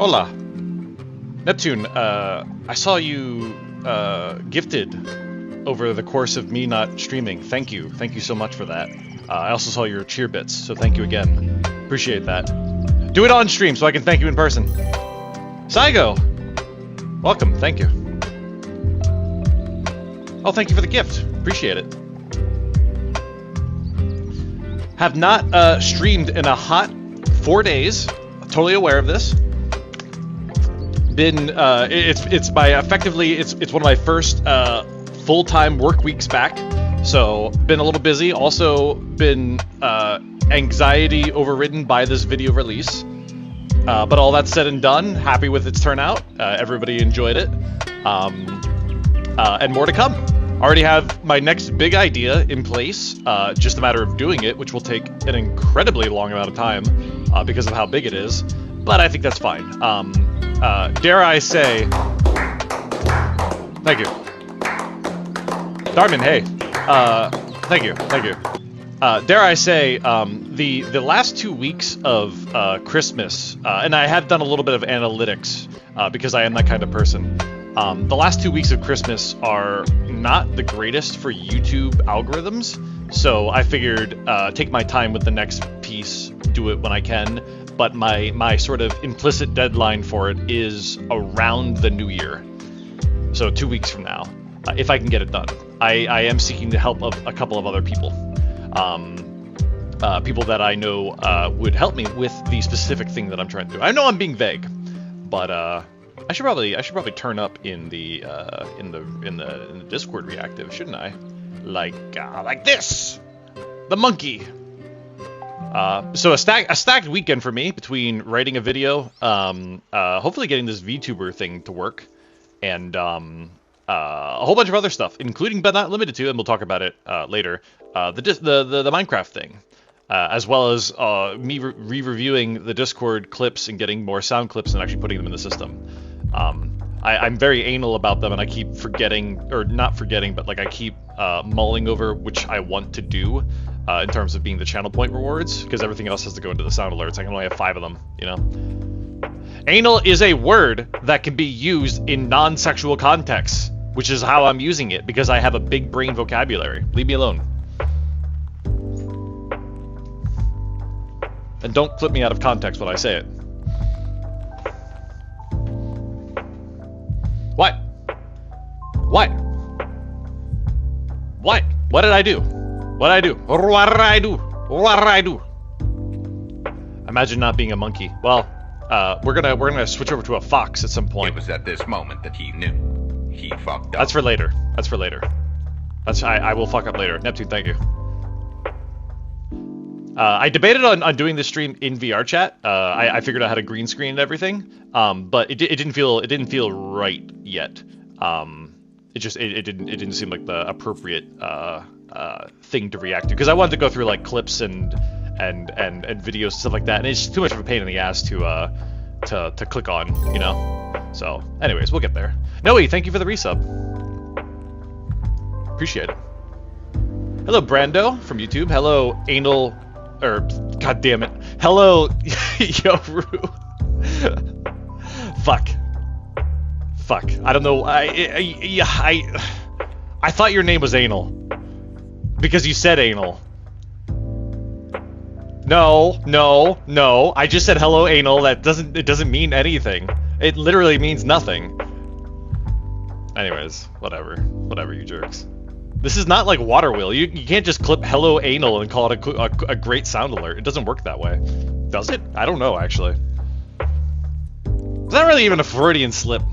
Hola. Neptune, I saw you gifted over the course of me not streaming. Thank you. Thank you so much for that. I also saw your cheer bits, so thank you again. Appreciate that. Do it on stream so I can thank you in person. Saigo! Welcome, thank you. Oh, thank you for the gift. Appreciate it. Have not streamed in a hot 4 days. Totally aware of this. Been it's one of my first full-time work weeks back, so been a little busy. Also been anxiety overridden by this video release, but all that said and done, happy with its turnout. Everybody enjoyed it, and more to come. Already have my next big idea in place, just a matter of doing it, which will take an incredibly long amount of time because of how big it is, but I think that's fine. Dare I say... Thank you. Darman, hey. Thank you. Dare I say, the last 2 weeks of Christmas, and I have done a little bit of analytics, because I am that kind of person. The last 2 weeks of Christmas are not the greatest for YouTube algorithms, so I figured take my time with the next piece, do it when I can, but my sort of implicit deadline for it is around the new year, so 2 weeks from now, if I can get it done. I am seeking the help of a couple of other people, people that I know would help me with the specific thing that I'm trying to do. I know I'm being vague, but I should probably turn up in the Discord reactive, shouldn't I? Like this, the monkey. So a stacked weekend for me between writing a video, hopefully getting this VTuber thing to work, and a whole bunch of other stuff, including but not limited to, and we'll talk about it later, the Minecraft thing, as well as me re-reviewing the Discord clips and getting more sound clips and actually putting them in the system. I'm very anal about them, and I keep forgetting, or not forgetting, but like I keep mulling over which I want to do in terms of being the channel point rewards, because everything else has to go into the sound alerts. I can only have 5 of them, you know? Anal is a word that can be used in non-sexual contexts, which is how I'm using it, because I have a big brain vocabulary. Leave me alone. And don't clip me out of context when I say it. What? What? What? What did I do? What did I do? What did I do? What did I do? Imagine not being a monkey. Well, we're gonna switch over to a fox at some point. It was at this moment that he knew. He fucked up. That's for later. That's for later. I will fuck up later. Neptune, thank you. I debated on doing this stream in VR chat. I figured out how to green screen and everything, but it didn't feel right yet. It didn't seem like the appropriate thing to react to, because I wanted to go through like clips and videos and stuff like that, and it's just too much of a pain in the ass to click on, you know. So, anyways, we'll get there. Noe, thank you for the resub. Appreciate it. Hello, Brando from YouTube. Hello, Anal. Or, god damn it. Hello, Yoru. Fuck. I don't know. I thought your name was Anal because you said anal. No. I just said hello, Anal. It doesn't mean anything. It literally means nothing. Anyways, whatever, you jerks. This is not like Water Wheel. You can't just clip hello anal and call it a great sound alert. It doesn't work that way. Does it? I don't know, actually. It's not really even a Freudian slip.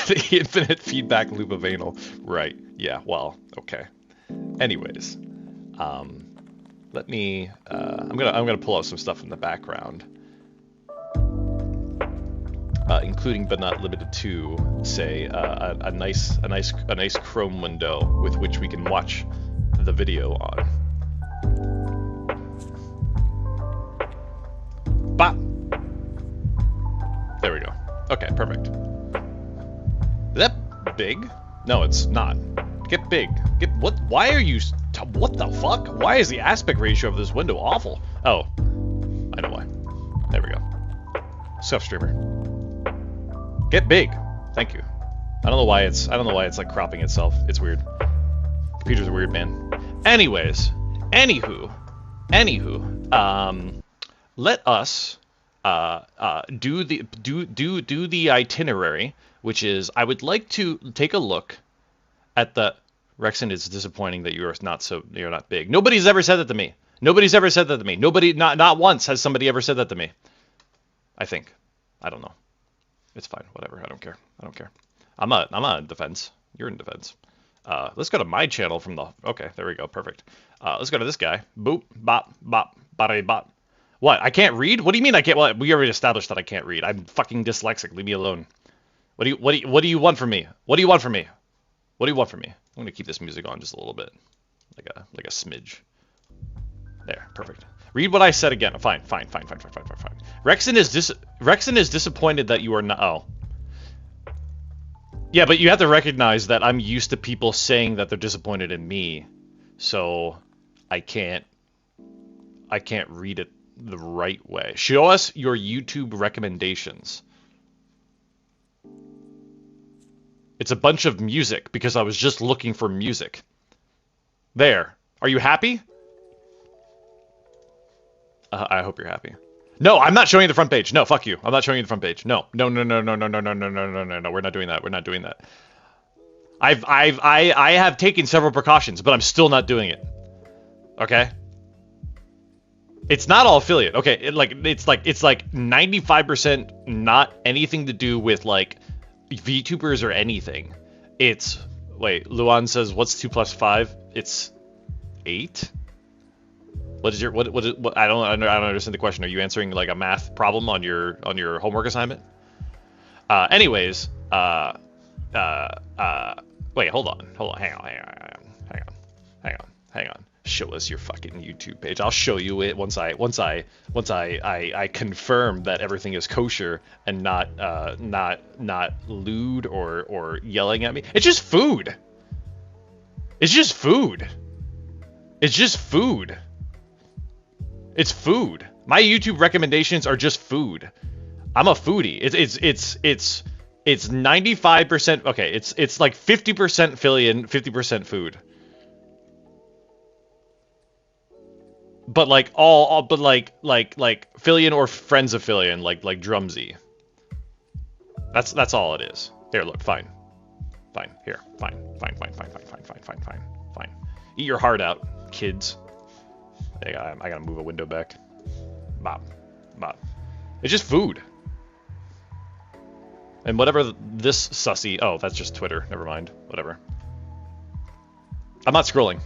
The infinite feedback loop of anal. Right. Yeah, well, okay. Anyways. Let me I'm gonna pull out some stuff in the background. Including but not limited to, say, a nice Chrome window with which we can watch the video on. Bop. There we go. Okay, perfect. Is that big? No, it's not. Get big. Get what? Why are you? What the fuck? Why is the aspect ratio of this window awful? Oh, I know why. There we go. Self streamer. Get big. Thank you. I don't know why it's like cropping itself. It's weird. Computers are weird, man. Anyways, anywho, let us do the itinerary, which is I would like to take a look at the Rekson. It's disappointing that you're not big. Nobody's ever said that to me. Nobody's ever said that to me. Nobody, not once has somebody ever said that to me. I think. I don't know. It's fine. Whatever. I don't care. I'm on defense. You're in defense. Let's go to my channel from the... Okay, there we go. Perfect. Let's go to this guy. Boop, bop, bop, bada, bop. What? I can't read? What do you mean I can't... Well, we already established that I can't read. I'm fucking dyslexic. Leave me alone. What do you want from me? What do you want from me? What do you want from me? I'm gonna keep this music on just a little bit, like a smidge. There, perfect. Read what I said again. Fine. Rekson is disappointed that you are not. Oh. Yeah, but you have to recognize that I'm used to people saying that they're disappointed in me, so I can't read it the right way. Show us your YouTube recommendations. It's a bunch of music because I was just looking for music. There. Are you happy? I hope you're happy. No, I'm not showing you the front page. No, fuck you. I'm not showing you the front page. No. We're not doing that. We're not doing that. I have taken several precautions, but I'm still not doing it. Okay? It's not all affiliate. Okay, it's like 95% not anything to do with like VTubers or anything. It's wait, Luan says what's 2 + 5? It's 8. What is your what I don't understand the question. Are you answering like a math problem on your homework assignment? Anyways, wait, hold on, hang on. Show us your fucking YouTube page. I'll show you it once I confirm that everything is kosher and not lewd or yelling at me. It's just food. It's just food. It's food. My YouTube recommendations are just food. I'm a foodie. It's 95%. Okay, it's like 50% Fillion, 50% food. But like but like Fillion or friends of Fillion, like Drumsy. That's all it is. Here, look, fine. Here, fine. Eat your heart out, kids. I gotta move a window back. Bop. It's just food. And whatever this sussy... Oh, that's just Twitter. Never mind. Whatever. I'm not scrolling.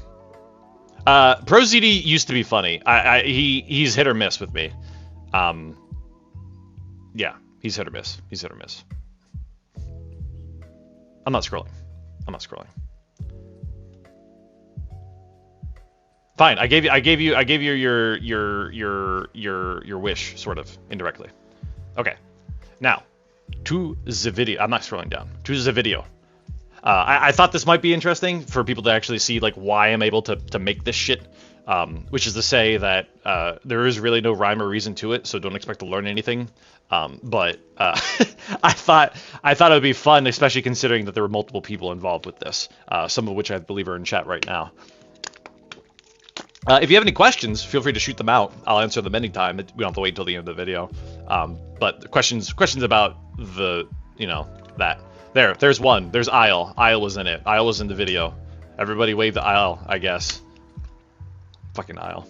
ProZD used to be funny. He's hit or miss with me. Yeah, he's hit or miss. I'm not scrolling. Fine. I gave you your wish, sort of indirectly. Okay. Now, to the video. I'm not scrolling down. To the video. I thought this might be interesting for people to actually see like why I'm able to make this shit. Which is to say that there is really no rhyme or reason to it, so don't expect to learn anything. But I thought it would be fun, especially considering that there were multiple people involved with this, some of which I believe are in chat right now. If you have any questions, feel free to shoot them out. I'll answer them anytime. We don't have to wait until the end of the video. But questions about the, that. There's one. There's Isle. Isle was in it. Isle was in the video. Everybody wave the Isle, I guess. Fucking Isle.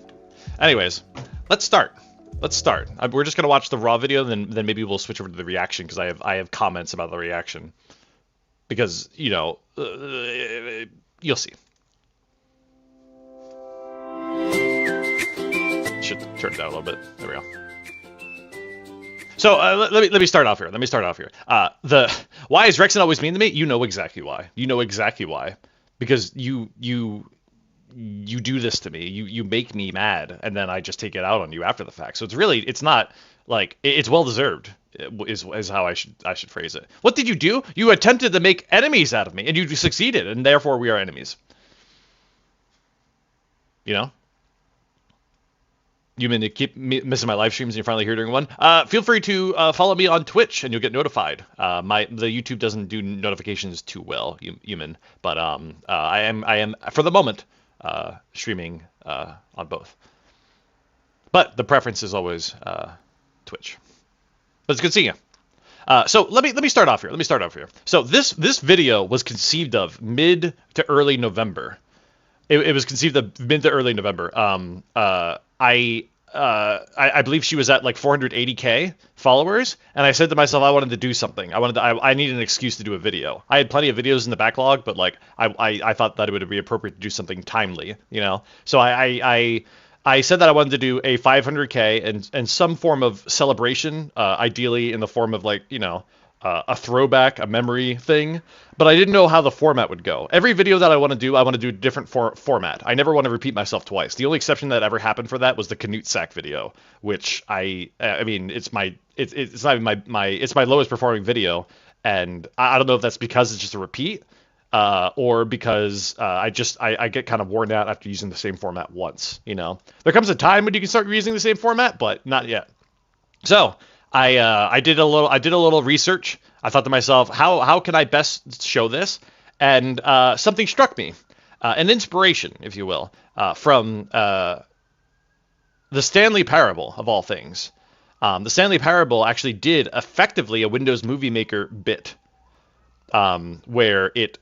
Anyways, let's start. We're just gonna watch the raw video, then maybe we'll switch over to the reaction because I have comments about the reaction. Because you'll see. Should turn it down a little bit. There we go. So let me start off here. Why is Rekson always mean to me? You know exactly why. Because you do this to me. You make me mad, and then I just take it out on you after the fact. So it's not like it's well deserved. Is how I should phrase it. What did you do? You attempted to make enemies out of me, and you succeeded, and therefore we are enemies. You mean to keep missing my live streams and you're finally here during one? Feel free to follow me on Twitch and you'll get notified. The YouTube doesn't do notifications too well, human, but I am for the moment streaming on both. But the preference is always Twitch. But it's good seeing you. So let me start off here. So this video was conceived of mid to early November. It was conceived of mid to early November. I believe she was at like 480K followers, and I said to myself I wanted to do something. I needed an excuse to do a video. I had plenty of videos in the backlog, but like I thought that it would be appropriate to do something timely, you know. So I said that I wanted to do a 500K and some form of celebration, ideally in the form of like, you know, a throwback, a memory thing, but I didn't know how the format would go. Every video that I want to do a different format. I never want to repeat myself twice. The only exception that ever happened for that was the Canute Sack video, which I mean, it's not even it's my lowest performing video, and I don't know if that's because it's just a repeat, or because I get kind of worn out after using the same format once. You know, there comes a time when you can start using the same format, but not yet. So I did a little research. I thought to myself, how can I best show this? And something struck me, an inspiration, if you will, from the Stanley Parable of all things. The Stanley Parable actually did effectively a Windows Movie Maker bit, where it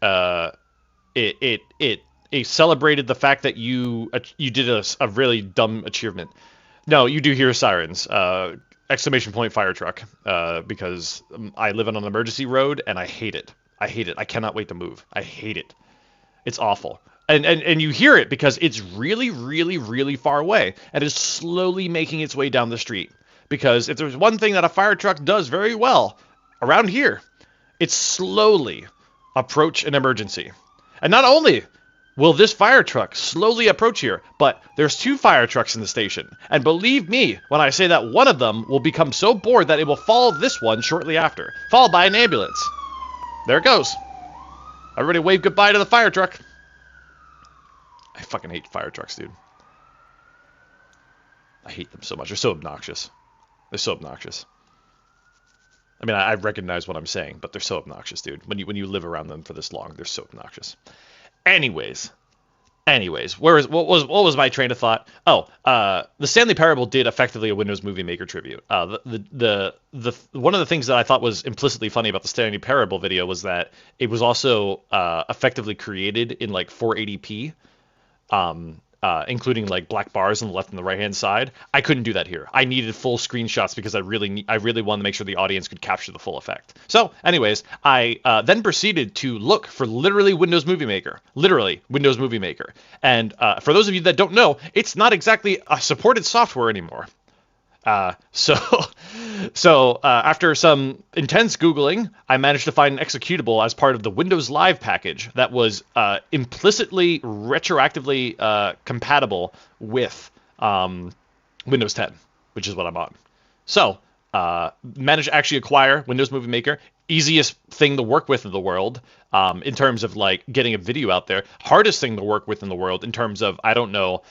celebrated the fact that you did a really dumb achievement. No, you do hear sirens. Exclamation point fire truck, because I live on an emergency road and I hate it. I cannot wait to move. I hate it. It's awful. And you hear it because it's really, really, really far away and is slowly making its way down the street. Because if there's one thing that a fire truck does very well around here, it's slowly approach an emergency. And not only will this fire truck slowly approach here, but there's 2 fire trucks in the station. And believe me when I say that one of them will become so bored that it will follow this one shortly after, followed by an ambulance. There it goes. Everybody wave goodbye to the fire truck. I fucking hate fire trucks, dude. I hate them so much. They're so obnoxious. I mean, I recognize what I'm saying, but they're so obnoxious, dude. When you live around them for this long, they're so obnoxious. Anyways, what was my train of thought? Oh, the Stanley Parable did effectively a Windows Movie Maker tribute. The one of the things that I thought was implicitly funny about the Stanley Parable video was that it was also effectively created in like 480p, including like black bars on the left and the right hand side. I couldn't do that here. I needed full screenshots because I really wanted to make sure the audience could capture the full effect. So anyways, I then proceeded to look for literally Windows Movie Maker. And for those of you that don't know, it's not exactly a supported software anymore. So after some intense Googling, I managed to find an executable as part of the Windows Live package that was implicitly, retroactively compatible with Windows 10, which is what I'm on. So managed to actually acquire Windows Movie Maker. Easiest thing to work with in the world in terms of like getting a video out there. Hardest thing to work with in the world in terms of, I don't know,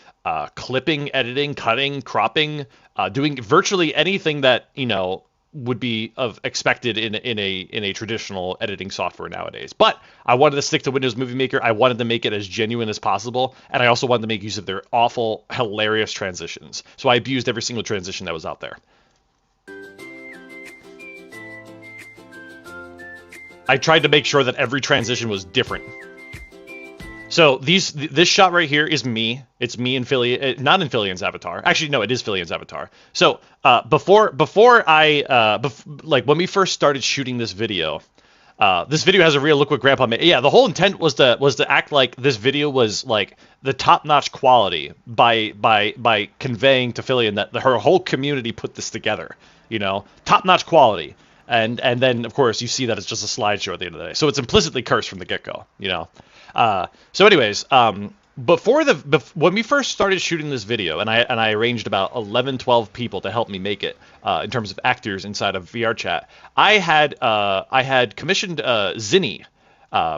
clipping, editing, cutting, cropping, doing virtually anything that, you know, would be expected in a traditional editing software nowadays. But I wanted to stick to Windows Movie Maker. I wanted to make it as genuine as possible, and I also wanted to make use of their awful, hilarious transitions. So I abused every single transition that was out there. I tried to make sure that every transition was different. So this shot right here is me. It's me in not in Filian's avatar. Actually, no, it is Filian's avatar. So before when we first started shooting this video has a real look what Grandpa made. Yeah, the whole intent was to act like this video was like the top-notch quality by conveying to Filian that her whole community put this together. You know, top-notch quality. And then, of course, you see that it's just a slideshow at the end of the day. So it's implicitly cursed from the get-go, you know. So anyways, when we first started shooting this video, and I arranged about 11, 12 people to help me make it, in terms of actors inside of VR chat, I had commissioned Zinni,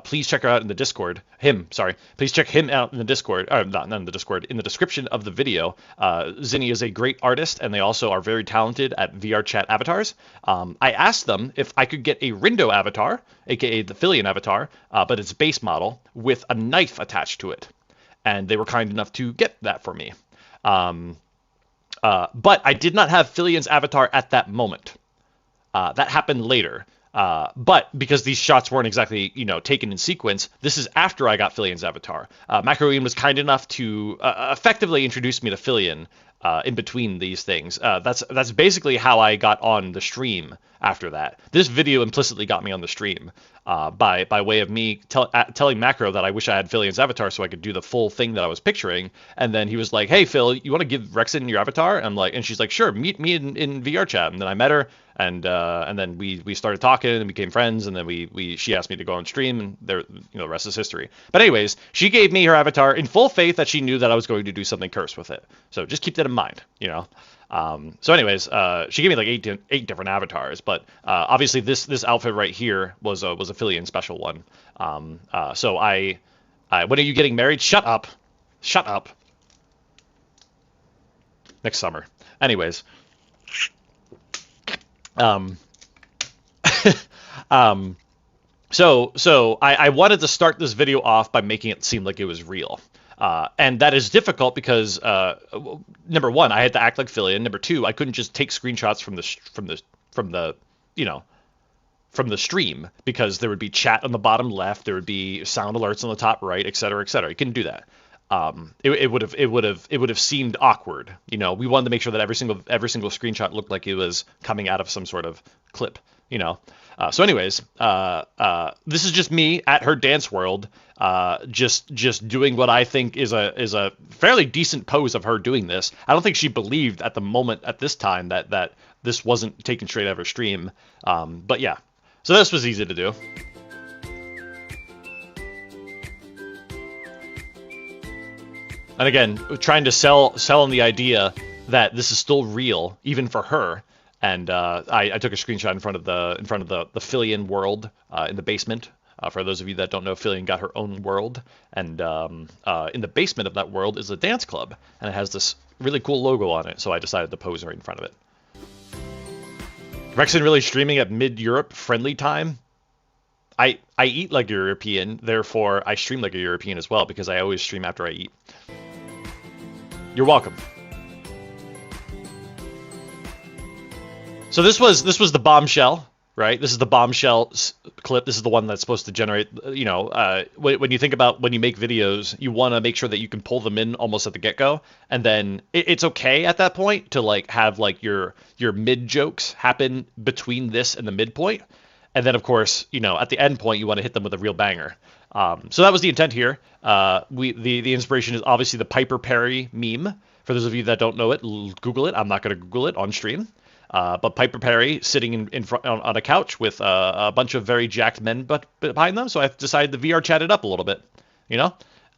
please check her out in the Discord. Please check him out in the Discord. Not in the Discord. In the description of the video. Zinni is a great artist, and they also are very talented at VR chat avatars. I asked them if I could get a Rindo avatar, aka the Filian avatar, but it's base model with a knife attached to it, and they were kind enough to get that for me. But I did not have Filian's avatar at that moment. That happened later. But because these shots weren't exactly, taken in sequence, this is after I got Filian's avatar. Macroine was kind enough to effectively introduce me to Filian in between these things. That's basically how I got on the stream after that. This video implicitly got me on the stream by way of me telling Macro that I wish I had Filian's avatar so I could do the full thing that I was picturing. And then he was like, "Hey Phil, you want to give Rekson your avatar?" And she's like, "Sure, meet me in VR chat." And then I met her, and then we started talking and became friends. And then she asked me to go on stream, and the rest is history. But anyways, she gave me her avatar in full faith that she knew that I was going to do something cursed with it. So just keep that in mind, So anyways, she gave me like eight different avatars, but obviously this outfit right here was a Filian special one. So when are you getting married? Shut up. Next summer. Anyways. So I wanted to start this video off by making it seem like it was real. And that is difficult because number one, I had to act like Filian. Number two, I couldn't just take screenshots from the stream because there would be chat on the bottom left, there would be sound alerts on the top right, et cetera, et cetera. You couldn't do that. It would have seemed awkward. We wanted to make sure that every single screenshot looked like it was coming out of some sort of clip. So anyways, this is just me at her dance world, just doing what I think is a fairly decent pose of her doing this. I don't think she believed at the moment at this time that this wasn't taken straight out of her stream. But yeah, so this was easy to do. And again, trying to sell on the idea that this is still real, even for her. And I took a screenshot in front of the Filian world in the basement. For those of you that don't know, Filian got her own world, and in the basement of that world is a dance club, and it has this really cool logo on it. So I decided to pose right in front of it. Rekson really streaming at mid-Europe friendly time. I eat like a European, therefore I stream like a European as well because I always stream after I eat. You're welcome. So this was the bombshell, right? This is the bombshell clip. This is the one that's supposed to generate, when you think about when you make videos, you want to make sure that you can pull them in almost at the get-go, and then it's okay at that point to like have like your mid jokes happen between this and the midpoint, and then of course at the end point you want to hit them with a real banger. So that was the intent here. The inspiration is obviously the Piper Perry meme. For those of you that don't know it, Google it. I'm not going to Google it on stream. But Piper Perry sitting in front on a couch with a bunch of very jacked men behind them. So I decided to VR chat it up a little bit,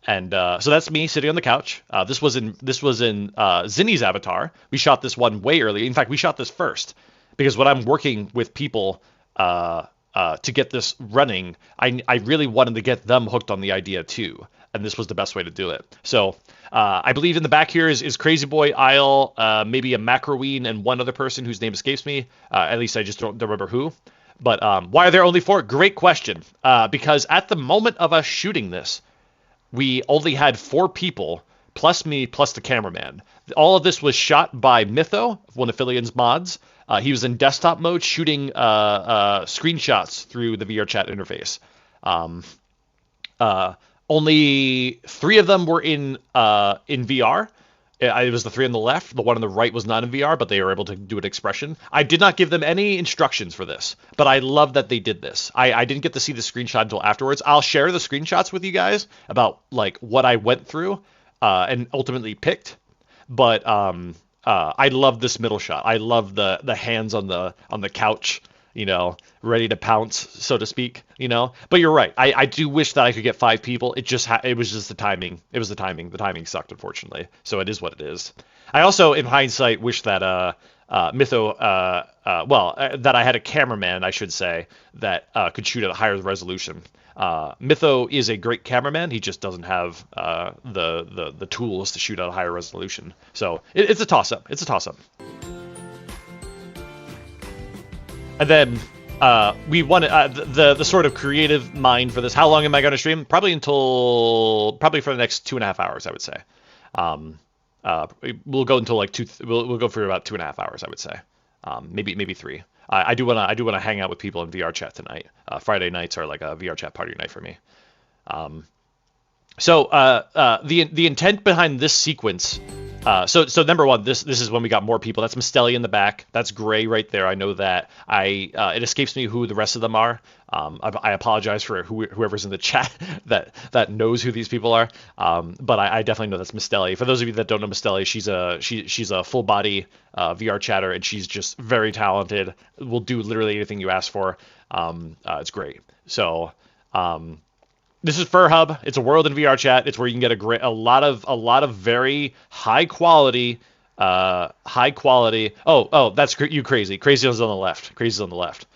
And so that's me sitting on the couch. This was in Zinni's avatar. We shot this one way early. In fact, we shot this first because when I'm working with people to get this running, I really wanted to get them hooked on the idea too. And this was the best way to do it. So I believe in the back here is Crazy Boy, Isle, maybe a Macroine, and one other person whose name escapes me. At least I just don't remember who. But why are there only 4? Great question. Because at the moment of us shooting this, we only had 4 people, plus me, plus the cameraman. All of this was shot by Mytho, one of Filian's mods. He was in desktop mode shooting screenshots through the VR chat interface. Only 3 of them were in VR. It was the 3 on the left. The one on the right was not in VR, but they were able to do an expression. I did not give them any instructions for this, but I love that they did this. I didn't get to see the screenshot until afterwards. I'll share the screenshots with you guys about like what I went through and ultimately picked. But I love this middle shot. I love the hands on the couch, ready to pounce, so to speak, But you're right. I do wish that I could get 5 people. It was just the timing. It was the timing. The timing sucked, unfortunately. So it is what it is. I also, in hindsight, wish that Mytho, that I had a cameraman, I should say, that could shoot at a higher resolution. Mytho is a great cameraman. He just doesn't have the tools to shoot at a higher resolution. So it's a toss-up. It's a toss-up. And then we wanted the sort of creative mind for this. How long am I going to stream? Probably for the next 2.5 hours, I would say. We'll go until like we'll go for about 2.5 hours, I would say. Maybe 3. I do want to hang out with people in VR chat tonight. Friday nights are like a VR chat party night for me. So the intent behind this sequence. So number one, this is when we got more people. That's Mistelli in the back. That's Gray right there. I know that. It escapes me who the rest of them are. I apologize for whoever's in the chat that knows who these people are. But I definitely know that's Mistelli. For those of you that don't know Mistelli, she's a full body VR chatter, and she's just very talented. Will do literally anything you ask for. It's great. So. This is Fur Hub. It's a world in VR chat. It's where you can get a lot of very high quality. Oh, that's you crazy. Crazy is on the left. Crazy is on the left.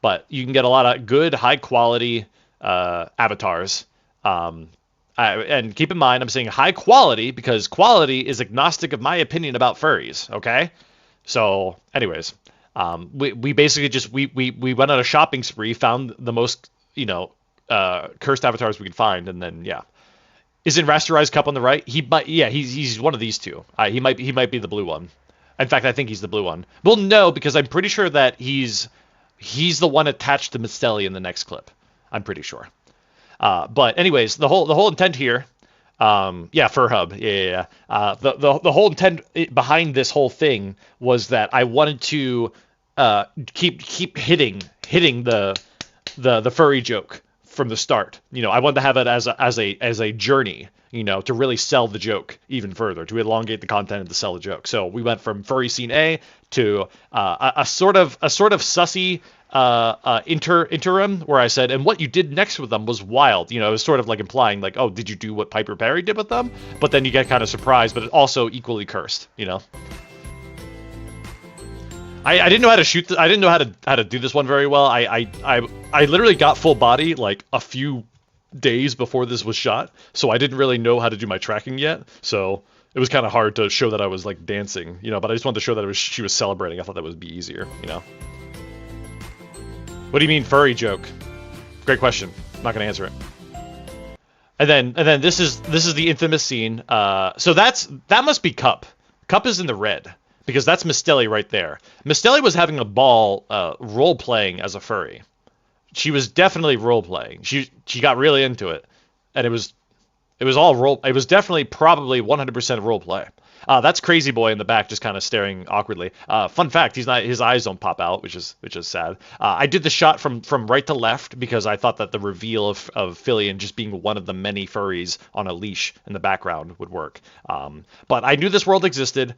But you can get a lot of good high quality avatars. And keep in mind, I'm saying high quality because quality is agnostic of my opinion about furries. Okay. So, anyways, we basically just we went on a shopping spree, found the most cursed avatars we could find, and then isn't Rasterized Cup on the right? He's one of these two. He might be the blue one. In fact, I think he's the blue one. Well, no, because I'm pretty sure that he's the one attached to Mistelli in the next clip. I'm pretty sure. But anyways, the whole intent here, Fur Hub, the whole intent behind this whole thing was that I wanted to keep hitting the furry joke from the start. I wanted to have it as a journey, to really sell the joke even further, to elongate the content and to sell the joke. So we went from furry scene A to a sort of sussy interim where I said, and what you did next with them was wild. It was sort of like implying like, oh, did you do what Piper Perry did with them? But then you get kind of surprised, but also equally cursed. I didn't know how to shoot. I didn't know how to do this one very well. I literally got full body like a few days before this was shot, so I didn't really know how to do my tracking yet. So it was kind of hard to show that I was like dancing, But I just wanted to show that she was celebrating. I thought that would be easier, What do you mean furry joke? Great question. I'm not gonna answer it. And then this is the infamous scene. So that must be Cup. Cup is in the red. Because that's Mistelli right there. Mistelli was having a ball role-playing as a furry. She was definitely role-playing. She got really into it. And it was all role. It was definitely probably 100% role-play. That's Crazy Boy in the back just kind of staring awkwardly. Fun fact, his eyes don't pop out, which is sad. I did the shot from right to left because I thought that the reveal of Fillion just being one of the many furries on a leash in the background would work. But I knew this world existed.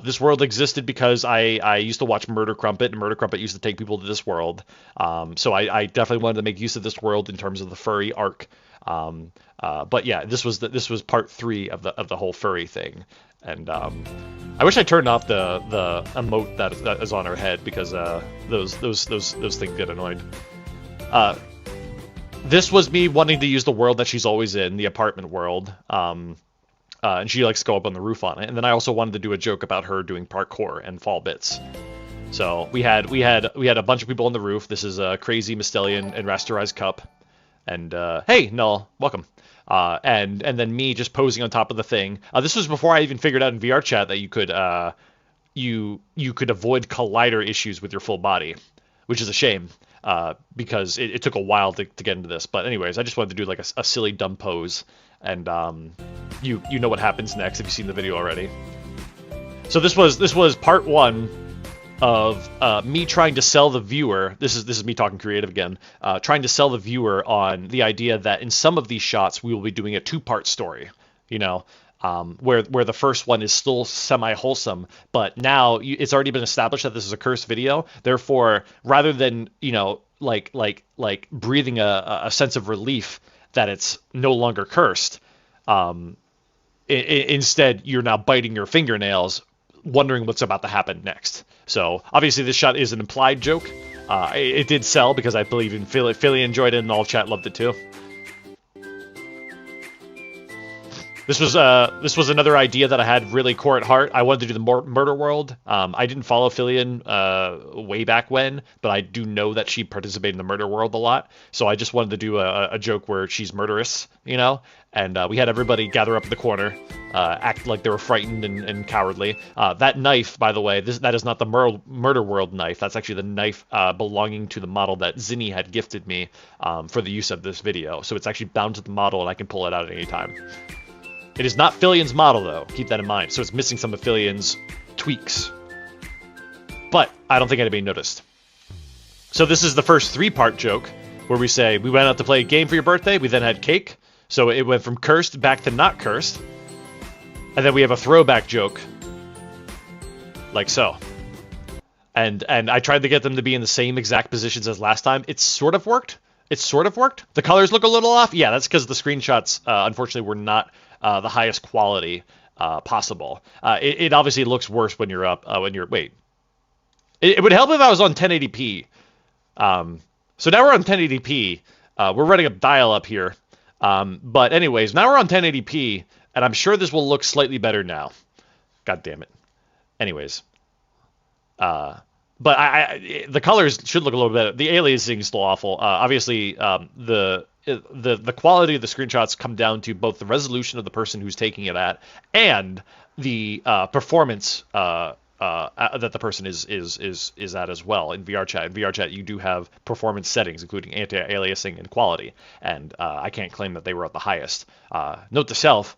This world existed because I used to watch Murder Crumpet, and Murder Crumpet used to take people to this world. So I definitely wanted to make use of this world in terms of the furry arc. But yeah, this was part 3 of the whole furry thing. And I wish I turned off the emote that is on her head because those things get annoyed. This was me wanting to use the world that she's always in, the apartment world. And she likes to go up on the roof on it. And then I also wanted to do a joke about her doing parkour and fall bits. So we had a bunch of people on the roof. This is Crazy, Mistelli, and Rasterized Cup. And hey, Null, welcome. And then me just posing on top of the thing. This was before I even figured out in VR chat that you could you could avoid collider issues with your full body, which is a shame because it took a while to get into this. But anyways, I just wanted to do like a silly dumb pose, and you know what happens next if you've seen the video already. So this was part 1 of me trying to sell the viewer. This is me talking creative again. Trying to sell the viewer on the idea that in some of these shots we will be doing a 2-part story. Where the first one is still semi-wholesome, but now it's already been established that this is a cursed video. Therefore, rather than like breathing a sense of relief that it's no longer cursed, instead you're now biting your fingernails, wondering what's about to happen next. So obviously this shot is an implied joke. It did sell because I believe in Philly enjoyed it and all chat loved it too. This was another idea that I had really core at heart. I wanted to do the murder world. I didn't follow Fillion way back when, but I do know that she participated in the murder world a lot. So I just wanted to do a joke where she's murderous, you know? And we had everybody gather up in the corner, act like they were frightened and cowardly. That knife, by the way, that is not the murder world knife. That's actually the knife belonging to the model that Zinni had gifted me for the use of this video. So it's actually bound to the model, and I can pull it out at any time. It is not Fillion's model, though. Keep that in mind. So it's missing some of Fillion's tweaks. But I don't think anybody noticed. So this is the first 3-part joke, where we say, we went out to play a game for your birthday, we then had cake. So it went from cursed back to not cursed. And then we have a throwback joke. Like so. And I tried to get them to be in the same exact positions as last time. It sort of worked. The colors look a little off. Yeah, that's because the screenshots, unfortunately, were not the highest quality possible. It obviously looks worse when you're up. Wait. It would help if I was on 1080p. So now we're on 1080p. We're running a dial up here. But anyways, now we're on 1080p, and I'm sure this will look slightly better now. God damn it. Anyways. But the colors should look a little better. The aliasing is still awful. Obviously, the quality of the screenshots come down to both the resolution of the person who's taking it at and the performance that the person is at as well in VRChat. In VRChat, you do have performance settings, including anti-aliasing and quality, and I can't claim that they were at the highest. Note to self,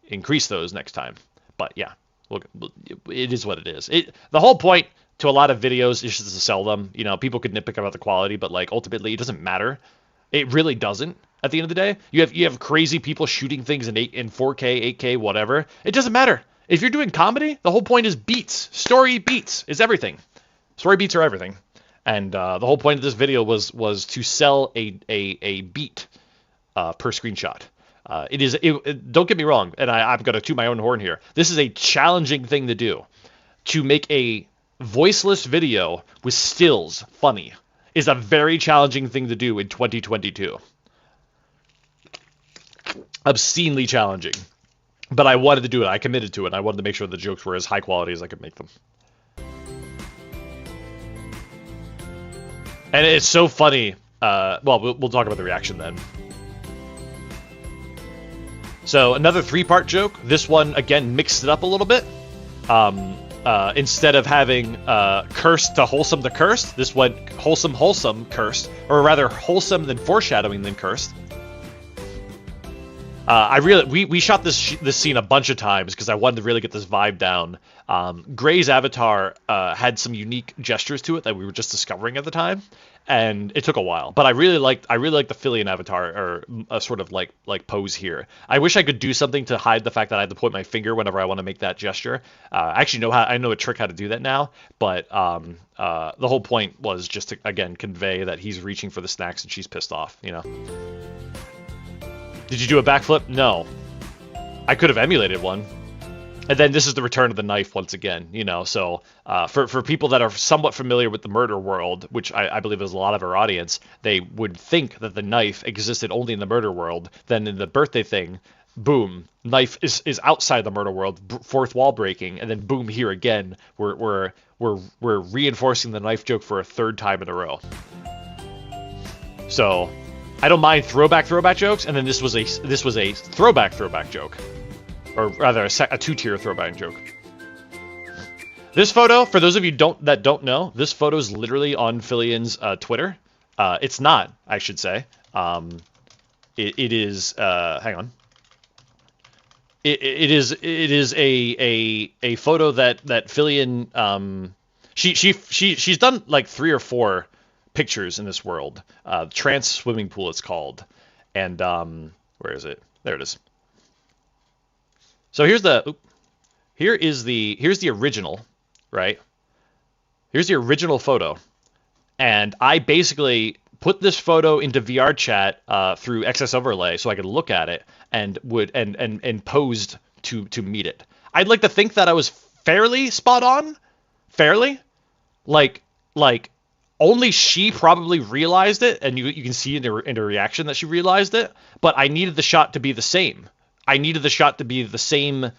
increase those next time. But yeah, look, it is what it is. The whole point to a lot of videos is just to sell them. You know, people could nitpick about the quality, but like ultimately, it doesn't matter. It really doesn't. At the end of the day, you have crazy people shooting things in 4K, 8K, whatever. It doesn't matter. If you're doing comedy, the whole point is beats. Story beats is everything. Story beats are everything. And the whole point of this video was to sell a beat per screenshot. Don't get me wrong, and I'm going to toot my own horn here. This is a challenging thing to do. To make a voiceless video with stills funny is a very challenging thing to do in 2022. Obscenely challenging. But I wanted to do it. I committed to it. I wanted to make sure the jokes were as high quality as I could make them. And it's so funny. Well, we'll talk about the reaction then. So another 3-part joke. This one, again, mixed it up a little bit. Instead of having cursed to wholesome to cursed, this went wholesome, cursed. Or rather, wholesome then foreshadowing then cursed. We shot this scene a bunch of times because I wanted to really get this vibe down. Gray's avatar had some unique gestures to it that we were just discovering at the time, and it took a while. But I really liked the Fillion avatar, or a sort of like pose here. I wish I could do something to hide the fact that I had to point my finger whenever I want to make that gesture. I actually I know a trick how to do that now, but the whole point was just to, again, convey that he's reaching for the snacks and she's pissed off, you know. Did you do a backflip? No. I could have emulated one. And then this is the return of the knife once again, you know. So for people that are somewhat familiar with the murder world, which I believe is a lot of our audience, they would think that the knife existed only in the murder world. Then in the birthday thing, boom, knife is outside the murder world, fourth wall breaking, and then boom, here again, we're reinforcing the knife joke for a 3rd time in a row. So I don't mind throwback jokes, and then this was a throwback joke, or rather a 2-tier throwback joke. This photo, for those of you that don't know, this photo is literally on Fillion's Twitter. It's not, I should say. It is. Hang on. It is a photo that Fillion. She's done like 3 or 4 pictures in this world. Trance swimming pool it's called. And where is it? There it is. So here's the original, right? Here's the original photo. And I basically put this photo into VRChat through XS Overlay so I could look at it and posed to meet it. I'd like to think that I was fairly spot on. Fairly? Like only she probably realized it, and you can see in her reaction that she realized it, but I needed the shot to be the same. I needed the shot to be the same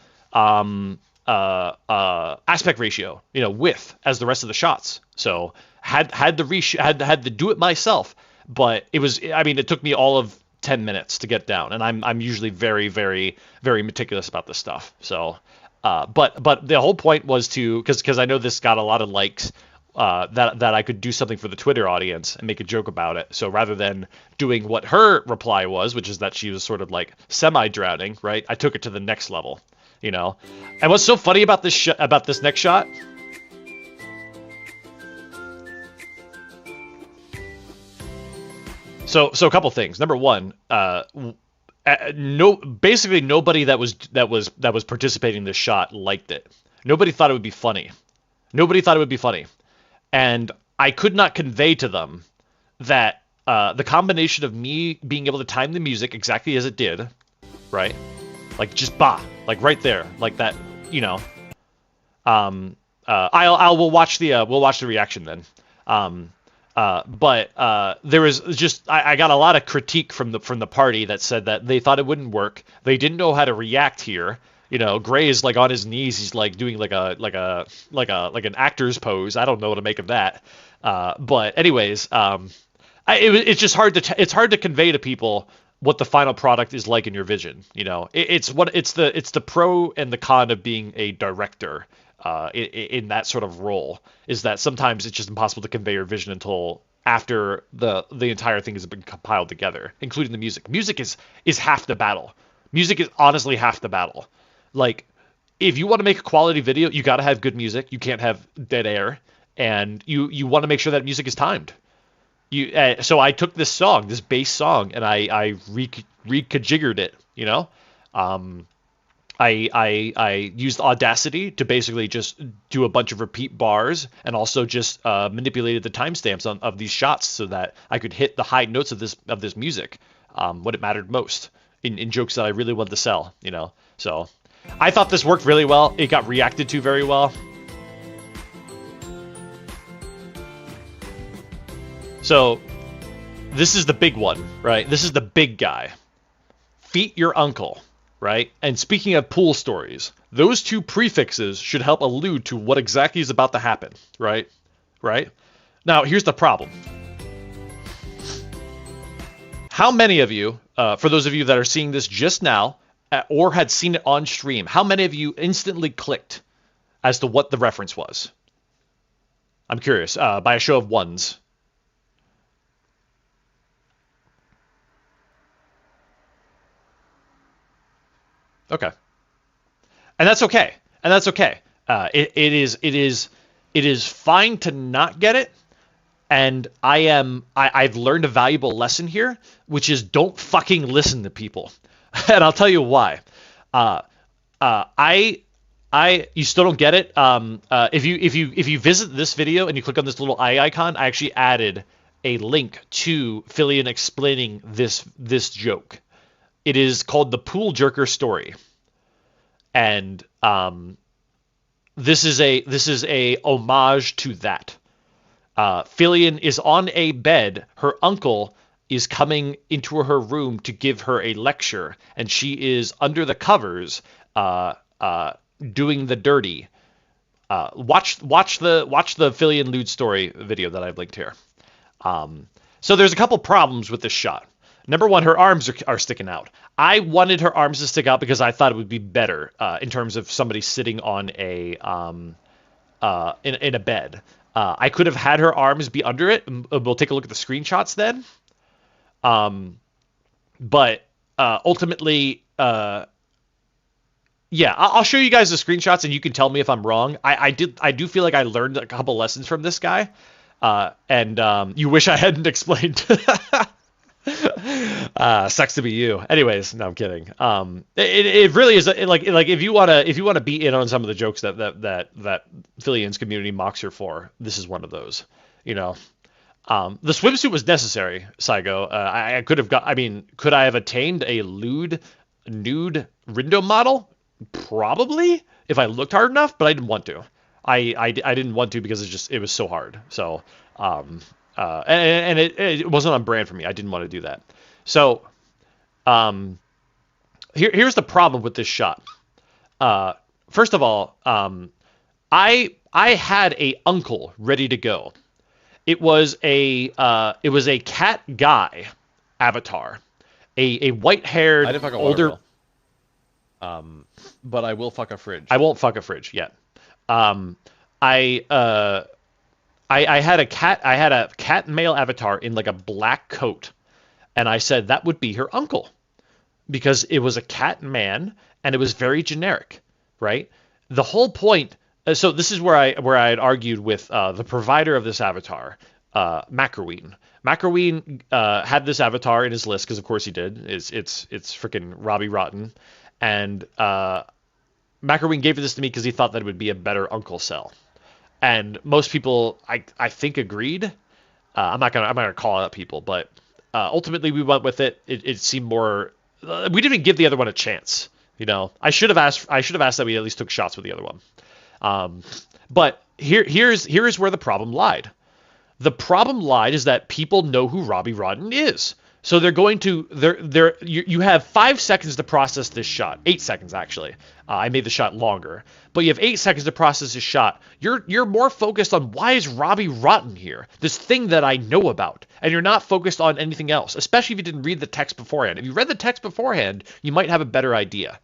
aspect ratio, width as the rest of the shots. So had to do it myself, but it took me all of 10 minutes to get down, and I'm usually very, very, very meticulous about this stuff. So, but the whole point was because I know this got a lot of likes, that I could do something for the Twitter audience and make a joke about it. So rather than doing what her reply was, which is that she was sort of like semi-drowning, right? I took it to the next level, And what's so funny about this next shot? So a couple things. Number one, basically nobody that was participating in this shot liked it. Nobody thought it would be funny. And I could not convey to them that the combination of me being able to time the music exactly as it did, right? Like just like right there, like that, we'll watch the reaction then. But there was just I got a lot of critique from the party that said that they thought it wouldn't work. They didn't know how to react here. Gray is like on his knees. He's like doing like an actor's pose. I don't know what to make of that. But anyways, it's just hard to convey to people what the final product is like in your vision. It's the pro and the con of being a director. In that sort of role, is that sometimes it's just impossible to convey your vision until after the entire thing has been compiled together, including the music. Music is half the battle. Music is honestly half the battle. Like, if you want to make a quality video, you got to have good music. You can't have dead air, and you want to make sure that music is timed. So I took this bass song, and I reconfigured it. I used Audacity to basically just do a bunch of repeat bars, and also just manipulated the timestamps of these shots so that I could hit the high notes of this music when it mattered most in jokes that I really wanted to sell. So I thought this worked really well. It got reacted to very well. So this is the big one, right? This is the big guy. Feat your uncle. Right? And speaking of pool stories, those two prefixes should help allude to what exactly is about to happen, right? Right? Now, here's the problem. How many of you, for those of you that are seeing this just now, or had seen it on stream, how many of you instantly clicked as to what the reference was? I'm curious, by a show of ones. Okay, and that's okay. It is fine to not get it, and I've learned a valuable lesson here, which is don't fucking listen to people, and I'll tell you why. You still don't get it. If you visit this video and you click on this little eye icon, I actually added a link to Fillion explaining this joke. It is called the Pool Jerker Story, and this is a homage to that. Fillion is on a bed. Her uncle is coming into her room to give her a lecture, and she is under the covers, doing the dirty. Watch the Fillion lewd story video that I've linked here. So there's a couple problems with this shot. Number one, her arms are sticking out. I wanted her arms to stick out because I thought it would be better in terms of somebody sitting on in a bed. I could have had her arms be under it. We'll take a look at the screenshots then. But ultimately, yeah, I'll show you guys the screenshots and you can tell me if I'm wrong. I do feel like I learned a couple lessons from this guy, and you wish I hadn't explained. Sucks to be you. Anyways, no, I'm kidding. It really is like if you wanna be in on some of the jokes that Fillion's community mocks her for, this is one of those. The swimsuit was necessary, Saigo. I could have could I have attained a nude Rindo model? Probably, if I looked hard enough, but I didn't want to. I didn't want to because it was so hard. So it wasn't on brand for me. I didn't want to do that. So here's the problem with this shot. First of all, I had a uncle ready to go. It was a cat guy avatar, a white-haired I didn't fuck a older. water but I will fuck a fridge. I won't fuck a fridge yet. I had a cat male avatar in like a black coat, and I said that would be her uncle, because it was a cat man and it was very generic, right? The whole point. So this is where I had argued with the provider of this avatar, Macroween. Macroween had this avatar in his list because of course he did. It's freaking Robbie Rotten, and Macroween gave this to me because he thought that it would be a better Uncle Cell. And most people, I think, agreed. I'm not gonna call out people, but ultimately we went with it. It seemed more. We didn't even give the other one a chance. You know, I should have asked that we at least took shots with the other one. But here's where the problem lied. The problem lied is that people know who Robbie Rodden is. So they're going to you have 5 seconds to process this shot. 8 seconds actually. I made the shot longer, but you have 8 seconds to process this shot. You're more focused on why is Robbie Rotten here, this thing that I know about, and you're not focused on anything else. Especially if you didn't read the text beforehand. If you read the text beforehand, you might have a better idea.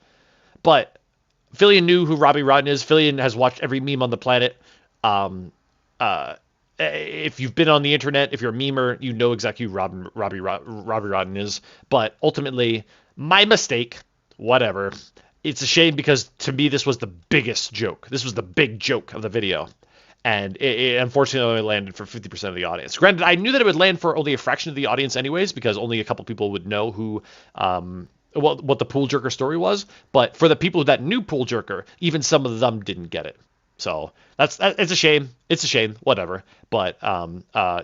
But Fillion knew who Robbie Rotten is. Fillion has watched every meme on the planet. If you've been on the internet, if you're a memer, you know exactly who Robbie Rotten is. But ultimately, my mistake. Whatever. It's a shame because to me this was the biggest joke. This was the big joke of the video, and it unfortunately only landed for 50% of the audience. Granted, I knew that it would land for only a fraction of the audience anyways, because only a couple people would know who what the Pool Jerker story was. But for the people that knew Pool Jerker, even some of them didn't get it. So it's a shame. It's a shame. Whatever. But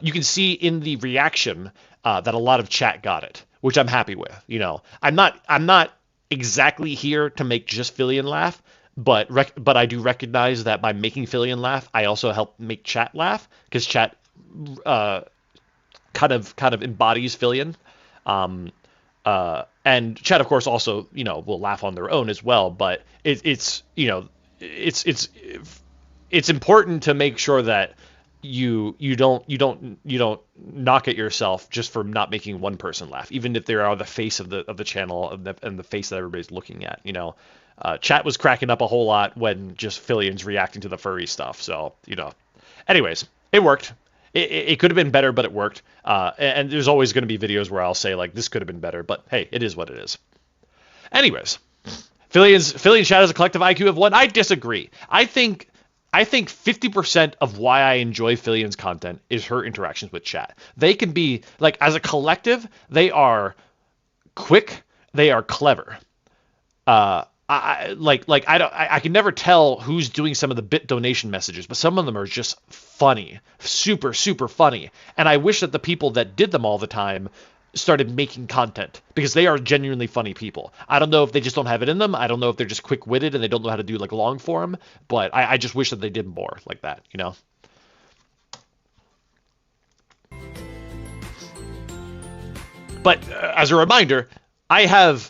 you can see in the reaction that a lot of chat got it, which I'm happy with. You know, I'm not exactly here to make just Fillion laugh, but I do recognize that by making Fillion laugh, I also help make chat laugh, because chat kind of embodies Fillion. And chat, of course, also, you know, will laugh on their own as well. But it's important to make sure that you don't knock at yourself just for not making one person laugh, even if they are the face of the channel and the face that everybody's looking at. You know, chat was cracking up a whole lot when just Fillion's reacting to the furry stuff. So, you know, anyways, it worked. It could have been better, but it worked. And there's always going to be videos where I'll say, like, this could have been better, but hey, it is what it is. Anyways, Fillion chat has a collective IQ of 1. I disagree. I think 50% of why I enjoy Fillion's content is her interactions with chat. They can be, like, as a collective, they are quick, they are clever. I can never tell who's doing some of the bit donation messages, but some of them are just funny, super, super funny. And I wish that the people that did them all the time started making content, because they are genuinely funny people. I don't know if they just don't have it in them. I don't know if they're just quick-witted and they don't know how to do like long form, but I just wish that they did more like that, you know? But as a reminder, I share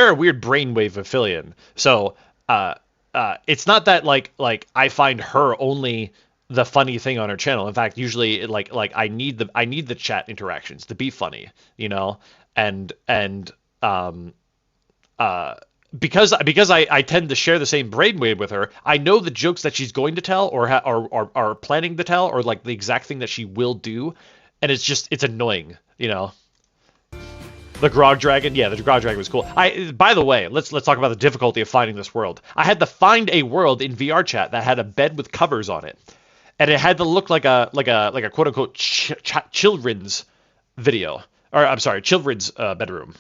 a weird brainwave with Fillion. So it's not that like I find her only the funny thing on her channel. In fact, usually like I need the chat interactions to be funny, you know, and because I tend to share the same brainwave with her, I know the jokes that she's going to tell or are planning to tell, or like the exact thing that she will do, and it's annoying, you know. The Grog Dragon, yeah, the Grog Dragon was cool. By the way, let's talk about the difficulty of finding this world. I had to find a world in VR chat that had a bed with covers on it, and it had to look like a quote unquote children's video, or I'm sorry, children's bedroom,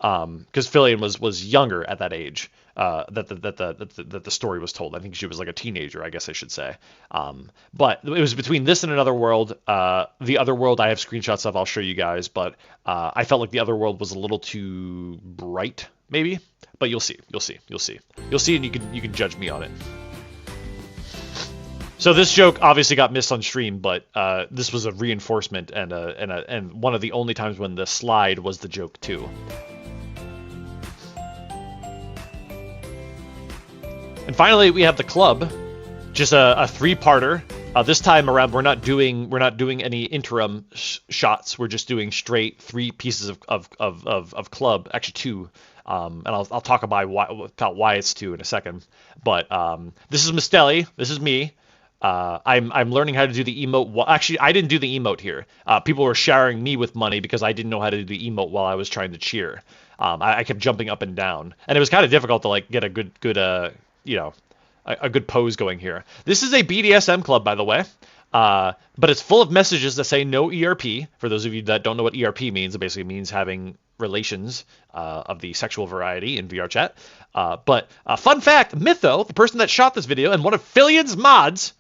because Fillion was younger at that age. That the story was told. I think she was like a teenager, I guess I should say. But it was between this and another world. The other world I have screenshots of. I'll show you guys. But I felt like the other world was a little too bright, maybe. But you'll see, and you can judge me on it. So this joke obviously got missed on stream, but this was a reinforcement and one of the only times when the slide was the joke too. And finally, we have the club, just a three-parter. This time around, we're not doing any interim shots. We're just doing straight 3 pieces of club, actually 2. And I'll talk about why it's 2 in a second. But this is Mistelli. This is me. I'm learning how to do the emote. Well, actually, I didn't do the emote here. People were showering me with money because I didn't know how to do the emote while I was trying to cheer. I kept jumping up and down, and it was kind of difficult to like get a good a good pose going here. This is a BDSM club, by the way, but it's full of messages that say no ERP. For those of you that don't know what ERP means, it basically means having relations of the sexual variety in VR chat. But fun fact, Mytho, the person that shot this video and one of Fillion's mods,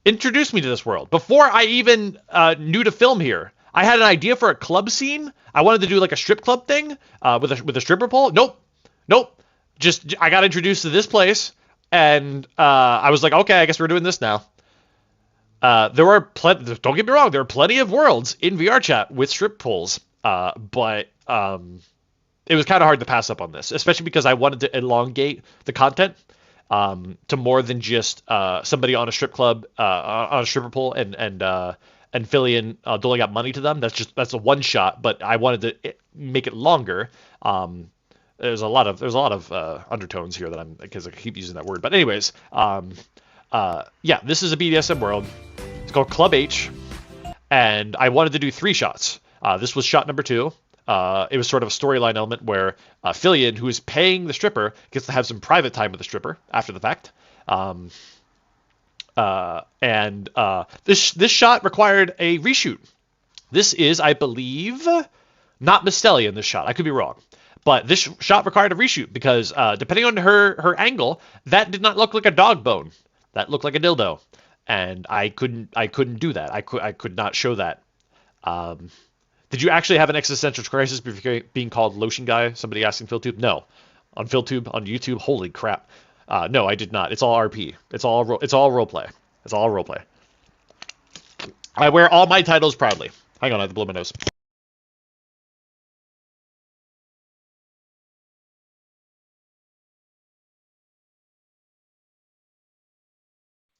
introduced me to this world. Before I even knew to film here, I had an idea for a club scene. I wanted to do like a strip club thing with a stripper pole. Nope. Just I got introduced to this place, and I was like, okay, I guess we're doing this now. There are don't get me wrong, there are plenty of worlds in VR chat with strip poles, but it was kind of hard to pass up on this, especially because I wanted to elongate the content to more than just somebody on a strip club on a stripper pole and Fillion doling out money to them. That's a one shot, but I wanted to make it longer. There's a lot of undertones here that because I keep using that word. But anyways, yeah, this is a BDSM world. It's called Club H, and I wanted to do 3 shots. This was shot number 2. It was sort of a storyline element where Fillion, who is paying the stripper, gets to have some private time with the stripper after the fact. This shot required a reshoot. This is, I believe, not Mistelli in this shot. I could be wrong. But this shot required a reshoot because depending on her angle, that did not look like a dog bone. That looked like a dildo. And I couldn't do that. I could not show that. Did you actually have an existential crisis being called Lotion Guy? Somebody asking PhilTube? No. On PhilTube, on YouTube? Holy crap. No, I did not. It's all RP. It's all roleplay. It's all roleplay. I wear all my titles proudly. Hang on, I have to blow my nose.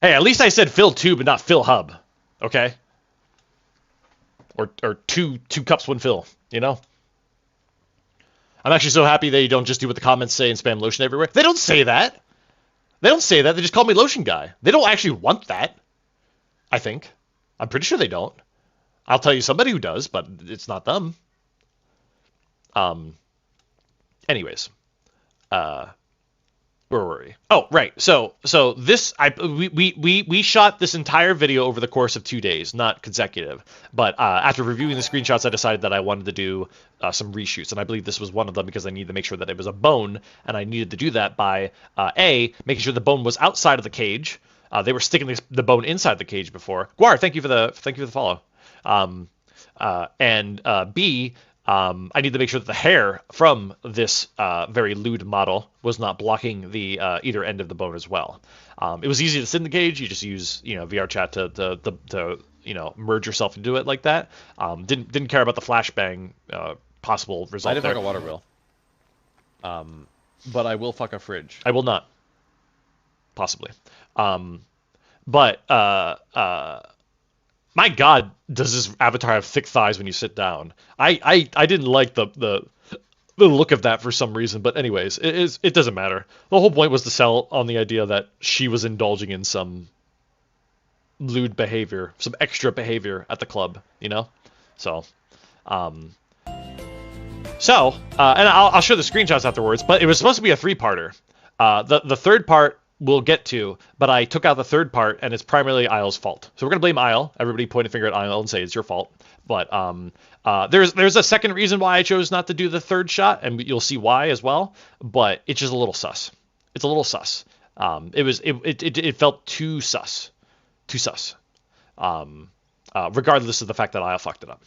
Hey, at least I said PhilTube and not PhilHub. Okay? Or two cups, one fill, you know? I'm actually so happy they don't just do what the comments say and spam lotion everywhere. They don't say that. They just call me Lotion Guy. They don't actually want that, I think. I'm pretty sure they don't. I'll tell you somebody who does, but it's not them. Anyways. Where were we? Oh, right. So this we shot this entire video over the course of 2 days, not consecutive. But after reviewing the screenshots, I decided that I wanted to do some reshoots, and I believe this was one of them because I needed to make sure that it was a bone, and I needed to do that by making sure the bone was outside of the cage. They were sticking the bone inside the cage before. Guar, thank you for the follow. And B. I need to make sure that the hair from this very lewd model was not blocking the either end of the bone as well. It was easy to sit in the cage. You just use VR chat to merge yourself into it like that. Didn't care about the flashbang possible result. I didn't fuck a water wheel. But I will fuck a fridge. I will not. Possibly. My God, does this avatar have thick thighs when you sit down? I didn't like the look of that for some reason, but anyways, it doesn't matter. The whole point was to sell on the idea that she was indulging in some lewd behavior, some extra behavior at the club, you know? So, and I'll show the screenshots afterwards, but it was supposed to be a 3-parter. The third part we'll get to, but I took out the third part, and it's primarily Isle's fault. So we're gonna blame Isle. Everybody point a finger at Isle and say it's your fault. But there's a second reason why I chose not to do the third shot, and you'll see why as well. But it's just a little sus. It's a little sus. It felt too sus, regardless of the fact that Isle fucked it up.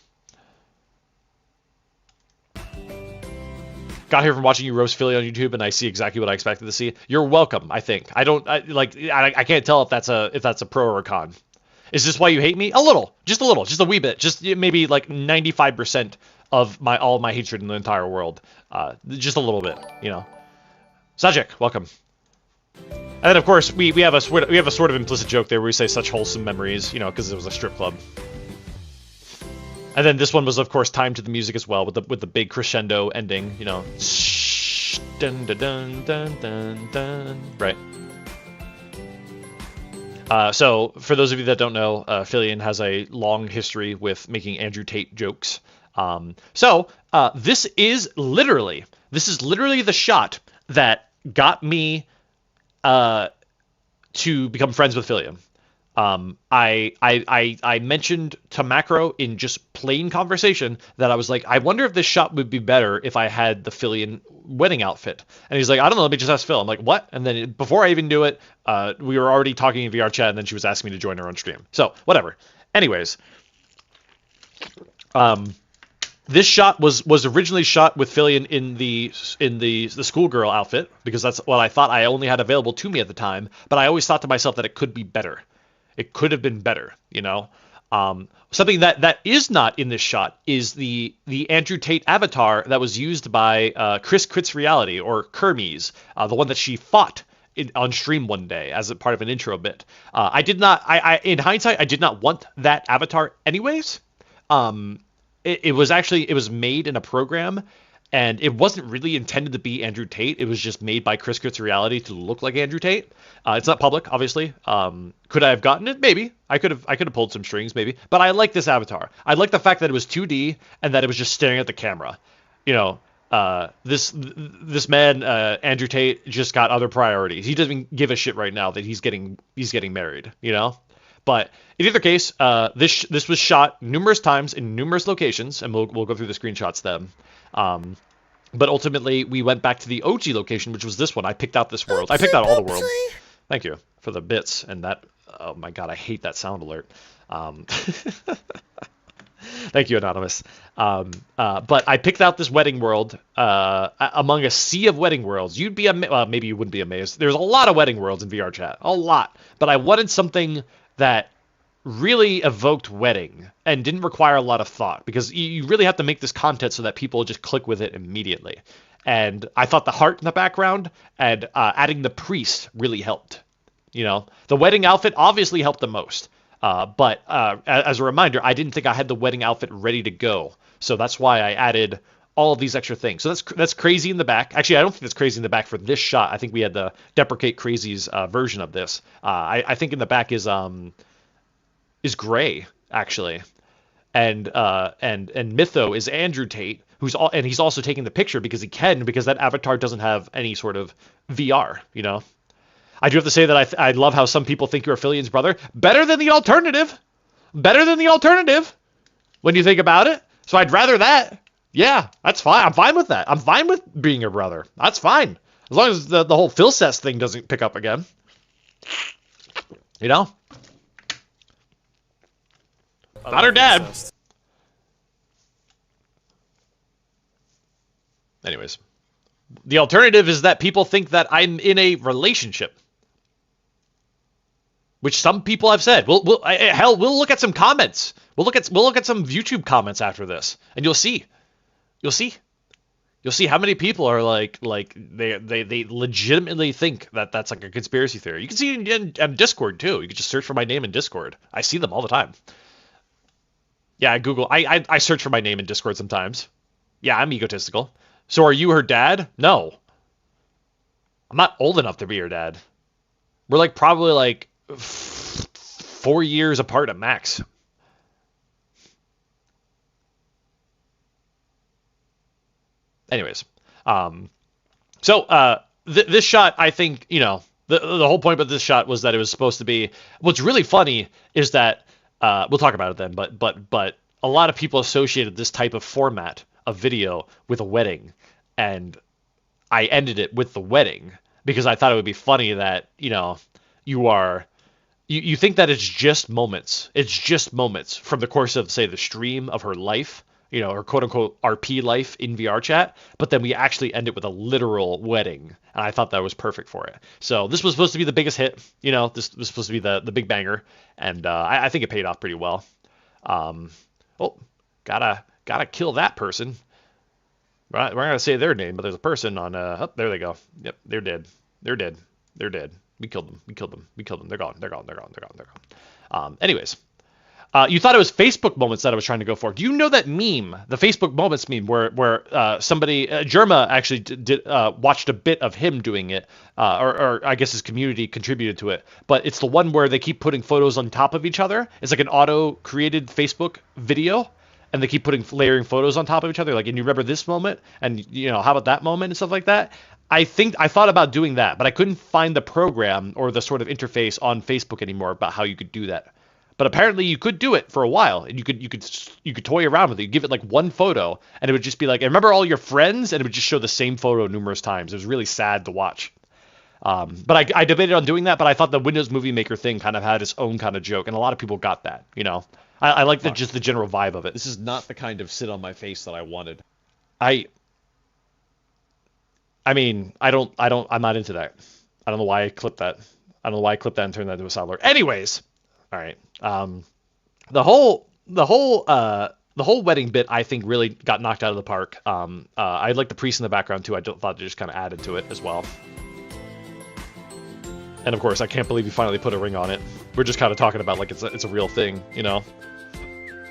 got here from watching you roast Philly on YouTube, and I see exactly what I expected to see. You're welcome. I think I can't tell if that's a pro or a con. Is this why you hate me? A little, just a wee bit, just maybe like 95% of all my hatred in the entire world. Just a little bit, you know. Sajik, welcome. And then of course we have a sort of implicit joke there where we say such wholesome memories, you know, because it was a strip club. And then this one was of course timed to the music as well with the big crescendo ending, you know. Dun dun dun dun dun dun. Right. So, for those of you that don't know, Fillion has a long history with making Andrew Tate jokes. This is literally the shot that got me to become friends with Fillion. I mentioned to Macro in just plain conversation that I was like, I wonder if this shot would be better if I had the Fillion wedding outfit. And he's like, I don't know, let me just ask Phil. I'm like, what? And then before I even do it, we were already talking in VR chat, and then she was asking me to join her on stream. So whatever. Anyways, this shot was originally shot with Fillion in the schoolgirl outfit, because that's what I thought I only had available to me at the time. But I always thought to myself that it could be better. It could have been better, you know. Something that is not in this shot is the Andrew Tate avatar that was used by Chris Crit's Reality, or Kermes, the one that she fought on stream one day as a part of an intro bit. I did not. In hindsight, I did not want that avatar anyways. It was made in a program, and it wasn't really intended to be Andrew Tate. It was just made by Chris Crit's Reality to look like Andrew Tate. It's not public, obviously. Could I have gotten it? Maybe. I could have pulled some strings, maybe. But I like this avatar. I like the fact that it was 2D and that it was just staring at the camera. You know, this man, Andrew Tate, just got other priorities. He doesn't give a shit right now that he's getting married. You know. But in either case, this was shot numerous times in numerous locations, and we'll go through the screenshots then. But ultimately, we went back to the OG location, which was this one. I picked out this world. I picked out all the world. Thank you for the bits and that. Oh my god, I hate that sound alert. Thank you, Anonymous. But I picked out this wedding world among a sea of wedding worlds. You'd be maybe you wouldn't be amazed. There's a lot of wedding worlds in VR chat, a lot. But I wanted something that really evoked wedding and didn't require a lot of thought, because you really have to make this content so that people just click with it immediately. And I thought the heart in the background and adding the priest really helped. You know, the wedding outfit obviously helped the most. But as a reminder, I didn't think I had the wedding outfit ready to go. So that's why I added all of these extra things. So that's crazy in the back. Actually, I don't think that's crazy in the back for this shot. I think we had the Deprecate Crazy's version of this. I think in the back is gray, actually. And Mytho is Andrew Tate, and he's also taking the picture because that avatar doesn't have any sort of VR, you know. I do have to say that I love how some people think you're Fillion's brother. Better than the alternative. When you think about it. So I'd rather that. Yeah, that's fine. I'm fine with that. I'm fine with being your brother. That's fine. As long as the whole Philcest thing doesn't pick up again. You know? Not her dad. Anyways. The alternative is that people think that I'm in a relationship. Which some people have said. We'll look at some comments. We'll look at some YouTube comments after this, and you'll see. You'll see how many people are like they legitimately think that that's like a conspiracy theory. You can see it in Discord too. You can just search for my name in Discord. I see them all the time. Yeah, I search for my name in Discord sometimes. Yeah, I'm egotistical. So are you her dad? No. I'm not old enough to be her dad. We're like probably like 4 years apart at max. Anyways, this shot, I think, you know, the whole point about this shot was that it was supposed to be. What's really funny is that we'll talk about it then, but a lot of people associated this type of format of video with a wedding, and I ended it with the wedding because I thought it would be funny that, you know, you think that it's just moments from the course of, say, the stream of her life, you know, her quote-unquote RP life in VR chat, but then we actually end it with a literal wedding, and I thought that was perfect for it. So this was supposed to be the biggest hit, you know, this was supposed to be the big banger, and I think it paid off pretty well. Oh, gotta kill that person. We're not gonna say their name, but there's a person on, oh, there they go. Yep, they're dead. They're dead. They're dead. We killed them. We killed them. We killed them. They're gone. They're gone. They're gone. They're gone. They're gone. Anyways. You thought it was Facebook moments that I was trying to go for. Do you know that meme, the Facebook moments meme, where somebody, Germa actually watched a bit of him doing it, or I guess his community contributed to it. But it's the one where they keep putting photos on top of each other. It's like an auto-created Facebook video, and they keep layering photos on top of each other. Like, and you remember this moment, and you know, how about that moment and stuff like that. I thought about doing that, but I couldn't find the program or the sort of interface on Facebook anymore about how you could do that. But apparently you could do it for a while, and you could toy around with it. You give it like one photo, and it would just be like, remember all your friends, and it would just show the same photo numerous times. It was really sad to watch. But I debated on doing that, but I thought the Windows Movie Maker thing kind of had its own kind of joke, and a lot of people got that. You know, I like just the general vibe of it. This is not the kind of sit on my face that I wanted. I'm not into that. I don't know why I clipped that. I don't know why I clipped that and turned that into a sound alert. Anyways. All right. The whole wedding bit, I think, really got knocked out of the park. I like the priest in the background too. I thought they just kind of added to it as well. And of course, I can't believe you finally put a ring on it. We're just kind of talking about like it's a real thing, you know.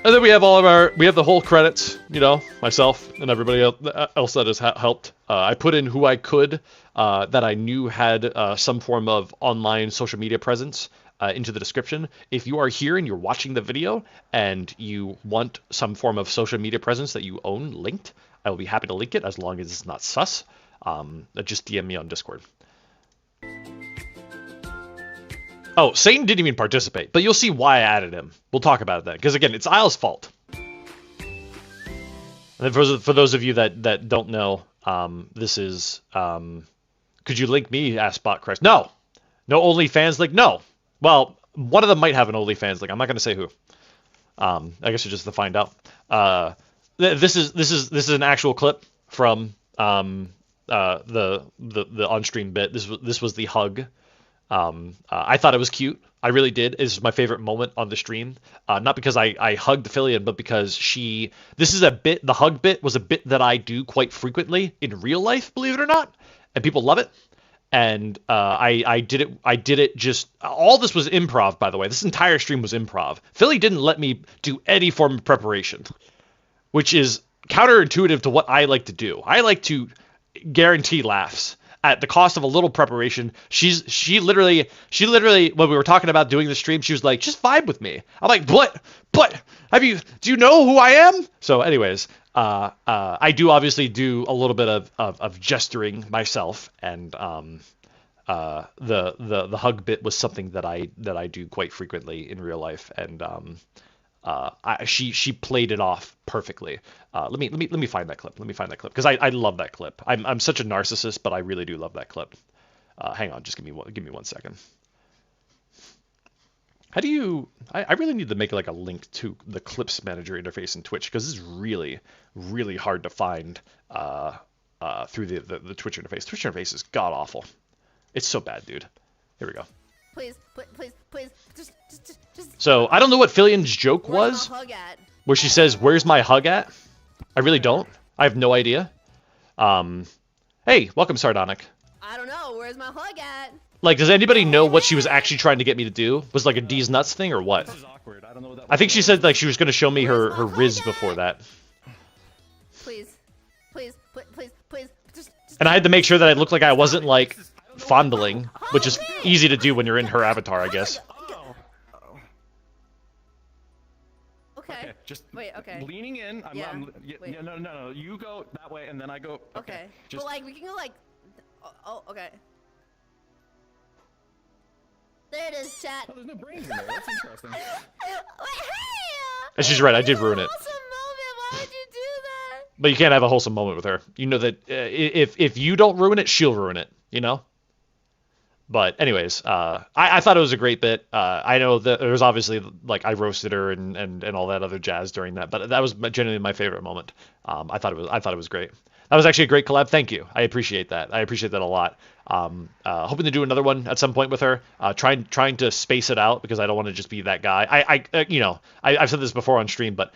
And then we have the whole credits, you know, myself and everybody else that has helped. I put in who I could that I knew had some form of online social media presence. Into the description. If you are here and you're watching the video and you want some form of social media presence that you own linked, I will be happy to link it as long as it's not sus. Just DM me on Discord. Oh, Satan didn't even participate, but you'll see why I added him. We'll talk about that, because again, it's Isle's fault. And then for those of you that don't know, this is, could you link me? Asked Spot Christ. No OnlyFans link. No. Well, one of them might have an OnlyFans link. I'm not going to say who. I guess it's just to find out. This is an actual clip from the on-stream bit. This was the hug. I thought it was cute. I really did. It's my favorite moment on the stream. Not because I hugged Phillian, but because this is a bit. The hug bit was a bit that I do quite frequently in real life, believe it or not, and people love it. And I did it just, all this was improv, by the way. This entire stream was improv. Philly didn't let me do any form of preparation, which is counterintuitive to what I like to do. I like to guarantee laughs at the cost of a little preparation. She literally, when we were talking about doing the stream, she was like, just vibe with me. I'm like, what? Do you know who I am? So anyways, I do obviously do a little bit of gesturing myself, and the hug bit was something that I do quite frequently in real life, and she played it off perfectly. Let me find that clip. Because I love that clip. I'm such a narcissist, but I really do love that clip. Hang on, just give me 1 second. How do you... I really need to make like a link to the Clips Manager interface in Twitch, because this is really, really hard to find through the Twitch interface. Twitch interface is god-awful. It's so bad, dude. Here we go. Please. Just... So, I don't know what Phillian's joke was, where she says, where's my hug at? I really don't. I have no idea. Hey, welcome, Sardonic. I don't know. Where's my hug at? Like, does anybody know what she was actually trying to get me to do? Was like a D's nuts thing or what? This is awkward. I don't know what that I think she said like she was going to show me her Riz before that. Please. Just... And I had to make sure that I looked like I wasn't like fondling, which is easy to do when you're in her avatar, I guess. Okay. Just wait. Okay. leaning in. Wait. No. You go that way, and then I go. Okay. Just... But like we can go like. Oh. Okay. There it is, chat. Oh, there's no brains in there. That's interesting. And she's right, I did ruin it. Wholesome moment. Why would you do that? But you can't have a wholesome moment with her. You know that if you don't ruin it, she'll ruin it, you know? But anyways, I thought it was a great bit. I know that there was obviously like I roasted her and all that other jazz during that, but that was genuinely my favorite moment. I thought it was great. That was actually a great collab. Thank you. I appreciate that. I appreciate that a lot. Hoping to do another one at some point with her. Trying to space it out because I don't want to just be that guy. I've said this before on stream, but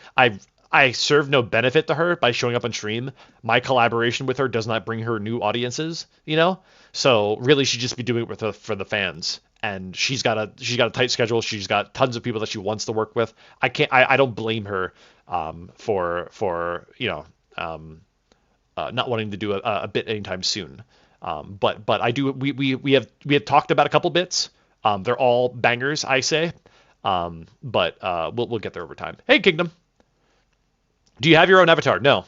I serve no benefit to her by showing up on stream. My collaboration with her does not bring her new audiences, So really, she'd just be doing it for the fans. And she's got a tight schedule. She's got tons of people that she wants to work with. I don't blame her for not wanting to do a bit anytime soon. But I do. We have talked about a couple bits. They're all bangers, I say. But we'll get there over time. Hey, Kingdom. Do you have your own avatar? No,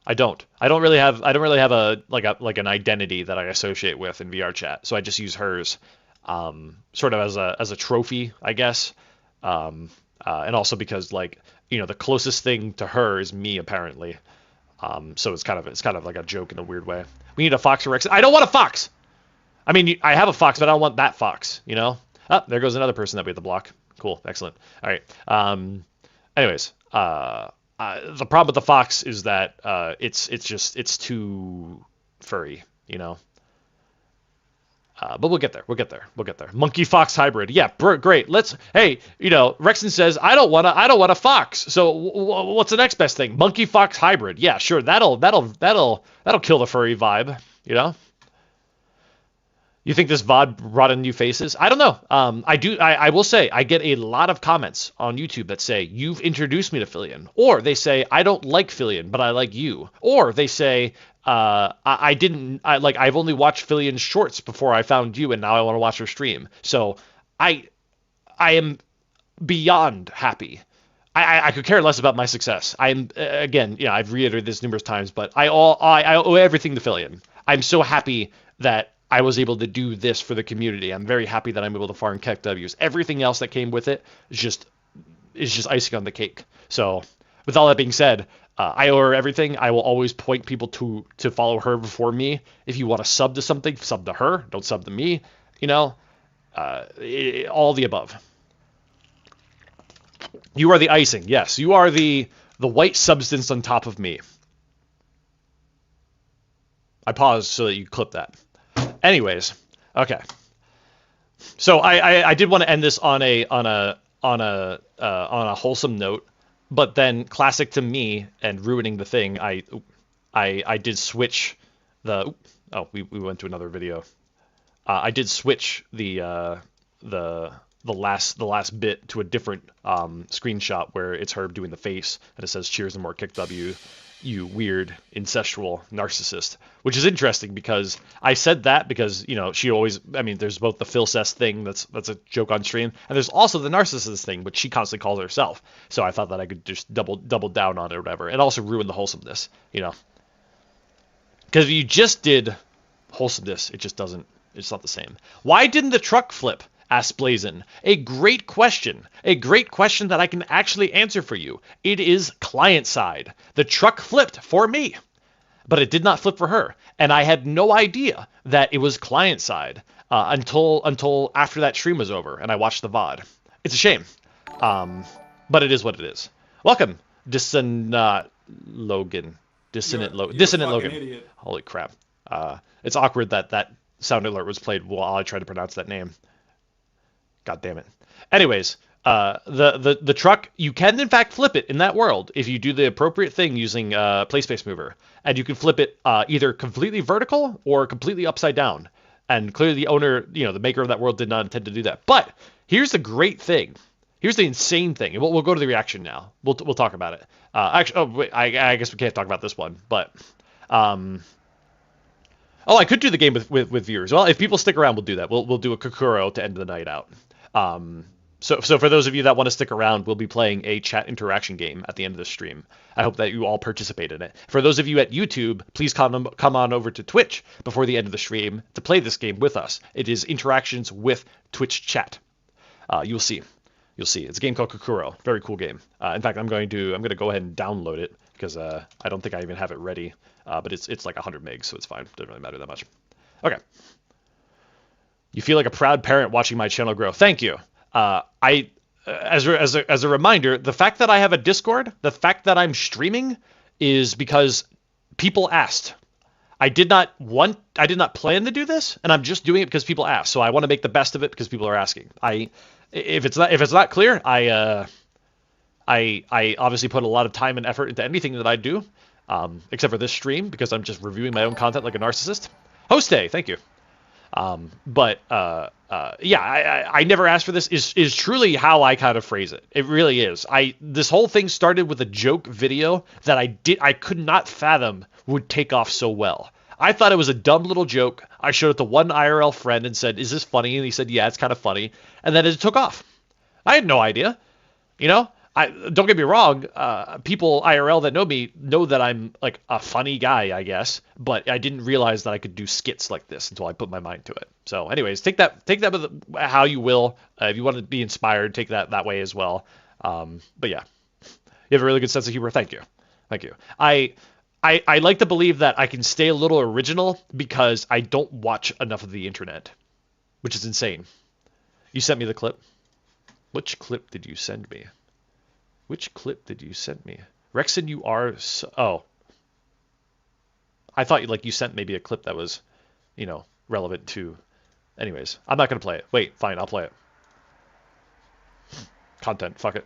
I don't. I don't really have a an identity that I associate with in VR chat. So I just use hers, sort of as a trophy, I guess. And also because the closest thing to her is me apparently. So it's kind of like a joke in a weird way. We need a fox or Rekson. I don't want a fox. I mean, I have a fox, but I don't want that fox. Oh, there goes another person that we have to block. Cool, excellent. All right. Anyways, the problem with the fox is that it's too furry, but we'll get there. Monkey fox hybrid. Yeah, great. Rekson says I don't want a fox. So what's the next best thing? Monkey fox hybrid. Yeah, sure. That'll kill the furry vibe, You think this VOD brought in new faces? I don't know. I will say I get a lot of comments on YouTube that say you've introduced me to Fillion, or they say I don't like Fillion, but I like you, or they say I've only watched Fillion's shorts before I found you, and now I want to watch her stream. So I am beyond happy. I could care less about my success. I'm again, I've reiterated this numerous times, but I owe everything to Fillion. I'm so happy that I was able to do this for the community. I'm very happy that I'm able to farm Keck W's. Everything else that came with it is just icing on the cake. So with all that being said, I owe her everything. I will always point people to follow her before me. If you want to sub to something, sub to her. Don't sub to me. All the above. You are the icing. Yes, you are the white substance on top of me. I paused so that you clip that. Anyways, okay. So I did want to end this on a wholesome note, but then classic to me and ruining the thing, I did switch the. Oh, we went to another video. I did switch the last bit to a different screenshot where it's her doing the face and it says cheers and more Kick W. You weird incestual narcissist, which is interesting because I said that because she always, there's both the Phil Cess thing that's a joke on stream, and there's also the narcissist thing, which she constantly calls herself. So I thought that I could just double down on it or whatever, and also ruin the wholesomeness, because if you just did wholesomeness, it's not the same. Why didn't the truck flip? Asked Blazin. A great question that I can actually answer for you. It is client side. The truck flipped for me, but it did not flip for her, and I had no idea that it was client side until after that stream was over and I watched the VOD. It's a shame, but it is what it is. Welcome, Dissonant Logan. Dissonant Logan. Idiot. Holy crap! It's awkward that sound alert was played while I tried to pronounce that name. God damn it. Anyways, the truck, you can in fact flip it in that world if you do the appropriate thing using PlaySpace Mover. And you can flip it either completely vertical or completely upside down. And clearly the owner, the maker of that world did not intend to do that. But here's the great thing. Here's the insane thing. And we'll go to the reaction now. We'll talk about it. I guess we can't talk about this one. But I could do the game with viewers. Well, if people stick around, we'll do that. We'll do a Kokoro to end the night out. So for those of you that want to stick around, we'll be playing a chat interaction game at the end of the stream. I hope that you all participate in it. For those of you at YouTube, please come on over to Twitch before the end of the stream to play this game with us. It is interactions with Twitch chat. You'll see. It's a game called Kokoro. Very cool game. In fact, I'm going to go ahead and download it because I don't think I even have it ready. But it's like 100 megs, so it's fine. Doesn't really matter that much. Okay. You feel like a proud parent watching my channel grow. Thank you. As a reminder, the fact that I have a Discord, the fact that I'm streaming, is because people asked. I did not plan to do this, and I'm just doing it because people asked. So I want to make the best of it because people are asking. If it's not clear, I obviously put a lot of time and effort into anything that I do, except for this stream because I'm just reviewing my own content like a narcissist. Host day, thank you. Yeah, I never asked for this is truly how I kind of phrase it. It really is. This whole thing started with a joke video that I could not fathom would take off so well. I thought it was a dumb little joke. I showed it to one IRL friend and said, "Is this funny?" And he said, "Yeah, it's kind of funny." And then it took off. I had no idea. You know, don't get me wrong. People IRL that know me know that I'm like a funny guy, I guess. But I didn't realize that I could do skits like this until I put my mind to it. So, anyways, take that with how you will. If you want to be inspired, take that way as well. But yeah, you have a really good sense of humor. Thank you. I like to believe that I can stay a little original because I don't watch enough of the internet, which is insane. You sent me the clip. Which clip did you send me? Which clip did you send me? Rekson, you are so... Oh. I thought you sent maybe a clip that was, relevant to... Anyways, I'm not going to play it. Wait, fine, I'll play it. Content, fuck it.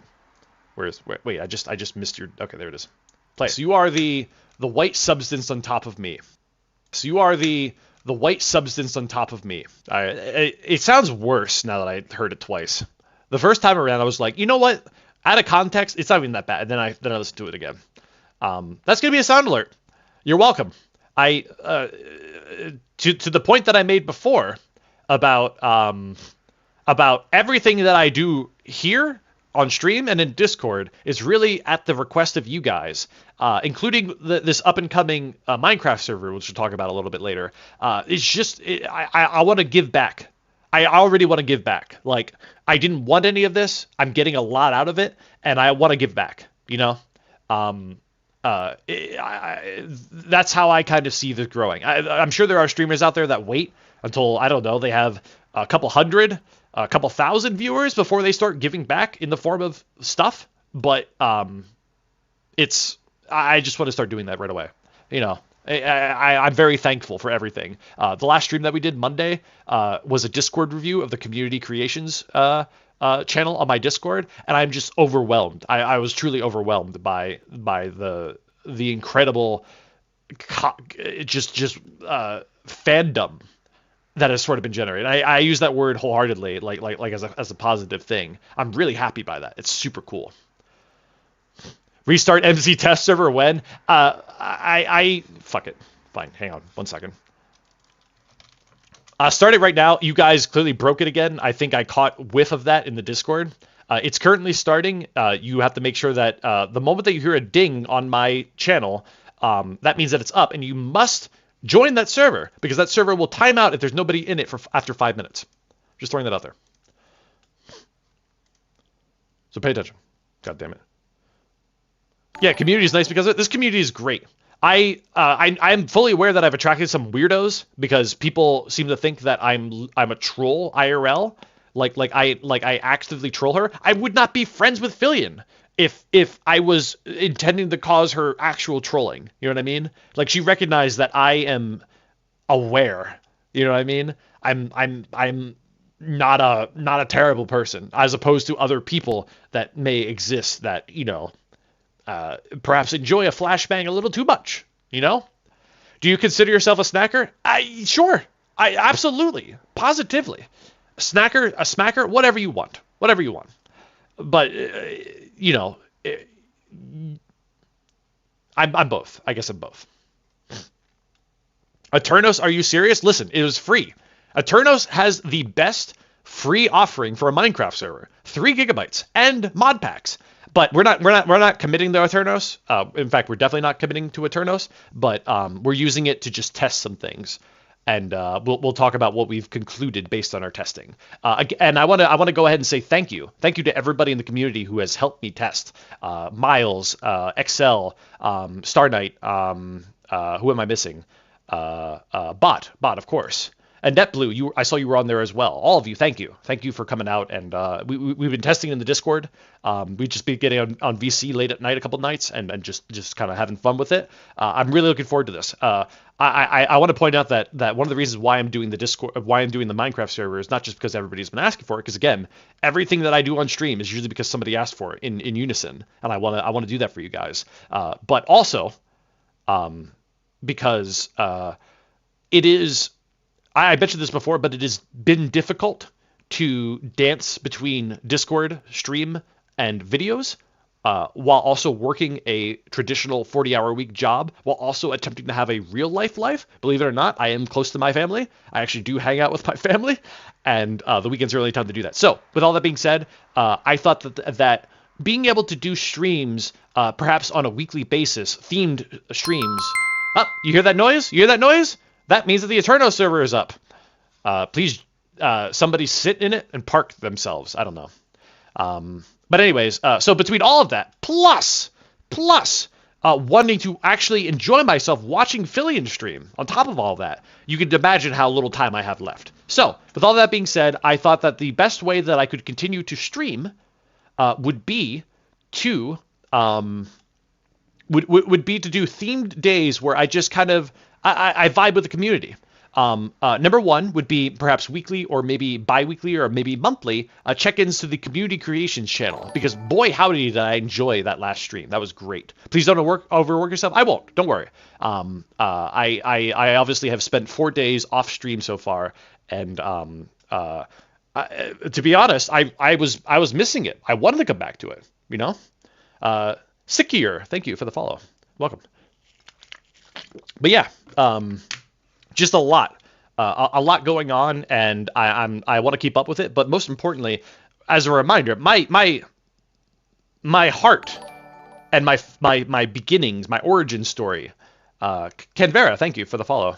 Wait, I just missed your... Okay, there it is. Play it. So you are the white substance on top of me. So you are the white substance on top of me. It sounds worse now that I heard it twice. The first time around, I was like, you know what? Out of context, it's not even that bad. And then I listened to it again. That's gonna be a sound alert. You're welcome. To the point that I made before about everything that I do here on stream and in Discord is really at the request of you guys, including this up and coming Minecraft server, which we'll talk about a little bit later. It's just I want to give back. I already want to give back. Like, I didn't want any of this. I'm getting a lot out of it, and I want to give back, that's how I kind of see this growing. I'm sure there are streamers out there that wait until, I don't know, they have a couple hundred, a couple thousand viewers before they start giving back in the form of stuff. But I just want to start doing that right away. I'm very thankful for everything. The last stream that we did Monday was a Discord review of the Community Creations channel on my Discord, and I'm just overwhelmed. I was truly overwhelmed by the incredible fandom that has sort of been generated. I use that word wholeheartedly, like as a positive thing. I'm really happy by that. It's super cool. Restart MC test server when? Fuck it. Fine, hang on 1 second. Start it right now. You guys clearly broke it again. I think I caught whiff of that in the Discord. It's currently starting. You have to make sure that the moment that you hear a ding on my channel, that means that it's up, and you must join that server, because that server will time out if there's nobody in it after 5 minutes. Just throwing that out there. So pay attention. God damn it. Yeah, community is nice because this community is great. I'm fully aware that I've attracted some weirdos because people seem to think that I'm a troll IRL. Like I actively troll her. I would not be friends with Fillion if I was intending to cause her actual trolling. You know what I mean? Like, she recognized that I am aware. You know what I mean? I'm not a terrible person, as opposed to other people that may exist that, perhaps enjoy a flashbang a little too much, Do you consider yourself a snacker? Sure. Absolutely. Positively. A smacker, whatever you want. But, I'm both. I guess I'm both. Aternos, are you serious? Listen, it was free. Aternos has the best free offering for a Minecraft server. 3 gigabytes and mod packs. But we're not committing to Aternos. In fact, we're definitely not committing to Aternos. But we're using it to just test some things, and we'll talk about what we've concluded based on our testing. And I want to go ahead and say thank you to everybody in the community who has helped me test. Miles, Excel, Star Knight. Who am I missing? Bot, of course. And NetBlue, I saw you were on there as well. All of you, thank you. Thank you for coming out. And we've been testing in the Discord. We've just been getting on VC late at night a couple nights and just kind of having fun with it. I'm really looking forward to this. I want to point out that one of the reasons why I'm doing the Discord, why I'm doing the Minecraft server is not just because everybody's been asking for it, because again, everything that I do on stream is usually because somebody asked for it in unison, and I want to do that for you guys. But also, because it is. I mentioned this before, but it has been difficult to dance between Discord, stream, and videos while also working a traditional 40-hour week job, while also attempting to have a real life. Believe it or not, I am close to my family. I actually do hang out with my family, and the weekends are the only time to do that. So, with all that being said, I thought that being able to do streams, perhaps on a weekly basis, themed streams. Oh, you hear that noise? You hear that noise? That means that the Eterno server is up. Please, somebody sit in it and park themselves. I don't know. But anyways, so between all of that, plus wanting to actually enjoy myself watching Fillion stream, on top of all that, you can imagine how little time I have left. So, with all that being said, I thought that the best way that I could continue to stream would be to would be to do themed days where I just kind of I vibe with the community. Number one would be perhaps weekly or maybe bi-weekly or maybe monthly check-ins to the community creations channel, because boy howdy did I enjoy that last stream. That was great. Please don't overwork yourself. I won't. Don't worry. I obviously have spent 4 days off stream so far, and to be honest, I was missing it. I wanted to come back to it. You know. Sickier, thank you for the follow. Welcome. But yeah, just a lot going on, and I want to keep up with it. But most importantly, as a reminder, my heart and my beginnings, my origin story, Canberra, thank you for the follow,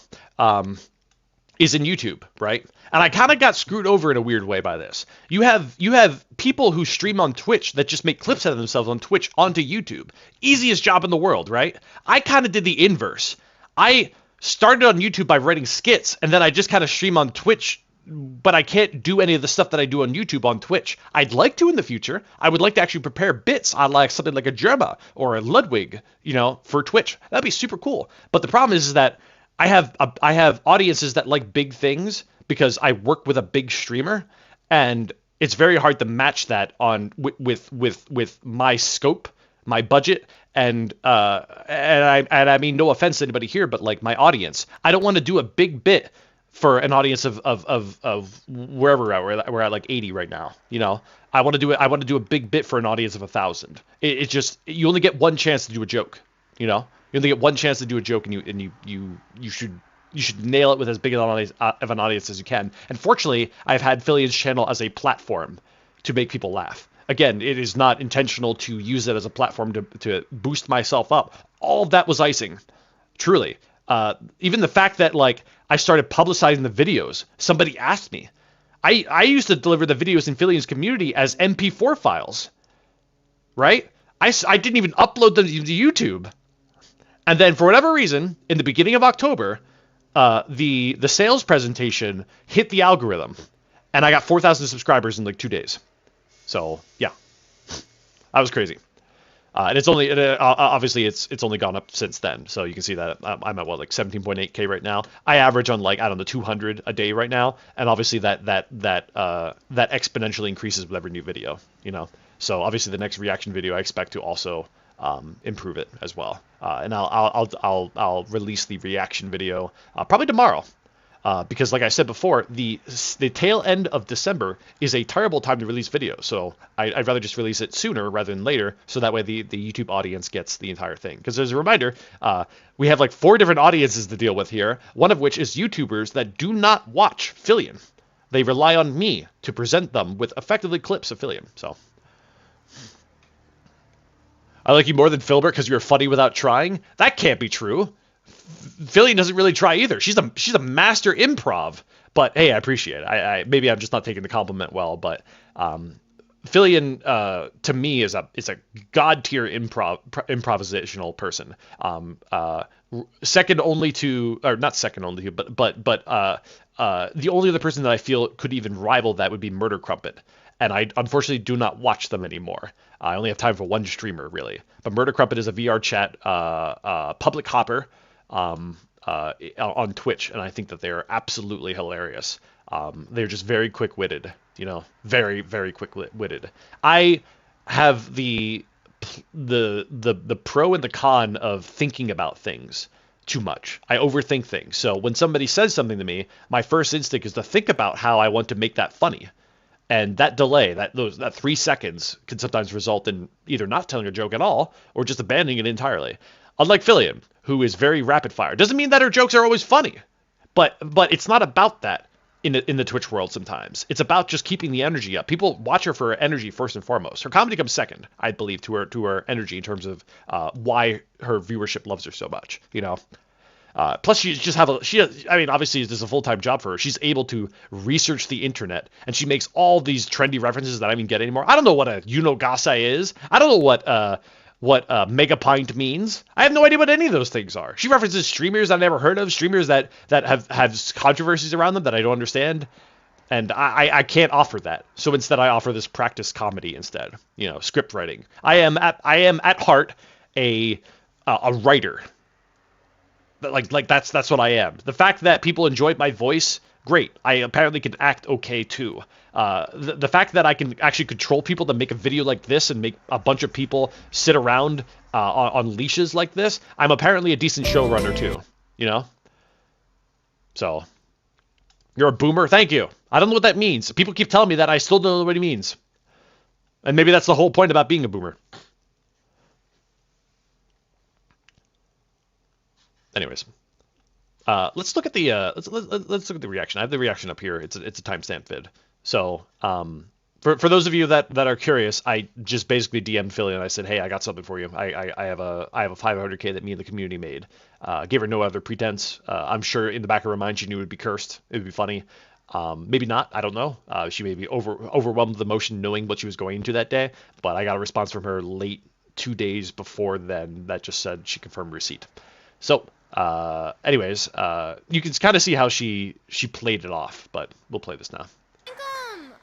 is in YouTube, right? And I kind of got screwed over in a weird way by this. You have people who stream on Twitch that just make clips out of themselves on Twitch onto YouTube. Easiest job in the world, right? I kind of did the inverse. I started on YouTube by writing skits, and then I just kind of stream on Twitch, but I can't do any of the stuff that I do on YouTube on Twitch. I'd like to in the future. I would like to actually prepare bits on like something like a Germa or a Ludwig, for Twitch. That'd be super cool. But the problem is that I have audiences that like big things because I work with a big streamer, and it's very hard to match that on with my scope, my budget, and I mean, no offense to anybody here, but like my audience, I don't want to do a big bit for an audience of wherever we're at like 80 right now. I want to do a big bit for an audience of 1,000. It's just, you only get one chance to do a joke. You only get one chance to do a joke, and you should nail it with as big of an audience as you can. And fortunately, I've had Fillion's channel as a platform to make people laugh. Again, it is not intentional to use it as a platform to boost myself up. All of that was icing, truly. Even the fact that like I started publicizing the videos. Somebody asked me. I used to deliver the videos in Fillion's community as MP4 files, right? I didn't even upload them to YouTube. And then for whatever reason, in the beginning of October, the sales presentation hit the algorithm, and I got 4,000 subscribers in like 2 days. So yeah, that was crazy. And it's only obviously it's only gone up since then. So you can see that I'm at like 17.8K right now. I average on like 200 a day right now, and obviously that exponentially increases with every new video. So obviously the next reaction video I expect to also improve it as well. And I'll release the reaction video probably tomorrow. Because like I said before, the tail end of December is a terrible time to release videos. So I'd rather just release it sooner rather than later, so that way the YouTube audience gets the entire thing. Because as a reminder, we have like 4 different audiences to deal with here, one of which is YouTubers that do not watch Fillion. They rely on me to present them with effectively clips of Fillion. So I like you more than Filbert because you're funny without trying? That can't be true. Fillion doesn't really try either. She's a master improv. But hey, I appreciate it. Maybe I'm just not taking the compliment well, but Fillion, to me, is a god tier improvisational person. Second only to, or not second only to, but the only other person that I feel could even rival that would be Murder Crumpet. And I unfortunately do not watch them anymore. I only have time for one streamer, really. But Murder Crumpet is a VR chat public hopper on Twitch, and I think that they are absolutely hilarious. They're just very quick-witted, you know, very, very quick-witted. I have the pro and the con of thinking about things too much. I overthink things. So when somebody says something to me, my first instinct is to think about how I want to make that funny. And that delay, that 3 seconds, can sometimes result in either not telling a joke at all or just abandoning it entirely. Unlike Fillion, who is very rapid fire. Doesn't mean that her jokes are always funny, but it's not about that in the Twitch world sometimes. It's about just keeping the energy up. People watch her for her energy first and foremost. Her comedy comes second, I believe, to her energy in terms of why her viewership loves her so much, you know. Plus, obviously, this is a full-time job for her. She's able to research the internet, and she makes all these trendy references that I don't even get anymore. I don't know what a Unogase is. I don't know what megapint means. I have no idea what any of those things are. She references streamers I've never heard of, streamers that have controversies around them that I don't understand, and I can't offer that. So instead, I offer this practice comedy instead. You know, script writing. I am at heart a writer. Like that's what I am. The fact that people enjoyed my voice, great. I apparently can act okay too. The fact that I can actually control people to make a video like this and make a bunch of people sit around on leashes like this, I'm apparently a decent showrunner too. You know. So, you're a boomer. Thank you. I don't know what that means. People keep telling me that. I still don't know what it means. And maybe that's the whole point about being a boomer. Anyways, let's look at the let's look at the reaction. I have the reaction up here. It's a timestamp vid. So for those of you that are curious, I just basically DM'd Philly and I said, hey, I got something for you. I have a 500K that me and the community made. Gave her no other pretense. I'm sure in the back of her mind she knew it would be cursed. It would be funny. Maybe not. I don't know. She may be overwhelmed with emotion knowing what she was going into that day. But I got a response from her late 2 days before then that just said she confirmed receipt. So. Anyways, you can kind of see how she played it off, but we'll play this now.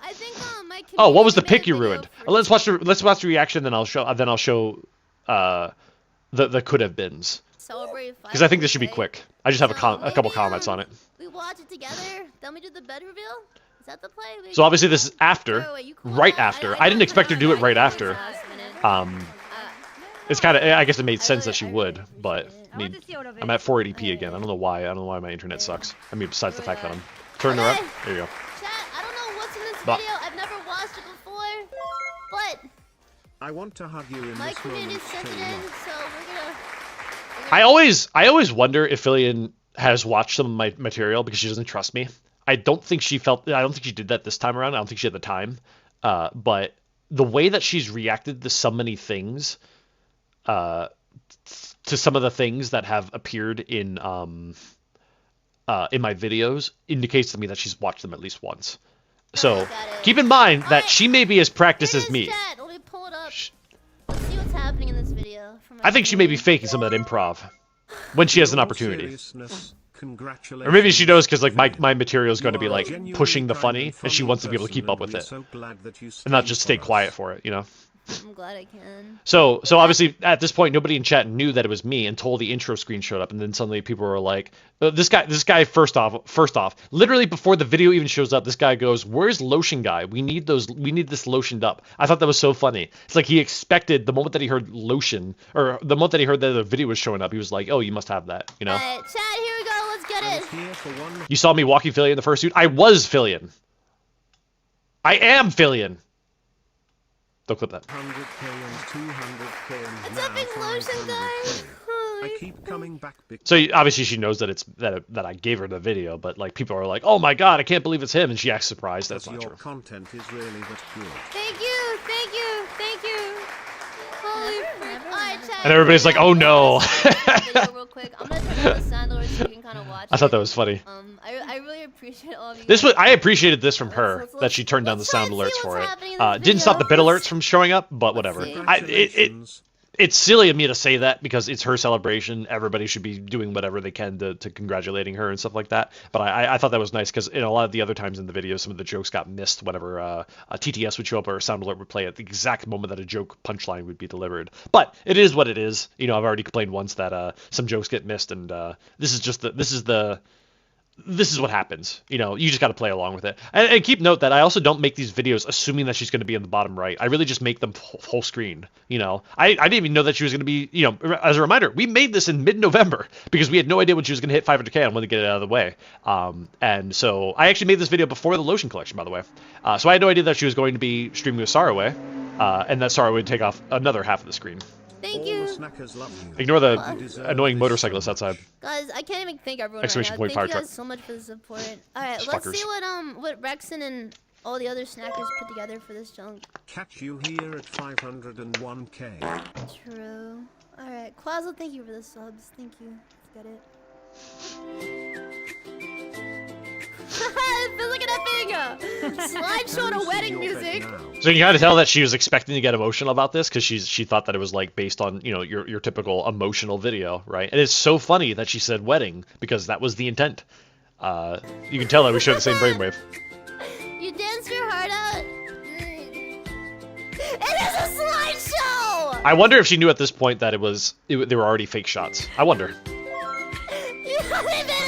I think my oh, what was the pick you ruined? Let's watch the reaction, then I'll show the could have beens. Because I think this should be quick. I just have a couple comments on it. We watch it together, then we do the bed reveal. Is that the play? So obviously this is after, right after. I didn't expect her to do it right after. It's kind of, I guess it made sense that she would, but I mean, I'm at 480p again. I don't know why. I don't know why my internet sucks. I mean, besides the fact that I'm turning her up. There you go. Chat, I don't know what's in this video. I've never watched it before, but I want to hug you in my this community moment sent so it in, much. so we're gonna I always wonder if Fillion has watched some of my material because she doesn't trust me. I don't think she did that this time around. I don't think she had the time. But the way that she's reacted to so many things, to some of the things that have appeared in my videos indicates to me that she's watched them at least once. So keep in mind that she may be as practiced as me. Chat. Let me pull it up. Let's see what's happening in this video. I think she may be faking some of that improv when she has an opportunity. Or maybe she knows because like my material is going to be like pushing the funny and she wants to be able to keep up with it and not just stay quiet for it, you know. I'm glad I can. So obviously at this point nobody in chat knew that it was me until the intro screen showed up, and then suddenly people were like, this guy first off, literally before the video even shows up, this guy goes, "Where's lotion guy? We need this lotioned up." I thought that was so funny. It's like he expected the moment that he heard lotion, or the moment that he heard that the video was showing up, he was like, "Oh, you must have that," you know. Alright, chat, here we go. Let's get it. You saw me walking Fillion in the first suit. I was Fillion. I am Fillion. Don't clip that. 100K and 200K and It's now a big lotion, 500K. guys. I keep coming back because So obviously she knows that it's that I gave her the video, but like people are like, "Oh my god, I can't believe it's him," and she acts surprised. That's not your true. content is really that good. Thank you, thank you, thank you. Holy frick. Alright, chat. And everybody's like, "Oh no." Video real quick. I'm gonna turn on the sound alert so you can kind of watch. I thought that was funny. I really appreciate all of you. This was I appreciated this from her Let's- that she turned down the let's try sound and see alerts for what's it. happening in this Didn't stop the bit video. alerts from showing up, but whatever. see. Congratulations. It's silly of me to say that because it's her celebration. Everybody should be doing whatever they can to congratulating her and stuff like that. But I thought that was nice because in a lot of the other times in the video, some of the jokes got missed whenever a TTS would show up or a sound alert would play at the exact moment that a joke punchline would be delivered. But it is what it is. You know, I've already complained once that some jokes get missed, and this is what happens. You know, you just got to play along with it. And keep note that I also don't make these videos assuming that she's going to be in the bottom right. I really just make them whole screen. You know, I didn't even know that she was going to be, you know, as a reminder, we made this in mid-November because we had no idea when she was going to hit 500K. I wanted to get it out of the way. And so I actually made this video before the lotion collection, by the way. So I had no idea that she was going to be streaming with Saraway, and that Saraway would take off another half of the screen. Thank All you. the snackers love you. Ignore the You deserve annoying this motorcyclist so much. outside. Guys, I can't even thank everyone Exclamation right point, now. fire Thank you truck. guys so much for the support. Alright, let's Fuckers. see what Rekson and all the other snackers put together for this junk. Catch you here at 501k. True. Alright, Quazzle, thank you for the subs. Thank you. Let's get it. It feels like an epic slideshow Can to we see wedding your bed music. now? So you gotta tell that she was expecting to get emotional about this because she thought that it was like based on, you know, your typical emotional video, right? And it's so funny that she said wedding because that was the intent. You can tell that we share the same brainwave. You dance your heart out. It is a slideshow! I wonder if she knew at this point that they were already fake shots. I wonder.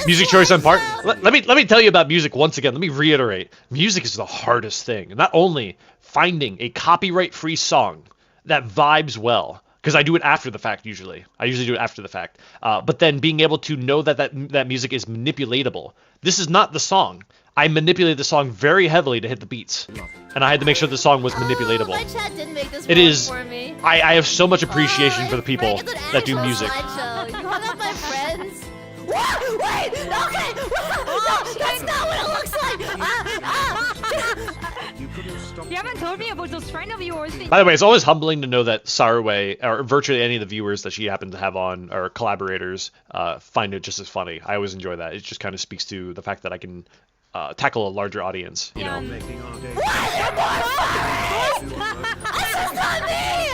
Music choice on part. Let me tell you about music once again. Let me reiterate. Music is the hardest thing. Not only finding a copyright-free song that vibes well, because I do it after the fact usually. I usually do it after the fact. But then being able to know that music is manipulatable. This is not the song. I manipulated the song very heavily to hit the beats, and I had to make sure the song was manipulatable. My chat didn't make this It wrong is. for me. I have so much appreciation for the people Frank, it's an that do actual music. slideshow. You hung up my friends. What? Wait! Okay! No, that's not what it looks like! You couldn't stop. You haven't told me about those friend of yours. By the way, it's always humbling to know that Saraway, or virtually any of the viewers that she happened to have on, or collaborators, find it just as funny. I always enjoy that. It just kind of speaks to the fact that I can tackle a larger audience, you know? Making our day. That's not me!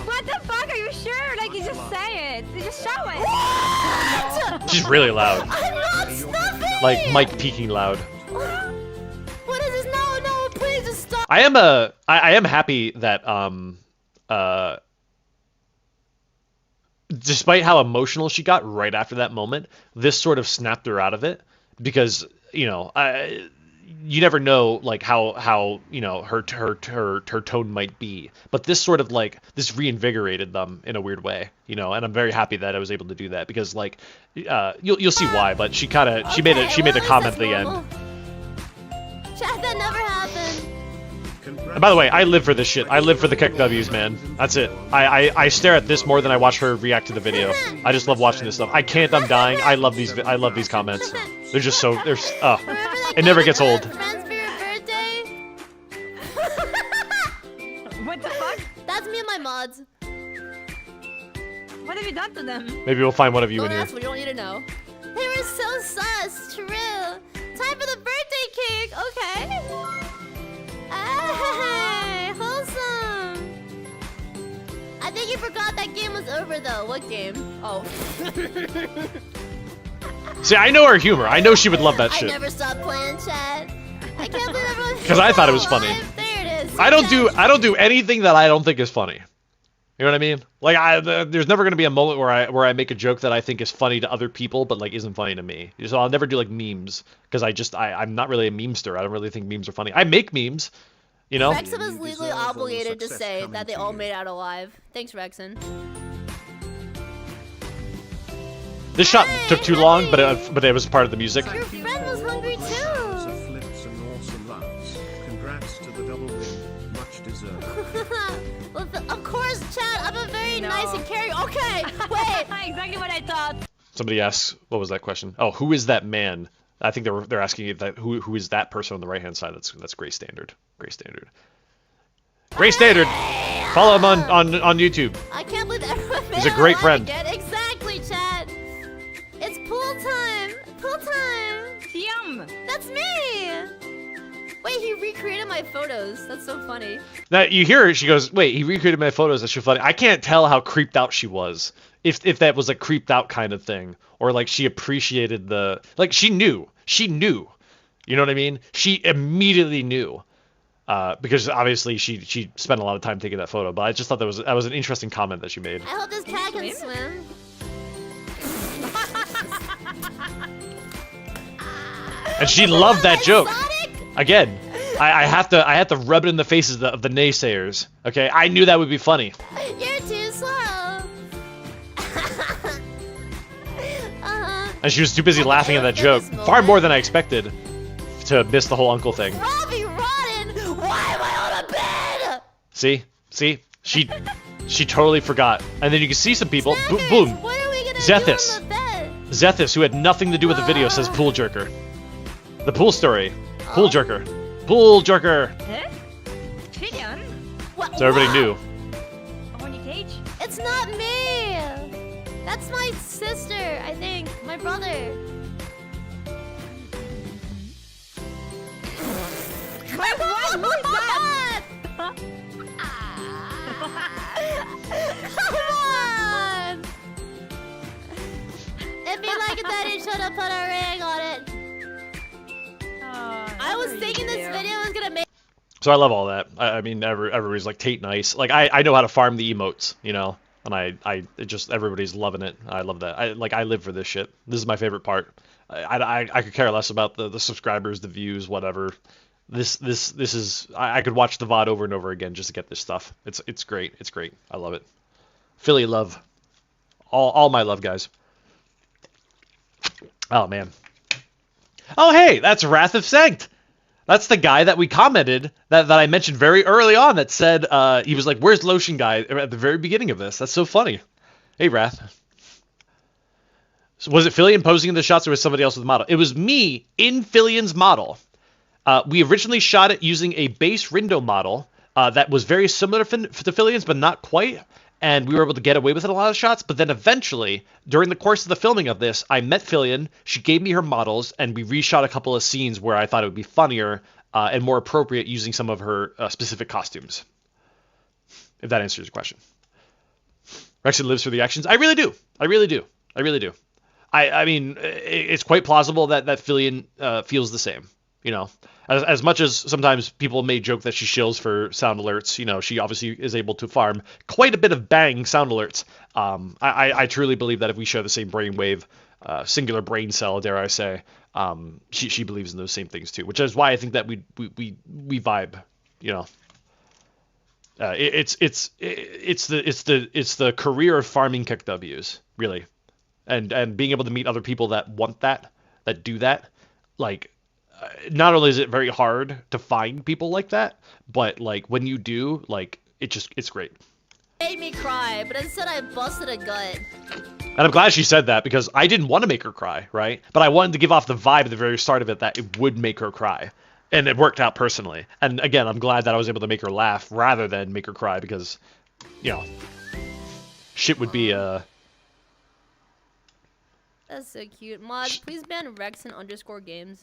What the fuck? Are you sure? Like, you just say it. You just show it. What? She's really loud. I'm not stuffing! Like, Mike peaking loud. What is this? No, please just stop. I am happy that, despite how emotional she got right after that moment, this sort of snapped her out of it, because, you know, you never know, like, how you know, her tone might be, but this sort of, like, this reinvigorated them in a weird way, you know, and I'm very happy that I was able to do that, because, like, you'll see why, but she made a comment at the end. Chat, that never happened. And by the way, I live for this shit. I live for the kick W's, man. That's it. I stare at this more than I watch her react to the video. I just love watching this stuff. I can't. I'm dying. I love these comments. They're just so. They're. It never gets old. Friends for your birthday? What the fuck? That's me and my mods. What have you done to them? Maybe we'll find one of you Don't in here. ask, we don't need to know. They were so sus. True. Time for the birthday cake. Okay. Hey, wholesome. I think you forgot that game was over though. What game? Oh. See, I know her humor. I know she would love that I shit. never stopped playing chat. I can't believe everyone. 'Cause I thought it was funny. There it is. I don't do anything that I don't think is funny. You know what I mean? Like, there's never gonna be a moment where I make a joke that I think is funny to other people, but like isn't funny to me. So I'll never do like memes, because I'm not really a memester. I don't really think memes are funny. I make memes, you know. Rekson is legally deserve all the obligated to success say coming that they to all you. made out alive. Thanks, Rekson. This shot took too long, but it was part of the music. Your friend was hungry Hours too. of flips and awesome laughs. Congrats to the double win. Much deserved. Well, of course, Chad. I'm a very No. nice and caring. Okay, wait. Exactly what I thought. Somebody asks, what was that question? Oh, who is that man? I think they're asking you that who is that person on the right hand side? That's Gray Standard. Gray Standard. Gray Standard. Follow him on YouTube. I can't believe everyone made He's a out great alive friend. Again. Exactly, Chad. That's me! Wait, he recreated my photos. That's so funny. Now you hear her, she goes, "Wait, he recreated my photos." That's so funny. I can't tell how creeped out she was. If that was a creeped out kind of thing, or like she appreciated the she knew. You know what I mean? She immediately knew. Because obviously she spent a lot of time taking that photo, but I just thought that was an interesting comment that she made. I hope this cat can swim. And she loved that joke. Sonic? Again, I have to rub it in the faces of the naysayers. Okay, I knew that would be funny. You're too slow. And she was too busy laughing at that joke, far more than I expected, to miss the whole uncle thing. Robbie Rodden, why am I on a bed? See, she totally forgot. And then you can see some people. Snackers, Boom. What are we gonna Zethis. do on the bed? Zethis, who had nothing to do with the video, says pool jerker. The pool story. Pool jerker. Pool jerker. Huh? Trillion? What? So everybody knew. Horny cage? It's not me. That's my sister, I think. My brother. Wait, what? Who is that? Come on! If you like it, then you should have put a ring on it. I was thinking this video was gonna make. So I love all that. I mean, everybody's like Tate Nice. Like I know how to farm the emotes, you know, and it just everybody's loving it. I love that. I live for this shit. This is my favorite part. I could care less about the subscribers, the views, whatever. This is I could watch the VOD over and over again just to get this stuff. It's great. It's great. I love it. Philly love. All my love, guys. Oh man. Oh hey, that's Wrath of Sanct. That's the guy that we commented that I mentioned very early on that said he was like, "Where's Lotion Guy?" at the very beginning of this. That's so funny. Hey Wrath. So was it Fillion posing in the shots or was somebody else with the model? It was me in Fillion's model. We originally shot it using a base Rindo model that was very similar to Fillion's, but not quite. And we were able to get away with it a lot of shots. But then eventually, during the course of the filming of this, I met Fillion. She gave me her models, and we reshot a couple of scenes where I thought it would be funnier and more appropriate using some of her specific costumes. If that answers your question. Rekson lives for the actions. I really do. I really do. I really do. I mean, it's quite plausible that Fillion feels the same. You know, as much as sometimes people may joke that she shills for sound alerts, you know, she obviously is able to farm quite a bit of bang sound alerts. I truly believe that if we share the same brainwave, singular brain cell, dare I say, she believes in those same things too, which is why I think that we vibe. You know, it's the career of farming kick W's really, and being able to meet other people that want that do that, like. Not only is it very hard to find people like that, but like when you do, like it's great. Made me cry, but instead I busted a gut. And I'm glad she said that because I didn't want to make her cry, right? But I wanted to give off the vibe at the very start of it that it would make her cry. And it worked out personally. And again, I'm glad that I was able to make her laugh rather than make her cry because, you know, shit would be That's so cute. Mods, please ban Rekson_games.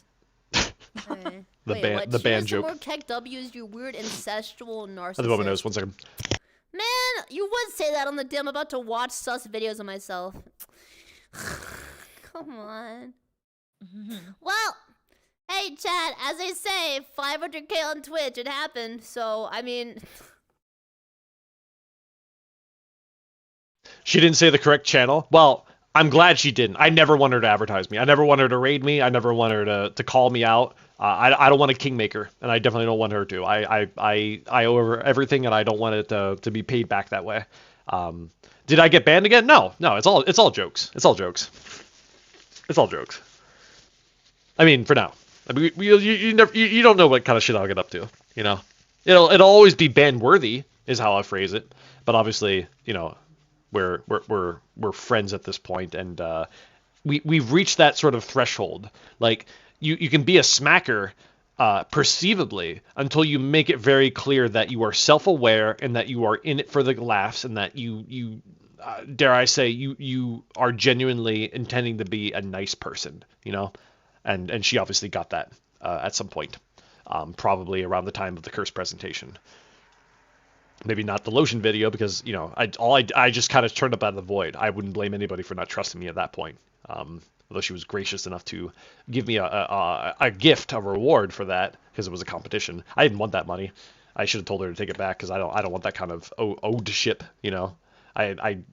Okay. The Wait, ban what? the ban Choose joke. More Keck W's, you weird incestual narcissist. The woman knows. 1 second. Man, you would say that on the dim. I'm about to watch sus videos of myself. Come on. Well, hey chat, as they say, 500k on Twitch, it happened. So, I mean... She didn't say the correct channel. Well, I'm glad she didn't. I never want her to advertise me. I never want her to raid me. I never want her to call me out. I don't want a kingmaker, and I definitely don't want her to. I owe her everything, and I don't want it to be paid back that way. Did I get banned again? No. It's all jokes. It's all jokes. It's all jokes. I mean, for now. I mean, you don't know what kind of shit I'll get up to. You know, it'll always be ban worthy is how I phrase it. But obviously, you know, we're friends at this point, and we've reached that sort of threshold. Like you can be a smacker perceivably until you make it very clear that you are self-aware and that you are in it for the laughs and that you dare I say you are genuinely intending to be a nice person, you know, and she obviously got that. at some point, probably around the time of the curse presentation. Maybe not the lotion video because, you know, I just kind of turned up out of the void. I wouldn't blame anybody for not trusting me at that point. Although she was gracious enough to give me a gift, a reward for that, because it was a competition. I didn't want that money. I should have told her to take it back because I don't want that kind of owed ship, you know. I'd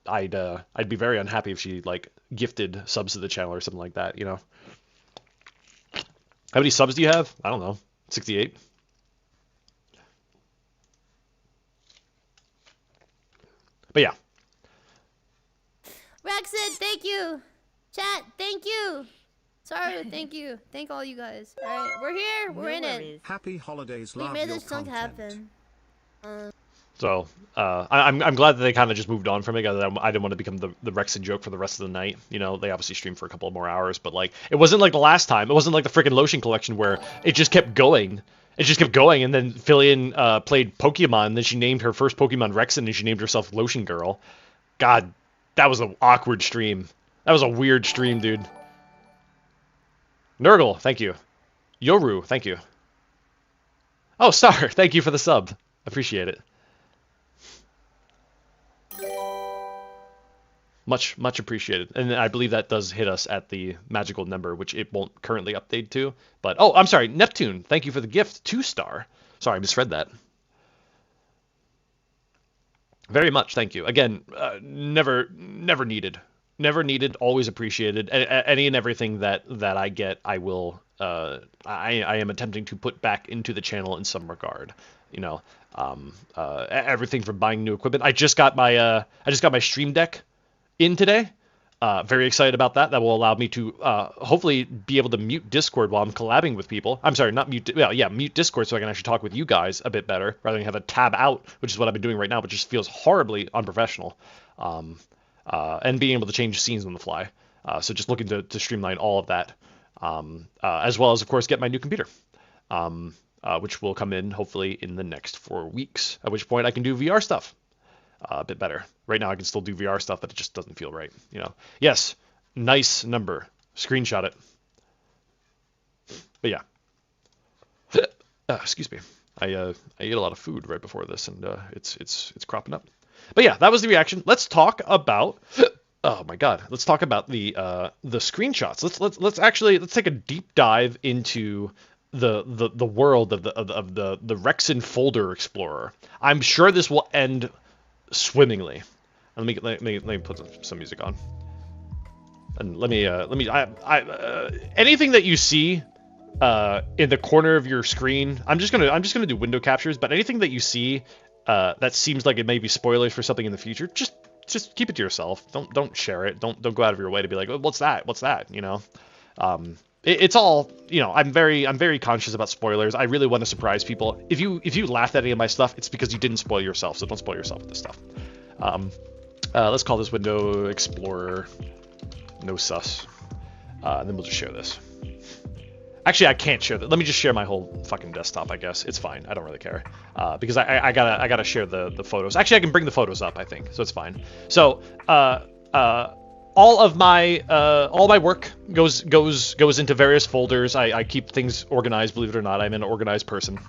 be very unhappy if she like gifted subs to the channel or something like that, you know. How many subs do you have? I don't know. 68. But yeah. Rekson, thank you. Chat, thank you. Sorry, thank you. Thank all you guys. All right, we're here. We're in it. Happy holidays, We love made your this chunk content. happen. So I'm glad that they kind of just moved on from it. I didn't want to become the Rekson joke for the rest of the night. You know, they obviously streamed for a couple more hours, but like it wasn't like the last time. It wasn't like the freaking lotion collection where it just kept going. It just kept going, and then Fillion played Pokemon, and then she named her first Pokemon Rekson, and she named herself Lotion Girl. God, that was an awkward stream. That was a weird stream, dude. Nurgle, thank you. Yoru, thank you. Oh, Star, thank you for the sub. Appreciate it. Much appreciated. And I believe that does hit us at the magical number, which it won't currently update to. But, oh, I'm sorry, Neptune, thank you for the gift. 2-star. Sorry, I misread that. Very much, thank you. Again, never needed. Never needed, always appreciated. Any and everything that I get, I will, I am attempting to put back into the channel in some regard. You know, everything from buying new equipment. I just got my Stream Deck in today. Very excited about that. That will allow me to hopefully be able to mute Discord while I'm collabing with people. I'm sorry, not mute. Well, yeah, mute Discord so I can actually talk with you guys a bit better rather than have a tab out, which is what I've been doing right now, which just feels horribly unprofessional. And being able to change scenes on the fly. So just looking to streamline all of that, as well as, of course, get my new computer, which will come in hopefully in the next 4 weeks, at which point I can do VR stuff a bit better. Right now I can still do VR stuff, but it just doesn't feel right, you know. Yes, nice number. Screenshot it. But yeah. Excuse me. I ate a lot of food right before this, and it's cropping up. But yeah, that was the reaction. Let's talk about. Oh my God, let's talk about the screenshots. Let's take a deep dive into the world of the Rekson folder explorer. I'm sure this will end swimmingly. Let me put some music on. And let me anything that you see in the corner of your screen, I'm just gonna do window captures, but anything that you see that seems like it may be spoilers for something in the future, just keep it to yourself. Don't share it. Don't go out of your way to be like, oh, what's that? You know, it's all, you know. I'm very conscious about spoilers. I really want to surprise people. If you laughed at any of my stuff, it's because you didn't spoil yourself. So don't spoil yourself with this stuff. Let's call this window explorer no sus. And then we'll just share this. Actually, I can't share that. Let me just share my whole fucking desktop, I guess. It's fine. I don't really care. Because I gotta share the photos. Actually, I can bring the photos up, I think. So it's fine. So, all my work goes into various folders. I keep things organized, believe it or not. I'm an organized person.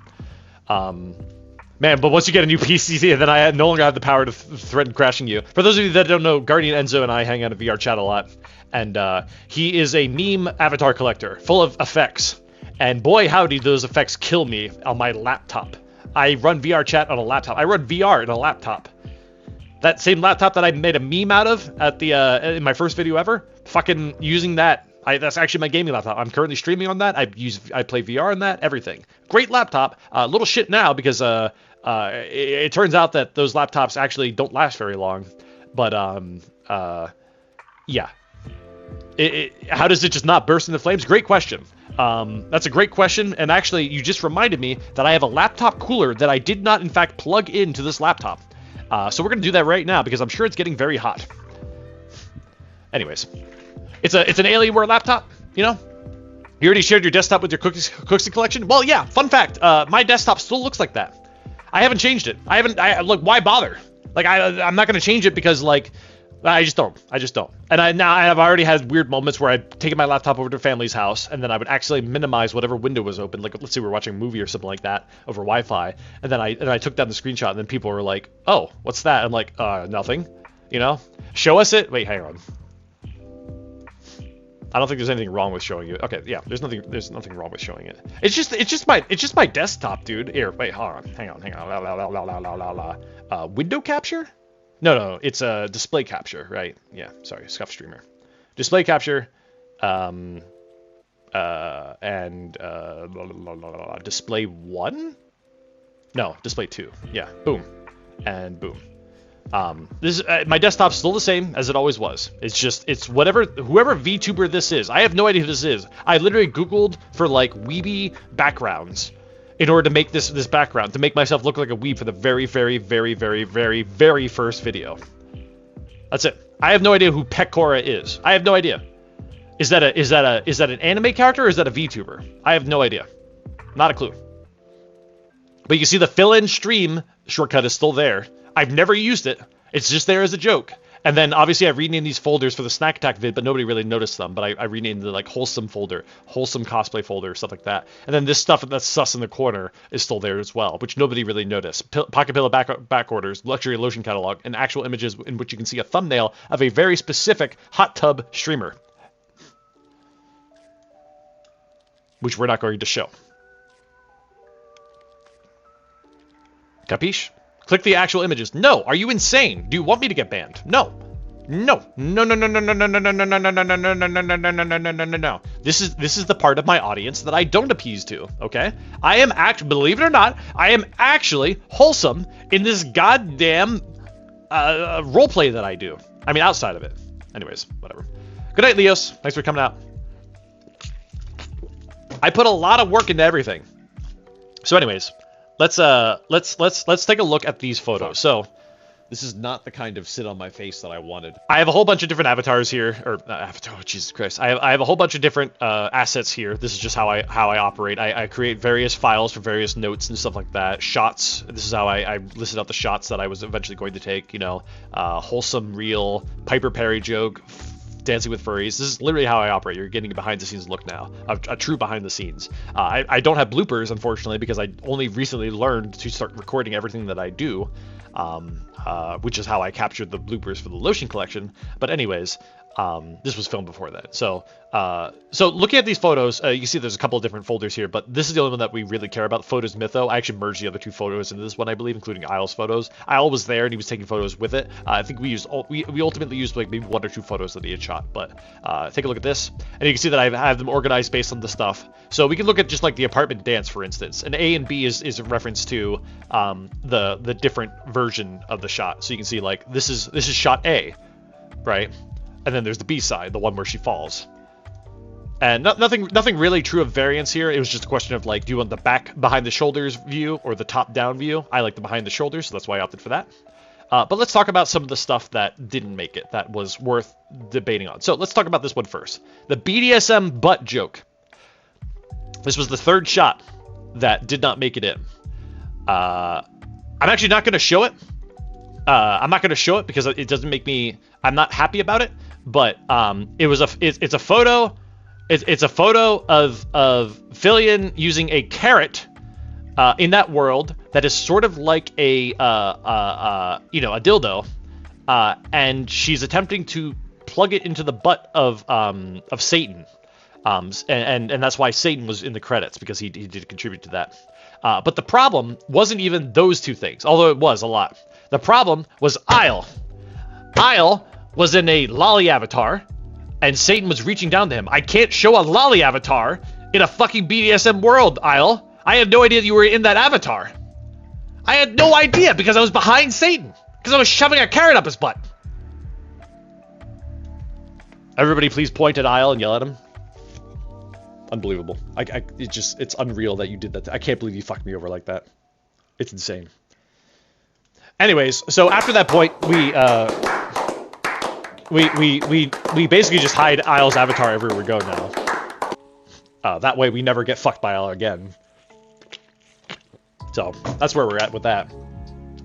Man, but once you get a new PC, then I no longer have the power to threaten crashing you. For those of you that don't know, Guardian Enzo and I hang out in VR chat a lot. And he is a meme avatar collector, full of effects. And boy, howdy, those effects kill me on my laptop. I run VR chat on a laptop. I run VR in a laptop. That same laptop that I made a meme out of at the in my first video ever, fucking using that. That's actually my gaming laptop. I'm currently streaming on that. I play VR on that. Everything. Great laptop. Little shit now because it turns out that those laptops actually don't last very long. But yeah. How does it just not burst into flames? Great question. That's a great question, and actually, you just reminded me that I have a laptop cooler that I did not, in fact, plug into this laptop. So we're going to do that right now, because I'm sure it's getting very hot. Anyways, it's an Alienware laptop, you know? You already shared your desktop with your cookie collection? Well, yeah, fun fact, my desktop still looks like that. I haven't changed it. Look, why bother? Like, I'm not going to change it because, like, I just don't. And I've already had weird moments where I'd taken my laptop over to a family's house, and then I would actually minimize whatever window was open. Like, let's say we're watching a movie or something like that over Wi-Fi, and then I took down the screenshot, and then people were like, "Oh, what's that?" I'm like, nothing. You know? Show us it. Wait, hang on. I don't think there's anything wrong with showing it. Okay, yeah, there's nothing wrong with showing it. It's just my desktop, dude. Here, wait, hold on. Hang on. Window capture? No, it's a display capture, right? Yeah, sorry, Scuff Streamer. Display capture, and display 1? No, display 2. Yeah, boom, and boom. This my desktop's still the same as it always was. It's whoever VTuber this is. I have no idea who this is. I literally Googled for like weeby backgrounds in order to make this background, to make myself look like a weeb for the very, very, very, very, very, very first video. That's it. I have no idea who Pecora is. I have no idea. Is that an anime character or is that a VTuber? I have no idea. Not a clue. But you can see the fill-in stream shortcut is still there. I've never used it. It's just there as a joke. And then obviously I renamed these folders for the Snack Attack vid, but nobody really noticed them. But I renamed the like wholesome folder, wholesome cosplay folder, stuff like that. And then this stuff that's sus in the corner is still there as well, which nobody really noticed. Pocket pillow back orders, luxury lotion catalog, and actual images in which you can see a thumbnail of a very specific hot tub streamer, which we're not going to show. Capiche? Click the actual images. No, are you insane? Do you want me to get banned? No. No. This is the part of my audience that I don't appease to, okay? I am believe it or not, I am actually wholesome in this goddamn roleplay that I do. I mean, outside of it. Anyways, whatever. Good night, Leos. Thanks for coming out. I put a lot of work into everything. So anyways, let's take a look at these photos. So this is not the kind of sit on my face that I wanted. I have a whole bunch of different avatars here, or avatar. Oh, Jesus Christ! I have a whole bunch of different assets here. This is just how I operate. I create various files for various notes and stuff like that. Shots. This is how I listed out the shots that I was eventually going to take. You know, wholesome, real Piper Perry joke. Dancing with furries. This is literally how I operate. You're getting a behind-the-scenes look now, a true behind-the-scenes. I don't have bloopers, unfortunately, because I only recently learned to start recording everything that I do, which is how I captured the bloopers for the lotion collection. But anyways, this was filmed before that. So looking at these photos, you can see there's a couple of different folders here, but this is the only one that we really care about. Photos Mytho. I actually merged the other two photos into this one, I believe, including Isle's photos. Isle was there and he was taking photos with it. I think we ultimately used like maybe 1 or 2 photos that he had shot, but take a look at this, and you can see that I have them organized based on the stuff. So we can look at just like the apartment dance, for instance. And A and B is a reference to the different version of the shot. So you can see like this is shot A, right? And then there's the B side, the one where she falls. And nothing really true of variance here. It was just a question of like, do you want the back behind the shoulders view or the top down view? I like the behind the shoulders, so that's why I opted for that. But let's talk about some of the stuff that didn't make it, that was worth debating on. So let's talk about this one first. The BDSM butt joke. This was the third shot that did not make it in. I'm actually not going to show it. I'm not going to show it because it doesn't make me... I'm not happy about it. But it's a photo. It's a photo of Fillion using a carrot in that world that is sort of like a dildo, and she's attempting to plug it into the butt of Satan, and that's why Satan was in the credits, because he did contribute to that. But the problem wasn't even those two things, although it was a lot. The problem was Isle. Isle was in a lolly avatar, and Satan was reaching down to him. I can't show a lolly avatar in a fucking BDSM world, Isle. I had no idea that you were in that avatar. I had no idea because I was behind Satan, because I was shoving a carrot up his butt. Everybody please point at Isle and yell at him. Unbelievable. It's unreal that you did that. I can't believe you fucked me over like that. It's insane. Anyways, so after that point, we basically just hide Isle's avatar everywhere we go now. That way we never get fucked by Isle again. So that's where we're at with that.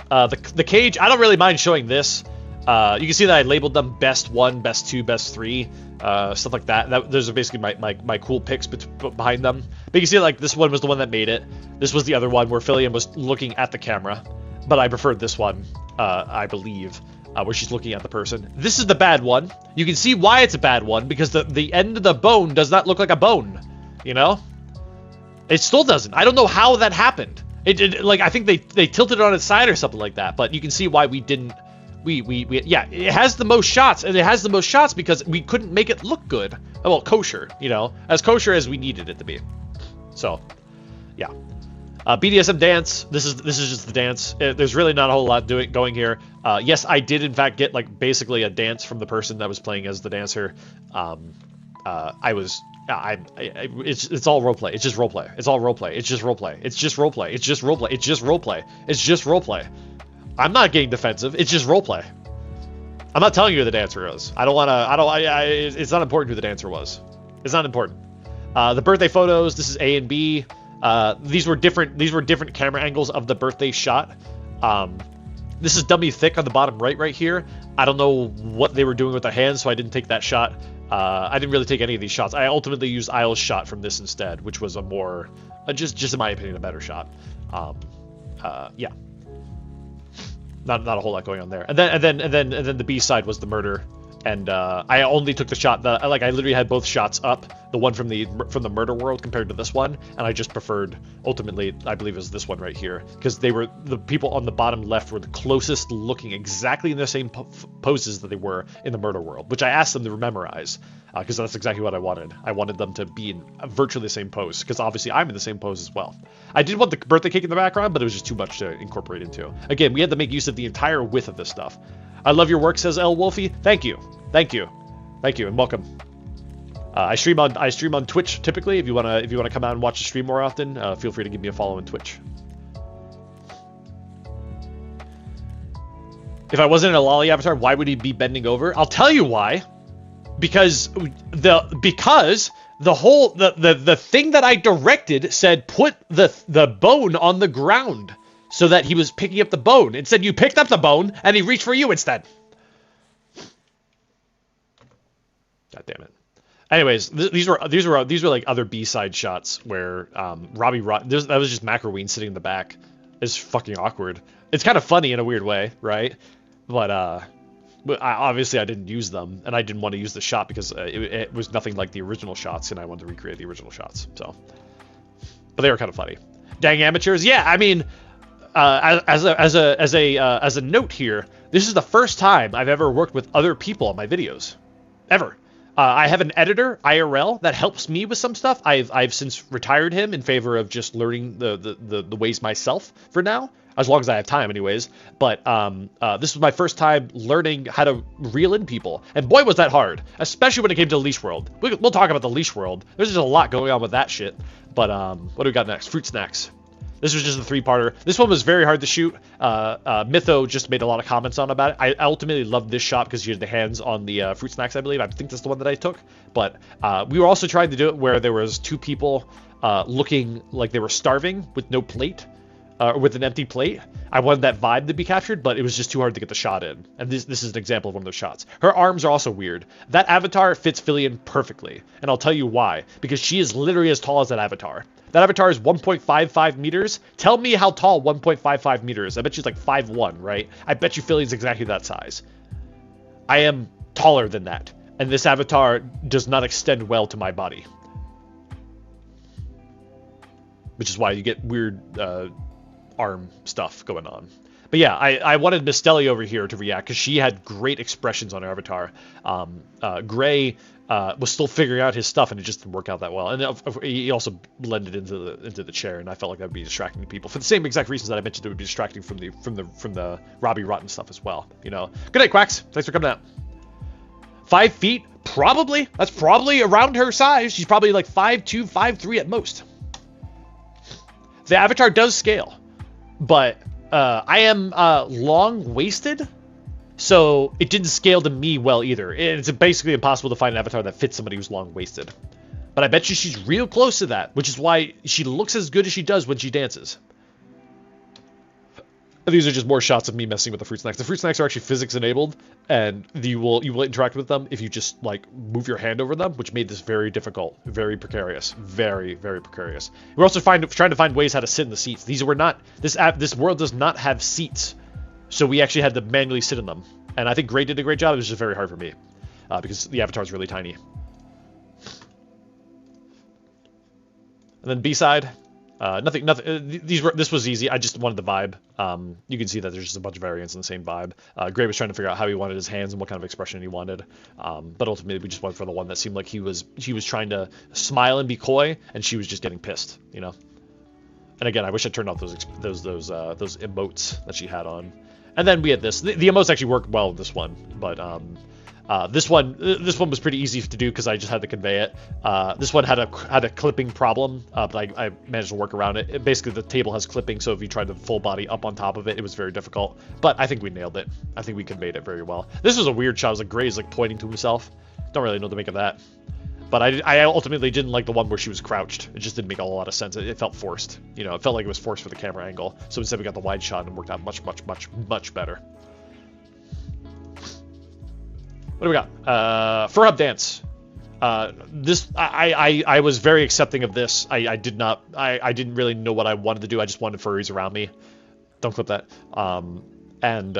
The cage, I don't really mind showing this. You can see that I labeled them best 1, best 2, best 3, stuff like that. Those are basically my cool picks behind them. But you can see like this one was the one that made it. This was the other one where Phillian was looking at the camera, but I preferred this one, I believe, where she's looking at the person. This is the bad one. You can see why it's a bad one, because the end of the bone does not look like a bone, you know? It still doesn't. I don't know how that happened. Like, I think they tilted it on its side or something like that, but you can see why we didn't. Yeah, it has the most shots, and it has the most shots because we couldn't make it look good. Well, kosher, you know, as kosher as we needed it to be. So, yeah. BDSM dance. This is just the dance. There's really not a whole lot going here. Yes, I did in fact get like basically a dance from the person that was playing as the dancer. It's all roleplay. It's just roleplay. It's all roleplay. It's just roleplay. It's just roleplay. It's just roleplay. It's just roleplay. It's just roleplay. I'm not getting defensive. It's just roleplay. I'm not telling you who the dancer is. I don't want to. It's not important who the dancer was. It's not important. The birthday photos. This is A and B. These were different camera angles of the birthday shot. This is dummy thick on the bottom right here. I don't know what they were doing with their hands, so I didn't take that shot. I didn't really take any of these shots. I ultimately used Isle's shot from this instead, which was a more, just in my opinion, a better shot. Yeah. Not a whole lot going on there. And then the B side was the murder. And I only took the shot that I literally had both shots up, the one from the murder world compared to this one, and I just preferred ultimately, I believe it was this one right here, because the people on the bottom left were the closest looking exactly in the same poses that they were in the murder world, which I asked them to memorize, because that's exactly what I wanted. I wanted them to be in virtually the same pose, because obviously I'm in the same pose as well. I did want the birthday cake in the background, but it was just too much to incorporate into. Again, we had to make use of the entire width of this stuff. I love your work, says L Wolfie. Thank you, and welcome. I stream on Twitch typically. If you wanna come out and watch the stream more often, feel free to give me a follow on Twitch. If I wasn't in a lolly avatar, why would he be bending over? I'll tell you why. Because the thing that I directed said put the bone on the ground. So that he was picking up the bone. Instead, you picked up the bone, and he reached for you instead. God damn it. Anyways, these were like other B-side shots where Robbie that was just Macroween sitting in the back. It's fucking awkward. It's kind of funny in a weird way, right? But obviously I didn't use them, and I didn't want to use the shot because it was nothing like the original shots, and I wanted to recreate the original shots. So, but they were kind of funny. Dang amateurs, yeah. I mean. As a note here, this is the first time I've ever worked with other people on my videos, ever. I have an editor IRL that helps me with some stuff. I've since retired him in favor of just learning the ways myself for now, as long as I have time, anyways. But this was my first time learning how to reel in people, and boy was that hard, especially when it came to the leash world. We'll talk about the leash world. There's just a lot going on with that shit. But what do we got next? Fruit snacks. This was just a 3-parter. This one was very hard to shoot. Mytho just made a lot of comments about it. I ultimately loved this shot because you had the hands on the fruit snacks, I believe. I think that's the one that I took. But we were also trying to do it where there was 2 people looking like they were starving with no plate, or with an empty plate. I wanted that vibe to be captured, but it was just too hard to get the shot in. And this is an example of one of those shots. Her arms are also weird. That avatar fits Fillion perfectly. And I'll tell you why. Because she is literally as tall as that avatar. That avatar is 1.55 meters. Tell me how tall 1.55 meters. I bet she's like 5'1", right? I bet you Philly's exactly that size. I am taller than that. And this avatar does not extend well to my body. Which is why you get weird arm stuff going on. But yeah, I wanted Miss Stelly over here to react because she had great expressions on her avatar. Gray was still figuring out his stuff, and it just didn't work out that well. And he also blended into the chair, and I felt like that would be distracting to people for the same exact reasons that I mentioned it would be distracting from the Robbie Rotten stuff as well. You know. Good night, Quacks. Thanks for coming out. 5 feet, probably. That's probably around her size. She's probably like 5'2", 5'3" at most. The avatar does scale, but I am long-waisted. So it didn't scale to me well either. It's basically impossible to find an avatar that fits somebody who's long-waisted. But I bet you she's real close to that, which is why she looks as good as she does when she dances. And these are just more shots of me messing with the fruit snacks. The fruit snacks are actually physics enabled, and you will interact with them if you just like move your hand over them, which made this very difficult, very precarious, very precarious. We're also trying to find ways how to sit in the seats. These were not this world does not have seats, so we actually had to manually sit in them. And I think Gray did a great job. It was just very hard for me because the avatar is really tiny. And then B-side. Nothing. This was easy. I just wanted the vibe. You can see that there's just a bunch of variants in the same vibe. Gray was trying to figure out how he wanted his hands and what kind of expression he wanted. But ultimately, we just went for the one that seemed like he was trying to smile and be coy, and she was just getting pissed, you know. And again, I wish I turned off those emotes that she had on. And then we had this. The emotes actually worked well with this one, but this one was pretty easy to do because I just had to convey it. This one had a clipping problem, but I managed to work around it. Basically, the table has clipping, so if you tried to full body up on top of it, it was very difficult. But I think we nailed it. I think we conveyed it very well. This was a weird shot. It was like Gray's like pointing to himself. Don't really know what to make of that. But I ultimately didn't like the one where she was crouched. It just didn't make a lot of sense. It felt forced. You know, it felt like it was forced for the camera angle. So instead we got the wide shot and it worked out much better. What do we got? Fur Hub Dance. This I was very accepting of this. I didn't really know what I wanted to do. I just wanted furries around me. Don't clip that. And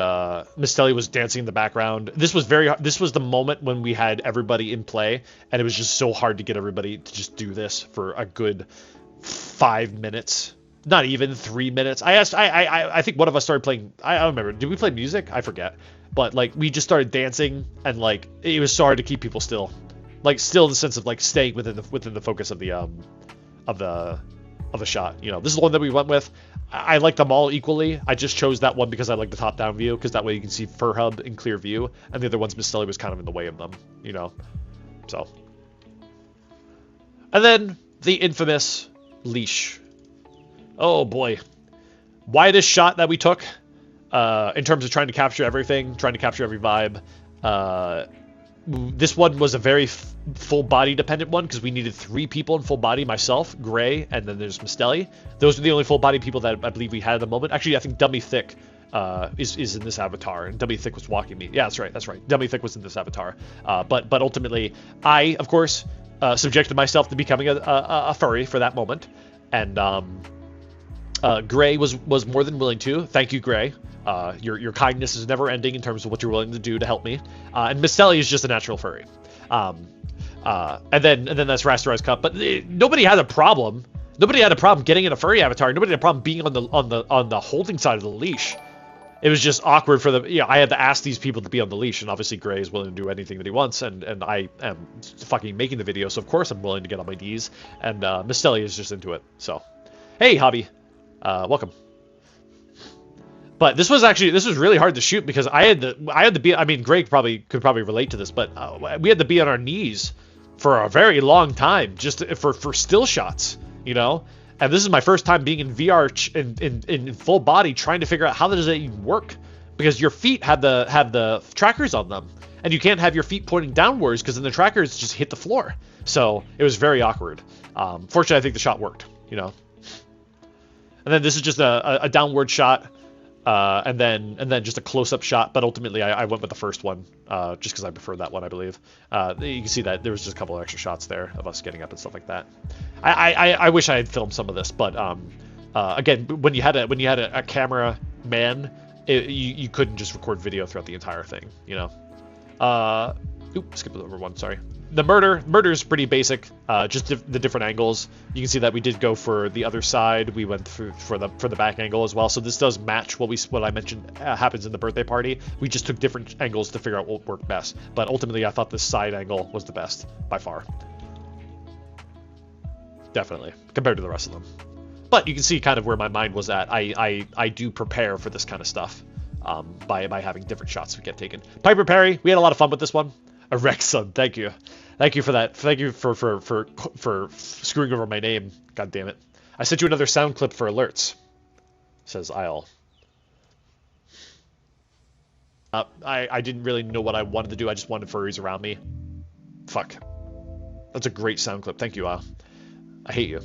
Miss Telly was dancing in the background. This was the moment when we had everybody in play, and it was just so hard to get everybody to just do this for a good 5 minutes. Not even 3 minutes. I think one of us started playing. I don't remember. Did we play music? I forget. But like we just started dancing, and like it was so hard to keep people still, like still in the sense of like staying within the focus of the shot. You know, this is the one that we went with. I like them all equally. I just chose that one because I like the top-down view, because that way you can see Fur Hub in clear view, and the other ones, Miss Telly was kind of in the way of them, you know. So, and then the infamous leash. Oh boy, widest shot that we took. In terms of trying to capture everything, trying to capture every vibe. This one was a very full body dependent one because we needed 3 people in full body, myself, Gray, and then there's Mistelli. Those are the only full body people that I believe we had at the moment. Actually, I think Dummy Thick is in this avatar, and Dummy Thick was walking me. Yeah, that's right. Dummy Thick was in this avatar. But ultimately, I, of course, subjected myself to becoming a furry for that moment. And Gray was more than willing to. Thank you, Gray. Your kindness is never ending in terms of what you're willing to do to help me. And Miss Telly is just a natural furry. And then that's Rasterized Cup. But nobody had a problem. Nobody had a problem getting in a furry avatar. Nobody had a problem being on the holding side of the leash. It was just awkward for the. I had to ask these people to be on the leash, and obviously Gray is willing to do anything that he wants, and I am fucking making the video, so of course I'm willing to get on my knees. And Miss Telly is just into it. So, hey, Hobby, welcome. But this was really hard to shoot because I had to be. I mean, Greg could probably relate to this, but we had to be on our knees for a very long time just for still shots, you know. And this is my first time being in VR in full body, trying to figure out how does that even work, because your feet have the trackers on them, and you can't have your feet pointing downwards because then the trackers just hit the floor. So it was very awkward. Fortunately, I think the shot worked, you know. And then this is just a downward shot. And then just a close-up shot, but ultimately I went with the first one, just because I prefer that one, I believe. You can see that there was just a couple of extra shots there of us getting up and stuff like that. I wish I had filmed some of this, but again, when you had a camera man, you couldn't just record video throughout the entire thing, you know. Skip over one, sorry. The murder is pretty basic, just the different angles. You can see that we did go for the other side. We went for the back angle as well. So this does match what I mentioned happens in the birthday party. We just took different angles to figure out what worked best. But ultimately, I thought this side angle was the best by far. Definitely, compared to the rest of them. But you can see kind of where my mind was at. I do prepare for this kind of stuff by having different shots we get taken. Piper Perry, we had a lot of fun with this one. A Rekson, thank you for that. Thank you for screwing over my name. God damn it! I sent you another sound clip for alerts. Says Isle. I didn't really know what I wanted to do. I just wanted furries around me. Fuck. That's a great sound clip. Thank you, Isle. I hate you.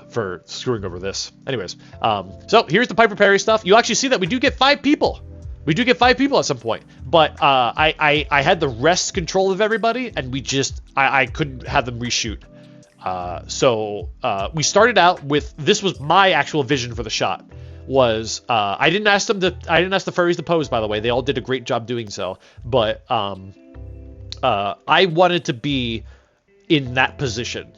for screwing over this. Anyways, so here's the Piper Perry stuff. You actually see that we do get 5 people. We do get 5 people at some point, but I had the rest control of everybody, and I couldn't have them reshoot. So we started out with, this was my actual vision for the shot. I didn't ask the furries to pose, by the way. They all did a great job doing so, but I wanted to be in that position.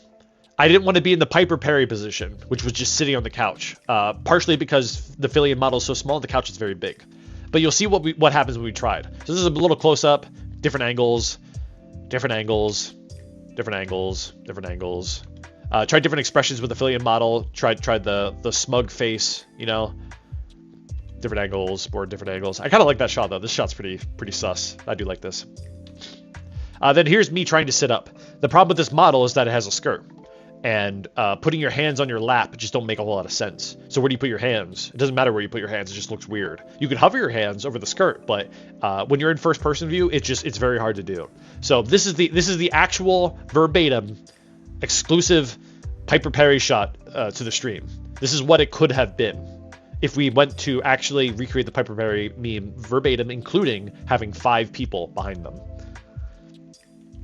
I didn't want to be in the Piper Perry position, which was just sitting on the couch. Partially because the Fillion model is so small, the couch is very big. But you'll see what happens when we tried. So this is a little close up, different angles. Tried different expressions with the Fillion model. Tried the smug face, you know. Different angles, more different angles. I kind of like that shot though. This shot's pretty sus. I do like this. Then here's me trying to sit up. The problem with this model is that it has a skirt. And putting your hands on your lap just don't make a whole lot of sense. So where do you put your hands? It doesn't matter where you put your hands, it just looks weird. You can hover your hands over the skirt, but when you're in first person view, it's very hard to do. So this is the actual verbatim exclusive Piper Perry shot to the stream. This is what it could have been if we went to actually recreate the Piper Perry meme verbatim, including having 5 people behind them.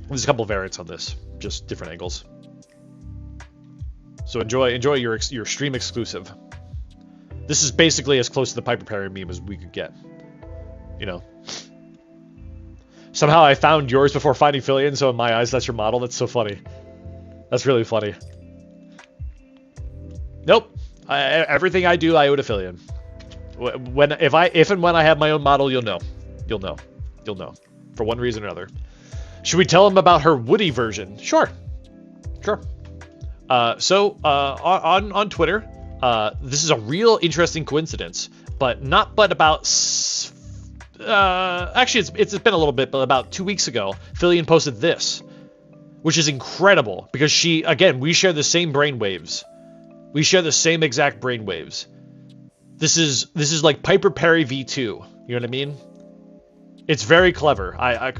There's a couple variants on this, just different angles. So enjoy your stream exclusive. This is basically as close to the Piper Perry meme as we could get. You know. Somehow I found yours before finding Fillion, so in my eyes that's your model. That's so funny. That's really funny. Nope. Everything I do, I owe to Fillion. If and when I have my own model, you'll know. You'll know. For one reason or another. Should we tell him about her Woody version? Sure. So on Twitter, this is a real interesting coincidence, but about actually it's been a little bit, but about 2 weeks ago, Fillion posted this, which is incredible because we share the same brainwaves. We share the same exact brainwaves. This is like Piper Perry V2. You know what I mean? It's very clever. I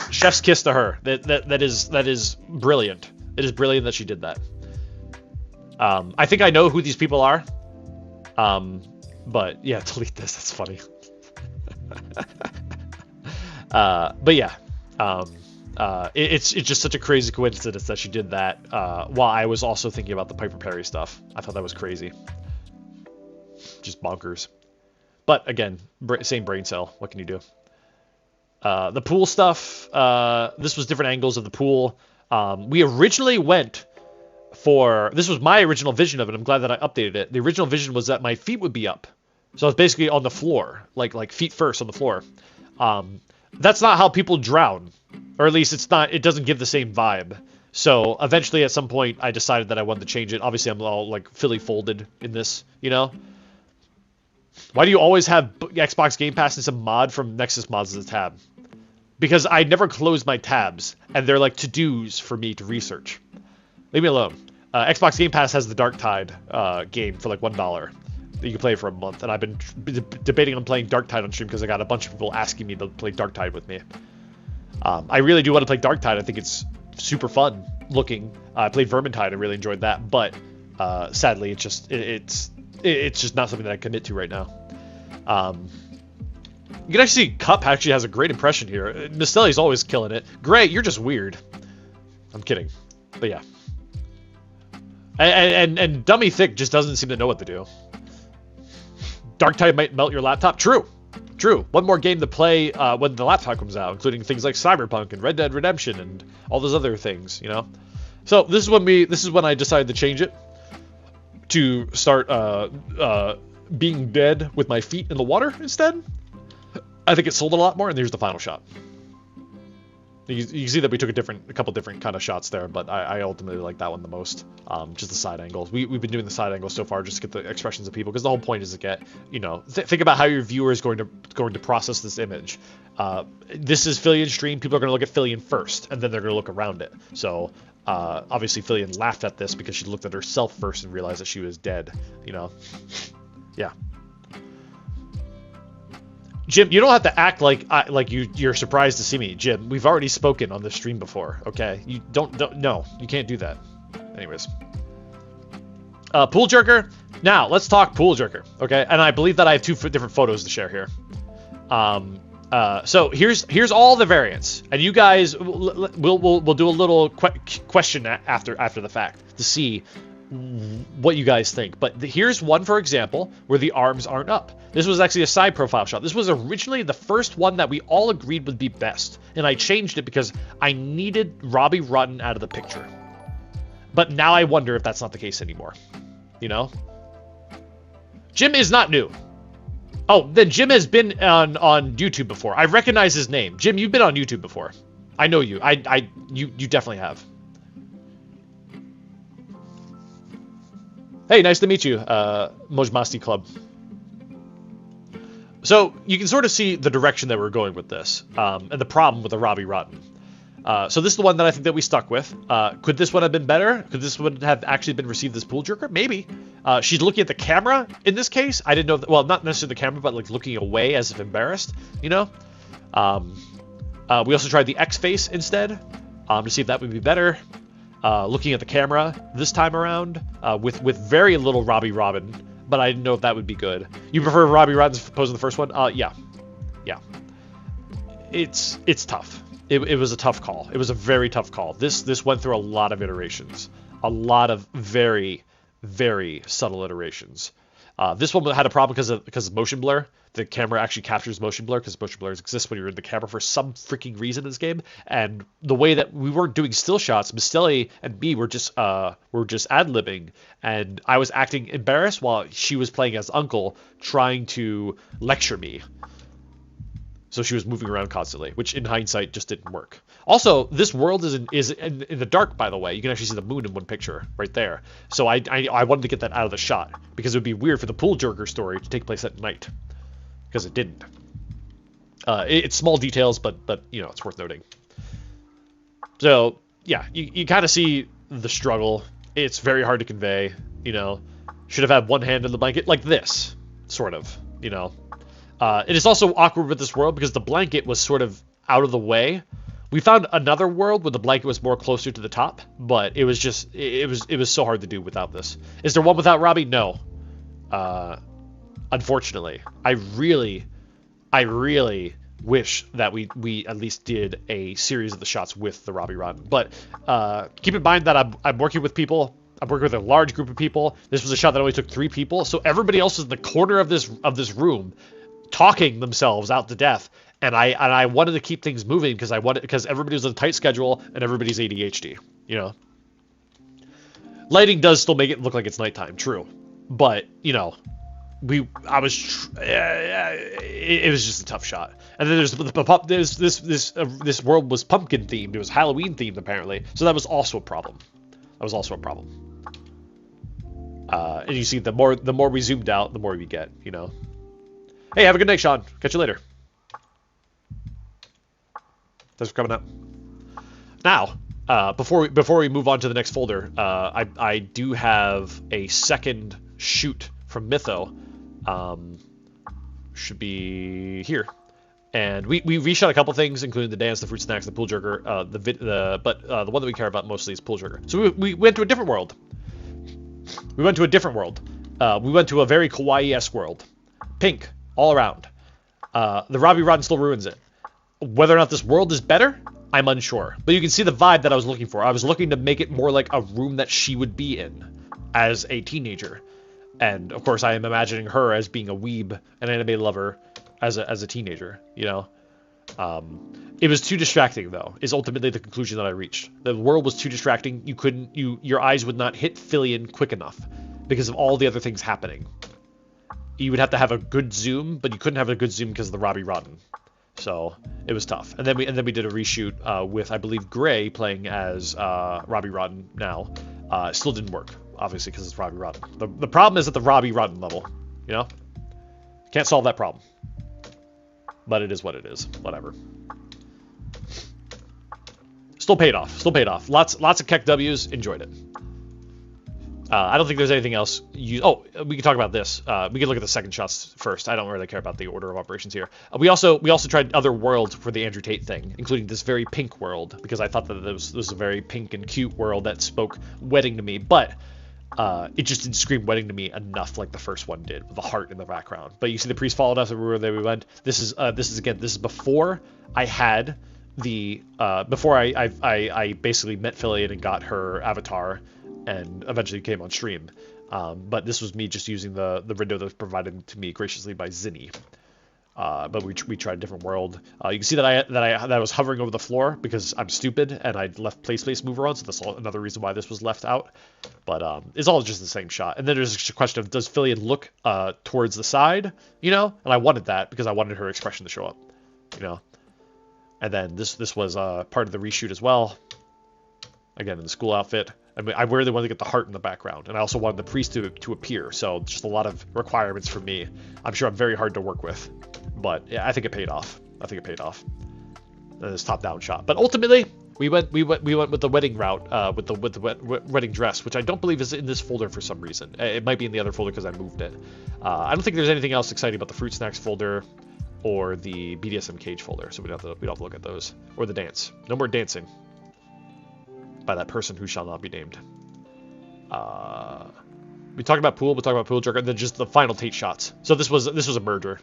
chef's kiss to her. That is brilliant. It is brilliant that she did that. I think I know who these people are. But yeah, delete this. That's funny. But yeah, it's just such a crazy coincidence that she did that while I was also thinking about the Piper Perry stuff. I thought that was crazy. Just bonkers. But again, same brain cell. What can you do? The pool stuff. This was different angles of the pool. We originally went for, this was my original vision of it. I'm glad that I updated it. The original vision was that my feet would be up. So I was basically on the floor, like feet first on the floor. That's not how people drown, or at least it doesn't give the same vibe. So eventually at some point I decided that I wanted to change it. Obviously I'm all like Philly folded in this, you know? Why do you always have Xbox Game Pass and some mod from Nexus Mods as a tab? Because I never close my tabs, and they're like to-dos for me to research. Leave me alone. Xbox Game Pass has the Dark Tide game for like $1 that you can play for a month, and I've been debating on playing Dark Tide on stream because I got a bunch of people asking me to play Dark Tide with me. I really do want to play Dark Tide. I think it's super fun looking. I played Vermintide. I really enjoyed that, but sadly, it's just not something that I commit to right now. You can actually see Cup actually has a great impression here. Mistelli's always killing it. Gray, you're just weird. I'm kidding. But yeah. And Dummy Thick just doesn't seem to know what to do. Dark Tide might melt your laptop. True. One more game to play when the laptop comes out, including things like Cyberpunk and Red Dead Redemption and all those other things, you know? So this is when I decided to change it to start being dead with my feet in the water instead. I think it sold a lot more, and here's the final shot. You can see that we took a couple different kind of shots there, but I ultimately like that one the most. Just the side angles. We've been doing the side angles so far just to get the expressions of people, because the whole point is to get, you know, think about how your viewer is going to process this image. This is Fillion stream. People are going to look at Fillion first, and then they're going to look around it. So obviously Fillion laughed at this because she looked at herself first and realized that she was dead. You know, yeah. Jim, you don't have to act like you're surprised to see me. Jim, we've already spoken on this stream before, okay? You don't no, you can't do that. Anyways. Pool jerker. Now, let's talk pool jerker, okay? And I believe that I have two different photos to share here. So here's all the variants, and you guys, we'll do a little question after the fact to see what you guys think. But here's one, for example, where the arms aren't up. This was actually a side profile shot. This was originally the first one that we all agreed would be best, and I changed it because I needed Robbie Rotten out of the picture. But now I wonder if that's not the case anymore. You know? Jim is not new. Oh, then Jim has been on YouTube before. I recognize his name. Jim, you've been on YouTube before. I know you. You definitely have. Hey, nice to meet you, Mojmasti Club. So you can sort of see the direction that we're going with this, and the problem with the Robbie Rotten. So this is the one that I think that we stuck with. Could this one have been better? Could this one have actually been received as pool jerker? Maybe. She's looking at the camera in this case. I didn't know that, well, not necessarily the camera, but like looking away as if embarrassed, you know? We also tried the X face instead, to see if that would be better. Looking at the camera this time around, with very little Robbie Robin, but I didn't know if that would be good. You prefer Robbie Robin's pose in the first one? Yeah. It's tough. It was a tough call. It was a very tough call. This went through a lot of iterations, a lot of very, very subtle iterations. This one had a problem because of motion blur. The camera actually captures motion blur because motion blur exists when you're in the camera for some freaking reason in this game. And the way that we weren't doing still shots, Misteli and me were just ad-libbing, and I was acting embarrassed while she was playing as Uncle, trying to lecture me. So she was moving around constantly, which in hindsight just didn't work. Also, this world is in the dark, by the way. You can actually see the moon in one picture right there. So I wanted to get that out of the shot because it would be weird for the pool jerker story to take place at night, because it didn't. It's small details, but you know, it's worth noting. So yeah, you kind of see the struggle. It's very hard to convey. You know, should have had one hand in the blanket like this, sort of. You know. It is also awkward with this world because the blanket was sort of out of the way. We found another world where the blanket was more closer to the top, but it was just it was so hard to do without this. Is there one without Robbie? No. Unfortunately, I really wish that we at least did a series of the shots with the Robbie Rotten. But keep in mind that I'm working with people. I'm working with a large group of people. This was a shot that only took 3 people, so everybody else was in the corner of this room, talking themselves out to death, and I wanted to keep things moving because everybody was on a tight schedule and everybody's ADHD, you know. Lighting does still make it look like it's nighttime, true, but you know, it was just a tough shot. And then there's this world was pumpkin themed, it was Halloween themed apparently, so that was also a problem. And you see, the more we zoomed out, the more we get, you know. Hey, have a good night, Sean. Catch you later. Thanks for coming up. Now, before we move on to the next folder, I do have a second shoot from Mytho. Should be here. And we reshot a couple things, including the dance, the fruit snacks, the pool jerker, but the one that we care about mostly is pool jerker. So we went to a different world. We went to a very kawaii-esque world. Pink. All around. The Robbie Rotten still ruins it. Whether or not this world is better, I'm unsure. But you can see the vibe that I was looking for. I was looking to make it more like a room that she would be in as a teenager. And, of course, I am imagining her as being a weeb, an anime lover, as a teenager, you know? It was too distracting, though, is ultimately the conclusion that I reached. The world was too distracting. Your eyes would not hit Fillion quick enough because of all the other things happening. You would have to have a good zoom, but you couldn't have a good zoom because of the Robbie Rotten. So it was tough. And then we did a reshoot with, I believe, Gray playing as Robbie Rotten now. Still didn't work, obviously, because it's Robbie Rotten. The problem is at the Robbie Rotten level, you know? Can't solve that problem. But it is what it is. Whatever. Still paid off. Lots of Keck W's. Enjoyed it. I don't think there's anything else. We can talk about this. We can look at the second shots first. I don't really care about the order of operations here. We also tried other worlds for the Andrew Tate thing, including this very pink world, because I thought that this was a very pink and cute world that spoke wedding to me. But it just didn't scream wedding to me enough like the first one did, with the heart in the background. But you see the priest followed us everywhere that we went. This is before I had the before I basically met Fillion and got her avatar, and eventually came on stream. But this was me just using the window that was provided to me graciously by Zinni. But we tried a different world. You can see that I was hovering over the floor because I'm stupid and I left place mover on, so that's another reason why this was left out. But it's all just the same shot. And then there's a question of, does Fillion look towards the side, you know? And I wanted that because I wanted her expression to show up, you know? And then this was part of the reshoot as well. Again, in the school outfit. I mean, I really wanted to get the heart in the background, and I also wanted the priest to appear. So just a lot of requirements for me. I'm sure I'm very hard to work with, but yeah, I think it paid off. And this top-down shot. But ultimately, we went with the wedding route, with the wedding dress, which I don't believe is in this folder for some reason. It might be in the other folder because I moved it. I don't think there's anything else exciting about the fruit snacks folder or the BDSM cage folder, so we don't have to look at those, or the dance. No more dancing by that person who shall not be named. We talked about pool, jerker, and then just the final Tate shots. So this was a merger.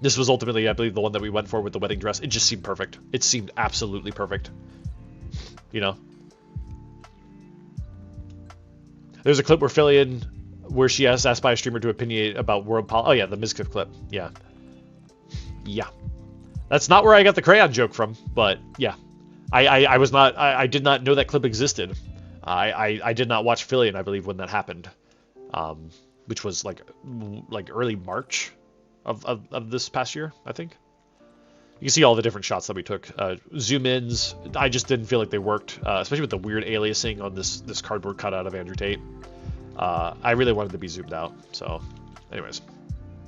This was ultimately, I believe, the one that we went for with the wedding dress. It just seemed perfect. It seemed absolutely perfect. You know? There's a clip where Fillion, where she is asked by a streamer to opinionate about world oh yeah, the Mizkif clip. Yeah. Yeah. That's not where I got the crayon joke from, but yeah. I did not know that clip existed. I did not watch Fillion, I believe, when that happened, which was like early March of this past year, I think. You can see all the different shots that we took. Zoom ins, I just didn't feel like they worked, especially with the weird aliasing on this cardboard cutout of Andrew Tate. I really wanted to be zoomed out. So, anyways,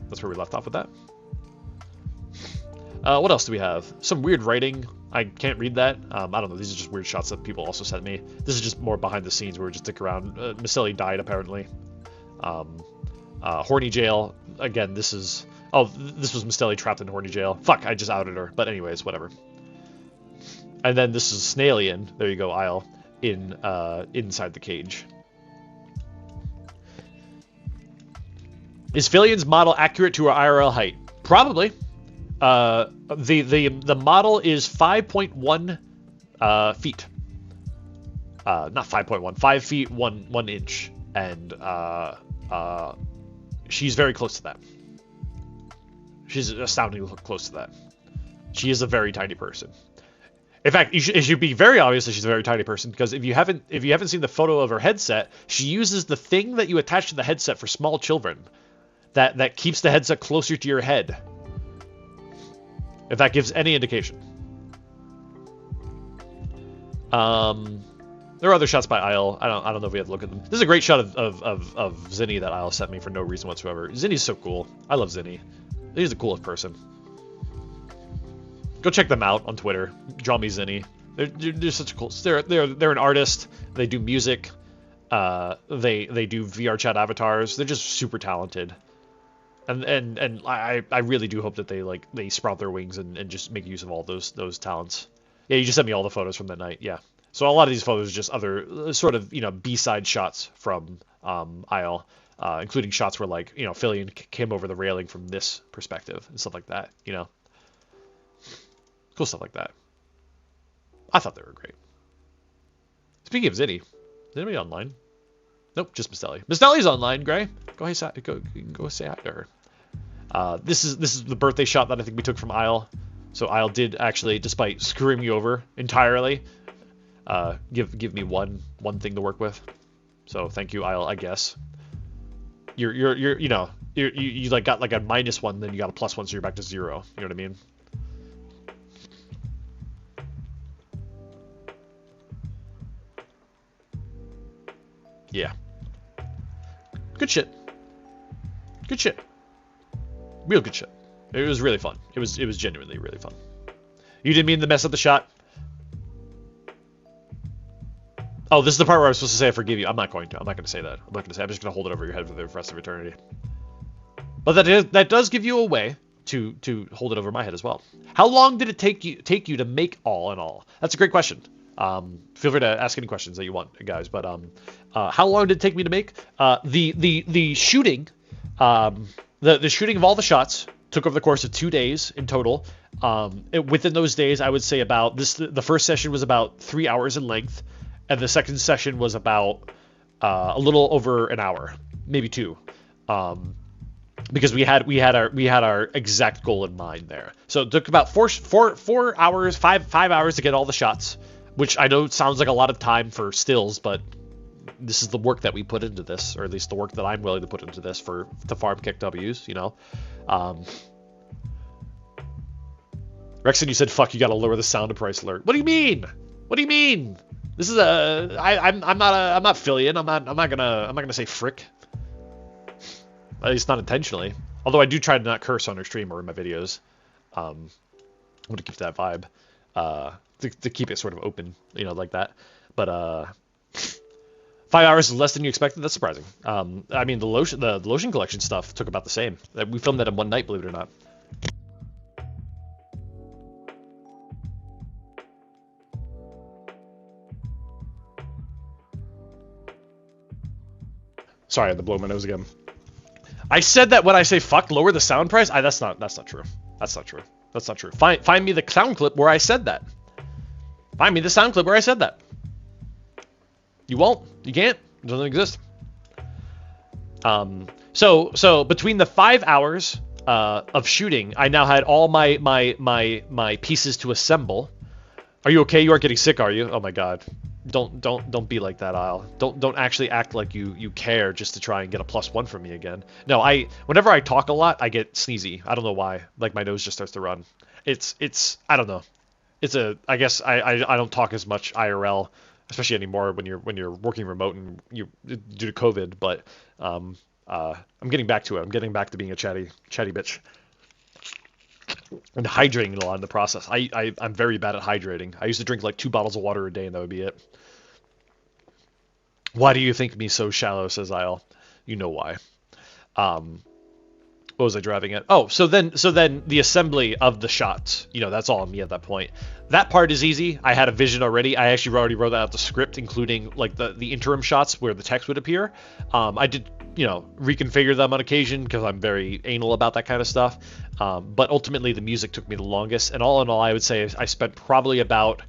that's where we left off with that. What else do we have? Some weird writing. I can't read that. I don't know. These are just weird shots that people also sent me. This is just more behind the scenes where we just stick around. Maselli died, apparently. Horny jail. Again, this is... Oh, this was Maselli trapped in horny jail. Fuck, I just outed her. But anyways, whatever. And then this is Snailian. There you go, Isle. Inside the cage. Is Fillion's model accurate to her IRL height? Probably. The model is 5.1 feet. Not 5.1, 5 feet 1 inch, and she's very close to that. She's astoundingly close to that. She is a very tiny person. In fact, it should be very obvious that she's a very tiny person, because if you haven't seen the photo of her headset, she uses the thing that you attach to the headset for small children, that keeps the headset closer to your head. If that gives any indication. There are other shots by Isle. I don't know if we have to look at them. This is a great shot of Zinni that Isle sent me for no reason whatsoever. Zinni's so cool. I love Zinni. He's the coolest person. Go check them out on Twitter. Draw me Zinni. They're such a cool. They're an artist. They do music. They do VR chat avatars. They're just super talented. And I really do hope that they sprout their wings and just make use of all those talents. Yeah, you just sent me all the photos from that night. Yeah. So a lot of these photos are just other sort of, B-side shots from Isle, including shots where Fillion came over the railing from this perspective and stuff like that, Cool stuff like that. I thought they were great. Speaking of Zinni, is anybody online? Nope, just Maselli. Maselli's online, Gray. Go say hi to her. This is the birthday shot that I think we took from Isle. So Isle did actually, despite screwing me over entirely, give me one thing to work with. So thank you, Isle. I guess you got like a -1, then you got a +1, so you're back to 0. You know what I mean? Yeah. Good shit. Good shit. Real good shit. It was really fun. It was genuinely really fun. You didn't mean to mess up the shot? Oh, this is the part where I was supposed to say I forgive you. I'm not going to say that. I'm just going to hold it over your head for the rest of eternity. But that does give you a way to hold it over my head as well. How long did it take you to make All in All? That's a great question. Feel free to ask any questions that you want, guys. But how long did it take me to make? The shooting, the shooting of all the shots took over the course of 2 days in total. Within those days, I would say the first session was about 3 hours in length, and the second session was about a little over an hour, maybe 2. Because we had our exact goal in mind there. So it took about 4 hours, 5 hours to get all the shots, which I know sounds like a lot of time for stills, but this is the work that we put into this, or at least the work that I'm willing to put into this to farm kick W's, you know. Rekson, you said fuck, you gotta lower the sound price alert. What do you mean? What do you mean? This is I'm not Fillion. I'm not gonna say frick. At least not intentionally. Although I do try to not curse on our stream or in my videos. I want to keep that vibe. To keep it sort of open, you know, like that. But 5 hours is less than you expected. That's surprising. I mean, the lotion collection stuff took about the same. We filmed that in one night, believe it or not. Sorry, I had to blow my nose again. I said that when I say fuck, lower the sound price. That's not true. That's not true. That's not true. Find me the sound clip where I said that. Find me the sound clip where I said that. You won't. You can't. It doesn't exist. So between the 5 hours of shooting, I now had all my pieces to assemble. Are you okay? You aren't getting sick, are you? Oh my god. Don't be like that, Isle. Don't actually act like you care just to try and get a +1 from me again. No, whenever I talk a lot, I get sneezy. I don't know why. Like my nose just starts to run. It's I don't know. I guess I don't talk as much IRL, especially anymore when you're working remote and due to COVID. But I'm getting back to it. I'm getting back to being a chatty bitch. And hydrating a lot in the process. I'm very bad at hydrating. I used to drink like 2 bottles of water a day and that would be it. Why do you think me so shallow, says Isle. You know why. What was I driving at? Oh, so then the assembly of the shots, you know, that's all on me at that point. That part is easy. I had a vision already. I actually already wrote out the script, including like the interim shots where the text would appear. I did, you know, reconfigure them on occasion because I'm very anal about that kind of stuff. But ultimately the music took me the longest. And all in all, I would say I spent probably about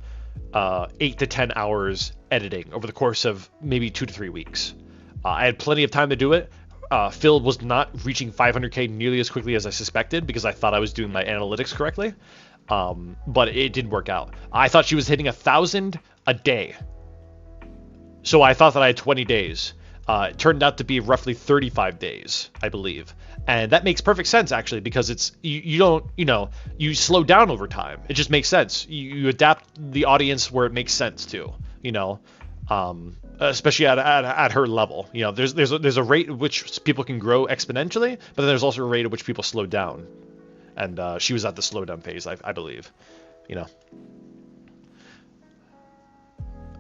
8 to 10 hours editing over the course of maybe 2 to 3 weeks. I had plenty of time to do it. Phil was not reaching 500k nearly as quickly as I suspected because I thought I was doing my analytics correctly. But it didn't work out. I thought she was hitting 1,000 a day. So I thought that I had 20 days. It turned out to be roughly 35 days, I believe. And that makes perfect sense, actually, because it's you don't, you know, you slow down over time. It just makes sense. You adapt the audience where it makes sense to, you know, especially at her level. You know, there's a rate at which people can grow exponentially, but then there's also a rate at which people slow down. And she was at the slowdown phase, I believe, you know.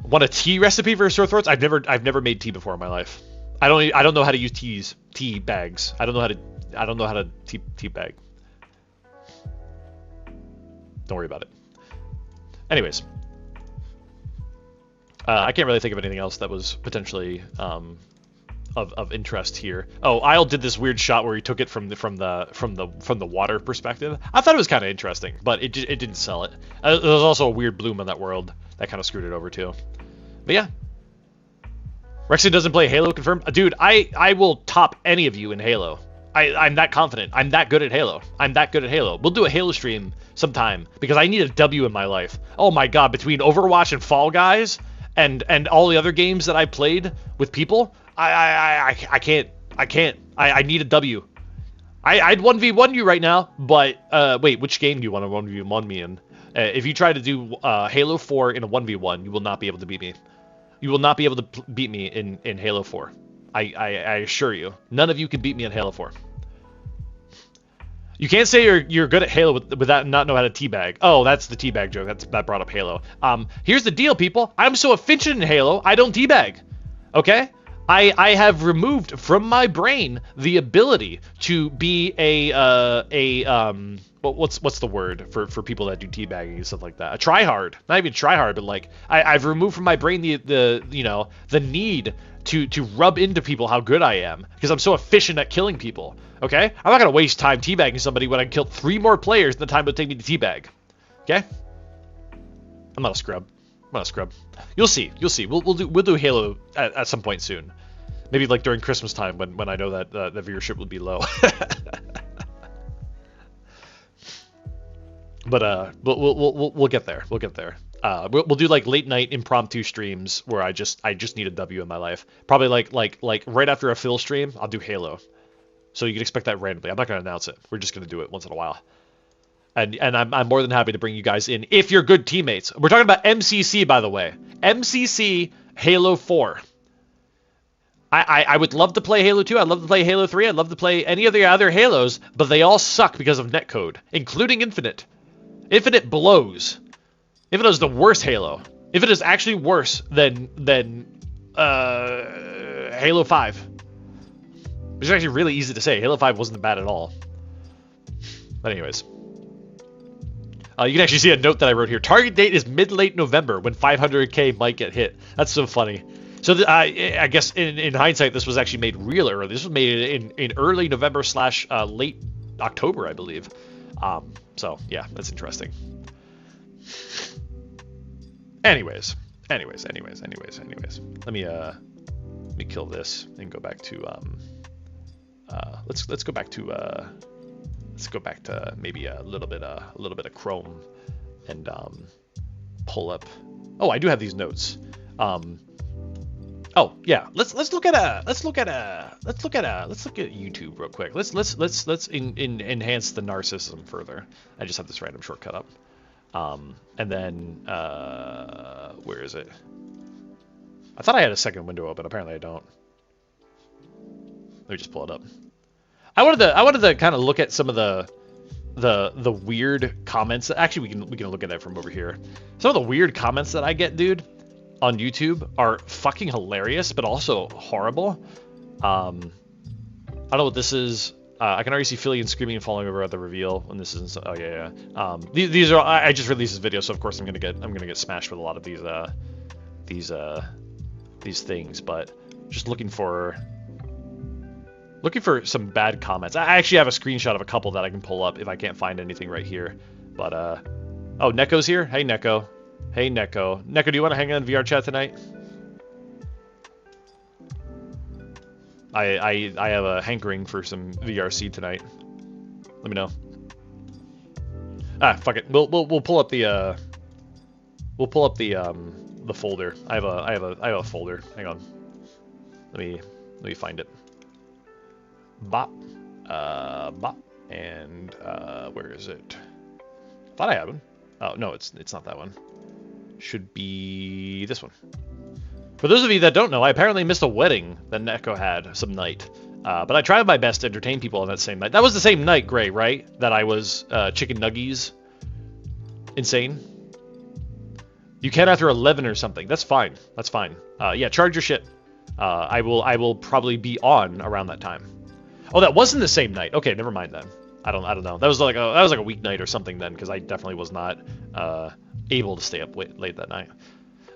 Want a tea recipe for sore throats? I've never made tea before in my life. I don't know how to use tea bags. I don't know how to tea bag. Don't worry about it. Anyways, I can't really think of anything else that was potentially of interest here. Oh, Isle did this weird shot where he took it from the water perspective. I thought it was kind of interesting, but it didn't sell it. There was also a weird bloom in that world that kind of screwed it over too. But yeah, Rekson doesn't play Halo, confirmed. Dude, I will top any of you in Halo. I'm that confident. I'm that good at Halo. I'm that good at Halo. We'll do a Halo stream sometime because I need a W in my life. Oh my god, between Overwatch and Fall Guys and all the other games that I played with people, I can't. I need a W. I'd 1v1 you right now, but wait, which game do you want to 1v1 me in? If you try to do Halo 4 in a 1v1, you will not be able to beat me. You will not be able to beat me in Halo 4. I assure you. None of you can beat me in Halo 4. You can't say you're good at Halo without not know how to teabag. Oh, that's the teabag joke. That brought up Halo. Here's the deal, people. I'm so efficient in Halo, I don't teabag. Okay? I have removed from my brain the ability to be what's the word for people that do teabagging and stuff like that? A tryhard. Not even tryhard, but like I've removed from my brain the need to rub into people how good I am because I'm so efficient at killing people. Okay? I'm not gonna waste time teabagging somebody when I killed 3 more players in the time it would take me to teabag. Okay? I'm not a scrub. I'm not a scrub. You'll see. You'll see. We'll do Halo at some point soon. Maybe like during Christmas time when I know that the viewership will be low. But we'll get there. We'll get there. We'll do like late night impromptu streams where I just need a W in my life. Probably like right after a Phil stream, I'll do Halo. So you can expect that randomly. I'm not gonna announce it. We're just gonna do it once in a while. And I'm more than happy to bring you guys in if you're good teammates. We're talking about MCC, by the way. MCC Halo 4. I would love to play Halo 2. I'd love to play Halo 3. I'd love to play any of the other Halos, but they all suck because of netcode, including Infinite. Infinite blows. Infinite is the worst Halo. Infinite is actually worse than Halo 5. Which is actually really easy to say. Halo 5 wasn't bad at all. But anyways. You can actually see a note that I wrote here. Target date is mid-late November when 500k might get hit. That's so funny. So I guess in hindsight, this was actually made real early. This was made in early November / late October, I believe. So yeah, that's interesting. Anyways. Let me kill this and go back to let's go back to maybe a little bit of Chrome and pull up. Oh, I do have these notes. Oh yeah, let's look at YouTube real quick. Let's enhance the narcissism further. I just have this random shortcut up. And then where is it? I thought I had a second window open. Apparently I don't. Let me just pull it up. I wanted to kind of look at some of the weird comments. Actually, we can look at that from over here. Some of the weird comments that I get, dude, on YouTube are fucking hilarious, but also horrible. I don't know what this is. I can already see Fillion screaming and falling over at the reveal. And this is oh yeah. These are I just released this video, so of course I'm gonna get smashed with a lot of these things. But just looking for some bad comments. I actually have a screenshot of a couple that I can pull up if I can't find anything right here. But oh, Neko's here. Hey Neko. Hey Neko. Neko, do you want to hang out in VR chat tonight? I have a hankering for some VRC tonight. Let me know. Ah, fuck it. We'll pull up the folder. I have a folder. Hang on. Let me find it. Bop. And where is it? Thought I had one. Oh no, it's not that one. Should be this one. For those of you that don't know, I apparently missed a wedding that Neko had some night. But I tried my best to entertain people on that same night. That was the same night, Gray, right? That I was chicken nuggies. Insane. You can after 11 or something. That's fine. That's fine. Yeah, charge your shit. I will probably be on around that time. Oh, that wasn't the same night. Okay, never mind then. I don't know. That was like a weeknight or something then, because I definitely was not able to stay up late that night.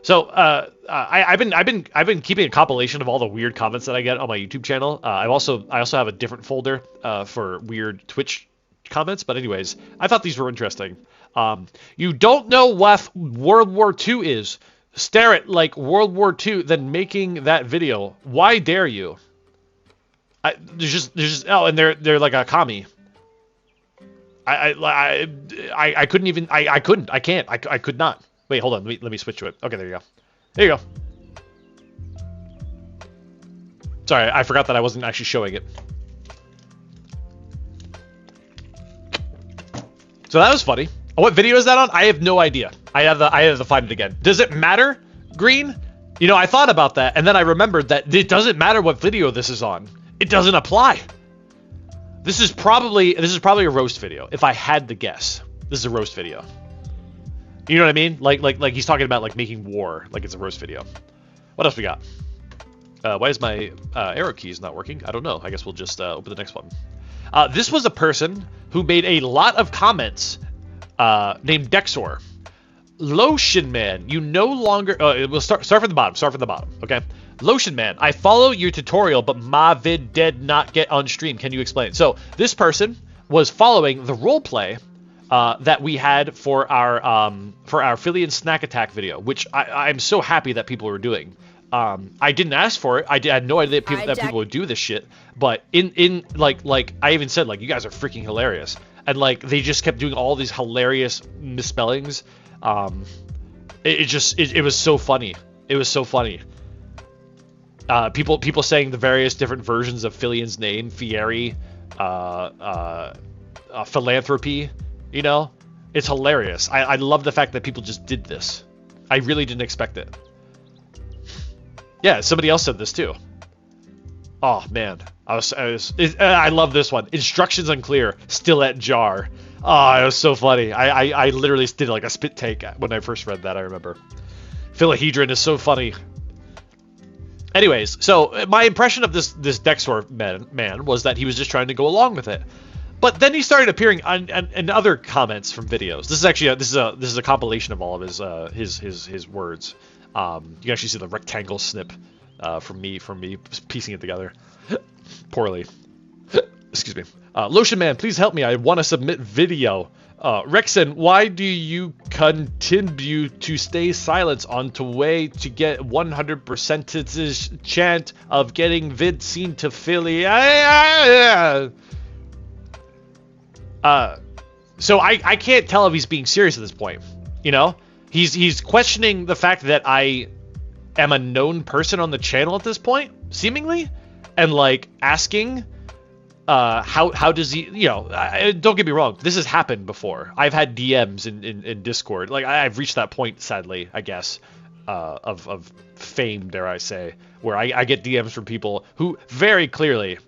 So I've been keeping a compilation of all the weird comments that I get on my YouTube channel. I also have a different folder for weird Twitch comments. But anyways, I thought these were interesting. You don't know what World War II is. Stare at like World War II, then making that video. Why dare you? There's just oh, and they're like a commie. I couldn't even I could not. Wait, hold on. Let me switch to it. Okay, there you go. There you go. Sorry, I forgot that I wasn't actually showing it. So that was funny. What video is that on? I have no idea. I have to find it again. Does it matter, Green? You know, I thought about that, and then I remembered that it doesn't matter what video this is on. It doesn't apply. This is probably a roast video. If I had to guess, this is a roast video. You know what I mean? Like he's talking about like making war, like it's a roast video. What else we got? Why is my arrow keys not working? I don't know. I guess we'll just open the next one. This was a person who made a lot of comments named Dexor. Lotion Man, you no longer... we'll start from the bottom. Start from the bottom, okay? Lotion Man, I follow your tutorial, but my vid did not get on stream. Can you explain? So this person was following the roleplay that we had for our Philly and Snack Attack video, which I'm so happy that people were doing. I didn't ask for it. I had no idea that people would do this shit. But like I even said, like, you guys are freaking hilarious, and like they just kept doing all these hilarious misspellings. It was so funny. It was so funny. People saying the various different versions of Filian's name, Fieri, philanthropy. You know, it's hilarious. I love the fact that people just did this. I really didn't expect it. Yeah, somebody else said this too. Oh man, I love this one. Instructions unclear. Still at jar. Oh, it was so funny. I literally did like a spit take when I first read that. I remember. Philahedron is so funny. Anyways, so my impression of this Dexor man was that he was just trying to go along with it. But then he started appearing in other comments from videos. This is actually this is a compilation of all of his words. You can actually see the rectangle snip from me piecing it together poorly. Excuse me. Lotion Man, please help me. I want to submit video. Rekson, why do you continue to stay silent on the way to get 100% chance of getting vid seen to Philly? So I can't tell if he's being serious at this point. You know, he's questioning the fact that I am a known person on the channel at this point, seemingly, and like asking. How does he, you know, don't get me wrong, this has happened before. I've had DMs in Discord. Like, I've reached that point, sadly, I guess, of fame, dare I say, where I get DMs from people who very clearly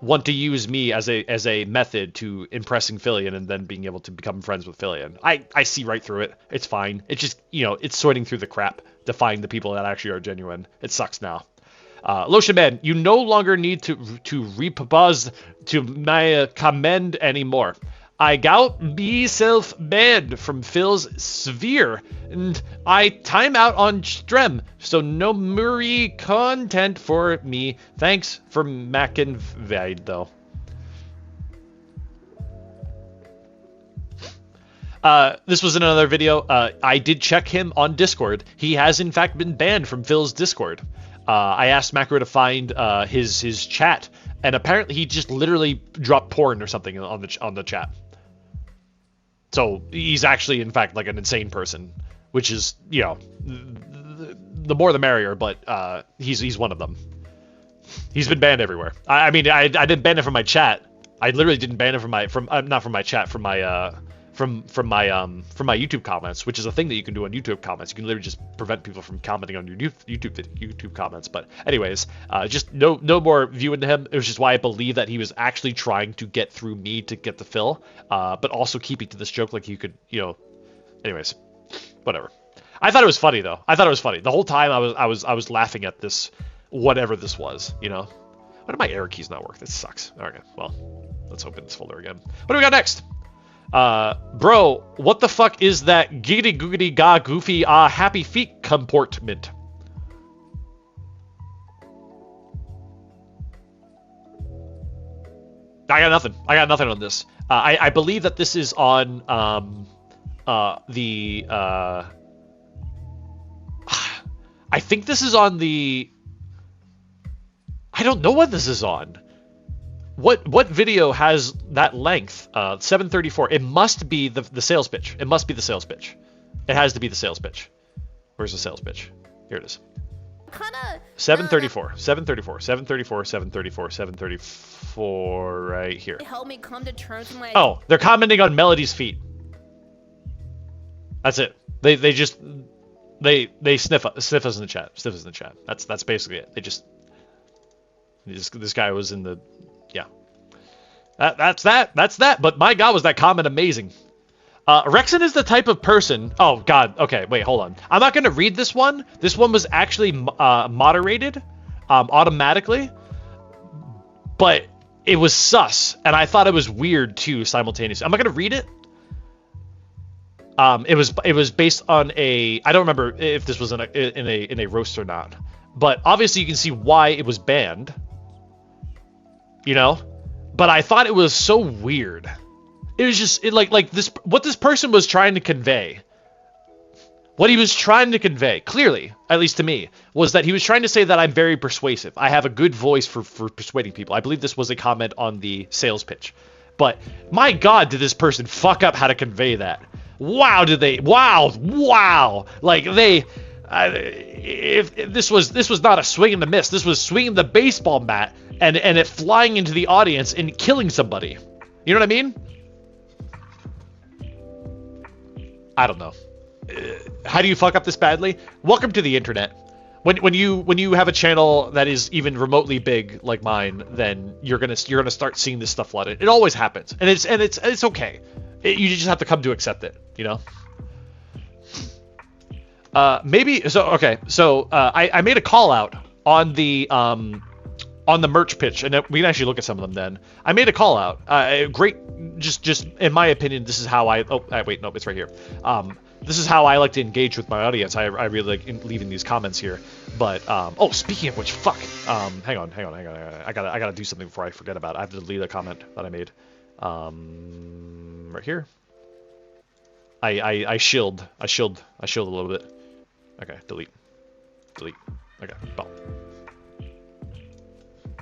want to use me as a method to impressing Filian and then being able to become friends with Filian. I see right through it. It's fine. It's just, you know, it's sorting through the crap to find the people that actually are genuine. It sucks now. Lotion Man, you no longer need to repause to my commend anymore. I got myself banned from Phil's sphere, and I time out on Strem, so no Murray content for me. Thanks for macking Vide, though. This was in another video. I did check him on Discord. He has, in fact, been banned from Phil's Discord. I asked Macro to find his chat, and apparently he just literally dropped porn or something on the chat. So he's actually, in fact, like an insane person, which is, you know, the more the merrier. But he's one of them. He's been banned everywhere. I mean, I didn't ban him from my chat. I literally didn't ban him from my not from my chat, from my YouTube comments, which is a thing that you can do on YouTube comments. You can literally just prevent people from commenting on your YouTube comments. But anyways, just no more viewing to him. It was just why I believe that he was actually trying to get through me to get the fill, but also keeping to this joke like you could, you know. Anyways, whatever. I thought it was funny though. I thought it was funny the whole time. I was laughing at this, whatever this was. You know, why do my arrow keys not work? This sucks. Okay, well, let's open this folder again. What do we got next? Bro, what the fuck is that giggity googity ga goofy happy feet comportment? I got nothing. I got nothing on this. I believe that this is on I think this is on the, I don't know what this is on. What video has that length? 734. It must be the sales pitch. It must be the sales pitch. It has to be the sales pitch. Where's the sales pitch? Here it is. Kinda 734. 734. 734. 734. 734. Right here. help me come to terms with my. Oh, they're commenting on Melody's feet. That's it. They sniff us in the chat. Sniff us in the chat. That's basically it. This guy was in the. Yeah. That's that. But my God, was that comment amazing. Rekson is the type of person... Oh, God. Okay, wait, hold on. I'm not going to read this one. This one was actually moderated automatically. But it was sus, and I thought it was weird, too, simultaneously. I'm not going to read it. It was based on a... I don't remember if this was in a roast or not. But obviously you can see why it was banned. You know? But I thought it was so weird. It was just like this. What this person was trying to convey, what he was trying to convey, clearly, at least to me, was that he was trying to say that I'm very persuasive. I have a good voice for persuading people. I believe this was a comment on the sales pitch. But my God, did this person fuck up how to convey that? Wow, did they? Wow! Like they, if this was not a swing and a miss. This was swinging the baseball bat and it flying into the audience and killing somebody. You know what I mean? I don't know. How do you fuck up this badly? Welcome to the internet. When you have a channel that is even remotely big like mine, then you're gonna start seeing this stuff flooded. It always happens, and it's okay. You just have to come to accept it, you know. Maybe so. Okay, so I made a call out on the merch pitch, and we can actually look at some of them. Then I made a call out. Great. Just in my opinion, this is how I... Oh, wait, no, it's right here. This is how I like to engage with my audience. I really like leaving these comments here. But, oh, speaking of which, fuck. Hang on. I gotta do something before I forget about it. I have to delete a comment that I made. Right here. I shilled a little bit. Okay, delete. Okay, well.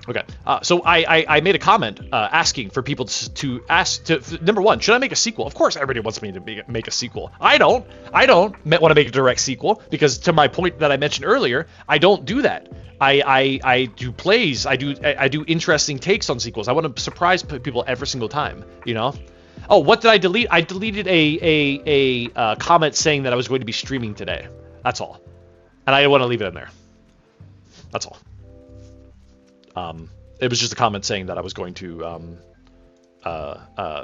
Okay, so I made a comment asking for people to ask number one, should I make a sequel? Of course, everybody wants me to make a sequel. I don't want to make a direct sequel because, to my point that I mentioned earlier, I don't do that. I do plays. I do interesting takes on sequels. I want to surprise people every single time. You know. Oh, what did I delete? I deleted a comment saying that I was going to be streaming today. That's all, and I didn't want to leave it in there. That's all. It was just a comment saying that I was going to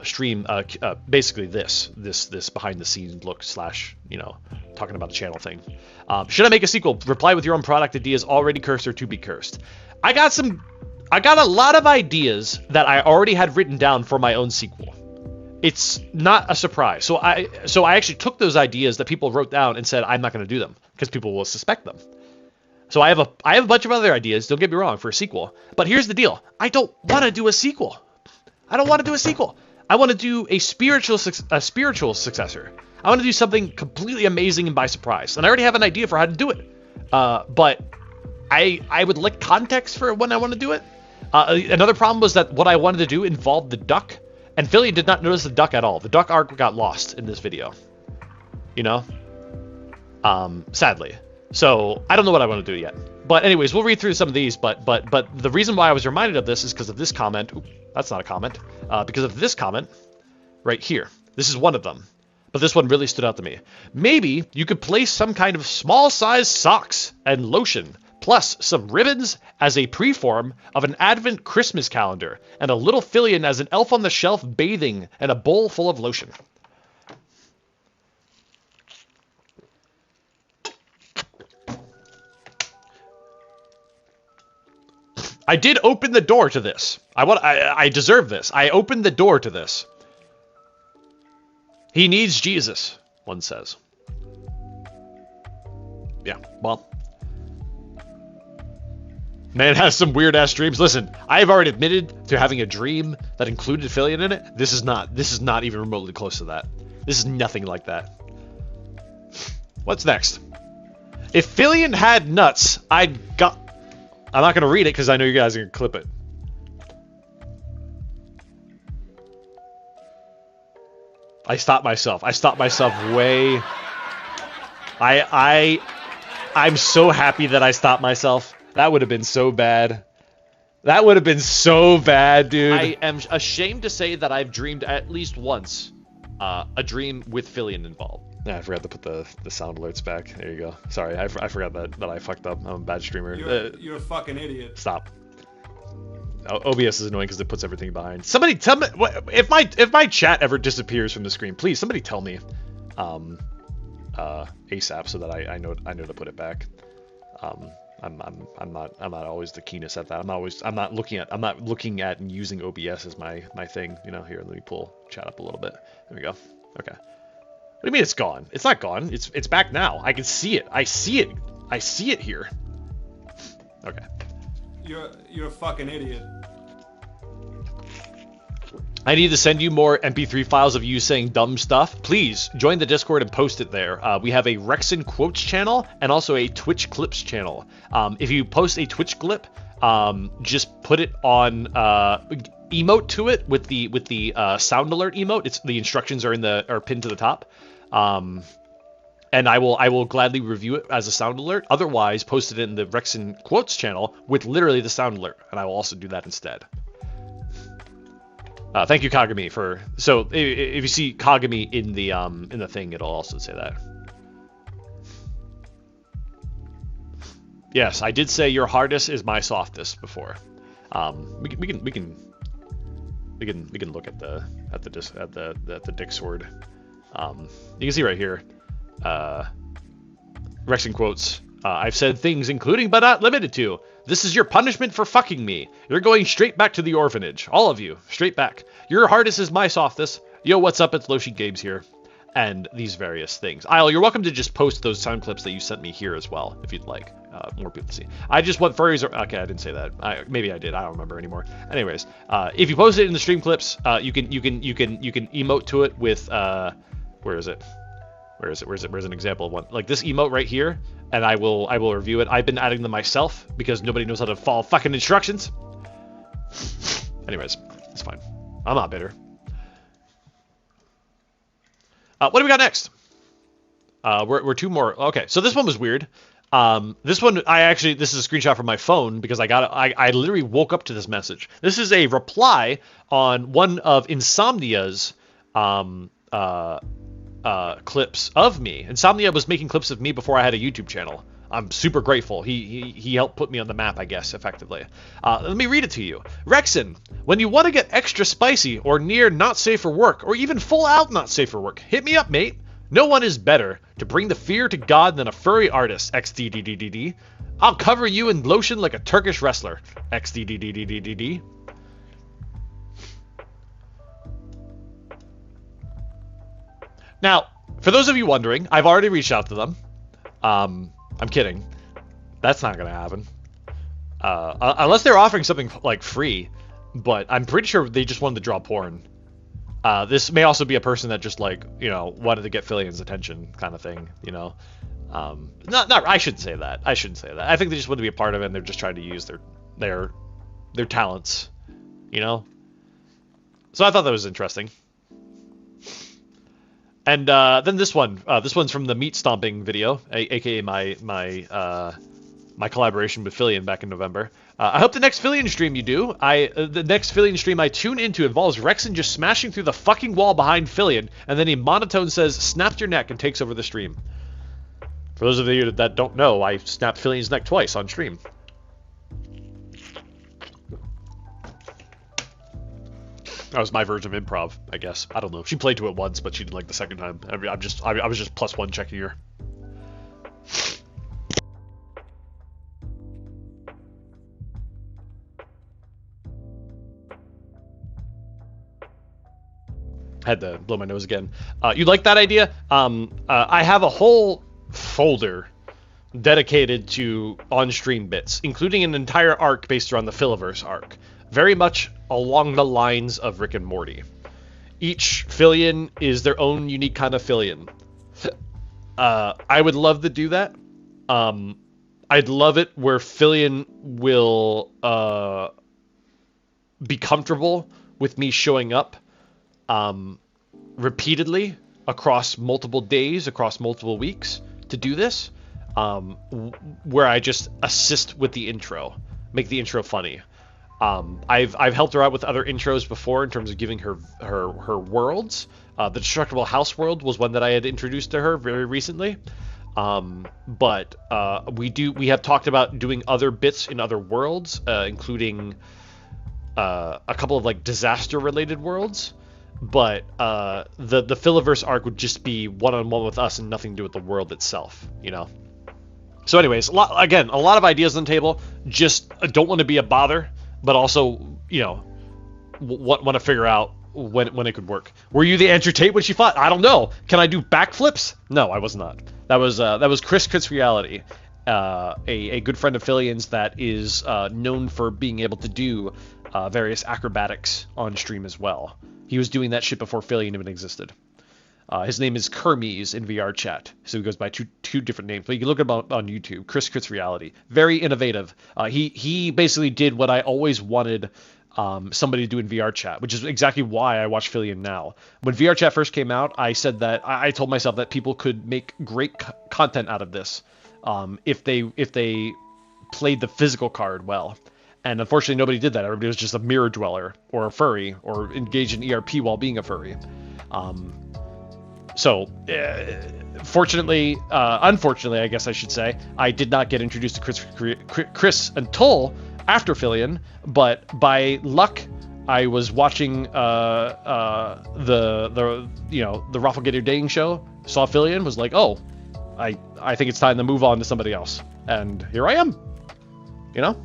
stream basically this behind the scenes look / you know, talking about the channel thing. Should I make a sequel? Reply with your own product ideas, already cursed or to be cursed. I got a lot of ideas that I already had written down for my own sequel. It's not a surprise. So I actually took those ideas that people wrote down and said I'm not going to do them because people will suspect them. So I have a bunch of other ideas, don't get me wrong, for a sequel. But here's the deal. I don't want to do a sequel. I want to do a spiritual successor. I want to do something completely amazing and by surprise. And I already have an idea for how to do it. But I would like context for when I want to do it. Another problem was that what I wanted to do involved the duck. And Philly did not notice the duck at all. The duck arc got lost in this video. You know? Sadly. So I don't know what I want to do yet. But anyways, we'll read through some of these. But the reason why I was reminded of this is because of this comment. Ooh, that's not a comment. Because of this comment right here. This is one of them. But this one really stood out to me. Maybe you could place some kind of small-sized socks and lotion, plus some ribbons as a preform of an Advent Christmas calendar, and a little Fillion as an elf on the shelf bathing in a bowl full of lotion. I did open the door to this. I deserve this. I opened the door to this. He needs Jesus, one says. Yeah, well. Man has some weird-ass dreams. Listen, I've already admitted to having a dream that included Fillion in it. This is not even remotely close to that. This is nothing like that. What's next? If Fillion had nuts, I'm not going to read it because I know you guys are going to clip it. I stopped myself way... I'm so happy that I stopped myself. That would have been so bad. That would have been so bad, dude. I am ashamed to say that I've dreamed at least once a dream with Fillion involved. Yeah, I forgot to put the sound alerts back. There you go. Sorry, I forgot that I fucked up. I'm a bad streamer. You're a fucking idiot. Stop. OBS is annoying because it puts everything behind. Somebody tell me if my chat ever disappears from the screen. Please, somebody tell me, ASAP, so that I know to put it back. I'm not always the keenest at that. I'm not looking at and using OBS as my thing. You know, here, let me pull chat up a little bit. There we go. Okay. What do you mean it's gone? It's not gone. It's back now. I can see it. I see it. I see it here. Okay. You're a fucking idiot. I need to send you more MP3 files of you saying dumb stuff. Please join the Discord and post it there. We have a Rekson Quotes channel and also a Twitch Clips channel. If you post a Twitch clip, just put it on emote to it with the sound alert emote. The instructions are pinned to the top. And I will gladly review it as a sound alert. Otherwise, post it in the Rekson Quotes channel with literally the sound alert, and I will also do that instead. Thank you, Kagami, for... So, if you see Kagami in the thing, it'll also say that. Yes, I did say your hardest is my softest before. We can look at the dick sword. You can see right here. Rekson Quotes. I've said things including but not limited to. This is your punishment for fucking me. You're going straight back to the orphanage. All of you. Straight back. Your hardest is my softest. Yo, what's up? It's Loshi Games here. And these various things. Isle, you're welcome to just post those sound clips that you sent me here as well, if you'd like. More people to see. I just want furries... Okay, I didn't say that. Maybe I did. I don't remember anymore. Anyways, if you post it in the stream clips, you can emote to it with... Where is it? Where's an example of one? Like this emote right here, and I will review it. I've been adding them myself because nobody knows how to follow fucking instructions. Anyways, it's fine. I'm not bitter. What do we got next? We're two more. Okay, so this one was weird. This one this is a screenshot from my phone because I literally woke up to this message. This is a reply on one of Insomnia's clips of me. Insomnia was making clips of me before I had a YouTube channel. I'm super grateful. He helped put me on the map, I guess, effectively. Let me read it to you. Rekson, when you want to get extra spicy or near not safe for work, or even full out not safe for work, hit me up, mate. No one is better to bring the fear to God than a furry artist, XDDDDD. I'll cover you in lotion like a Turkish wrestler, XDDDDDD. Now, for those of you wondering, I've already reached out to them. I'm kidding. That's not gonna happen. Unless they're offering something like free, but I'm pretty sure they just wanted to draw porn. This may also be a person that just like, you know, wanted to get Fillion's attention kind of thing, you know. I shouldn't say that. I shouldn't say that. I think they just want to be a part of it and they're just trying to use their talents, you know. So I thought that was interesting. And then this one. This one's from the meat stomping video, aka my collaboration with Fillion back in November. I hope the next Fillion stream you do, the next Fillion stream I tune into involves Rekson just smashing through the fucking wall behind Fillion, and then he monotone says, "Snapped your neck," and takes over the stream. For those of you that don't know, I snapped Fillion's neck twice on stream. That was my version of improv, I guess. I don't know. She played to it once, but she didn't like the second time. I was just +1 checking her. Had to blow my nose again. You like that idea? I have a whole folder dedicated to on-stream bits, including an entire arc based around the Filliverse arc. Very much along the lines of Rick and Morty. Each Fillion is their own unique kind of Fillion. I would love to do that. I'd love it where Fillion will be comfortable with me showing up repeatedly across multiple days, across multiple weeks to do this, where I just assist with the intro, make the intro funny. I've helped her out with other intros before in terms of giving her worlds. The Destructible House world was one that I had introduced to her very recently. But we have talked about doing other bits in other worlds, including a couple of like disaster-related worlds, but the Philoverse arc would just be one-on-one with us and nothing to do with the world itself, you know. So, anyways, a lot of ideas on the table. Just don't want to be a bother, but also, you know, want to figure out when it could work. Were you the Andrew Tate when she fought? I don't know. Can I do backflips? No, I was not. That was Chris Reality, a good friend of Fillion's that is known for being able to do various acrobatics on stream as well. He was doing that shit before Fillion even existed. His name is Kermes in VR chat, so he goes by two different names. But you can look him up on YouTube. Chris Reality, very innovative. He basically did what I always wanted somebody to do in VR chat, which is exactly why I watch Fillion now. When VR chat first came out, I said that I told myself that people could make great content out of this if they played the physical card well. And unfortunately, nobody did that. Everybody was just a mirror dweller or a furry or engaged in ERP while being a furry. Unfortunately, I guess I should say, I did not get introduced to Chris until after Fillion, but by luck, I was watching the Rafflegator dating show, saw Fillion, was like, oh, I think it's time to move on to somebody else, and here I am, you know.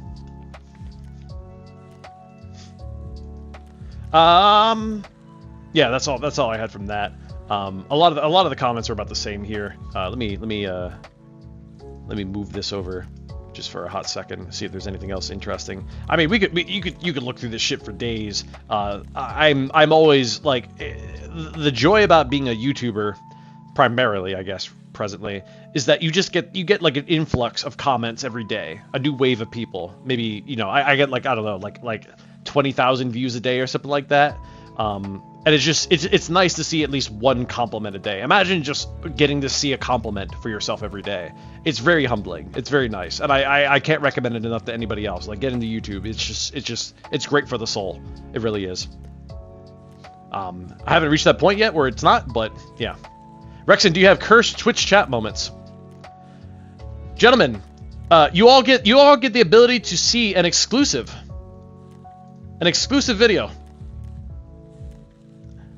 Yeah, that's all I had from that. A lot of the comments are about the same here. Let me move this over just for a hot second, see if there's anything else interesting. I mean, you could look through this shit for days. I'm always like, the joy about being a YouTuber, primarily, I guess, presently, is that you get like an influx of comments every day, a new wave of people. Maybe, you know, I get like, I don't know, like 20,000 views a day or something like that. And it's nice to see at least one compliment a day. Imagine just getting to see a compliment for yourself every day. It's very humbling. It's very nice, and I can't recommend it enough to anybody else. Like, get into YouTube. It's great for the soul. It really is. I haven't reached that point yet where it's not, but yeah. Rekson, do you have cursed Twitch chat moments? Gentlemen, you all get the ability to see an exclusive video.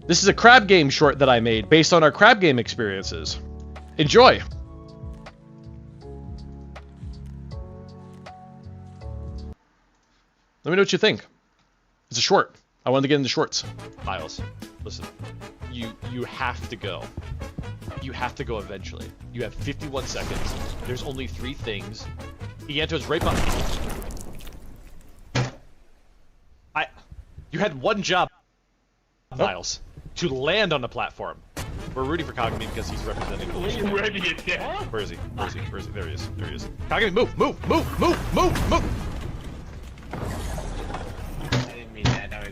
This is a crab game short that I made based on our crab game experiences. Enjoy! Let me know what you think. It's a short. I wanted to get into shorts. Miles, listen. You have to go. You have to go eventually. You have 51 seconds. There's only 3 things. Ianto's right behind you. You had one job, Miles. To land on the platform. We're rooting for Kagami because he's representing the Legion. Where is he? There he is. Kagami, move! I didn't mean that. That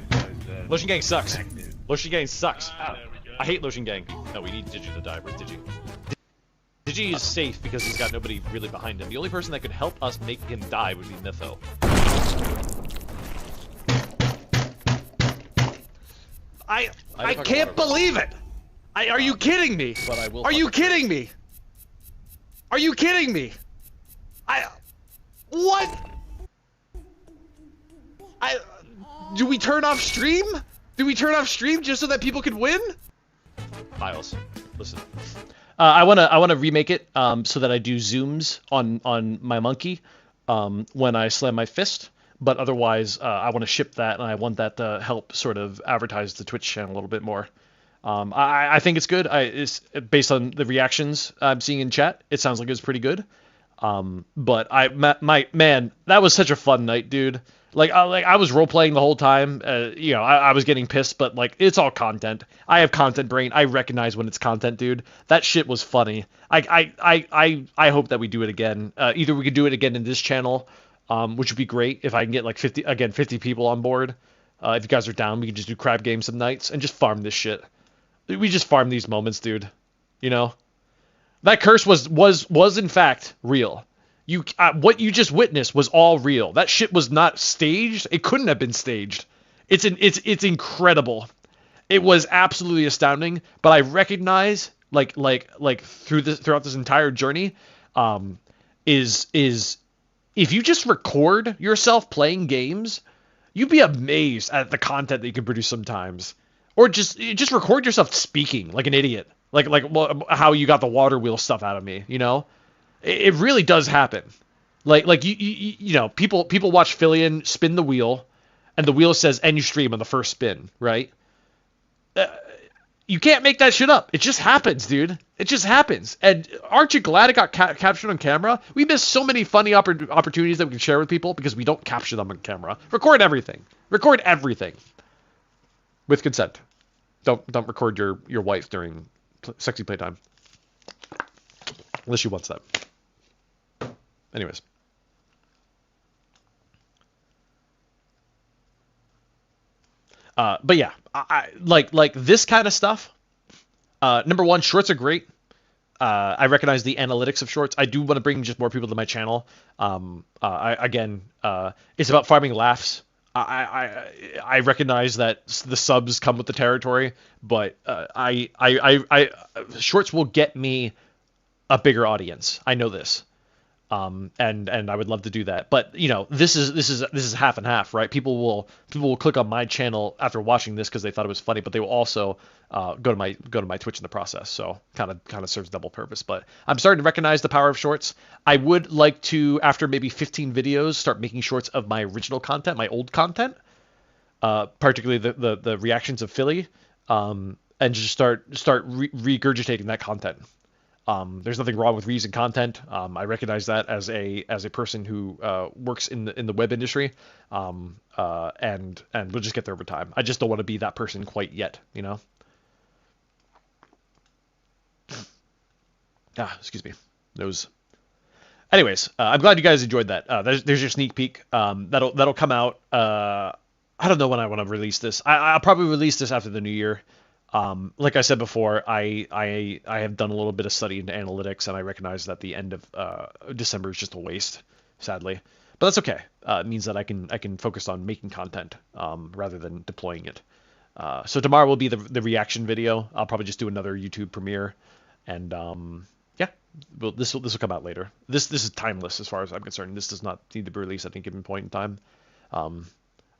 was Lotion Gang sucks. Lotion Gang sucks. I hate Lotion Gang. No, we need Digi to die. Where's Digi? Digi is safe because he's got nobody really behind him. The only person that could help us make him die would be Mytho. I can't believe it! Are you kidding me? Are you kidding me? Are you kidding me? What? Do we turn off stream? Do we turn off stream just so that people can win? Miles, listen. I wanna remake it so that I do zooms on my monkey when I slam my fist. But otherwise, I want to ship that, and I want that to help sort of advertise the Twitch channel a little bit more. I think it's good. It's based on the reactions I'm seeing in chat. It sounds like it's pretty good. But man, that was such a fun night, dude. I was role playing the whole time. You know, I was getting pissed, but like, it's all content. I have content brain. I recognize when it's content, dude. That shit was funny. I hope that we do it again. Either we could do it again in this channel. Which would be great if I can get like 50 people on board. If you guys are down, we can just do crab games some nights and just farm this shit. We just farm these moments, dude. You know, that curse was in fact real. What you just witnessed was all real. That shit was not staged. It couldn't have been staged. It's incredible. It was absolutely astounding. But I recognize like throughout this entire journey, is if you just record yourself playing games, You'd be amazed at the content that you can produce sometimes. Or just record yourself speaking like an idiot. Like how you got the water wheel stuff out of me, you know? It really does happen. Like you know, people watch Fillion spin the wheel, and the wheel says end stream on the first spin, right? You can't make that shit up. It just happens, dude. It just happens. And aren't you glad it got captured on camera? We miss so many funny opportunities that we can share with people because we don't capture them on camera. Record everything. Record everything. With consent. Don't record your wife during sexy playtime. Unless she wants that. Anyways. But yeah, I like this kind of stuff. Number one, shorts are great. I recognize the analytics of shorts. I do want to bring just more people to my channel. It's about farming laughs. I recognize that the subs come with the territory, but shorts will get me a bigger audience. I know this. And I would love to do that, but you know, this is half and half, right? People will click on my channel after watching this because they thought it was funny, but they will also go to my Twitch in the process. So kind of serves double purpose. But I'm starting to recognize the power of shorts. I would like to, after maybe 15 videos, start making shorts of my original content, my old content, particularly the reactions of Philly, and just start regurgitating that content. There's nothing wrong with reusing content. I recognize that as a person who works in the web industry, and we'll just get there over time. I just don't want to be that person quite yet, you know. Excuse me, nose. Anyways, I'm glad you guys enjoyed that. There's your sneak peek. That'll come out. I don't know when I want to release this. I'll probably release this after the new year. Like I said before, I have done a little bit of study into analytics, and I recognize that the end of December is just a waste, sadly. But that's okay. It means that I can focus on making content rather than deploying it. So tomorrow will be the reaction video. I'll probably just do another YouTube premiere, and yeah, this will come out later. This is timeless as far as I'm concerned. This does not need to be released at any given point in time.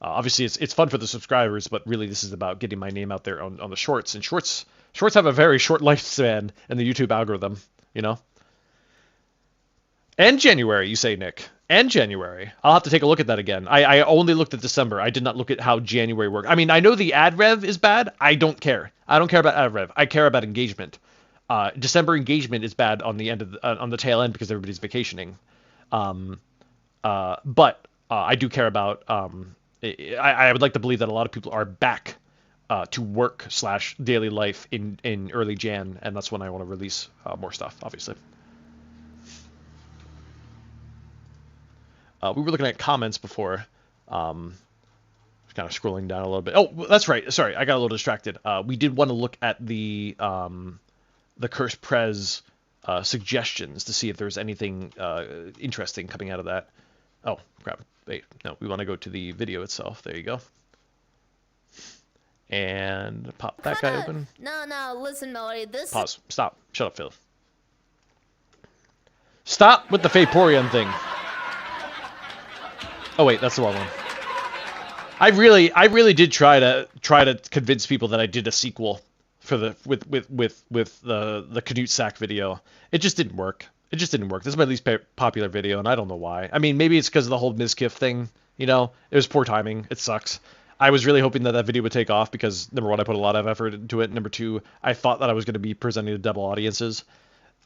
Obviously, it's fun for the subscribers, but really this is about getting my name out there on the shorts. And shorts have a very short lifespan in the YouTube algorithm, you know? And January, you say, Nick. And January. I'll have to take a look at that again. I only looked at December. I did not look at how January worked. I mean, I know the ad rev is bad. I don't care. I don't care about ad rev. I care about engagement. December engagement is bad on the end of on the tail end because everybody's vacationing. But I do care about... I would like to believe that a lot of people are back to work / daily life in early Jan, and that's when I want to release more stuff, obviously. We were looking at comments before. Kind of scrolling down a little bit. Oh, that's right. Sorry, I got a little distracted. We did want to look at the Curse Prez suggestions to see if there's anything interesting coming out of that. Oh, crap. Wait, no, we want to go to the video itself. There you go. And pop that guy open. No, listen, Melody. Pause. Stop. Shut up, Phil. Stop with the Vaporeon thing. Oh wait, that's the wrong one. I really did try to convince people that I did a sequel for the with the Canute Sack video. It just didn't work. It just didn't work. This is my least popular video, and I don't know why. I mean, maybe it's because of the whole Mizkif thing. You know, it was poor timing. It sucks. I was really hoping that video would take off because, number one, I put a lot of effort into it. Number two, I thought that I was going to be presenting to double audiences.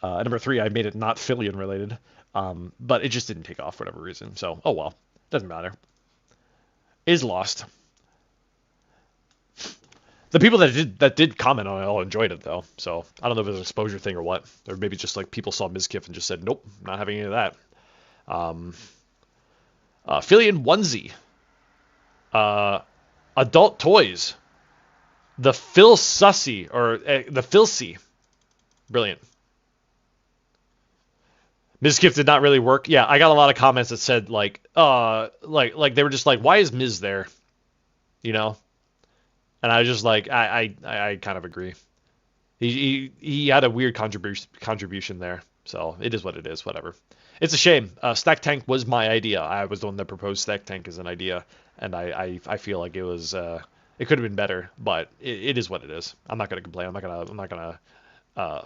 Number three, I made it not Fillion related. But it just didn't take off for whatever reason. So, oh well. Doesn't matter. It is lost. The people that did comment on it all enjoyed it, though. So, I don't know if it was an exposure thing or what. Or maybe just like people saw Mizkif and just said, nope, not having any of that. Fillion onesie. Adult toys. The Phil Sussy, or the Filsy. Brilliant. Mizkif did not really work. Yeah, I got a lot of comments that said like they were just like, why is Miz there? You know? And I was just like, I kind of agree. He had a weird contribution there. So it is what it is, whatever. It's a shame. Stack Tank was my idea. I was the one that proposed Stack Tank as an idea, and I feel like it was it could have been better, but it is what it is. I'm not gonna complain. I'm not gonna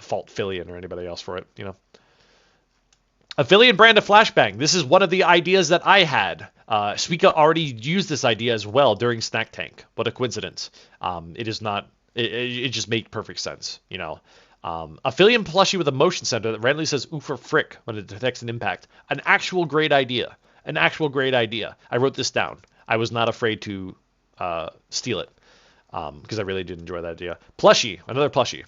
fault Fillion or anybody else for it. You know. Affiliate brand of flashbang. This is one of the ideas that I had. Suika already used this idea as well during Snack Tank. What a coincidence. It is not. It just made perfect sense. You know. Affiliate plushie with a motion sensor that randomly says "oof" or "frick" when it detects an impact. An actual great idea. An actual great idea. I wrote this down. I was not afraid to steal it because I really did enjoy that idea. Plushie. Another plushie.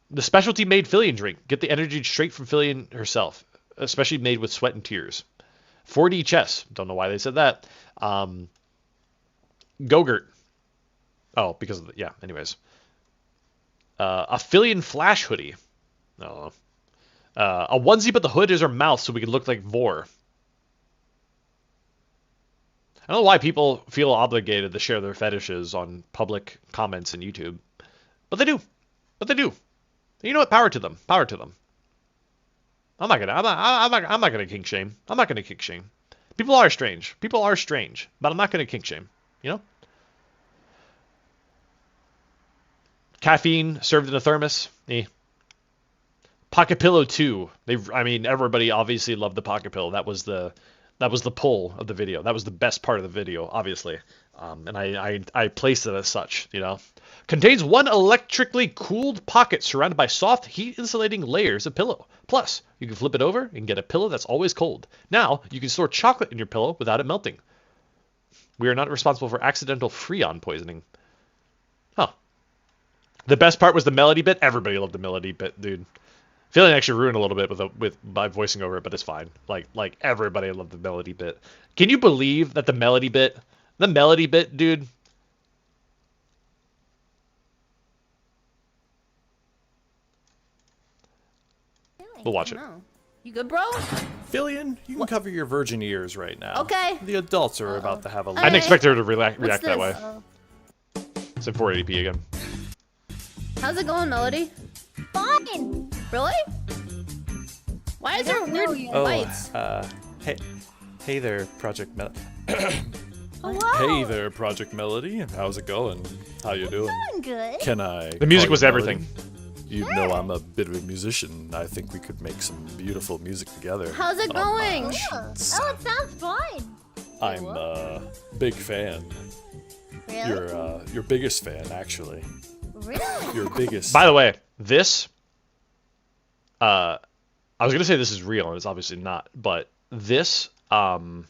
The specialty made Fillion drink. Get the energy straight from Fillion herself, especially made with sweat and tears. 4D chess. Don't know why they said that. Gogurt. Oh, because of the, yeah. Anyways, a Fillion flash hoodie. No. A onesie, but the hood is her mouth, so we can look like Vor. I don't know why people feel obligated to share their fetishes on public comments in YouTube, but they do. But they do. You know what? Power to them. Power to them. I'm not gonna kink shame. I'm not gonna kink shame. People are strange. People are strange, but I'm not gonna kink shame. You know. Caffeine served in a thermos. Pocket Pillow 2. I mean, everybody obviously loved the Pocket Pillow. That was the pull of the video. That was the best part of the video, obviously. And I placed it as such, you know. Contains one electrically cooled pocket surrounded by soft, heat-insulating layers of pillow. Plus, you can flip it over and get a pillow that's always cold. Now, you can store chocolate in your pillow without it melting. We are not responsible for accidental Freon poisoning. Huh. The best part was the melody bit. Everybody loved the melody bit, dude. Feeling actually ruined a little bit by voicing over it, but it's fine. Like everybody loved the melody bit. Can you believe that the melody bit, dude? We'll watch it. You good, bro? Fillion, you can cover your virgin ears right now. Okay. The adults are about to have a. I didn't expect her to react What's that this? way. It's in 480p again. How's it going, Melody? Fine. Really? Why is there weird lights? Hey there, Project Melody. Hello. Hey there, Project Melody. How's it going? How you doing? Doing good. Can I? The music call was you everything. Melody? You know I'm a bit of a musician. I think we could make some beautiful music together. How's it going? Oh, it sounds fun. I'm a big fan. Really? Your biggest fan, actually. Really? Your biggest. By the way, this, I was gonna say this is real, and it's obviously not. But this, so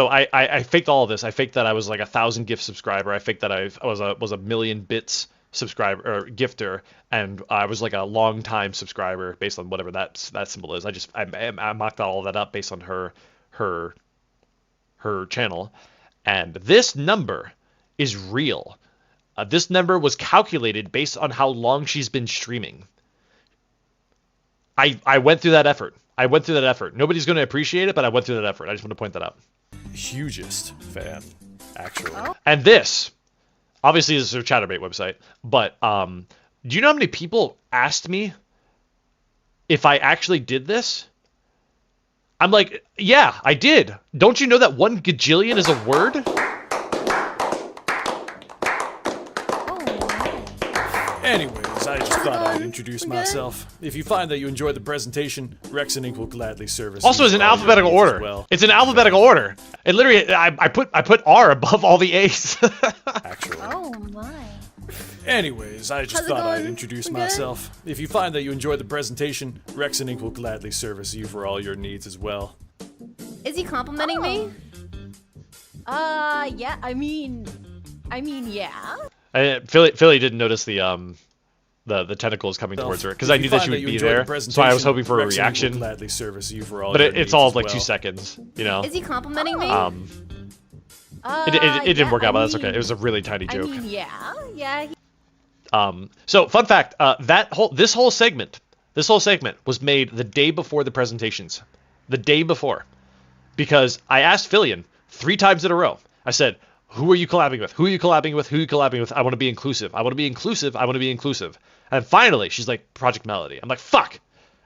I faked all of this. I faked that I was like 1,000 gift subscriber. I faked that I was a million bits subscriber or gifter, and I was like a long time subscriber based on whatever that symbol is. I mocked all that up based on her channel, and this number is real. This number was calculated based on how long she's been streaming. I went through that effort. Nobody's going to appreciate it, but I went through that effort. I just want to point that out. Hugest fan, actually. And this, obviously, this is her Chatterbait website, but do you know how many people asked me if I actually did this? I'm like, yeah, I did. Don't you know that 1 gajillion is a word? Anyways, I just thought I'd introduce myself. If you find that you enjoyed the presentation, Rekson Inc. will gladly service. Also, it's in alphabetical order. Well. It's in alphabetical order. It literally, I put R above all the A's. Actually. Oh my. Anyways, I just How's it thought I'd going? introduce Good? myself. If you find that you enjoyed the presentation, Rekson Inc. will gladly service you for all your needs as well. Is he complimenting me? Yeah. I mean, yeah. Philly didn't notice the tentacles coming towards her because I knew that she would be there, so I was hoping for a reaction. Gladly service you for all But your it's needs all as like well. 2 seconds, you know. Is he complimenting me? It didn't work out, but that's okay. mean- It was a really tiny joke. I mean, yeah. So fun fact, this whole segment was made the day before the presentations, the day before, because I asked Fillion 3 times in a row. I said, "Who are you collabing with? Who are you collabing with? Who are you collabing with? I want to be inclusive. I want to be inclusive. I want to be inclusive." And finally, she's like, "Project Melody." I'm like, "Fuck."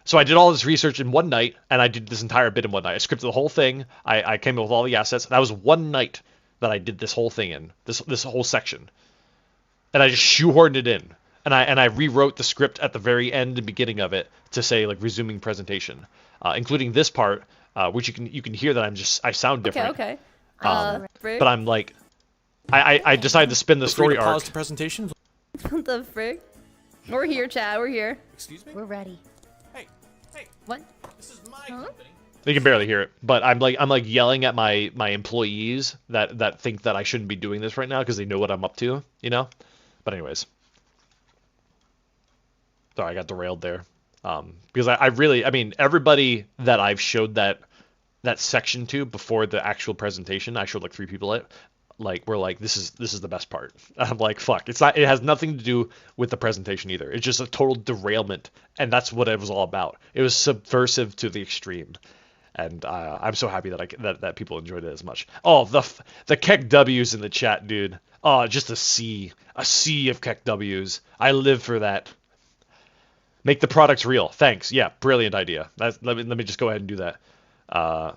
So I did all this research in one night, and I did this entire bit in one night. I scripted the whole thing. I came up with all the assets. That was one night that I did this whole thing in, this whole section. And I just shoehorned it in. And I rewrote the script at the very end and beginning of it to say, like, resuming presentation, including this part, which you can hear that I sound different. Okay. But I'm like, I decided to spin the story arc. Pause the presentation. What the frick? We're here, Chad. We're here. Excuse me? We're ready. Hey. What? This is my company. You can barely hear it, but I'm like yelling at my employees that think that I shouldn't be doing this right now because they know what I'm up to, you know. But anyways, sorry, I got derailed there. Because I mean, everybody that I've showed that section to before the actual presentation, I showed like 3 people it. Like, we're like, this is the best part. I'm like, fuck, it has nothing to do with the presentation either. It's just a total derailment, and that's what it was all about. It was subversive to the extreme, and I'm so happy that people enjoyed it as much. Oh, the Keck W's in the chat, dude. Oh, just a sea of Keck W's. I live for that. Make the products real. Thanks. Yeah, brilliant idea. Let me just go ahead and do that.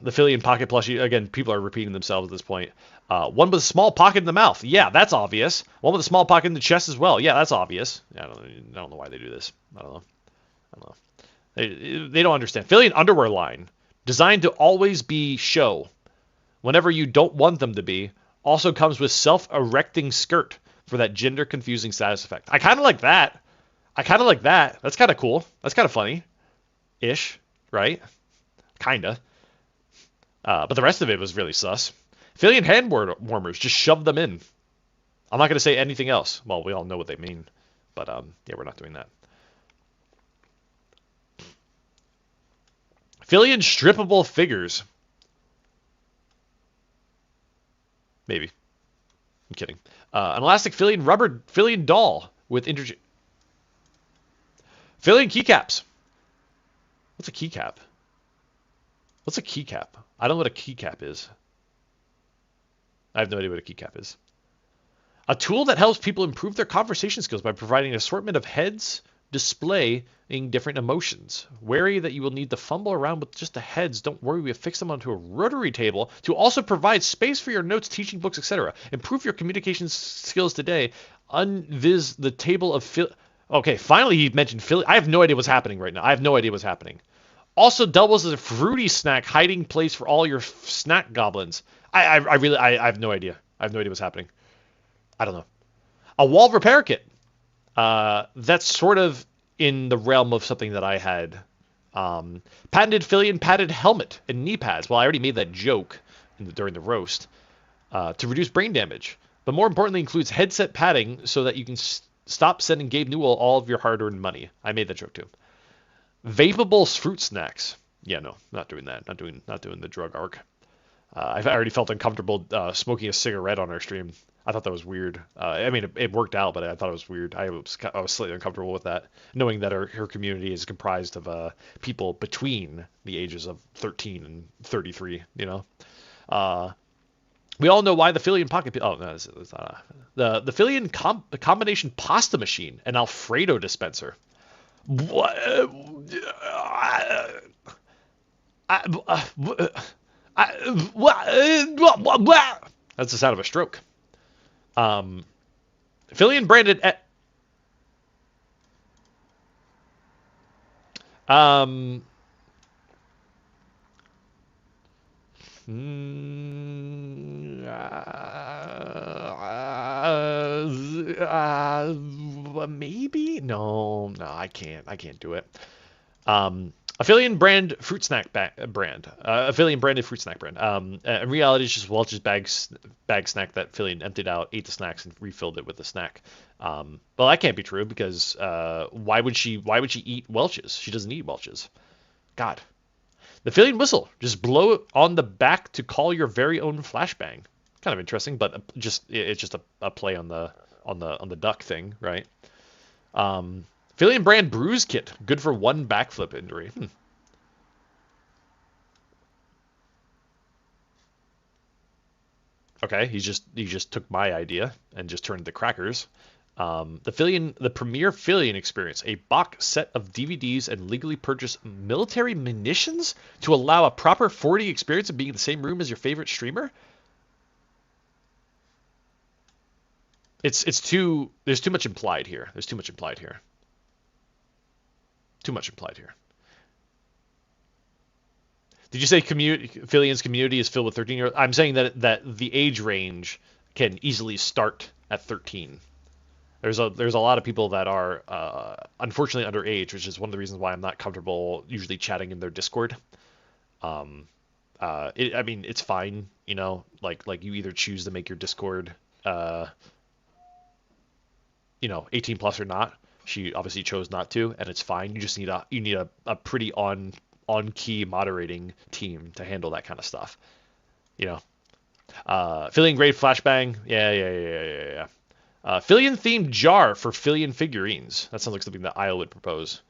The Philly pocket plushie, again, people are repeating themselves at this point. One with a small pocket in the mouth. Yeah, that's obvious. One with a small pocket in the chest as well. Yeah, that's obvious. I don't know why they do this. I don't know. They don't understand. Philly underwear line, designed to always be show, whenever you don't want them to be. Also comes with self-erecting skirt for that gender-confusing status effect. I kind of like that. That's kind of cool. That's kind of funny-ish, right? Kinda. But the rest of it was really sus. Philly hand warmers, just shove them in. I'm not going to say anything else. Well, we all know what they mean. But, yeah, we're not doing that. Philly strippable figures. Maybe. I'm kidding. An elastic rubber Philly doll with Philly keycaps. What's a keycap? What's a keycap? I don't know what a keycap is. I have no idea what a keycap is. A tool that helps people improve their conversation skills by providing an assortment of heads displaying different emotions. Wary that you will need to fumble around with just the heads. Don't worry, we have fixed them onto a rotary table to also provide space for your notes, teaching books, etc. Improve your communication skills today. Unviz the table of Okay, finally he mentioned Philly. I have no idea what's happening right now. I have no idea what's happening. Also doubles as a fruity snack hiding place for all your snack goblins. I have no idea. I have no idea what's happening. I don't know. A wall repair kit. That's sort of in the realm of something that I had. Patented Philly padded helmet and knee pads. Well, I already made that joke during the roast. To reduce brain damage. But more importantly includes headset padding so that you can stop sending Gabe Newell all of your hard-earned money. I made that joke too. Vapable fruit snacks. Yeah, no, not doing that. Not doing the drug arc. I already felt uncomfortable smoking a cigarette on our stream. I thought that was weird. I mean, it worked out, but I thought it was weird. I was slightly uncomfortable with that, knowing that her community is comprised of people between the ages of 13 and 33. You know, we all know why the Philly pocket. Oh no, it's not the Philly combination pasta machine and Alfredo dispenser. What? That's the sound of a stroke. Philly branded maybe? No, I can't do it. Affiliate brand fruit snack brand. Affiliate branded fruit snack brand. In reality, it's just Welch's bag snack that Affiliate emptied out, ate the snacks, and refilled it with the snack. Well, that can't be true because why would she eat Welch's? She doesn't eat Welch's. God. The Affiliate whistle. Just blow it on the back to call your very own flashbang. Kind of interesting, but it's just a play on the duck thing, right? Philly brand bruise kit, good for one backflip injury. Okay, he just took my idea and just turned it to crackers. The premier Filion experience, a box set of DVDs and legally purchased military munitions to allow a proper 4D experience of being in the same room as your favorite streamer. There's too much implied here. There's too much implied here. Too much implied here. Did you say Filion's community is filled with 13-year-olds? I'm saying that the age range can easily start at 13. There's a lot of people that are unfortunately underage, which is one of the reasons why I'm not comfortable usually chatting in their Discord. I mean, it's fine, you know, like you either choose to make your Discord, 18 plus or not. She obviously chose not to, and it's fine. You just need a pretty on key moderating team to handle that kind of stuff, you know. Filion grade flashbang, yeah. Filion themed jar for Filion figurines. That sounds like something that Isle would propose.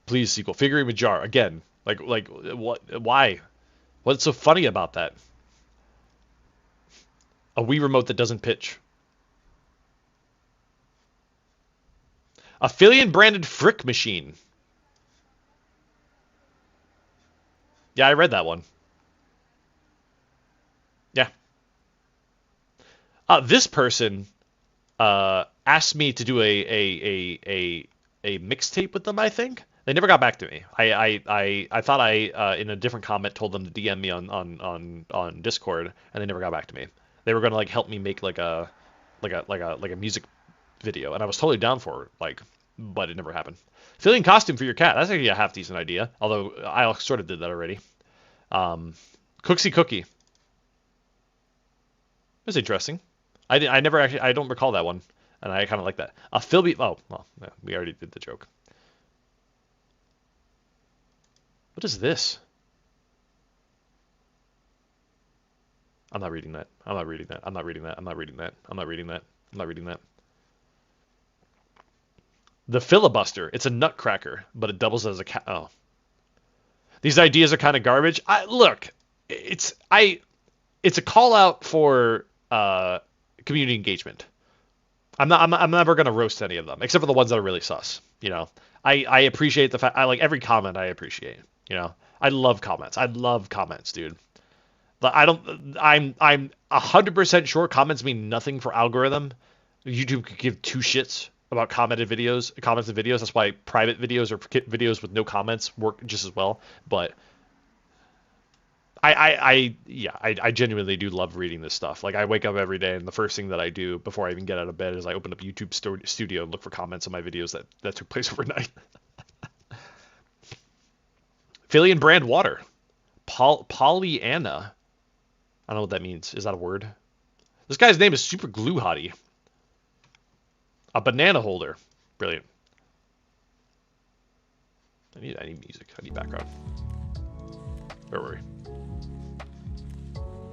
Please sequel figurine with jar again. Like what? Why? What's so funny about that? A Wii remote that doesn't pitch. A Filion branded Frick machine. Yeah, I read that one. Yeah. This person asked me to do a mixtape with them, I think. They never got back to me. I thought I in a different comment told them to DM me on Discord, and they never got back to me. They were gonna like help me make like a music video, and I was totally down for it, but it never happened. Filion costume for your cat. That's actually a half decent idea, although I sort of did that already. Cooksy Cookie. That's interesting. I don't recall that one, and I kind of like that. A Philby. Oh, well, yeah, we already did the joke. What is this? I'm not reading that. I'm not reading that. I'm not reading that. I'm not reading that. I'm not reading that. I'm not reading that. The filibuster. It's a nutcracker, but it doubles as a cat. Oh. These ideas are kind of garbage. Look, it's a call out for community engagement. I'm never gonna roast any of them, except for the ones that are really sus. You know, I appreciate the fact. I like every comment. I appreciate. You know, I love comments. I love comments, dude. I'm 100% sure comments mean nothing for algorithm. YouTube could give two shits about comments and videos. That's why private videos or videos with no comments work just as well. But I genuinely do love reading this stuff. Like, I wake up every day, and the first thing that I do before I even get out of bed is I open up YouTube Studio and look for comments on my videos that took place overnight. Filion brand water. Pollyanna. I don't know what that means. Is that a word? This guy's name is Super Glue Hottie. A banana holder. Brilliant. I need music. I need background. Where were we?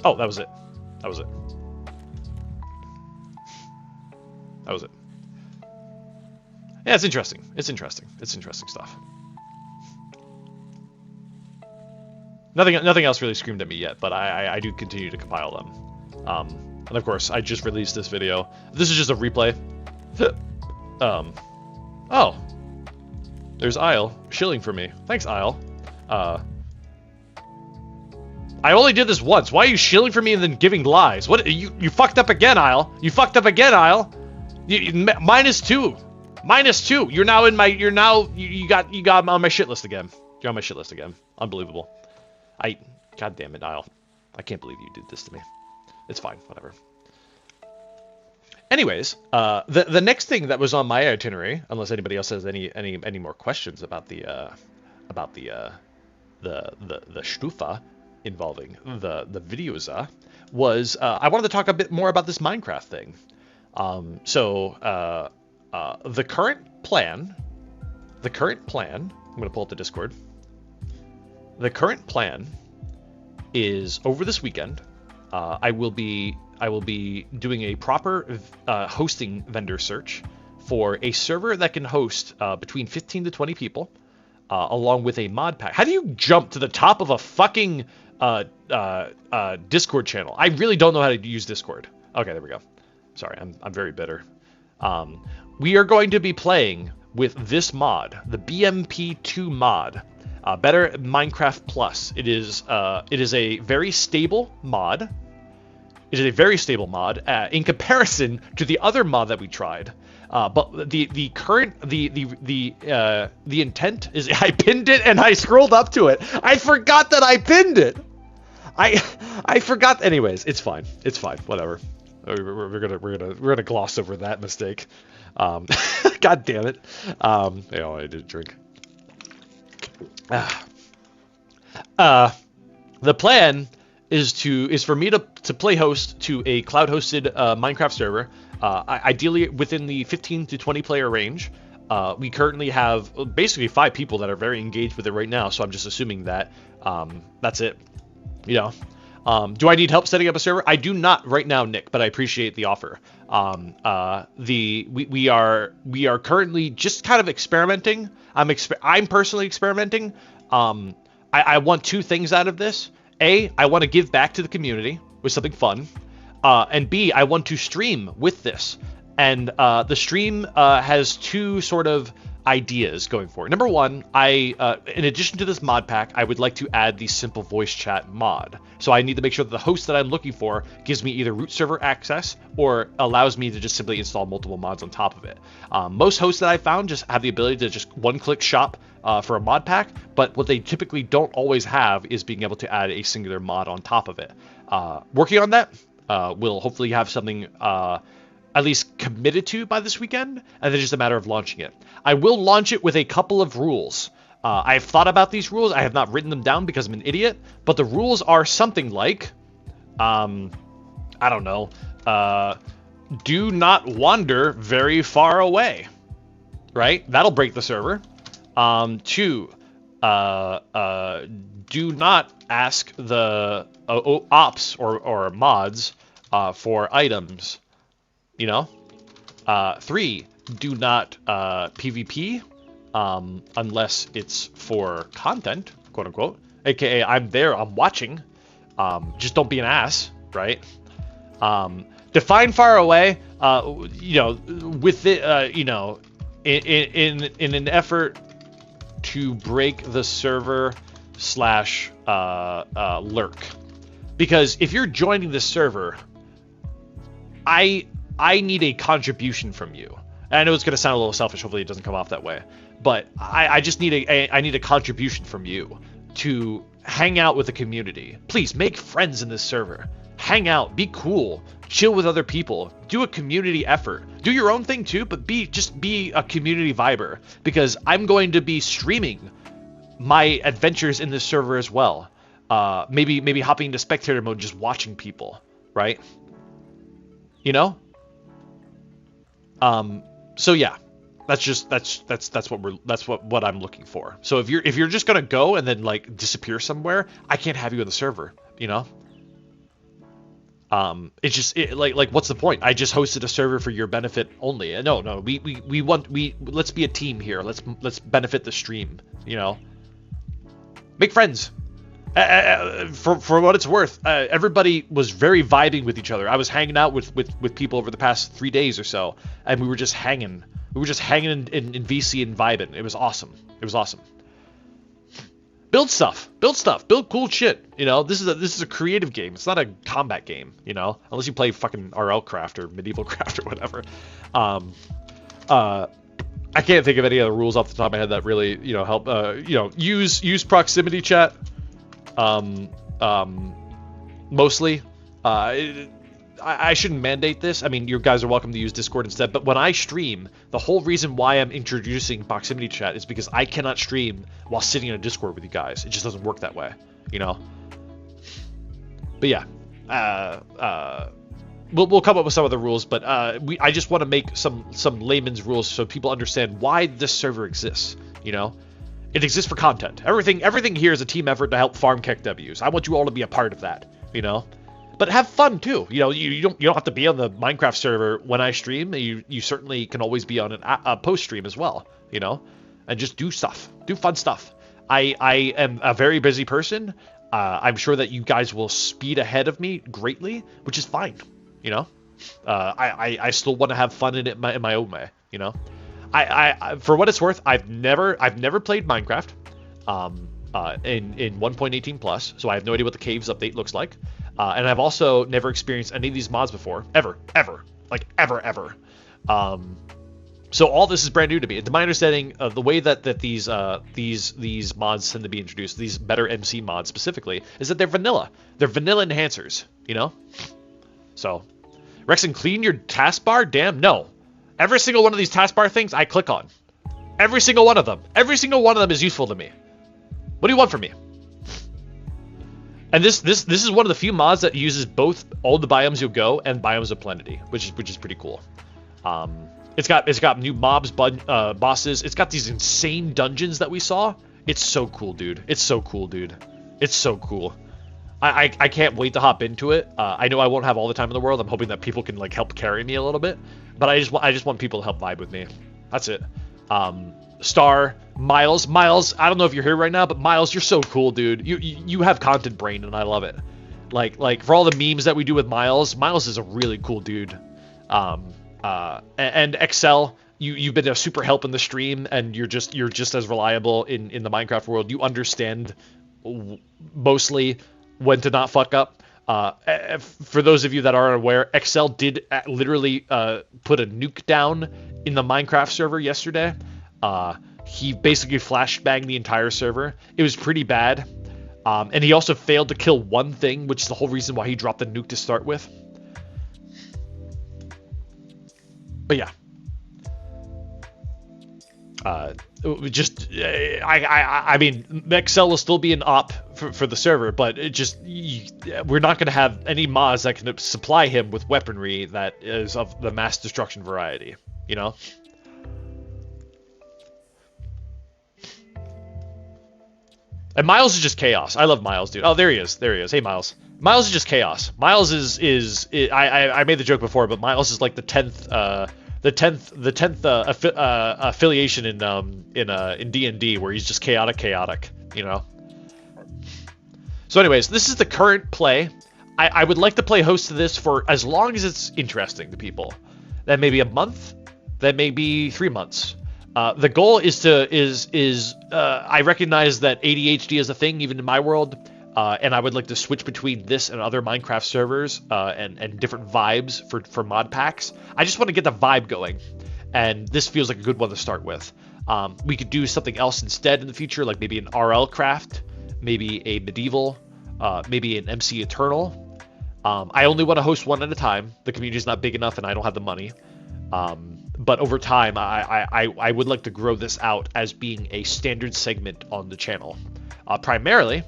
Oh, that was it. That was it. That was it. Yeah, it's interesting. It's interesting. It's interesting stuff. Nothing else really screamed at me yet, but I do continue to compile them. And of course, I just released this video. This is just a replay. Oh. There's Isle shilling for me. Thanks, Isle. I only did this once. Why are you shilling for me and then giving lies? What? You fucked up again, Isle. You fucked up again, Isle. -2. -2. You're now in my. You got on my shit list again. You're on my shit list again. Unbelievable. God damn it, Isle. I can't believe you did this to me. It's fine. Whatever. Anyways, the next thing that was on my itinerary, unless anybody else has any more questions about the Stufa involving the videos, was I wanted to talk a bit more about this Minecraft thing. The current plan. I'm gonna pull up the Discord. The current plan is over this weekend. I will be doing a proper hosting vendor search for a server that can host between 15 to 20 people, along with a mod pack. How do you jump to the top of a fucking Discord channel? I really don't know how to use Discord. Okay, there we go. Sorry, I'm very bitter. We are going to be playing with this mod, the BMP2 mod. Better Minecraft Plus. It is a very stable mod. It is a very stable mod in comparison to the other mod that we tried. But the intent is I pinned it and I scrolled up to it. I forgot that I pinned it. I forgot. Anyways, it's fine. It's fine. Whatever. We're gonna gloss over that mistake. God damn it. Yeah, I did drink. The plan is for me to play host to a cloud hosted Minecraft server, ideally within the 15 to 20 player range. We currently have basically 5 people that are very engaged with it right now, so I'm just assuming that that's it. You know, do I need help setting up a server? I do not right now, Nick, but I appreciate the offer. We are currently just kind of experimenting. I'm personally experimenting. I want 2 things out of this. A, I want to give back to the community with something fun. And B, I want to stream with this. And the stream has 2 sort of ideas going for it. Number 1, in addition to this mod pack, I would like to add the simple voice chat mod. So I need to make sure that the host that I'm looking for gives me either root server access or allows me to just simply install multiple mods on top of it. Most hosts that I found just have the ability to just one-click shop for a mod pack, but what they typically don't always have is being able to add a singular mod on top of it. Working on that, we'll hopefully have something at least committed to by this weekend, and then just a matter of launching it. I will launch it with a couple of rules. I've thought about these rules. I have not written them down because I'm an idiot, but the rules are something like, I don't know, do not wander very far away, right? That'll break the server. 2, do not ask the ops or mods for items. You know, 3, do not PvP unless it's for content, quote unquote. AKA, I'm there, I'm watching. Just don't be an ass, right? Define far away. You know, with it, you know, in an effort to break the server / lurk, because if you're joining the server, I need a contribution from you. And I know it's going to sound a little selfish. Hopefully it doesn't come off that way. But I just need I need a contribution from you to hang out with the community. Please make friends in this server. Hang out. Be cool. Chill with other people. Do a community effort. Do your own thing too, but just be a community viber. Because I'm going to be streaming my adventures in this server as well. Maybe hopping into spectator mode, just watching people, right? You know? So yeah, that's what I'm looking for. So if you're just gonna go and then like disappear somewhere, I can't have you in the server, you know? It's just like what's the point? I just hosted a server for your benefit only. No, let's be a team here. Let's benefit the stream, you know? Make friends. For what it's worth, everybody was very vibing with each other. I was hanging out with people over the past 3 days or so, and we were just hanging. We were just hanging in VC and vibing. It was awesome. It was awesome. Build stuff. Build cool shit. You know, this is a creative game. It's not a combat game. You know, unless you play fucking RL Craft or Medieval Craft or whatever. I can't think of any other rules off the top of my head that really, you know, help. You know, use proximity chat. Mostly. I shouldn't mandate this. I mean, you guys are welcome to use Discord instead, but when I stream, the whole reason why I'm introducing proximity chat is because I cannot stream while sitting in a Discord with you guys. It just doesn't work that way, you know? But yeah, we'll come up with some of the rules, but I just want to make some layman's rules so people understand why this server exists, you know? It exists for content. Everything here is a team effort to help farm Keck W's. I want you all to be a part of that, you know? But have fun too. You know, you don't have to be on the Minecraft server when I stream. You certainly can always be on a post stream as well, you know? And just do stuff. Do fun stuff. I am a very busy person. I'm sure that you guys will speed ahead of me greatly, which is fine, you know? I still want to have fun in it in my own way, you know. I for what it's worth, I've never played Minecraft in 1.18 plus, so I have no idea what the caves update looks like, and I've also never experienced any of these mods before, ever, like ever. So all this is brand new to me. To my understanding, the way that these mods tend to be introduced, these better MC mods specifically, is that they're vanilla. They're vanilla enhancers, you know. So, Rekson, clean your taskbar? Damn, no. Every single one of these taskbar things I click on. Every single one of them. Every single one of them is useful to me. What do you want from me? And this is one of the few mods that uses both all the biomes you'll go and biomes of plenty, which is pretty cool. It's got new mobs, bosses. It's got these insane dungeons that we saw. It's so cool, dude. It's so cool. I can't wait to hop into it. I know I won't have all the time in the world. I'm hoping that people can like help carry me a little bit, but I just want people to help vibe with me. That's it. Star, Miles, I don't know if you're here right now, but Miles, you're so cool, dude. You have content brain, and I love it. Like for all the memes that we do with Miles is a really cool dude. And Excel, you've been a super help in the stream, and you're just as reliable in the Minecraft world. You understand mostly when to not fuck up. For those of you that aren't aware, Excel did literally put a nuke down in the Minecraft server yesterday. He basically flashbanged the entire server. It was pretty bad. And he also failed to kill one thing, which is the whole reason why he dropped the nuke to start with. But yeah. I mean, Excel will still be an op for the server, but we're not going to have any mods that can supply him with weaponry that is of the mass destruction variety, you know? And Miles is just chaos. I love Miles, dude. Oh, there he is. Hey, Miles. Miles is just chaos. Miles is I made the joke before, but Miles is like the 10th affiliation in D&D, where he's just chaotic, you know. So anyways, this is the current play. I would like to play host to this for as long as it's interesting to people. That may be a month, that may be 3 months. The goal is I recognize that ADHD is a thing even in my world, and I would like to switch between this and other Minecraft servers and different vibes for mod packs. I just want to get the vibe going, and this feels like a good one to start with. We could do something else instead in the future, like maybe an RL craft, maybe a medieval, maybe an MC Eternal. I only want to host one at a time. The community is not big enough, and I don't have the money. But over time, I would like to grow this out as being a standard segment on the channel. Primarily,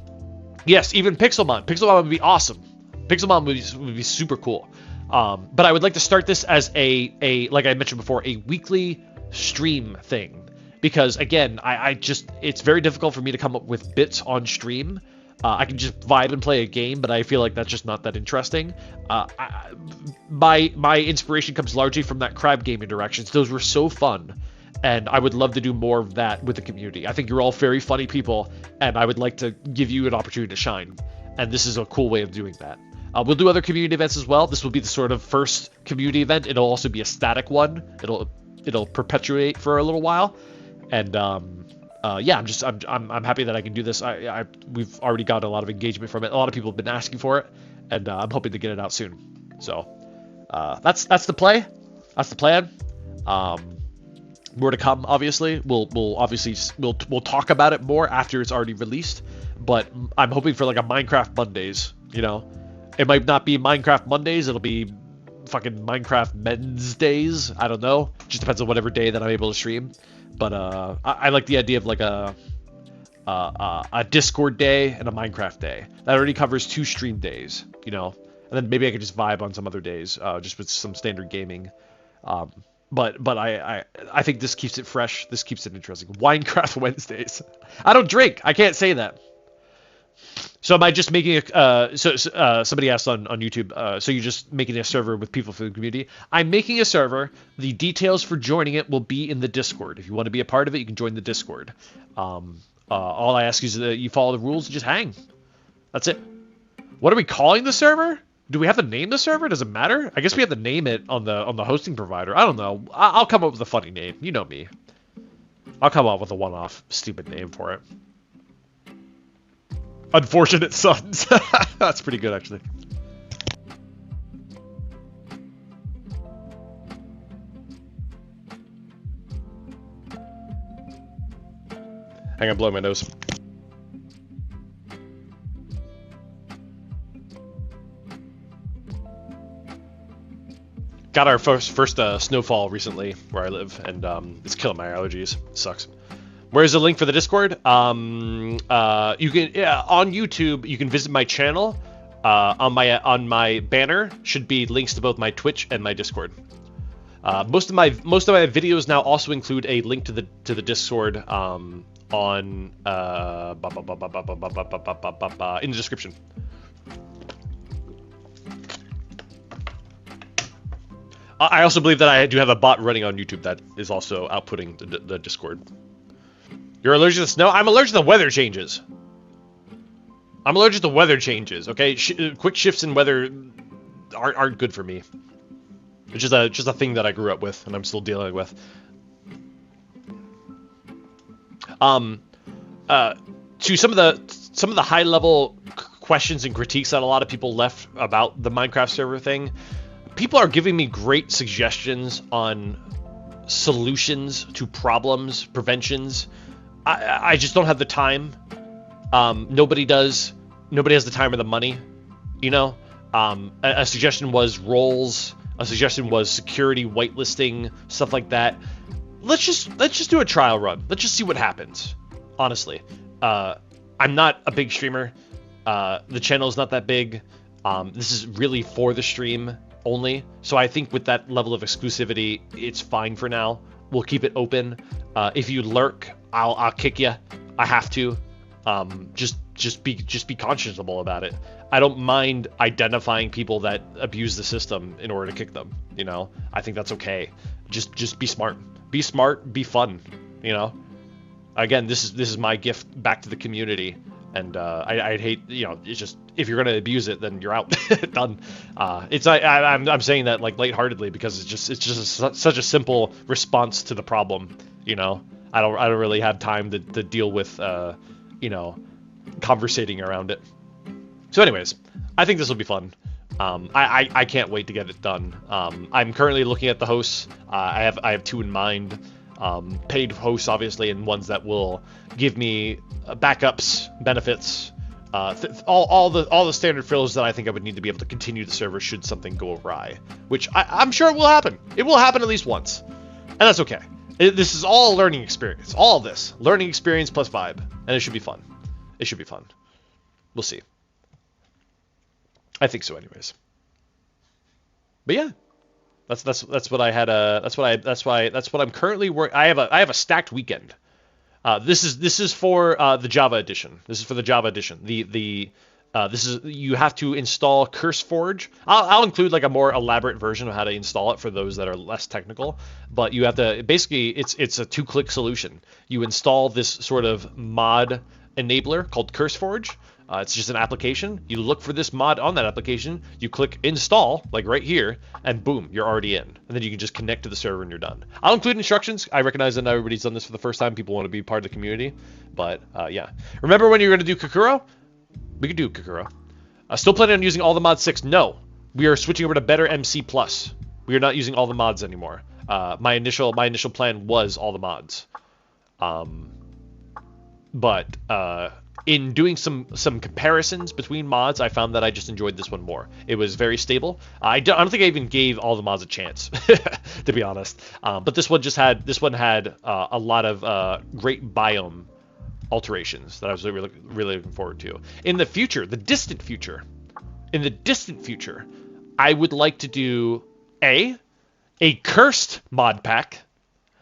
yes, even Pixelmon. Pixelmon would be awesome. Pixelmon would be super cool. But I would like to start this as a like I mentioned before, a weekly stream thing. Because again, it's very difficult for me to come up with bits on stream. I can just vibe and play a game, but I feel like that's just not that interesting. My inspiration comes largely from that crab gaming directions. Those were so fun, and I would love to do more of that with the community. I think you're all very funny people, and I would like to give you an opportunity to shine, and this is a cool way of doing that. We'll do other community events as well. This will be the sort of first community event. It'll also be a static one. It'll perpetuate for a little while, and yeah, I'm happy that I can do this. We've already got a lot of engagement from it. A lot of people have been asking for it, and I'm hoping to get it out soon. So that's the play. That's the plan. More to come. Obviously, we'll talk about it more after it's already released. But I'm hoping for like a Minecraft Mondays. You know, it might not be Minecraft Mondays. It'll be fucking Minecraft Wednesdays. I don't know. Just depends on whatever day that I'm able to stream. But I like the idea of like a Discord day and a Minecraft day. That already covers 2 stream days, you know. And then maybe I could just vibe on some other days, just with some standard gaming. But I think this keeps it fresh. This keeps it interesting. Winecraft Wednesdays. I don't drink. I can't say that. So am I just making somebody asked on YouTube, so you're just making a server with people from the community? I'm making a server. The details for joining it will be in the Discord. If you want to be a part of it, you can join the Discord. All I ask is that you follow the rules and just hang. That's it. What are we calling the server? Do we have to name the server? Does it matter? I guess we have to name it on the hosting provider. I don't know. I'll come up with a funny name. You know me. I'll come up with a one-off stupid name for it. Unfortunate Sons. That's pretty good, actually. Hang on, blow my nose. Got our first snowfall recently where I live, and it's killing my allergies. It sucks. Where's the link for the Discord? You can on YouTube. You can visit my channel. On my banner should be links to both my Twitch and my Discord. Most of my videos now also include a link to the Discord in the description. I also believe that I do have a bot running on YouTube that is also outputting the Discord. You're allergic to snow? I'm allergic to weather changes. I'm allergic to weather changes, okay? Quick shifts in weather aren't good for me. It's just a thing that I grew up with and I'm still dealing with. To some of the high level questions and critiques that a lot of people left about the Minecraft server thing, people are giving me great suggestions on solutions to problems, preventions. I just don't have the time. Nobody does. Nobody has the time or the money, you know? A suggestion was roles. A suggestion was security, whitelisting, stuff like that. Let's just do a trial run. Let's just see what happens. Honestly, I'm not a big streamer. The channel is not that big. This is really for the stream only. So I think with that level of exclusivity, it's fine for now. We'll keep it open. If you lurk, I'll kick you. I have to. Just be conscionable about it. I don't mind identifying people that abuse the system in order to kick them. You know, I think that's okay. Just be smart. Be smart. Be fun. You know. Again, this is my gift back to the community. And I'd hate, you know, it's just, if you're gonna abuse it, then you're out. Done. I'm saying that like lightheartedly because it's just such a simple response to the problem. You know, I don't really have time to deal with you know, conversating around it. So anyways, I think this will be fun. I can't wait to get it done. I'm currently looking at the hosts. I have two in mind. Paid hosts, obviously, and ones that will give me backups, benefits, all the standard frills that I think I would need to be able to continue the server should something go awry, which I'm sure it will happen. It will happen at least once, and that's okay. This is all a learning experience. All of this learning experience plus vibe, and it should be fun. It should be fun. We'll see. I think so, anyways. But yeah. That's what I had. That's what I'm currently working. I have a stacked weekend. This is for the Java edition. This is for the Java edition. This is, you have to install CurseForge. I'll include like a more elaborate version of how to install it for those that are less technical. But you have to basically it's a 2-click solution. You install this sort of mod enabler called CurseForge. It's just an application. You look for this mod on that application, you click install, like right here, and boom, you're already in. And then you can just connect to the server and you're done. I'll include instructions. I recognize that not everybody's done this for the first time. People want to be part of the community. But yeah. Remember when you were going to do Kakuro? We could do Kakuro. Still planning on using all the mods 6? No. We are switching over to Better MC+. We are not using all the mods anymore. My initial plan was all the mods. But in doing some comparisons between mods, I found that I just enjoyed this one more. It was very stable. I don't think I even gave all the mods a chance, to be honest. But this one had a lot of great biome alterations that I was really looking forward to. In the future, the distant future, I would like to do a cursed mod pack.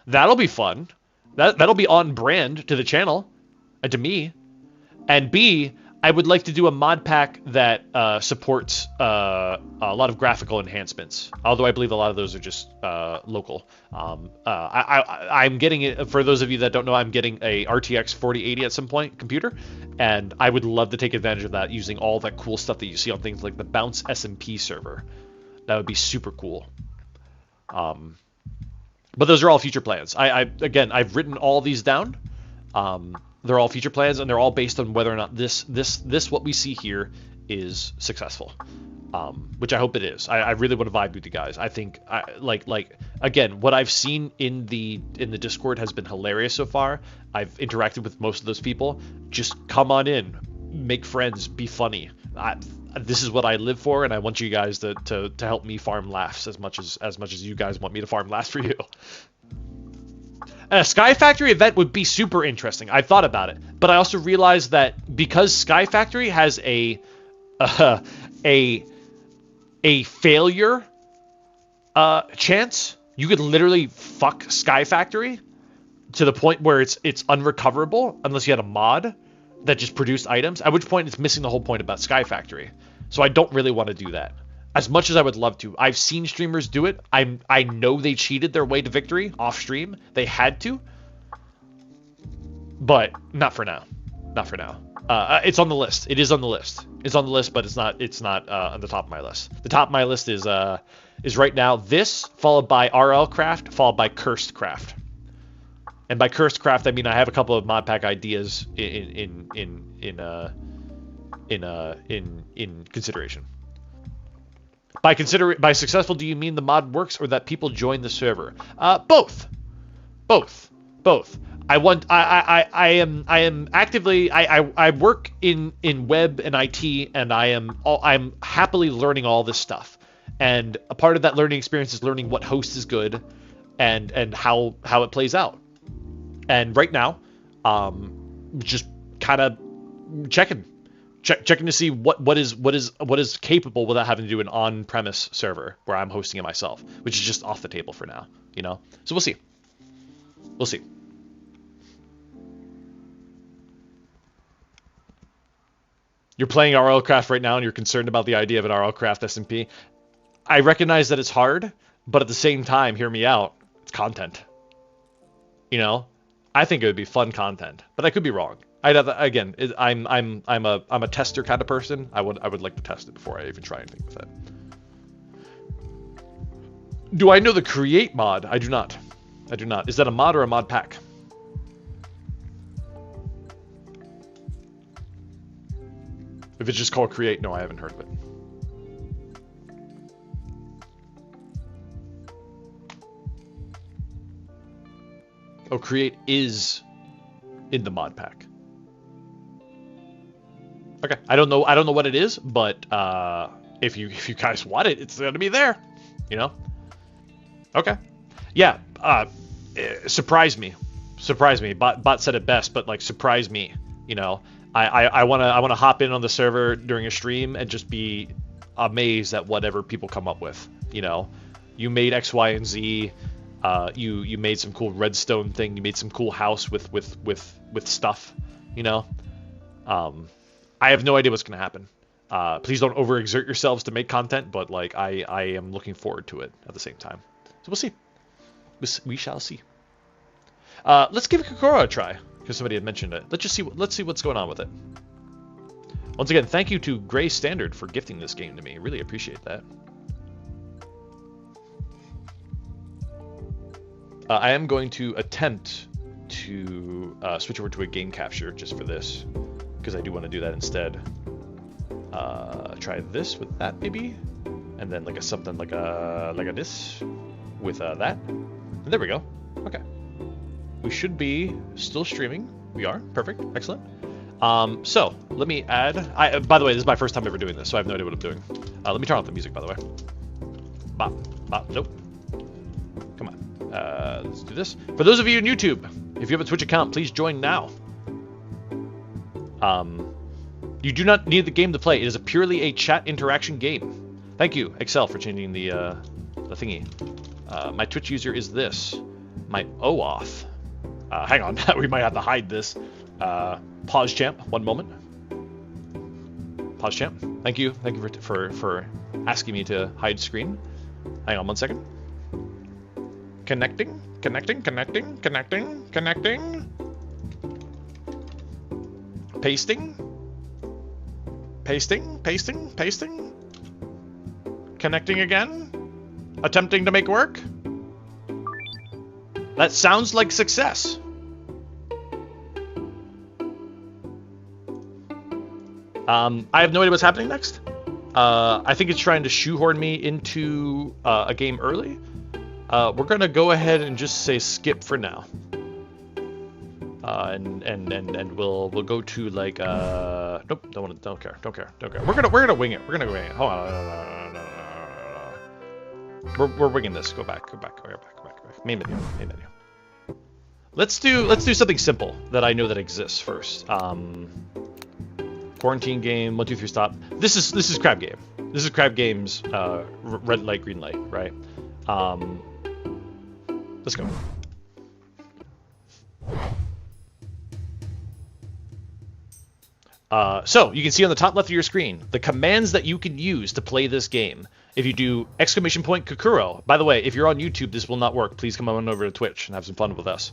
That'll be fun. That'll be on brand to the channel and to me. And B, I would like to do a mod pack that supports a lot of graphical enhancements, although I believe a lot of those are just local. I'm getting it, for those of you that don't know, I'm getting a RTX 4080 at some point computer, and I would love to take advantage of that using all that cool stuff that you see on things like the Bounce SMP server. That would be super cool. But those are all future plans. Again, I've written all these down. They're all future plans, and they're all based on whether or not this what we see here is successful, which I hope it is. I really want to vibe with you guys. I think like again, what I've seen in the Discord has been hilarious so far. I've interacted with most of those people. Just come on in, make friends, be funny. This is what I live for, and I want you guys to help me farm laughs as much as you guys want me to farm laughs for you. A Sky Factory event would be super interesting. I thought about it, but I also realized that because Sky Factory has a failure chance, you could literally fuck Sky Factory to the point where it's unrecoverable unless you had a mod that just produced items. At which point it's missing the whole point about Sky Factory. So I don't really want to do that. As much as I would love to. I've seen streamers do it. I know they cheated their way to victory off stream. They had to. But not for now. Not for now. It's on the list. It is on the list. It's on the list, but it's not on the top of my list. The top of my list is right now this, followed by RL Craft, followed by Cursed Craft. And by Cursed Craft, I mean I have a couple of mod pack ideas in consideration. By successful, do you mean the mod works or that people join the server? Both. I am actively. I work in web and IT, and I'm happily learning all this stuff. And a part of that learning experience is learning what host is good, and how it plays out. And right now, just kind of checking to see what is capable without having to do an on-premise server where I'm hosting it myself, which is just off the table for now, you know. So we'll see. We'll see. You're playing RL Craft right now, and you're concerned about the idea of an RL Craft SMP. I recognize that it's hard, but at the same time, hear me out. It's content. You know, I think it would be fun content, but I could be wrong. I'm a tester kind of person. I would like to test it before I even try anything with it. Do I know the create mod? I do not. Is that a mod or a mod pack? If it's just called create, no, I haven't heard of it. Oh, create is in the mod pack. Okay, I don't know what it is, but if you guys want it, it's gonna be there, you know. Okay, yeah. Surprise me. Bot said it best, but like surprise me, you know. I wanna hop in on the server during a stream and just be amazed at whatever people come up with. You know, you made X, Y, and Z. You made some cool redstone thing. You made some cool house with stuff. You know, I have no idea what's gonna happen. Please don't overexert yourselves to make content, but like I am looking forward to it at the same time. So we'll see. We shall see. Let's give Kokoro a try because somebody had mentioned it. Let's see what's going on with it. Once again, thank you to Gray Standard for gifting this game to me. Really appreciate that. I am going to attempt to switch over to a game capture just for this, because I do want to do that instead. Try this with that maybe, and then like something like a this with that. And there we go. Okay, we should be still streaming. We are perfect, excellent. So let me add. By the way, this is my first time ever doing this, so I have no idea what I'm doing. Let me turn off the music, by the way. Bop, bop, nope. Come on. Let's do this. For those of you on YouTube, if you have a Twitch account, please join now. You do not need the game to play. It is purely a chat interaction game. Thank you, Excel, for changing the thingy. My Twitch user is this. My OAuth. Hang on, we might have to hide this. Pause champ, one moment. Pause champ. Thank you for asking me to hide screen. Hang on 1 second. Connecting. Pasting. Connecting again. Attempting to make work. That sounds like success. I have no idea what's happening next. I think it's trying to shoehorn me into a game early. We're gonna go ahead and just say skip for now. And we'll go to like nope, don't care. We're gonna wing it. Hold on. We're winging this. Go back. Main menu. Let's do something simple that I know that exists first. Quarantine game, 1, 2, 3, stop. This is Crab Game. This is Crab Game's red light, green light, right? Let's go. So you can see on the top left of your screen the commands that you can use to play this game. If you do exclamation point Kakuro, by the way, if you're on YouTube, this will not work. Please come on over to Twitch and have some fun with us.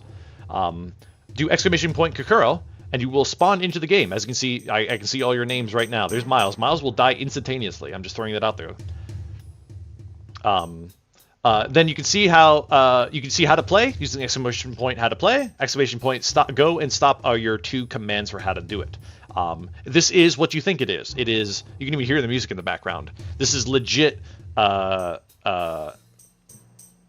Do exclamation point Kakuro, and you will spawn into the game. As you can see, I can see all your names right now. There's Miles. Miles will die instantaneously. I'm just throwing that out there. Then you can see how to play using exclamation point how to play. Exclamation point stop, go and stop are your 2 commands for how to do it. This is what you think it is. It is. You can even hear the music in the background. This is legit. Red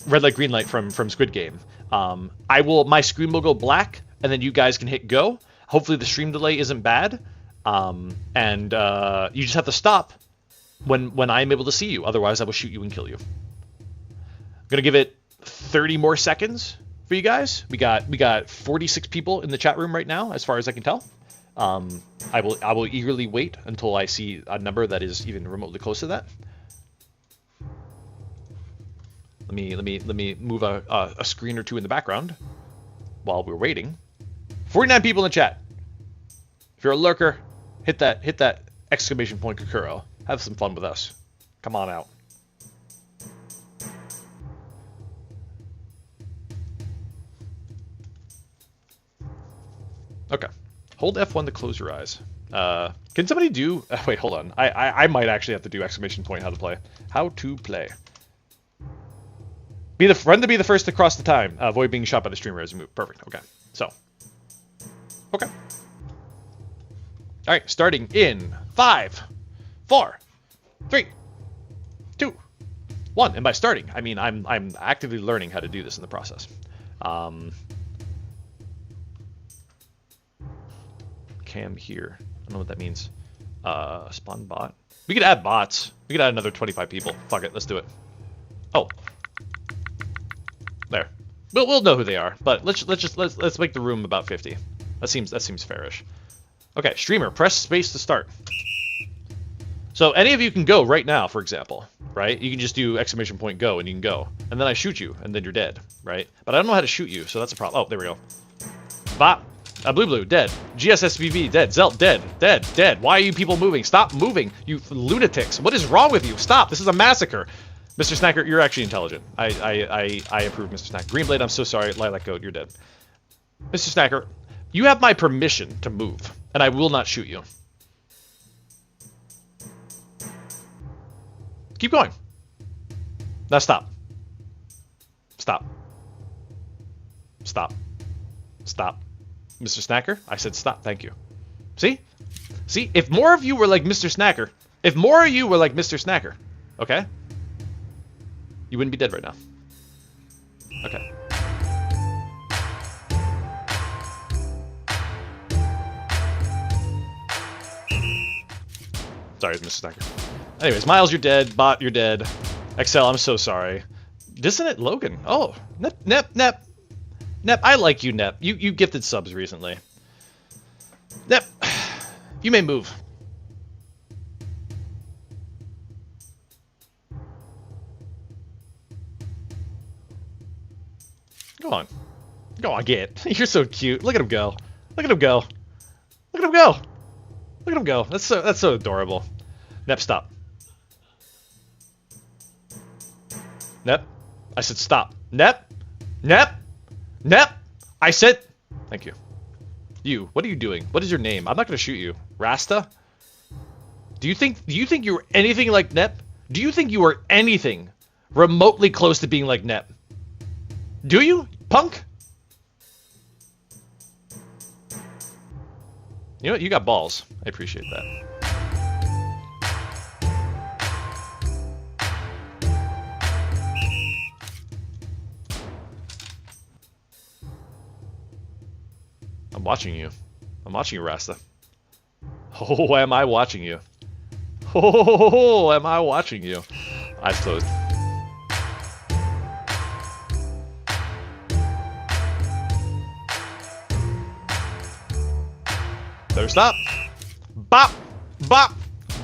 light, green light from Squid Game. My screen will go black, and then you guys can hit go. Hopefully the stream delay isn't bad, and you just have to stop when I'm able to see you. Otherwise, I will shoot you and kill you. I'm gonna give it 30 more seconds for you guys. We got 46 people in the chat room right now, as far as I can tell. I will eagerly wait until I see a number that is even remotely close to that. Let me move a screen or two in the background while we're waiting. 49 people in the chat. If you're a lurker, hit that exclamation point Kakuro. Have some fun with us. Come on out. Okay. Hold F1 to close your eyes. Can somebody do... wait, hold on. I might actually have to do exclamation point how to play. How to play. Run to be the first to cross the time. Avoid being shot by the streamer as you move. Perfect. Okay. So. Okay. Alright, starting in 5, 4, 3, 2, 1. And by starting, I mean I'm actively learning how to do this in the process. Cam here. I don't know what that means. Spawn bot. We could add bots. We could add another 25 people. Fuck it, let's do it. Oh. There. We'll know who they are, but let's make the room about 50. That seems fairish. Okay, streamer, press space to start. So any of you can go right now, for example, right? You can just do exclamation point go and you can go. And then I shoot you and then you're dead, right? But I don't know how to shoot you, so that's a problem. Oh, there we go. Bop. Blue, dead. GSSBB, dead. Zelt, dead. Why are you people moving? Stop moving, you lunatics. What is wrong with you? Stop, this is a massacre. Mr. Snacker, you're actually intelligent. I approve, Mr. Snacker. Greenblade, I'm so sorry. Lilac Goat, you're dead. Mr. Snacker, you have my permission to move, and I will not shoot you. Keep going. Now stop. Stop. Stop. Stop. Mr. Snacker, I said stop, thank you. See? See? If more of you were like Mr. Snacker, okay? You wouldn't be dead right now. Okay. Sorry, Mr. Snacker. Anyways, Miles, you're dead. Bot, you're dead. Excel, I'm so sorry. Isn't it Logan? Oh, Nep. Nep, I like you, Nep. You gifted subs recently. Nep, you may move. Go on. Go on, get. You're so cute. Look at him go. Look at him go. Look at him go. Look at him go. That's so adorable. Nep, stop. Nep. I said stop. Nep. Nep. Nep. I said. Thank you. You. What are you doing? What is your name? I'm not gonna shoot you. Rasta. Do you think you were anything like Nep? Do you think you were anything remotely close to being like Nep? Do you, punk? You know what? You got balls. I appreciate that. I'm watching you. I'm watching you, Rasta. Oh, am I watching you? Oh, am I watching you? Eyes closed. Better stop. Bop, bop,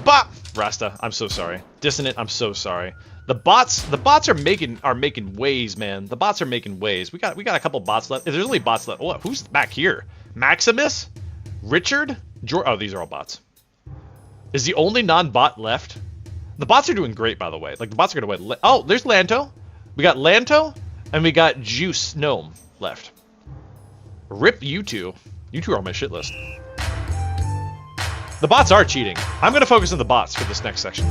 bop. Rasta, I'm so sorry. Dissonant, I'm so sorry. The bots are making waves, man. The bots are making waves. We got a couple bots left. There's only bots left. Oh, who's back here? Maximus, Richard, George. Oh, these are all bots. Is the only non-bot left? The bots are doing great, by the way. Like, the bots are gonna win. Oh, there's Lanto. We got Lanto, and we got Juice Gnome left. Rip you two. You two are on my shit list. The bots are cheating. I'm gonna focus on the bots for this next section.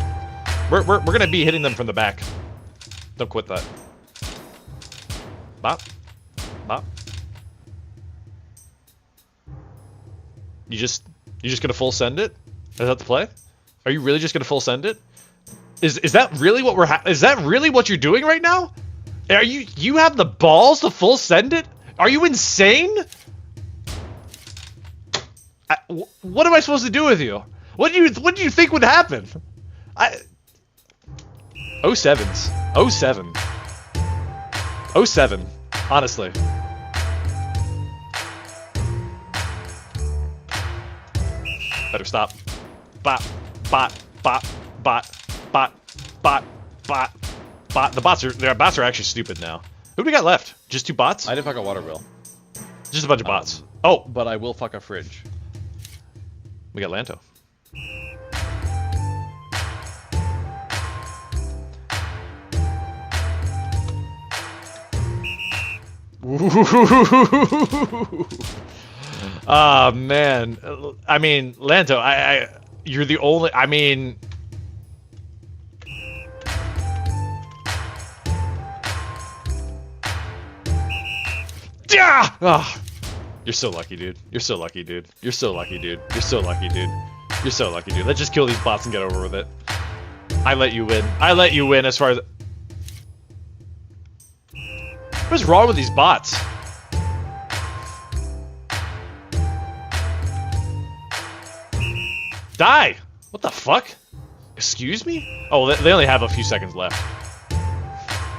We're gonna be hitting them from the back. Don't quit that. Bop. Bop. You just gonna full send it? Is that the play? Are you really just gonna full send it? Is that really what is that really what you're doing right now? Are you have the balls to full send it? Are you insane? What am I supposed to do with you? What do you think would happen? 07s. 07. 07. Honestly. Better stop. Bot. Bot. Bot. Bot. Bot. Bot. Bot. Bot. The bots are actually stupid now. Who do we got left? Just two bots? I didn't fuck a water bill. Just a bunch of bots. Oh, But I will fuck a fridge. we got Lanto. Ah, man. I mean, Lanto, you're the only, I mean... Yeah! Oh, you're so lucky, dude. You're so lucky, dude. You're so lucky, dude. You're so lucky, dude. You're so lucky, dude. Let's just kill these bots and get over with it. I let you win. I let you win as far as... What's wrong with these bots? Die! What the fuck? Excuse me? Oh, they only have a few seconds left.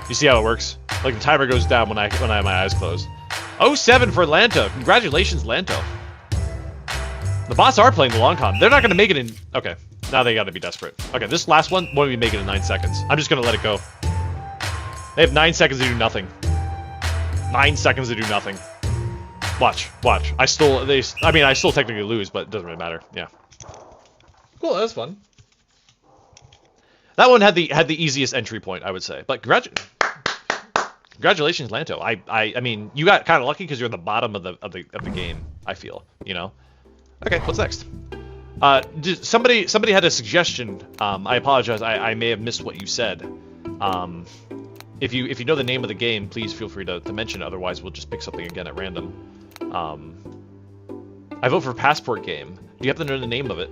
You see how it works? Like, the timer goes down when I have my eyes closed. 07 for Lanto. Congratulations, Lanto. The bots are playing the long con. They're not going to make it in... Okay, now they got to be desperate. Okay, this last one won't even make it in 9 seconds. I'm just going to let it go. They have 9 seconds to do nothing. 9 seconds to do nothing. Watch. I still technically lose, but it doesn't really matter. Yeah. Cool, that was fun. That one had the easiest entry point, I would say. But congratulations, Lanto. I mean, you got kind of lucky because you're at the bottom of the game. I feel, you know. Okay, what's next? Somebody had a suggestion. I apologize. I may have missed what you said. If you know the name of the game, please feel free to mention it. Otherwise, we'll just pick something again at random. I vote for Passport Game. Do you happen to know the name of it?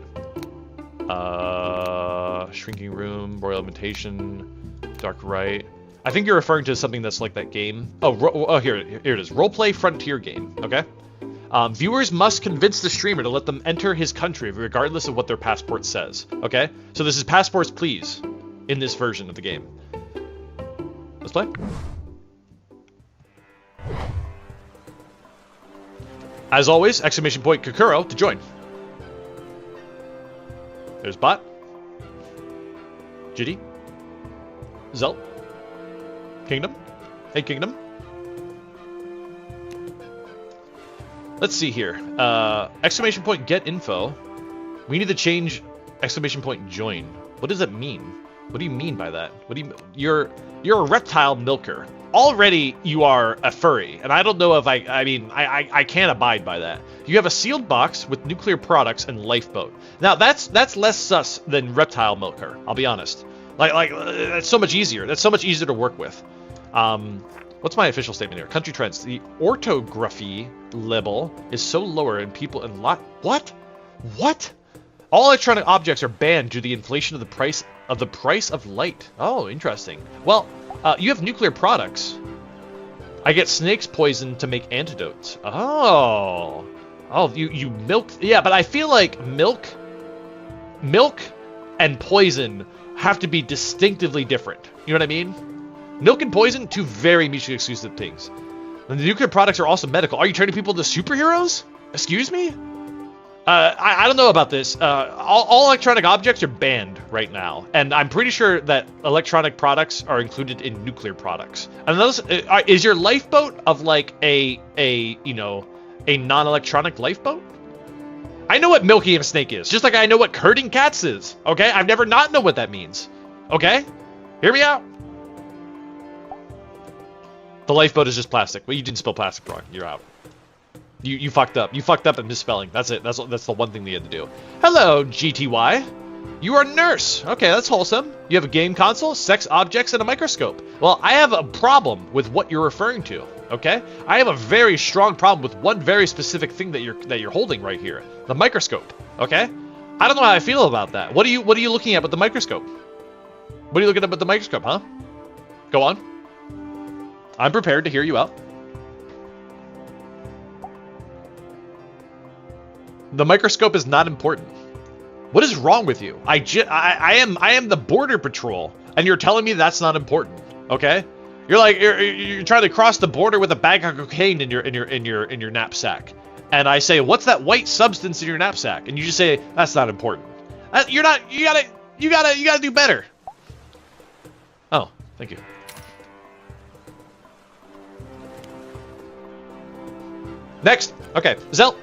Shrinking Room, Royal Imitation, Dark Right. I think you're referring to something that's like that game. Oh, here it is. Roleplay Frontier Game. Okay. Viewers must convince the streamer to let them enter his country regardless of what their passport says. Okay. So this is Passports Please in this version of the game. Let's play. As always, exclamation point Kakuro to join. There's Bot. Jitty. Zelt. Kingdom. Hey, Kingdom. Let's see here. Exclamation point get info. We need to change exclamation point join. What does it mean? What do you mean by that? What do you you're a reptile milker. Already you are a furry, and I don't know if I can't abide by that. You have a sealed box with nuclear products and lifeboat. Now that's less sus than reptile milker, I'll be honest. Like that's so much easier. That's so much easier to work with. What's my official statement here? Country trends. The orthography level is so lower in people and lot. What? What? All electronic objects are banned due to the inflation of the price of light. Oh, interesting. Well, you have nuclear products. I get snake's poison to make antidotes. Oh. Oh, you milk. Yeah, but I feel like milk and poison have to be distinctively different. You know what I mean? Milk and poison, two very mutually exclusive things. And the nuclear products are also medical. Are you turning people into superheroes? Excuse me? I don't know about this. All electronic objects are banned right now, and I'm pretty sure that electronic products are included in nuclear products. And those is your lifeboat of like a non-electronic lifeboat? I know what milking a snake is, just like I know what herding cats is. Okay, I've never not known what that means. Okay, hear me out. The lifeboat is just plastic. Well, you didn't spell plastic wrong. You're out. You fucked up. You fucked up in misspelling. That's it. That's the one thing they had to do. Hello, GTY. You are a nurse. Okay, that's wholesome. You have a game console, sex objects, and a microscope. Well, I have a problem with what you're referring to. Okay, I have a very strong problem with one very specific thing that you're holding right here, the microscope. Okay, I don't know how I feel about that. What are you looking at with the microscope? What are you looking at with the microscope, huh? Go on. I'm prepared to hear you out. The microscope is not important. What is wrong with you? I am the border patrol, and you're telling me that's not important. Okay? You're trying to cross the border with a bag of cocaine in your knapsack, and I say, what's that white substance in your knapsack? And you just say that's not important. You gotta do better. Oh, thank you. Next. Okay, Zelt,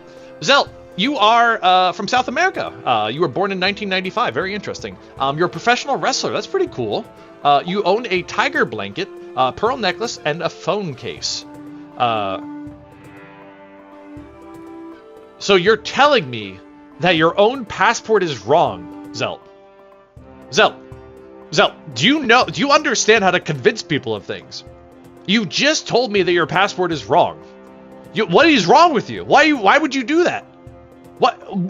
you are from South America. You were born in 1995. Very interesting. You're a professional wrestler. That's pretty cool. You own a tiger blanket, pearl necklace, and a phone case. So you're telling me that your own passport is wrong, Zelt. Zelt, do you understand how to convince people of things? You just told me that your passport is wrong. What is wrong with you? Why would you do that? What am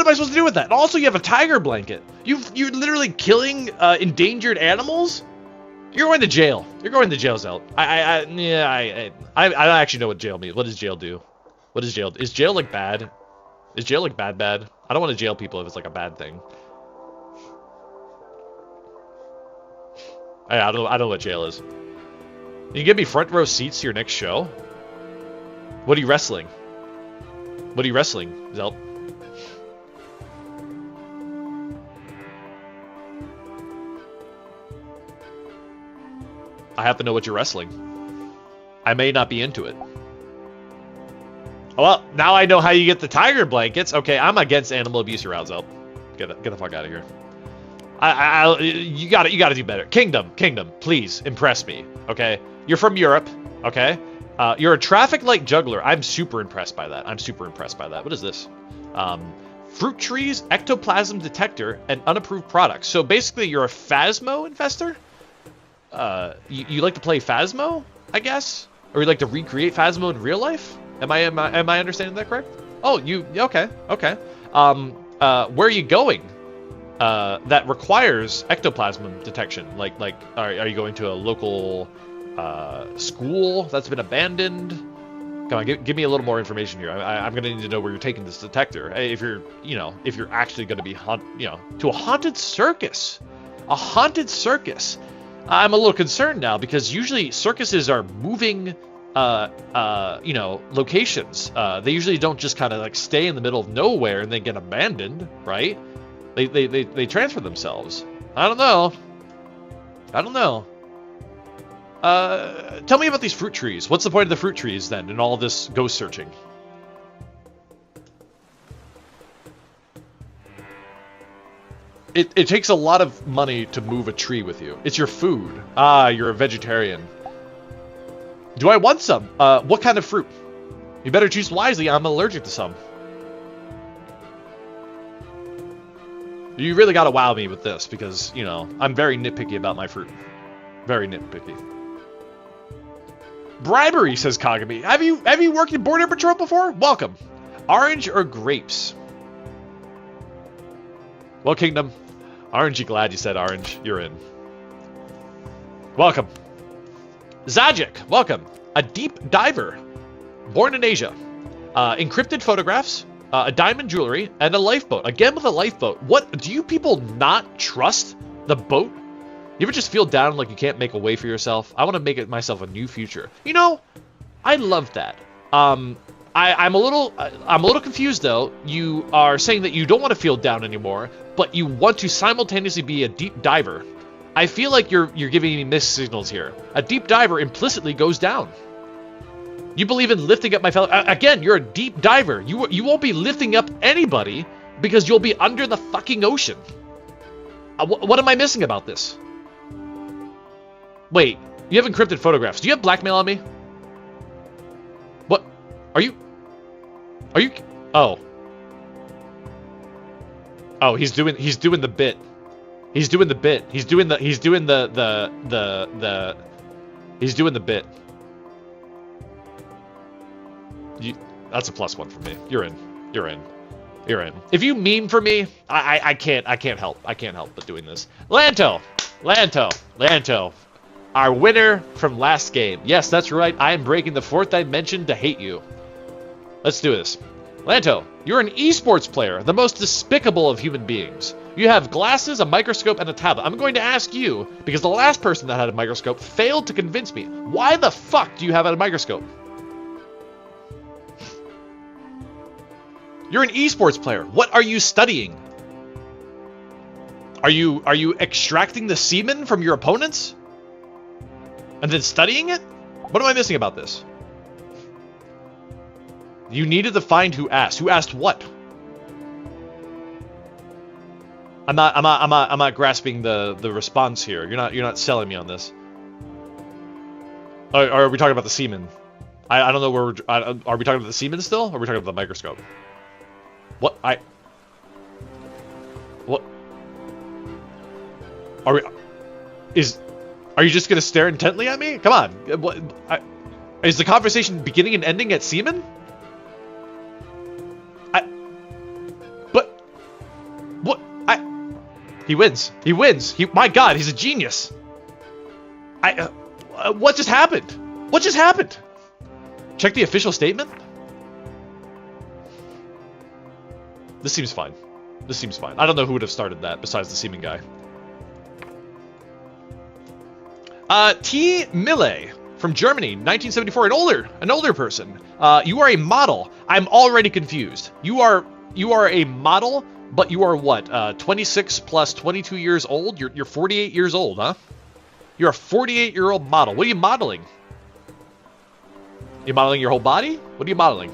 I supposed to do with that? And also, you have a tiger blanket. You're literally killing endangered animals. You're going to jail. You're going to jail, Zelt. I actually know what jail means. What does jail do? What is jail? Is jail like bad? Is jail like bad? I don't want to jail people if it's like a bad thing. I don't know what jail is. You give me front row seats to your next show? What are you wrestling? What are you wrestling, Zelt? I have to know what you're wrestling. I may not be into it. Well, now I know how you get the tiger blankets. Okay, I'm against animal abuse around, Zelt. Get the fuck out of here. You gotta do better. Kingdom, please impress me. Okay, you're from Europe. Okay, you're a traffic light juggler. I'm super impressed by that. What is this? Fruit trees, ectoplasm detector, and unapproved products. So basically, you're a Phasmo investor. You like to play Phasmo, I guess, or you like to recreate Phasmo in real life? Am I understanding that correct? Oh, okay. Where are you going? That requires ectoplasm detection. Like, are you going to a local school that's been abandoned? Come on, give me a little more information here. I'm gonna need to know where you're taking this detector. If you're actually gonna be to a haunted circus. A haunted circus. I'm a little concerned now because usually circuses are moving, locations. They usually don't just kind of like stay in the middle of nowhere and then get abandoned, right? They transfer themselves. I don't know. Tell me about these fruit trees. What's the point of the fruit trees then in all this ghost searching? It takes a lot of money to move a tree with you. It's your food. Ah, you're a vegetarian. Do I want some? What kind of fruit? You better choose wisely. I'm allergic to some. You really gotta wow me with this because, you know, I'm very nitpicky about my fruit. Very nitpicky. Bribery, says Kagami. Have you worked in Border Patrol before? Welcome. Orange or grapes? Well, Kingdom, aren't you glad you said orange? You're in. Welcome. Zajic, welcome. A deep diver. Born in Asia. Encrypted photographs. A diamond jewelry. And a lifeboat. Again with a lifeboat. What? Do you people not trust the boat? You ever just feel down like you can't make a way for yourself? I want to make it myself a new future. You know, I love that. I'm a little confused though. You are saying that you don't want to feel down anymore, but you want to simultaneously be a deep diver. I feel like you're giving me mixed signals here. A deep diver implicitly goes down. You believe in lifting up my fellow... Again, you're a deep diver. You won't be lifting up anybody because you'll be under the fucking ocean. What am I missing about this? Wait, you have encrypted photographs. Do you have blackmail on me? What? Are you... Oh. Oh, he's doing the bit. He's doing the bit. He's doing the bit. That's a +1 for me. You're in. You're in. You're in. If you meme for me, I can't help. I can't help but doing this. Lanto. Our winner from last game. Yes, that's right. I am breaking the 4th dimension to hate you. Let's do this. Lanto, you're an esports player, the most despicable of human beings. You have glasses, a microscope, and a tablet. I'm going to ask you, because the last person that had a microscope failed to convince me. Why the fuck do you have a microscope? You're an esports player. What are you studying? Are you extracting the semen from your opponents? And then studying it? What am I missing about this? You needed to find who asked. Who asked what? I'm not grasping the response here. You're not selling me on this. Are we talking about the semen? I don't know where are we talking about the semen still? Or are we talking about the microscope? What? What? Are you just gonna stare intently at me? Come on. What? Is the conversation beginning and ending at semen? He wins. He wins. My God, he's a genius. What just happened? What just happened? Check the official statement. This seems fine. This seems fine. I don't know who would have started that besides the semen guy. T. Mille from Germany, 1974, an older person. You are a model. I'm already confused. You are a model, but you are what? 26 plus 22 years old. You're 48 years old, huh? You're a 48-year-old model. What are you modeling? You modeling your whole body? What are you modeling?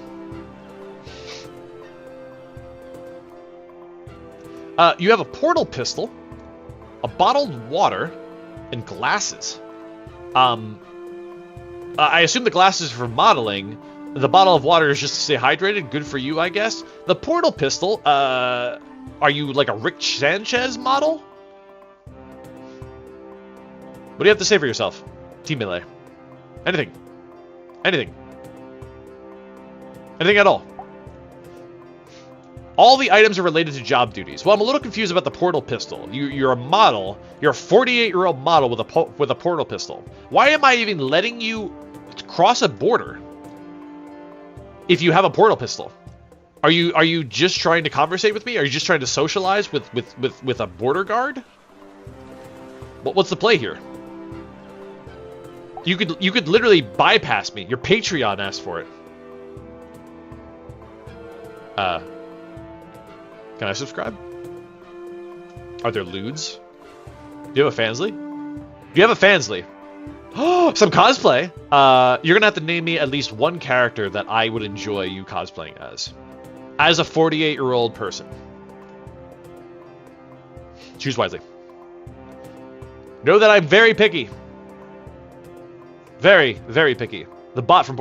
You have a portal pistol, a bottled water, and glasses. I assume the glasses are for modeling. The bottle of water is just to stay hydrated. Good for you, I guess. The portal pistol, are you like a Rick Sanchez model? What do you have to say for yourself, Team Melee? Anything. Anything. Anything at all. All the items are related to job duties. Well, I'm a little confused about the portal pistol. You're a model. You're a 48-year-old model with a portal pistol. Why am I even letting you cross a border if you have a portal pistol? Are you just trying to conversate with me? Are you just trying to socialize with a border guard? What's the play here? You could literally bypass me. Your Patreon asked for it. Can I subscribe? Are there lewds? Do you have a Fansly? Do you have a Fansly? Oh, some cosplay. You're gonna have to name me at least one character that I would enjoy you cosplaying as a 48-year-old person. Choose wisely. Know that I'm very picky. Very, very picky. The bot from...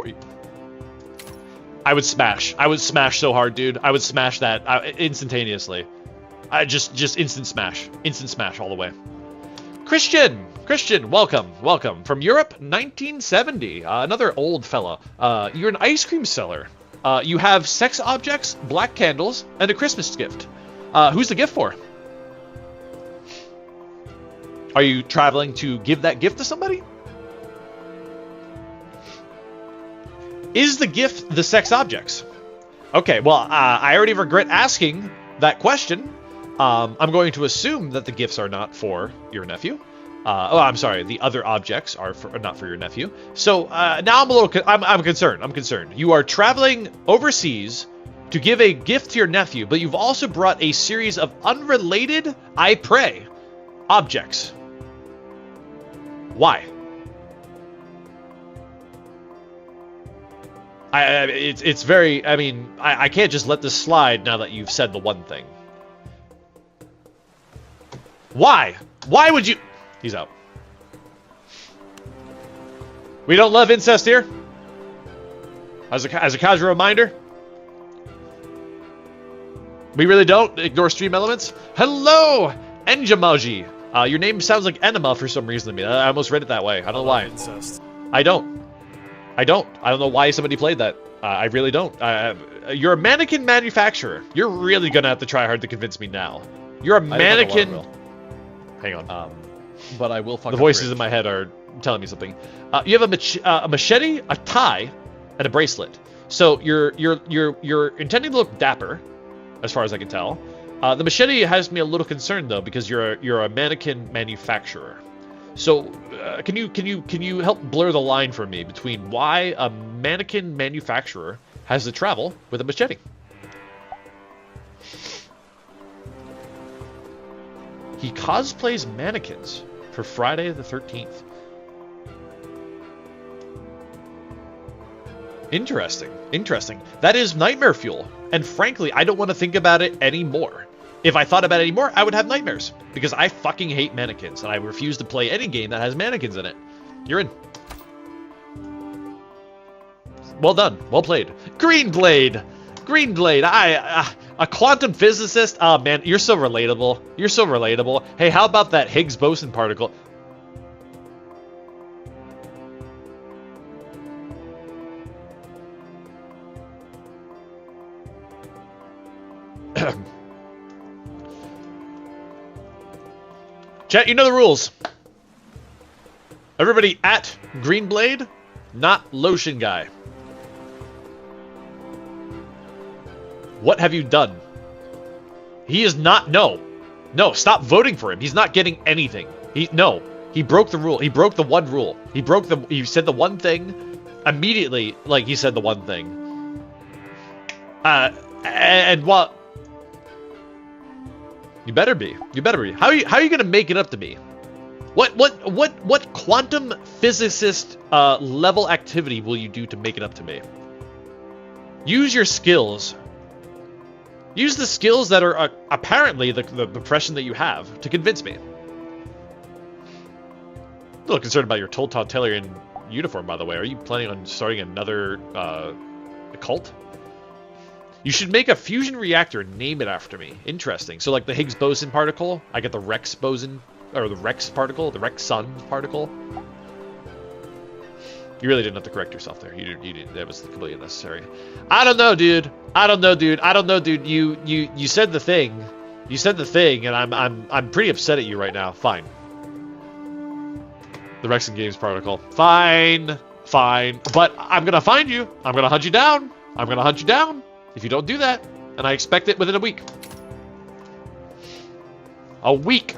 I would smash. I would smash so hard, dude. I would smash that instantaneously. I just instant smash. Instant smash all the way. Christian! Christian, welcome. Welcome. From Europe, 1970. Another old fella. You're an ice cream seller. You have sex objects, black candles, and a Christmas gift. Who's the gift for? Are you traveling to give that gift to somebody? Is the gift the sex objects? Okay, well, I already regret asking that question. I'm going to assume that the gifts are not for your nephew. Oh, I'm sorry. The other objects are not for your nephew. So now I'm a little. I'm concerned. I'm concerned. You are traveling overseas to give a gift to your nephew, but you've also brought a series of unrelated, I pray, objects. Why? It's very. I mean, I can't just let this slide now that you've said the one thing. Why? Why would you? He's out. We don't love incest here. As a casual reminder. We really don't ignore stream elements. Hello, Enjamaji. Your name sounds like enema for some reason to me. I almost read it that way. I don't know why. Incest. I don't know why somebody played that. I really don't. You're a mannequin manufacturer. You're really gonna have to try hard to convince me now. You're a mannequin. Hang on. But I will fuck the up voices Rich. in my head are telling me something. You have a machete, a tie, and a bracelet. So you're intending to look dapper, as far as I can tell. The machete has me a little concerned though, because you're a mannequin manufacturer. So can you help blur the line for me between why a mannequin manufacturer has to travel with a machete? He cosplays mannequins for Friday the 13th. Interesting. Interesting. That is nightmare fuel. And frankly, I don't want to think about it anymore. If I thought about it anymore, I would have nightmares. Because I fucking hate mannequins. And I refuse to play any game that has mannequins in it. You're in. Well done. Well played. Green Blade. Green Blade. A quantum physicist. Oh man, you're so relatable. You're so relatable. Hey, how about that Higgs boson particle? Chat, you know the rules. Everybody at Green Blade, not Lotion Guy. What have you done? He is not. No, stop voting for him. He's not getting anything. He broke the rule. He broke the one rule. He said the one thing immediately. Like he said the one thing. And what? You better be. You better be. How are you gonna make it up to me? What quantum physicist level activity will you do to make it up to me? Use your skills. Use the skills that are apparently the profession that you have to convince me. A little concerned about your totalitarian uniform, by the way. Are you planning on starting another cult? You should make a fusion reactor and name it after me. Interesting. So like the Higgs boson particle, I get the Rex boson, or the Rex particle, the Rekson particle. You really didn't have to correct yourself there. You didn't. That was completely unnecessary. I don't know, dude. You said the thing. You said the thing, and I'm pretty upset at you right now. Fine. The Rekson Games particle. Fine. But I'm gonna find you. I'm gonna hunt you down. If you don't do that, and I expect it within a week. A week.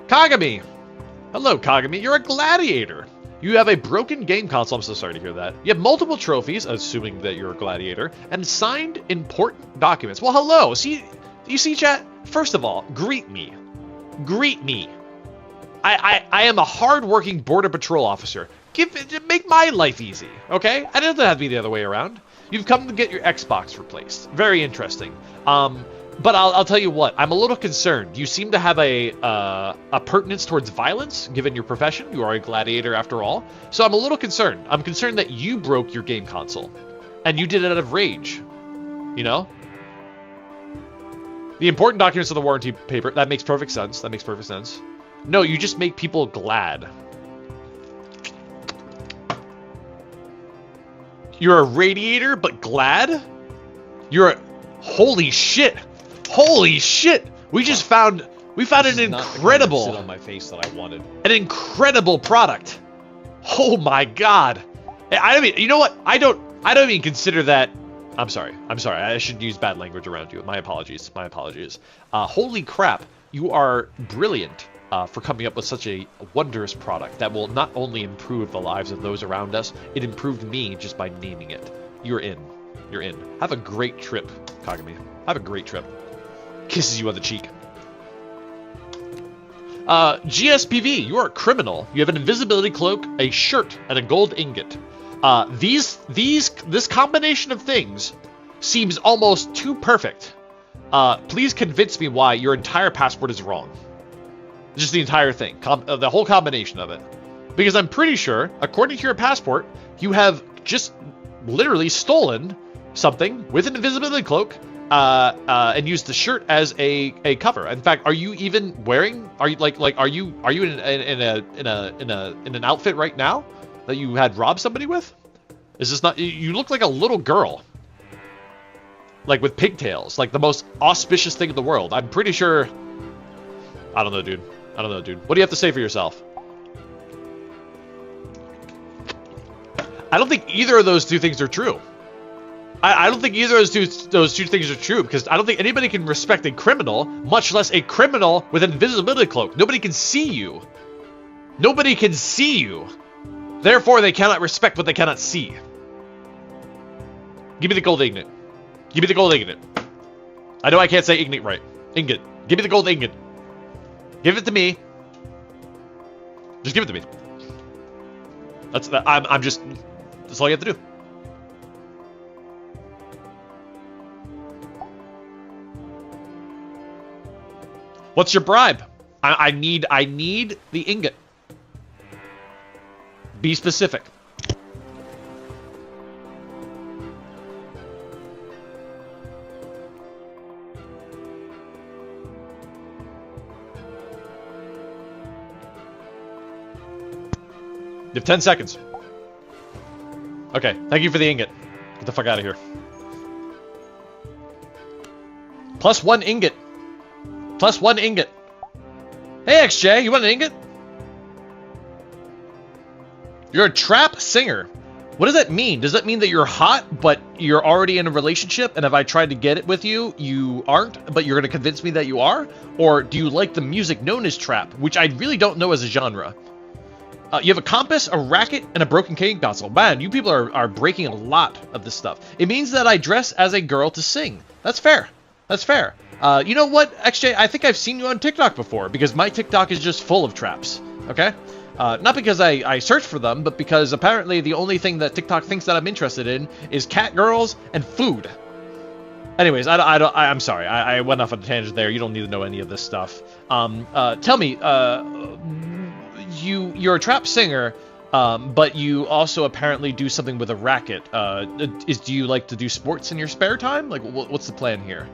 Kagami. Hello, Kagami. You're a gladiator. You have a broken game console. I'm so sorry to hear that. You have multiple trophies, assuming that you're a gladiator, and signed important documents. Well, hello. See, you see, chat? First of all, greet me. Greet me. I am a hard-working border patrol officer. Make my life easy, okay? It doesn't have to be the other way around. You've come to get your Xbox replaced. Very interesting. But I'll tell you what, I'm a little concerned. You seem to have a pertinence towards violence, given your profession. You are a gladiator after all. So I'm a little concerned. I'm concerned that you broke your game console. And you did it out of rage. You know? The important documents of the warranty paper, that makes perfect sense. That makes perfect sense. No, you just make people glad. You're a radiator, but glad? You're a... Holy shit! Holy shit! We found an incredible... Sit on my face that I wanted. An incredible product. Oh my god. I mean, you know what? I don't even consider that... I'm sorry. I shouldn't use bad language around you. My apologies. Holy crap. You are brilliant for coming up with such a wondrous product that will not only improve the lives of those around us, it improved me just by naming it. You're in. Have a great trip, Kagami. Have a great trip. Kisses you on the cheek. GSPV, you are a criminal. You have an invisibility cloak, a shirt, and a gold ingot. This combination of things seems almost too perfect. Please convince me why your entire passport is wrong. Just the entire thing. The whole combination of it. Because I'm pretty sure, according to your passport, you have just literally stolen something with an invisibility cloak and used the shirt as a cover. In fact, are you even wearing? Are you are you in an outfit right now that you had robbed somebody with? Is this not? You look like a little girl, like with pigtails, like the most auspicious thing in the world. I'm pretty sure. I don't know, dude. What do you have to say for yourself? I don't think either of those two things are true. I don't think either of those two things are true, because I don't think anybody can respect a criminal, much less a criminal with an invisibility cloak. Nobody can see you. Nobody can see you. Therefore, they cannot respect what they cannot see. Give me the gold ingot. Give me the gold ingot. I know I can't say ingot right. Ingot. Give me the gold ingot. Give it to me. Just give it to me. That's all you have to do. What's your bribe? I need the ingot. Be specific. You have 10 seconds. Okay, thank you for the ingot. Get the fuck out of here. Plus 1 ingot. Plus 1 ingot. Hey, XJ, you want an ingot? You're a trap singer. What does that mean? Does that mean that you're hot, but you're already in a relationship, and if I tried to get it with you, you aren't, but you're going to convince me that you are? Or do you like the music known as trap, which I really don't know as a genre? You have a compass, a racket, and a broken game console. Man, you people are breaking a lot of this stuff. It means that I dress as a girl to sing. That's fair. That's fair. You know what, XJ? I think I've seen you on TikTok before, because my TikTok is just full of traps. Okay? Not because I search for them, but because apparently the only thing that TikTok thinks that I'm interested in is cat girls and food. Anyways, I'm sorry. I went off on a tangent there. You don't need to know any of this stuff. Tell me, you're a trap singer, but you also apparently do something with a racket. Do you like to do sports in your spare time? Like, what's the plan here?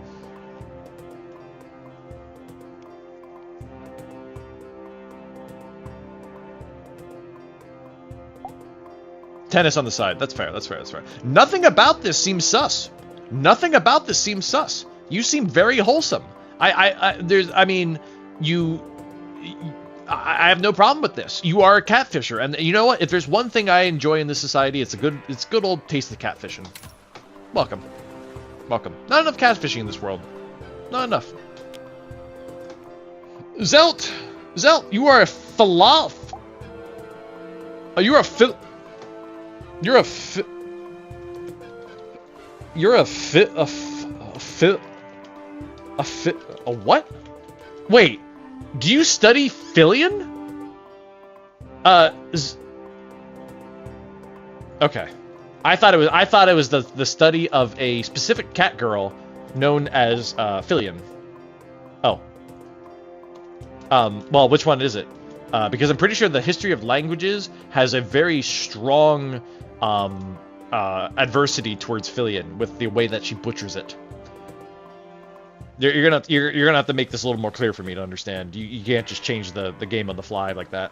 Tennis on the side. That's fair. That's fair. That's fair. Nothing about this seems sus. Nothing about this seems sus. You seem very wholesome. I have no problem with this. You are a catfisher, and you know what? If there's one thing I enjoy in this society, it's good old taste of catfishing. Welcome. Welcome. Not enough catfishing in this world. Not enough. Zelt, you are a falaf. You're a fil. You're a fi. You're a fit. A fit. A what? Wait. Do you study Filion? Okay. I thought it was the study of a specific cat girl known as Filian. Oh. Well, which one is it? Because I'm pretty sure the history of languages has a very strong adversity towards Filian with the way that she butchers it. You're gonna have to make this a little more clear for me to understand. You can't just change the game on the fly like that.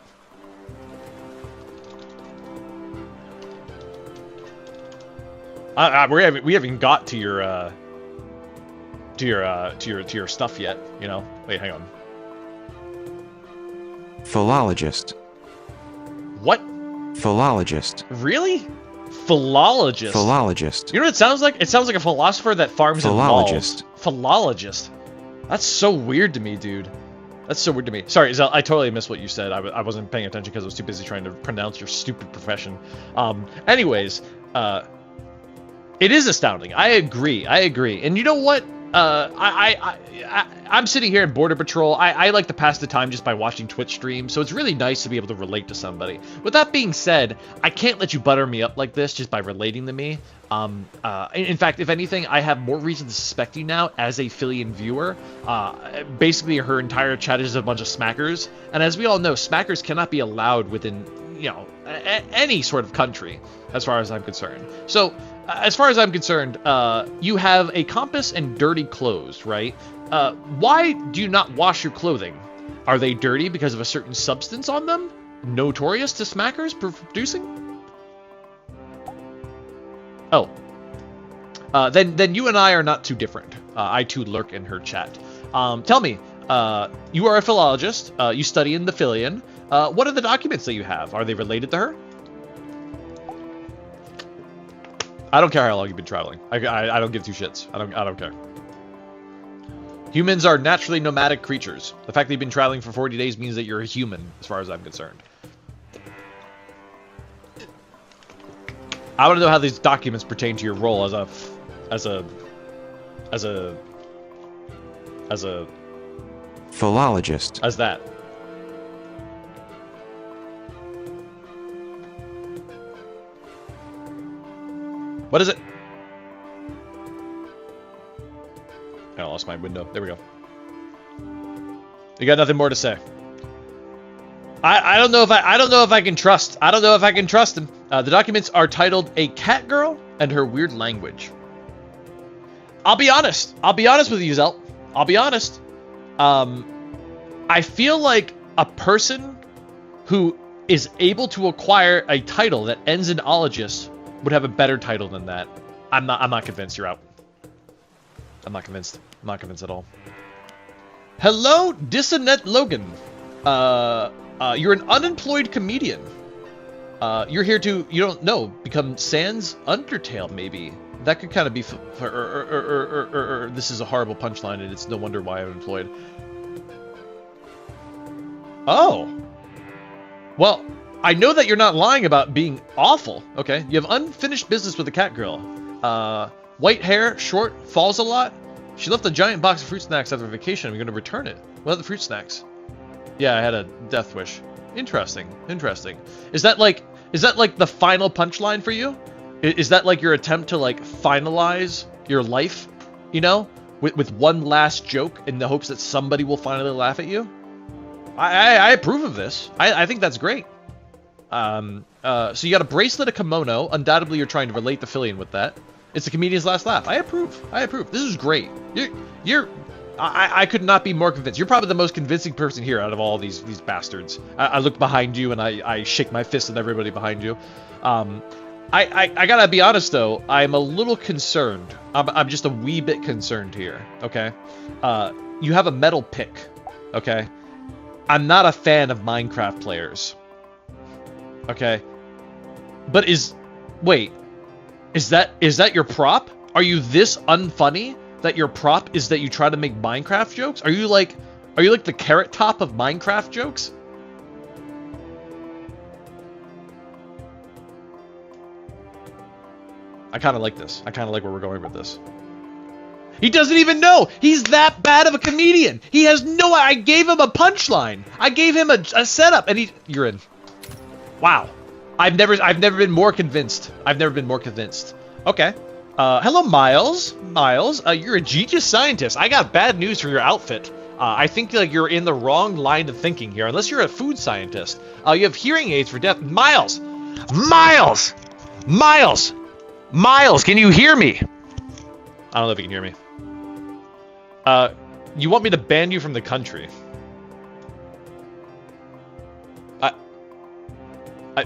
We haven't got to your stuff yet. You know. Wait, hang on. Philologist. What? Philologist. Really? Philologist. Philologist. You know what it sounds like? It sounds like a philosopher that farms Philologist. involved. Philologist. That's so weird to me, dude. That's so weird to me. Sorry, Zell, I totally missed what you said. I wasn't paying attention because I was too busy trying to pronounce your stupid profession. Anyways, it is astounding. I agree. And you know what? I'm sitting here in Border Patrol. I like to pass the time just by watching Twitch streams, so it's really nice to be able to relate to somebody. With that being said, I can't let you butter me up like this just by relating to me. In fact, if anything, I have more reason to suspect you now as a Filian viewer. Basically, her entire chat is a bunch of smackers, and as we all know, smackers cannot be allowed within, you know, any sort of country, as far as I'm concerned. So, as far as I'm concerned, you have a compass and dirty clothes, right? Why do you not wash your clothing? Are they dirty because of a certain substance on them? Notorious to smackers producing? Oh. Then you and I are not too different. I too lurk in her chat. Tell me, you are a philologist. You study in the Filian. What are the documents that you have? Are they related to her? I don't care how long you've been traveling. I don't give two shits. I don't care. Humans are naturally nomadic creatures. The fact that you've been traveling for 40 days means that you're a human, as far as I'm concerned. I want to know how these documents pertain to your role as a philologist. As that. What is it? I lost my window. There we go. You got nothing more to say. I don't know if I can trust. I don't know if I can trust him. The documents are titled "A Cat Girl and Her Weird Language." I'll be honest. I'll be honest with you, Zelt. I'll be honest. I feel like a person who is able to acquire a title that ends in ologist would have a better title than that. I'm not convinced. You're out. I'm not convinced. I'm not convinced at all. Hello, Dissonant Logan. You're an unemployed comedian. You're here to, you don't know, become Sans Undertale, maybe. That could kind of be this is a horrible punchline, and it's no wonder why I'm employed. Oh. Well, I know that you're not lying about being awful. Okay, you have unfinished business with the cat girl. White hair, short, falls a lot. She left a giant box of fruit snacks after vacation. I'm going to return it. What are the fruit snacks? Yeah, I had a death wish. Interesting. Interesting. Is that like the final punchline for you? Is that like your attempt to like finalize your life, you know, with one last joke in the hopes that somebody will finally laugh at you? I approve of this. I think that's great. So you got a bracelet, a kimono. Undoubtedly, you're trying to relate the Filian with that. It's a comedian's last laugh. I approve. I approve. This is great. I could not be more convinced. You're probably the most convincing person here out of all these bastards. I look behind you and I shake my fist at everybody behind you. I gotta be honest though. I'm a little concerned. I'm just a wee bit concerned here. Okay. You have a metal pick. Okay. I'm not a fan of Minecraft players. Okay. But wait. Is that your prop? Are you this unfunny that your prop is that you try to make Minecraft jokes? Are you like the Carrot Top of Minecraft jokes? I kind of like this. I kind of like where we're going with this. He doesn't even know. He's that bad of a comedian. He has no. I gave him a punchline. I gave him a setup, and you're in. Wow. I've never been more convinced. I've never been more convinced. Okay. Hello, Miles. Miles, you're a genius scientist. I got bad news for your outfit. I think like you're in the wrong line of thinking here, unless you're a food scientist. You have hearing aids for deaf. Miles! Miles! Miles! Miles, can you hear me? I don't know if you can hear me. You want me to ban you from the country?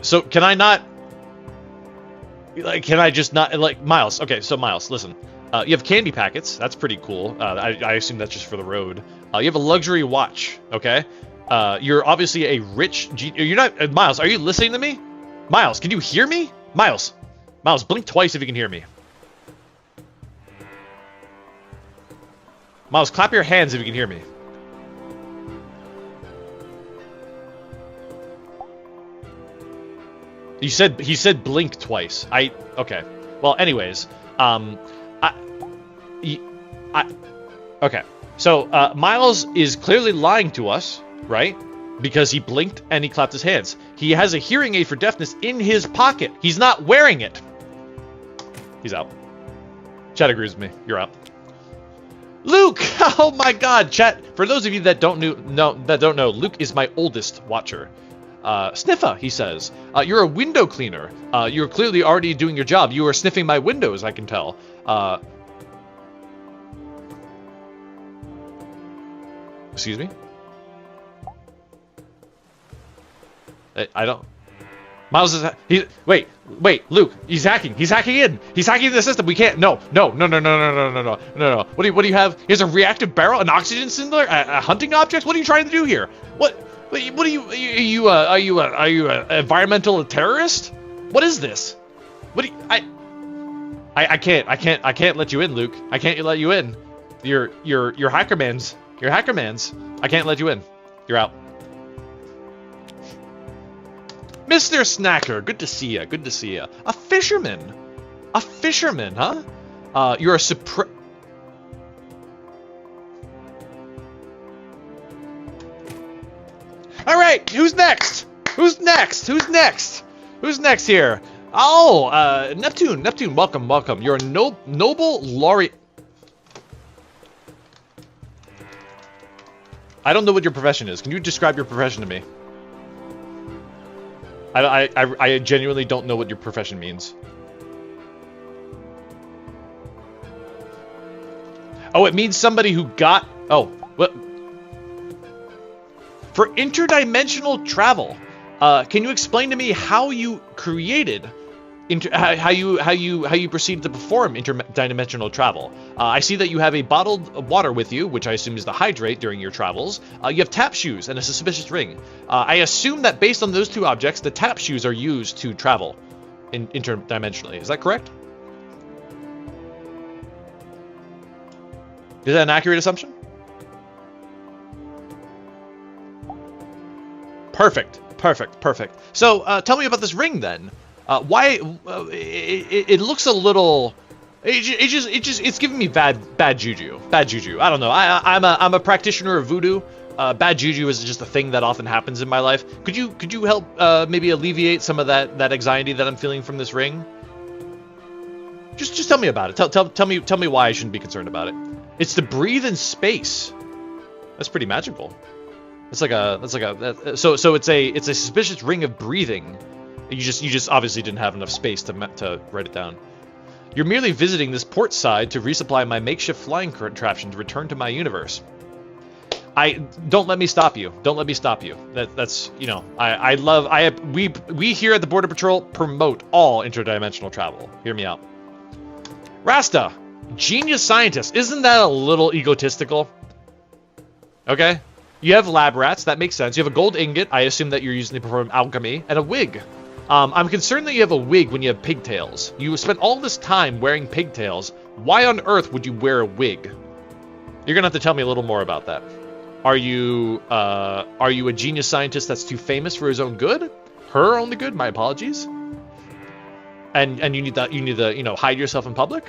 So can I not? Like, can I just not, like, Miles? Okay, so Miles, listen. You have candy packets. That's pretty cool. I assume that's just for the road. You have a luxury watch. Okay. You're obviously a rich. You're not, Miles. Are you listening to me? Miles, can you hear me? Miles, Miles, blink twice if you can hear me. Miles, clap your hands if you can hear me. He said blink twice. Okay. Well, anyways, okay. So, Miles is clearly lying to us, right? Because he blinked and he clapped his hands. He has a hearing aid for deafness in his pocket. He's not wearing it. He's out. Chat agrees with me. You're out. Luke! Oh my god, chat. For those of you that don't know, Luke is my oldest watcher. Sniffa, he says. You're a window cleaner. You're clearly already doing your job. You are sniffing my windows, I can tell. Excuse me? I don't... Miles is... Wait, Luke, he's hacking. He's hacking in. He's hacking the system. We can't... No. What do you have? He has a reactive barrel, an oxygen cylinder, a hunting object? What are you trying to do here? What are you an environmental terrorist? What is this? What do you... I can't let you in, Luke. I can't let you in. You're hackermans. You're hackermans. I can't let you in. You're out. Mr. Snacker, good to see ya. Good to see ya. A fisherman. A fisherman, huh? You're a All right, who's next? Who's next here? Oh, Neptune, welcome. You're a noble laureate. I don't know what your profession is. Can you describe your profession to me? I genuinely don't know what your profession means. Oh, it means somebody who got... Oh, what? For interdimensional travel, can you explain to me how you created... how you proceeded to perform interdimensional travel? I see that you have a bottled water with you, which I assume is to hydrate during your travels. You have tap shoes and a suspicious ring. I assume that based on those two objects, the tap shoes are used to travel interdimensionally. Is that correct? Is that an accurate assumption? Perfect. So, tell me about this ring then. Why it looks a little, it's giving me bad juju. I don't know. I'm a practitioner of voodoo. Bad juju is just a thing that often happens in my life. Could you help maybe alleviate some of that anxiety that I'm feeling from this ring? Just tell me about it. Tell me why I shouldn't be concerned about it. It's to breathe in space. That's pretty magical. So it's a suspicious ring of breathing. You just obviously didn't have enough space to write it down. You're merely visiting this port side to resupply my makeshift flying contraption to return to my universe. Don't let me stop you. Don't let me stop you. That's you know, we here at the Border Patrol promote all interdimensional travel. Hear me out. Rasta, genius scientist. Isn't that a little egotistical? Okay. You have lab rats. That makes sense. You have a gold ingot. I assume that you're using to perform alchemy, and a wig. I'm concerned that you have a wig when you have pigtails. You spent all this time wearing pigtails. Why on earth would you wear a wig? You're gonna have to tell me a little more about that. Are you a genius scientist that's too famous for his own good? Her only good? My apologies. And you need to hide yourself in public?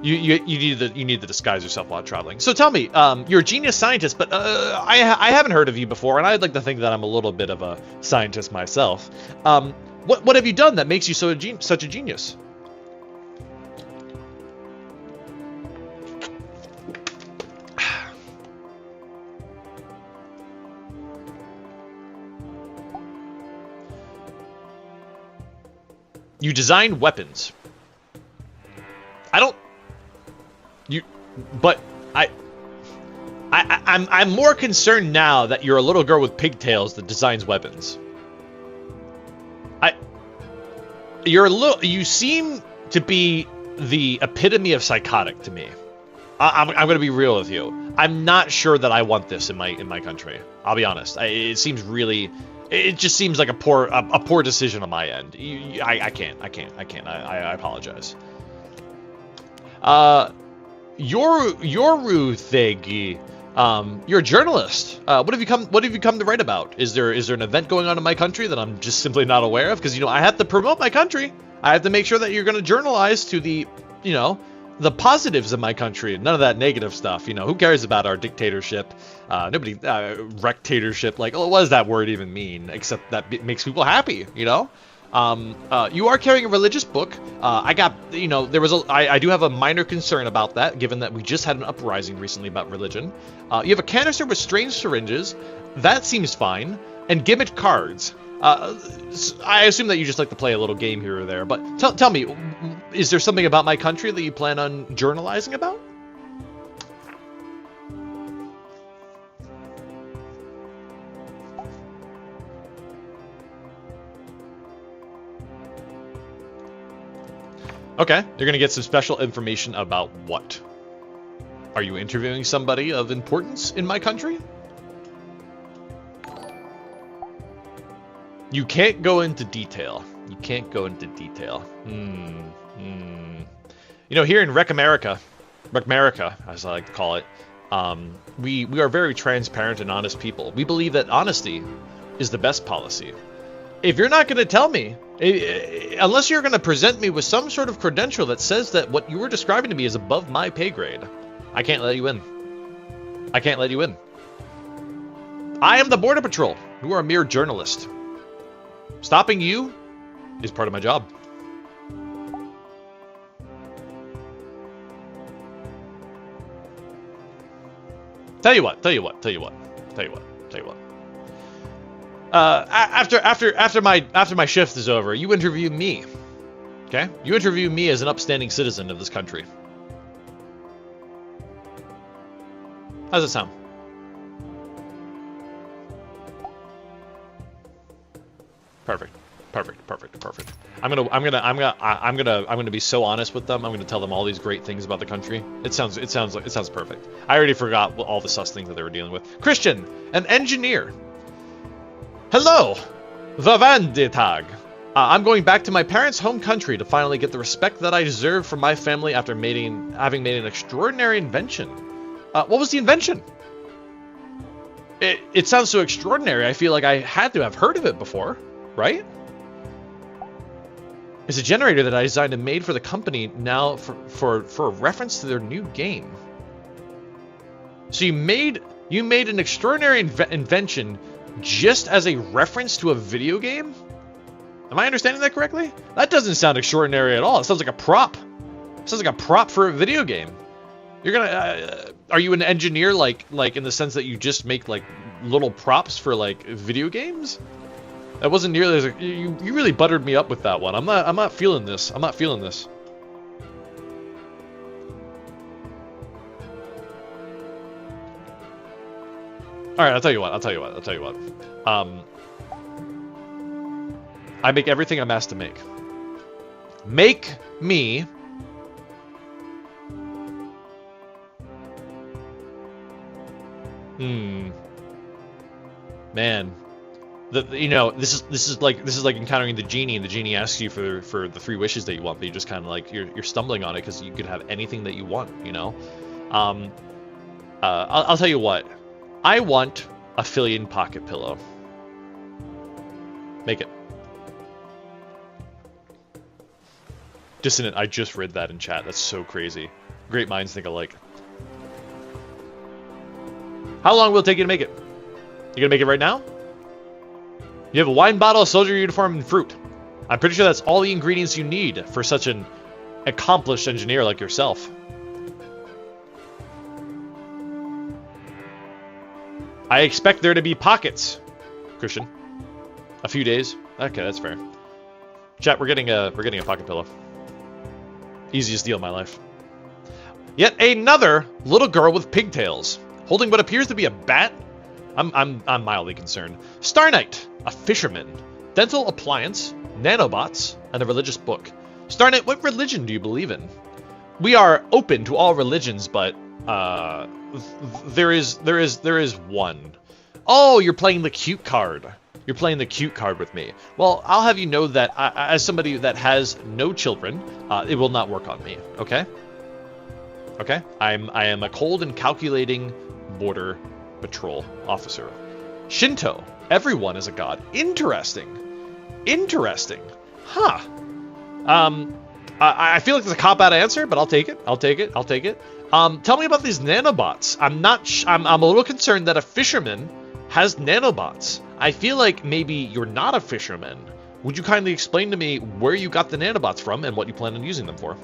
You need to disguise yourself while traveling. So tell me, you're a genius scientist, but I haven't heard of you before, and I'd like to think that I'm a little bit of a scientist myself. What have you done that makes you such a genius? You design weapons. I don't... You... But I'm more concerned now that you're a little girl with pigtails that designs weapons. You seem to be the epitome of psychotic to me. I'm gonna be real with you. I'm not sure that I want this in my country. I'll be honest. It seems really... It just seems like a poor decision on my end. I can't. I apologize. Yoru Thegi, you're a journalist. What have you come to write about? Is there an event going on in my country that I'm just simply not aware of? Because, you know, I have to promote my country. I have to make sure that you're going to journalize to the, you know, the positives of my country, none of that negative stuff. You know, who cares about our dictatorship? Nobody, rectatorship, like, what does that word even mean? Except that makes people happy, you know? You are carrying a religious book. I got, you know, I do have a minor concern about that, given that we just had an uprising recently about religion. You have a canister with strange syringes. That seems fine. And gimmick cards. I assume that you just like to play a little game here or there, but tell me, is there something about my country that you plan on journalizing about? Okay, you're gonna get some special information about what? Are you interviewing somebody of importance in my country? You can't go into detail. You can't go into detail. You know, here in Rec America, as I like to call it, we are very transparent and honest people. We believe that honesty is the best policy. If you're not going to tell me, unless you're going to present me with some sort of credential that says that what you were describing to me is above my pay grade, I can't let you in. I can't let you in. I am the Border Patrol. You are a mere journalist. Stopping you is part of my job. Tell you what. After my shift is over, you interview me. Okay? You interview me as an upstanding citizen of this country. How's it sound? Perfect. I'm gonna be so honest with them. I'm gonna tell them all these great things about the country. It sounds perfect. I already forgot all the sus things that they were dealing with. Christian, an engineer. Hello, Vavanditag. I'm going back to my parents' home country to finally get the respect that I deserve from my family after having made an extraordinary invention. What was the invention? It sounds so extraordinary. I feel like I had to have heard of it before. Right? It's a generator that I designed and made for the company now for a reference to their new game. So you made an extraordinary invention just as a reference to a video game? Am I understanding that correctly? That doesn't sound extraordinary at all. It sounds like a prop. It sounds like a prop for a video game. You're gonna are you an engineer like in the sense that you just make like little props for like video games? That wasn't nearly as you really buttered me up with that one. I'm not feeling this. I'm not feeling this. All right, I'll tell you what. I make everything I'm asked to make. Make me man. You know, this is like encountering the genie, and the genie asks you for the 3 wishes that you want, but you just kind of like you're stumbling on it because you could have anything that you want, you know. I'll tell you what, I want a Fillion pocket pillow. Make it. Dissonant. I just read that in chat. That's so crazy. Great minds think alike. How long will it take you to make it? You gonna make it right now? You have a wine bottle, a soldier uniform, and fruit. I'm pretty sure that's all the ingredients you need for such an accomplished engineer like yourself. I expect there to be pockets, Christian. A few days. Okay, that's fair. Chat, we're getting a pocket pillow. Easiest deal of my life. Yet another little girl with pigtails, holding what appears to be a bat. I'm mildly concerned. Star Knight, a fisherman, dental appliance, nanobots, and a religious book. Star Knight, what religion do you believe in? We are open to all religions, but there is one. Oh, you're playing the cute card. You're playing the cute card with me. Well, I'll have you know that as somebody that has no children, it will not work on me. Okay. Okay. I am a cold and calculating border patrol officer. Shinto. Everyone is a god. Interesting. Interesting. Huh. I feel like it's a cop-out answer, but I'll take it. I'll take it. I'll take it. Tell me about these nanobots. I'm a little concerned that a fisherman has nanobots. I feel like maybe you're not a fisherman. Would you kindly explain to me where you got the nanobots from and what you plan on using them for?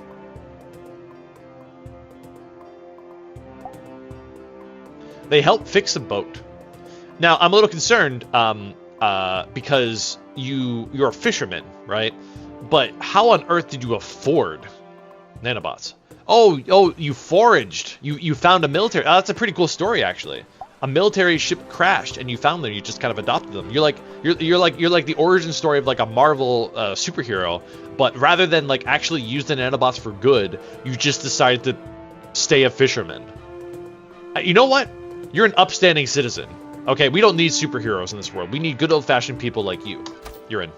They help fix a boat. Now, I'm a little concerned because you're a fisherman, right? But how on earth did you afford nanobots? Oh, you foraged. You found a military. Oh, that's a pretty cool story, actually. A military ship crashed, and you found them. You just kind of adopted them. You're like the origin story of like a Marvel superhero, but rather than like actually use the nanobots for good, you just decided to stay a fisherman. You know what? You're an upstanding citizen. Okay, we don't need superheroes in this world. We need good old-fashioned people like you. You're in.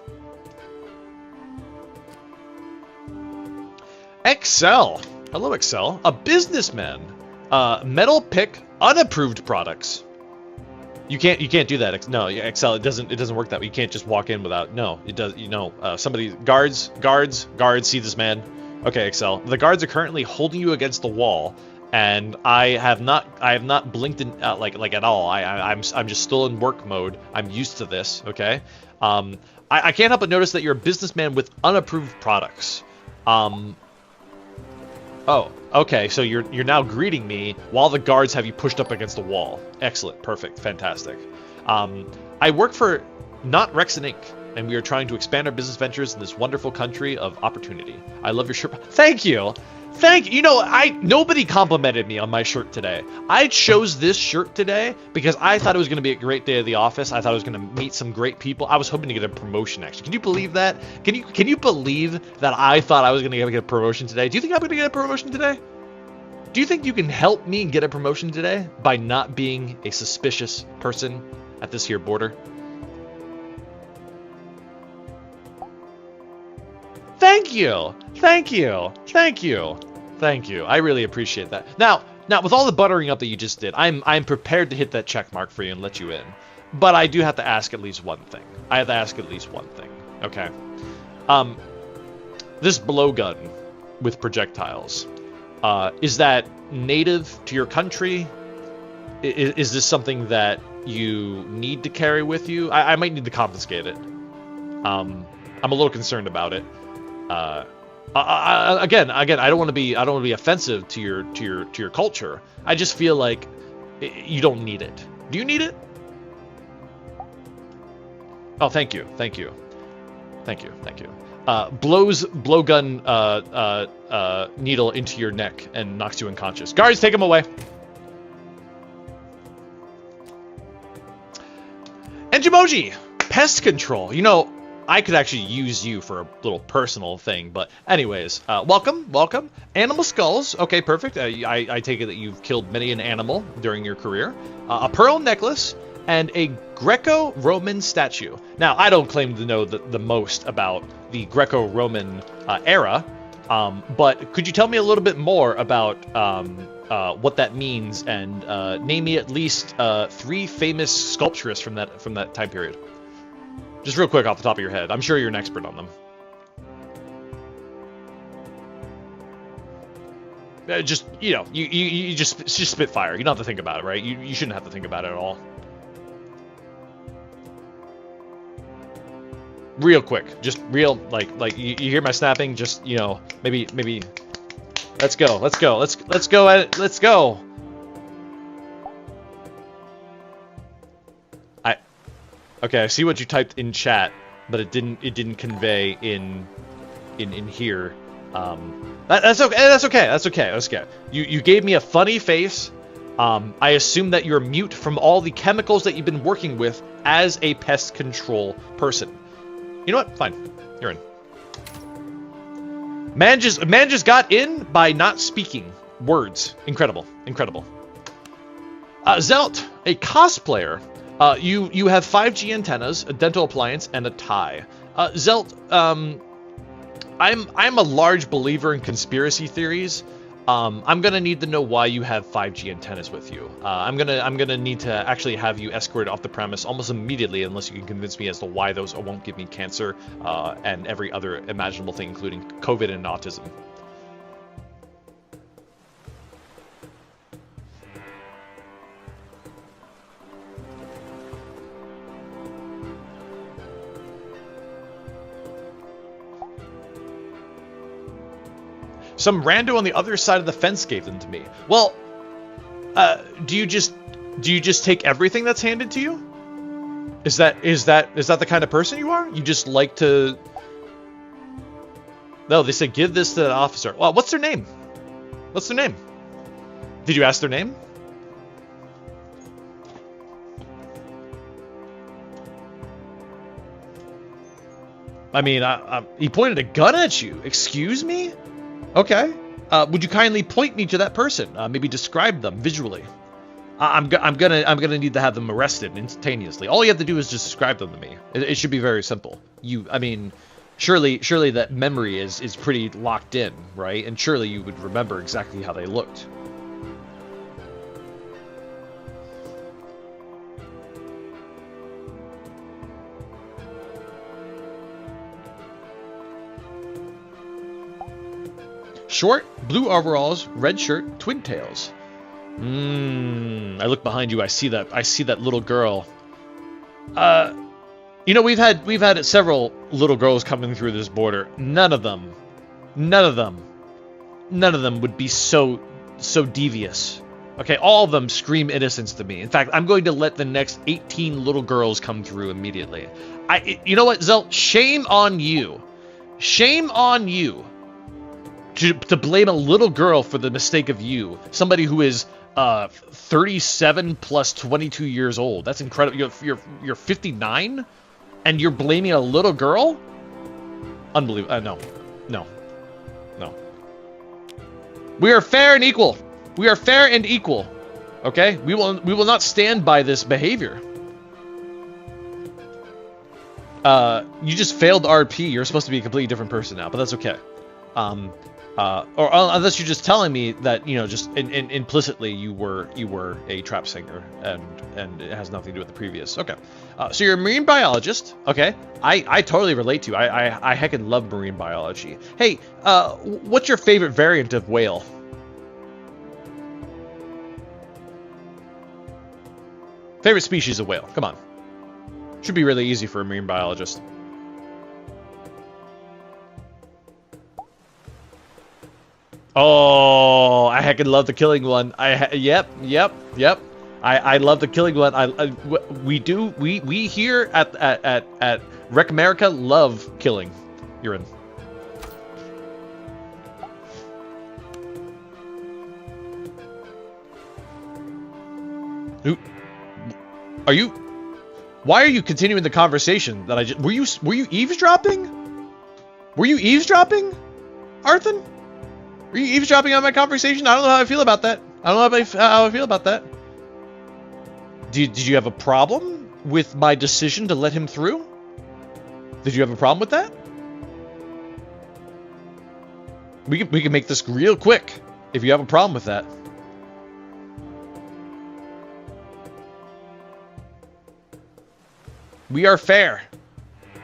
Excel. Hello, Excel. A businessman. Metal pick unapproved products. You can't do that. No, Excel. It doesn't work that way. You can't just walk in without. No, it does. You know, somebody guards. See this man. Okay, Excel. The guards are currently holding you against the wall, and I have not blinked in, like at all. I'm just still in work mode. I'm used to this. Okay. I can't help but notice that you're a businessman with unapproved products. Oh, okay, so you're now greeting me while the guards have you pushed up against the wall. Excellent, perfect, fantastic. I work for not Rekson Inc., and we are trying to expand our business ventures in this wonderful country of opportunity. I love your shirt. Thank you. Thank you. You know, nobody complimented me on my shirt today. I chose this shirt today because I thought it was going to be a great day at the office. I thought I was going to meet some great people. I was hoping to get a promotion, actually. Can you believe that? Can you believe that I thought I was going to get a promotion today? Do you think I'm going to get a promotion today? Do you think you can help me get a promotion today by not being a suspicious person at this here border? Thank you. Thank you. Thank you. Thank you. I really appreciate that. Now, with all the buttering up that you just did, I'm prepared to hit that check mark for you and let you in. But I do have to ask at least one thing. Okay. This blowgun with projectiles, is that native to your country? Is this something that you need to carry with you? I might need to confiscate it. I'm a little concerned about it. Again, I don't want to be offensive to your culture. I just feel like you don't need it. Do you need it? Oh, thank you. Blows blowgun needle into your neck and knocks you unconscious. Guards, take him away. Engimoji, pest control. You know, I could actually use you for a little personal thing, but anyways, welcome. Animal skulls. Okay, perfect. I take it that you've killed many an animal during your career. A pearl necklace and a Greco-Roman statue. Now, I don't claim to know the most about the Greco-Roman era, but could you tell me a little bit more about what that means and name me at least 3 famous sculpturists from that time period? Just real quick off the top of your head. I'm sure you're an expert on them. Just, you know, you just spitfire. You don't have to think about it, right? You shouldn't have to think about it at all. Real quick. Just real, like you hear my snapping? Just, you know, maybe. Let's go at it. Let's go. Okay, I see what you typed in chat. but it didn't convey in here. That's okay. That's okay. That's okay. That's okay. You gave me a funny face. I assume that you're mute from all the chemicals that you've been working with as a pest control person. You know what? Fine. You're in. Man just got in by not speaking words. Incredible. Incredible. Zelt, a cosplayer. You have 5G antennas, a dental appliance, and a tie. Zelt, I'm a large believer in conspiracy theories. I'm gonna need to know why you have 5G antennas with you. I'm gonna need to actually have you escorted off the premise almost immediately, unless you can convince me as to why those won't give me cancer and every other imaginable thing, including COVID and autism. Some rando on the other side of the fence gave them to me. Well, do you just take everything that's handed to you? Is that the kind of person you are? You just like to... No, they said give this to the officer. Well, what's their name? What's their name? Did you ask their name? I mean, he pointed a gun at you. Excuse me? Okay. Would you kindly point me to that person? Maybe describe them visually. I'm gonna need to have them arrested instantaneously. All you have to do is just describe them to me. It should be very simple. I mean, surely that memory is pretty locked in, right? And surely you would remember exactly how they looked. Short, blue overalls, red shirt, twin-tails. I look behind you. I see that little girl. You know, we've had several little girls coming through this border. None of them would be so devious. Okay, all of them scream innocence to me. In fact, I'm going to let the next 18 little girls come through immediately. You know what, Zelt? Shame on you. Shame on you. To blame a little girl for the mistake of you, somebody who is 37 plus 22 years old. That's incredible. You're 59, and you're blaming a little girl? Unbelievable. No. We are fair and equal. We are fair and equal. Okay? We will not stand by this behavior. You just failed RP. You're supposed to be a completely different person now, but that's okay. Or unless you're just telling me that, you know, just implicitly you were a trap singer and it has nothing to do with the previous. Okay, so you're a marine biologist. Okay, I totally relate to you. I heckin' love marine biology. Hey, what's your favorite variant of whale? Favorite species of whale? Come on, should be really easy for a marine biologist. Oh, I heckin' love the killing one. Yep. I love the killing one. We here at Rec America love killing. You're in. Are you? Why are you continuing the conversation that I just? Were you eavesdropping? Were you eavesdropping, Arthur? Were you eavesdropping on my conversation? I don't know how I feel about that. I don't know how I feel about that. Did you have a problem with my decision to let him through? Did you have a problem with that? We can make this real quick if you have a problem with that. We are fair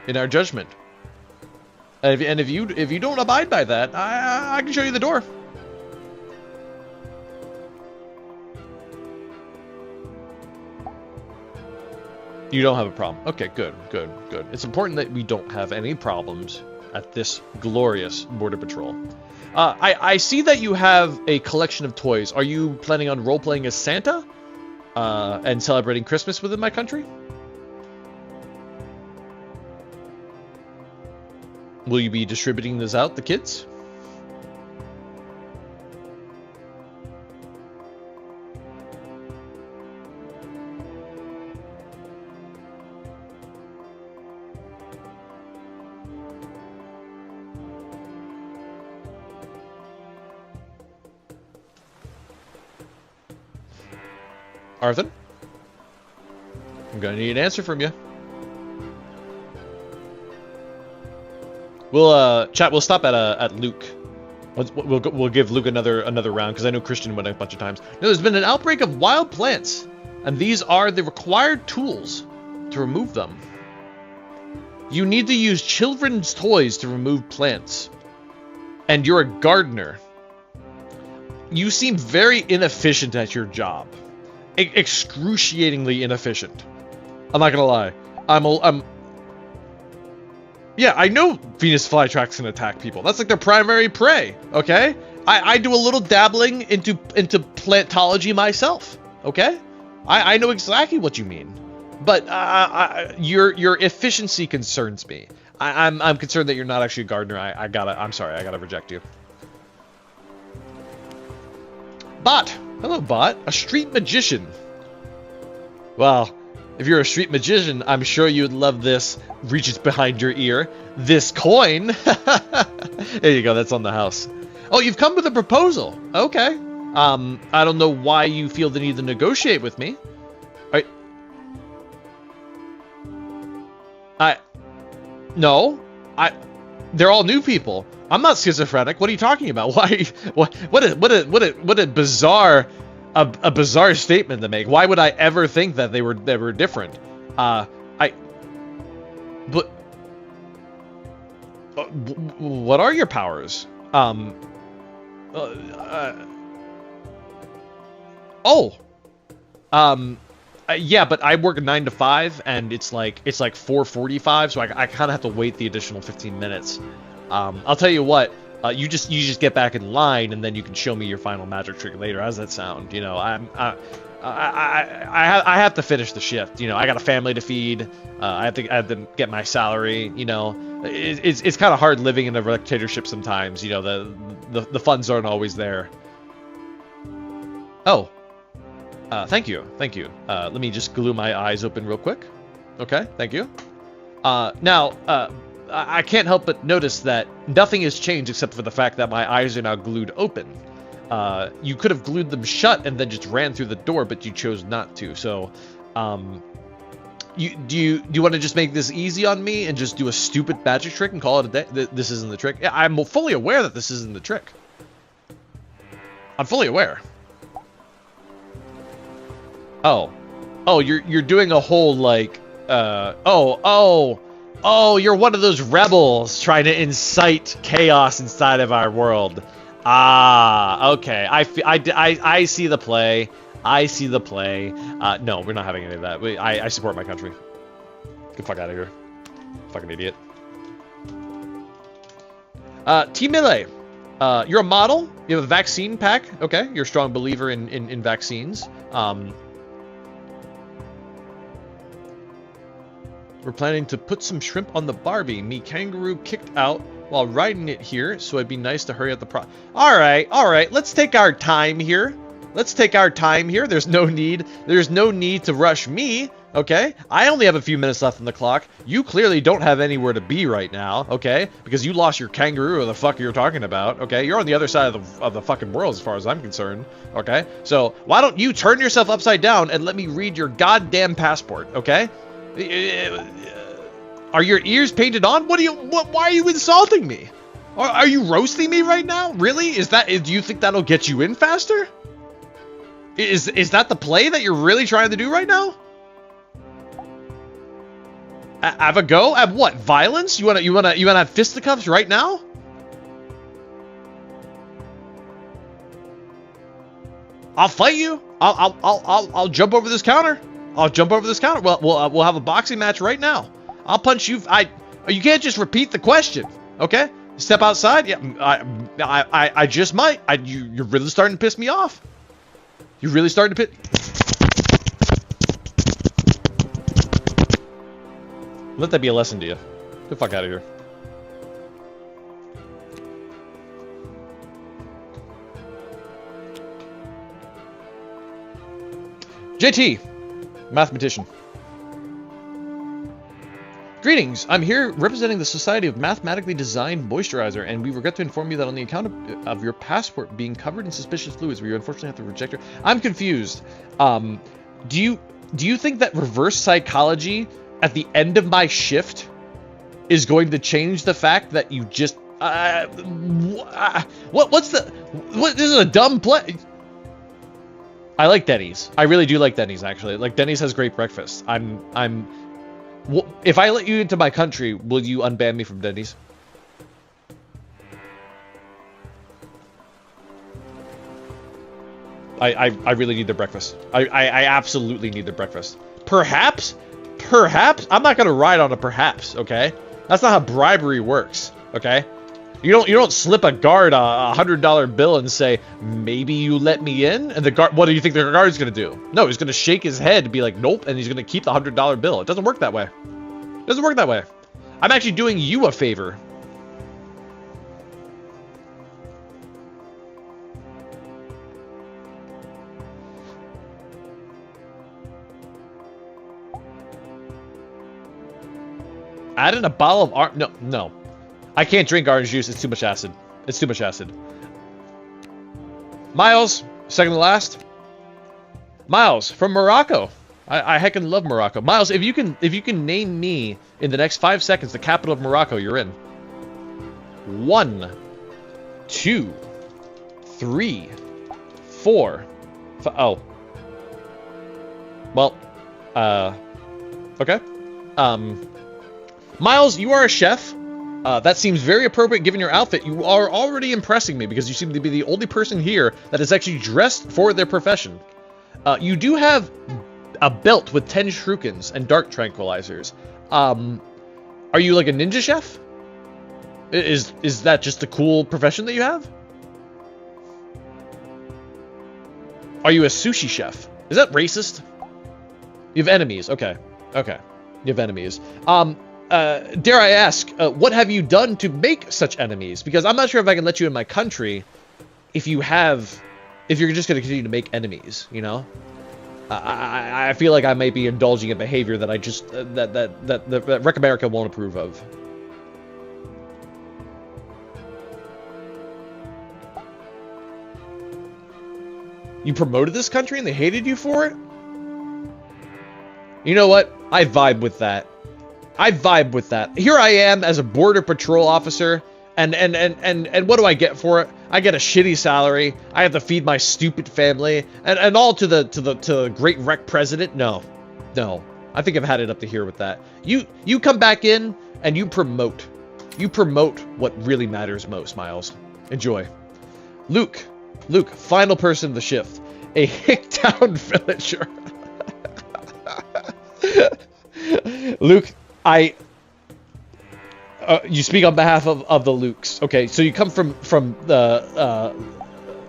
in our judgment. And if you don't abide by that, I can show you the door. You don't have a problem. Okay, good. It's important that we don't have any problems at this glorious border patrol. I see that you have a collection of toys. Are you planning on role-playing as Santa? And celebrating Christmas within my country? Will you be distributing this out, the kids? Arthur? I'm gonna need an answer from you. We'll chat. We'll stop at Luke. We'll give Luke another round because I know Christian went a bunch of times. No, there's been an outbreak of wild plants, and these are the required tools to remove them. You need to use children's toys to remove plants, and you're a gardener. You seem very inefficient at your job. Excruciatingly inefficient. I'm not gonna lie. Yeah, I know Venus flytracks can attack people. That's like their primary prey, okay? I do a little dabbling into plantology myself, okay? I know exactly what you mean. But your efficiency concerns me. I'm concerned that you're not actually a gardener. I'm sorry, I gotta reject you. Bot! Hello, Bot. A street magician. Well, if you're a street magician, I'm sure you'd love this. Reaches behind your ear. This coin. There you go. That's on the house. Oh, you've come with a proposal. Okay. I don't know why you feel the need to negotiate with me. They're all new people. I'm not schizophrenic. What are you talking about? Why? What a bizarre, a bizarre statement to make. Why would I ever think that they were different? What are your powers? Yeah, but I work 9 to 5, and it's like 4:45, so I kind of have to wait the additional 15 minutes. I'll tell you what. You just get back in line, and then you can show me your final magic trick later. How does that sound? You know, I have to finish the shift. You know, I got a family to feed. I have to get my salary. You know, it's kind of hard living in a dictatorship sometimes. You know, the funds aren't always there. Oh. Thank you. Let me just glue my eyes open real quick. Okay, thank you. Now, I can't help but notice that nothing has changed except for the fact that my eyes are now glued open. You could have glued them shut and then just ran through the door, but you chose not to. So, do you want to just make this easy on me and just do a stupid magic trick and call it a day? This isn't the trick. Yeah, I'm fully aware that this isn't the trick. I'm fully aware. Oh, you're doing a whole like, you're one of those rebels trying to incite chaos inside of our world. Ah, okay. I see the play. I see the play. No, we're not having any of that. I support my country. Get the fuck out of here. Fucking idiot. T-Melee. You're a model. You have a vaccine pack. Okay, you're a strong believer in vaccines. We're planning to put some shrimp on the Barbie. Me kangaroo kicked out while riding it here, so it'd be nice to hurry up the All right. Let's take our time here. There's no need to rush me, okay? I only have a few minutes left on the clock. You clearly don't have anywhere to be right now, okay? Because you lost your kangaroo, or the fuck you're talking about, okay? You're on the other side of the fucking world as far as I'm concerned, okay? So why don't you turn yourself upside down and let me read your goddamn passport, okay? Are your ears painted on? Why are you insulting me? Are you roasting me right now? Really? Do you think that'll get you in faster? Is that the play that you're really trying to do right now? Have a go at what? Violence? You wanna have fisticuffs right now? I'll fight you. I'll jump over this counter. Well, we'll have a boxing match right now. I'll punch you. You can't just repeat the question, okay? Step outside. Yeah, I just might. You're really starting to piss me off. You're really starting to Let that be a lesson to you. Get the fuck out of here. JT, mathematician. Greetings, I'm here representing the Society of Mathematically Designed Moisturizer, and we regret to inform you that on the account of your passport being covered in suspicious fluids, we unfortunately have to reject it. I'm confused. Do you think that reverse psychology at the end of my shift is going to change the fact that you just this is a dumb play. I like Denny's. I really do like Denny's, actually. Like, Denny's has great breakfast. If I let you into my country, will you unban me from Denny's? I really need their breakfast. I absolutely need their breakfast. Perhaps? I'm not gonna ride on a perhaps, okay? That's not how bribery works, okay? You don't slip a guard a $100 bill and say, maybe you let me in? And the guard, what do you think the guard's gonna do? No, he's gonna shake his head and be like, nope, and he's gonna keep the $100 bill. It doesn't work that way. It doesn't work that way. I'm actually doing you a favor. Add in a bottle of orange. No. I can't drink orange juice. It's too much acid. It's too much acid. Miles, second to last. Miles from Morocco. I heckin' love Morocco. Miles, if you can name me in the next 5 seconds the capital of Morocco, you're in. 1, 2, 3, 4. Oh. Well. Okay. Miles, you are a chef. That seems very appropriate given your outfit. You are already impressing me because you seem to be the only person here that is actually dressed for their profession. You do have a belt with 10 shurikens and dart tranquilizers. Are you like a ninja chef? Is that just a cool profession that you have? Are you a sushi chef? Is that racist? You have enemies. Okay. Okay. You have enemies. Dare I ask, what have you done to make such enemies? Because I'm not sure if I can let you in my country if you're just going to continue to make enemies, you know? I feel like I might be indulging in behavior that that Rec America won't approve of. You promoted this country and they hated you for it? You know what? I vibe with that. I vibe with that. Here I am as a border patrol officer, and what do I get for it? I get a shitty salary. I have to feed my stupid family, and all to the great rec president. No. I think I've had it up to here with that. You come back in and you promote. You promote what really matters most, Miles. Enjoy. Luke, final person of the shift. A Hicktown villager. Luke, you speak on behalf of the Lukes. Okay, so you come from the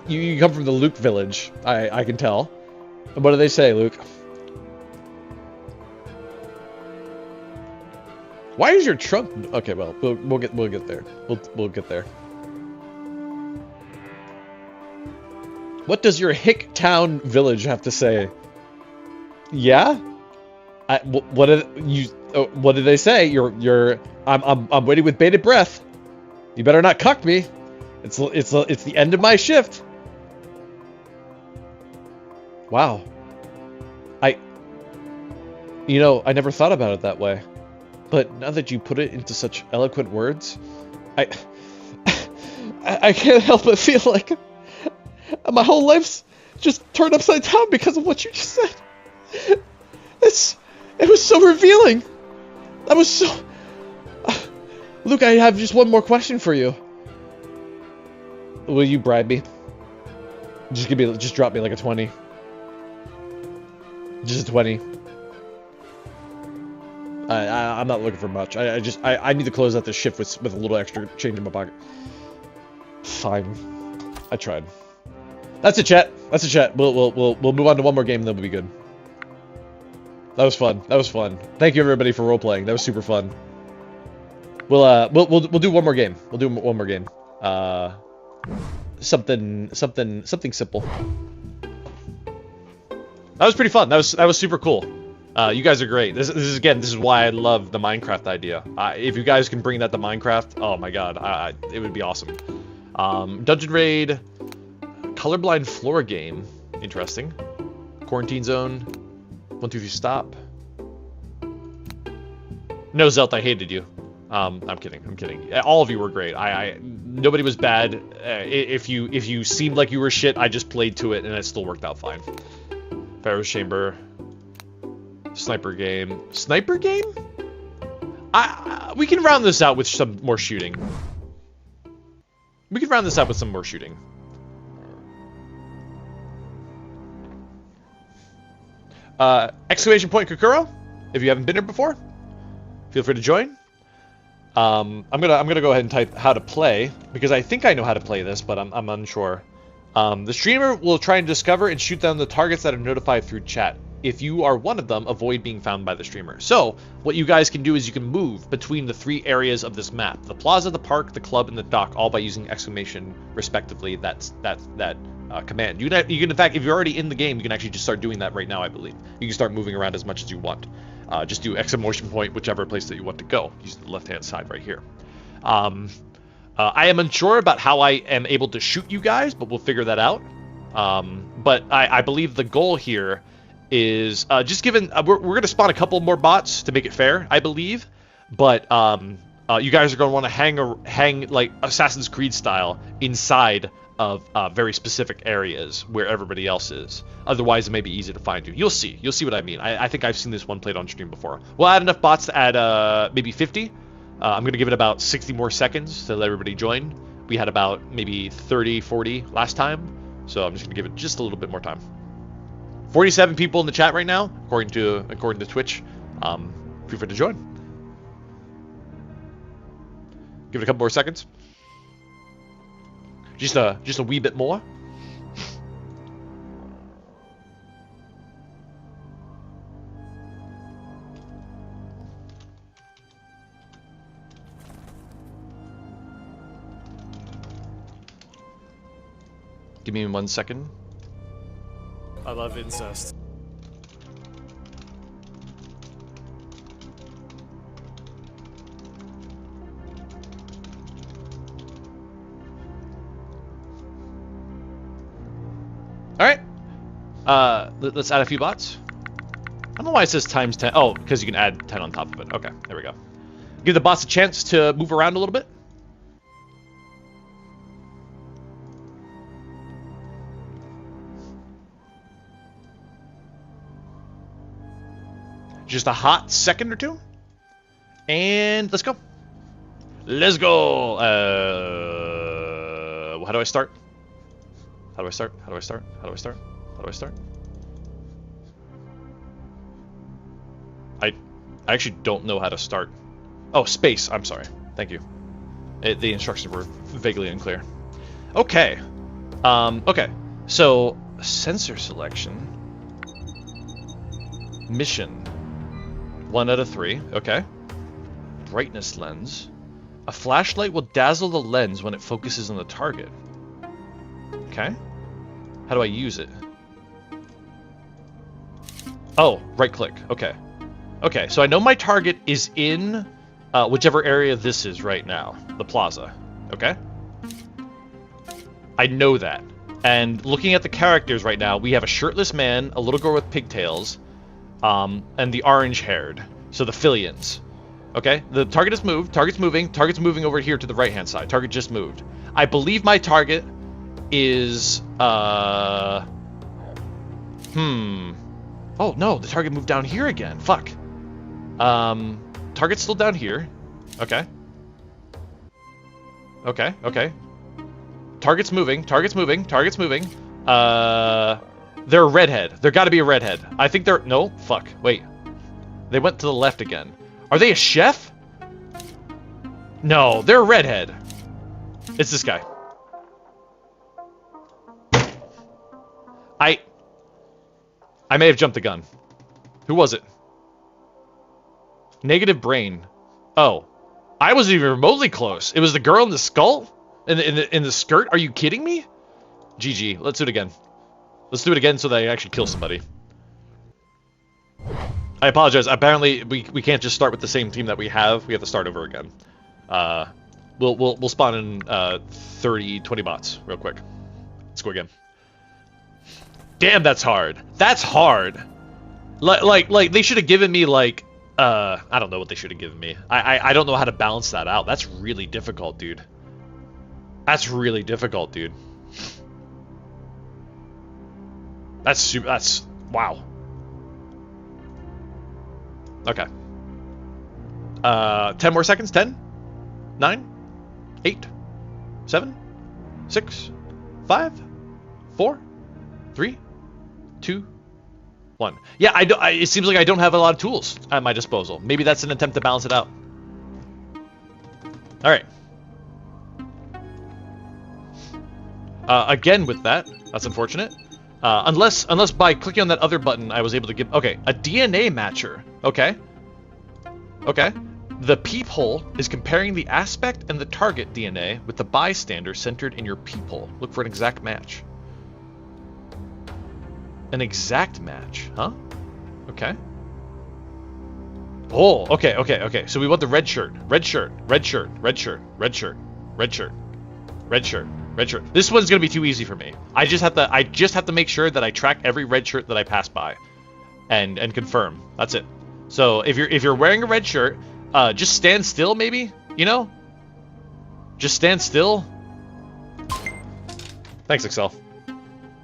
you come from the Luke village. I can tell. And what do they say, Luke? Why is your trunk? Okay, well, we'll get there. We'll get there. What does your Hicktown village have to say? Yeah? What did they say? I'm waiting with bated breath. You better not cuck me. It's the end of my shift. Wow. I never thought about it that way. But now that you put it into such eloquent words, I can't help but feel like my whole life's just turned upside down because of what you just said. It was so revealing. That was so... Luke, I have just one more question for you. Will you bribe me? Just drop me like a 20. Just a 20. I'm not looking for much. I need to close out this shift with a little extra change in my pocket. Fine. I tried. That's it, chat. That's it, chat. We'll move on to one more game, and then we'll be good. That was fun. That was fun. Thank you everybody for role playing. That was super fun. We'll do one more game. We'll do one more game. Something simple. That was pretty fun. That was super cool. You guys are great. This is why I love the Minecraft idea. If you guys can bring that to Minecraft, oh my god, it would be awesome. Dungeon Raid, colorblind floor game, interesting. Quarantine zone, 1, 2, 3, stop. No, Zelt, I hated you. I'm kidding. All of you were great. Nobody was bad. If you seemed like you were shit, I just played to it and it still worked out fine. Pharaoh's Chamber. Sniper game. Sniper game? We can round this out with some more shooting. Exclamation point Kokoro, if you haven't been here before, feel free to join. I'm gonna go ahead and type how to play, because I think I know how to play this, but I'm unsure. The streamer will try and discover and shoot down the targets that are notified through chat. If you are one of them, avoid being found by the streamer. So, what you guys can do is you can move between the 3 areas of this map. The plaza, the park, the club, and the dock, all by using exclamation, respectively, that command. You can, in fact, if you're already in the game, you can actually just start doing that right now, I believe. You can start moving around as much as you want. Just do exclamation point, whichever place that you want to go. Use the left-hand side right here. I am unsure about how I am able to shoot you guys, but we'll figure that out. But I believe the goal here is just given we're going to spawn a couple more bots to make it fair, I believe, but you guys are going to want to hang like Assassin's Creed style inside of very specific areas where everybody else is. Otherwise, it may be easy to find you. You'll see what I mean. I think I've seen this one played on stream before. We'll add enough bots to add maybe 50. I'm going to give it about 60 more seconds to let everybody join. We had about maybe 30, 40 last time, so I'm just going to give it just a little bit more time. 47 people in the chat right now, according to Twitch. Feel free to join. Give it a couple more seconds. Just a wee bit more. Give me 1 second. I love incest. Alright. Let's add a few bots. I don't know why it says times 10. Oh, because you can add 10 on top of it. Okay, there we go. Give the bots a chance to move around a little bit. Just a hot second or two. And let's go. Let's go. How do I start? How do I start? How do I start? How do I start? How do I start? I actually don't know how to start. Oh, space. I'm sorry. Thank you. The instructions were vaguely unclear. Okay. Okay. So, sensor selection. Mission. 1 out of 3. Okay. Brightness lens. A flashlight will dazzle the lens when it focuses on the target. Okay. How do I use it? Oh, right click. Okay. Okay, so I know my target is in whichever area this is right now. The plaza. Okay? I know that. And looking at the characters right now, we have a shirtless man, a little girl with pigtails, and the orange-haired. So the Filians. Okay? The target has moved. Target's moving. Target's moving over here to the right-hand side. Target just moved. I believe my target is, Oh, no. The target moved down here again. Fuck. Target's still down here. Okay. Okay, okay. Target's moving. Target's moving. Target's moving. They're a redhead. There gotta be a redhead. I think they're... No. Fuck. Wait. They went to the left again. Are they a chef? No, they're a redhead. It's this guy. I may have jumped the gun. Who was it? Negative brain. Oh. I wasn't even remotely close. It was the girl in the skull? In the skirt? Are you kidding me? GG. Let's do it again. Let's do it again so that I actually kill somebody. I apologize. Apparently, we can't just start with the same team that we have. We have to start over again. We'll spawn in 30, 20 bots real quick. Let's go again. Damn, that's hard. That's hard. Like they should have given me like I don't know what they should have given me. I don't know how to balance that out. That's really difficult, dude. That's really difficult, dude. That's wow. Okay. 10 more seconds. 10, 9, 8, 7, 6, 5, 4, 3, 2, 1. Yeah, it seems like I don't have a lot of tools at my disposal. Maybe that's an attempt to balance it out. All right. Again with that, that's unfortunate. Unless by clicking on that other button, I was able to get... Okay, a DNA matcher. Okay. Okay. The peephole is comparing the aspect and the target DNA with the bystander centered in your peephole. Look for an exact match. An exact match, huh? Okay. Oh, okay. So we want the red shirt. Red shirt. Red shirt. Red shirt. Red shirt. Red shirt. Red shirt. Red shirt. This one's gonna be too easy for me. I just have to make sure that I track every red shirt that I pass by, and confirm. That's it. So if you're wearing a red shirt, just stand still, maybe. You know, just stand still. Thanks, Excel.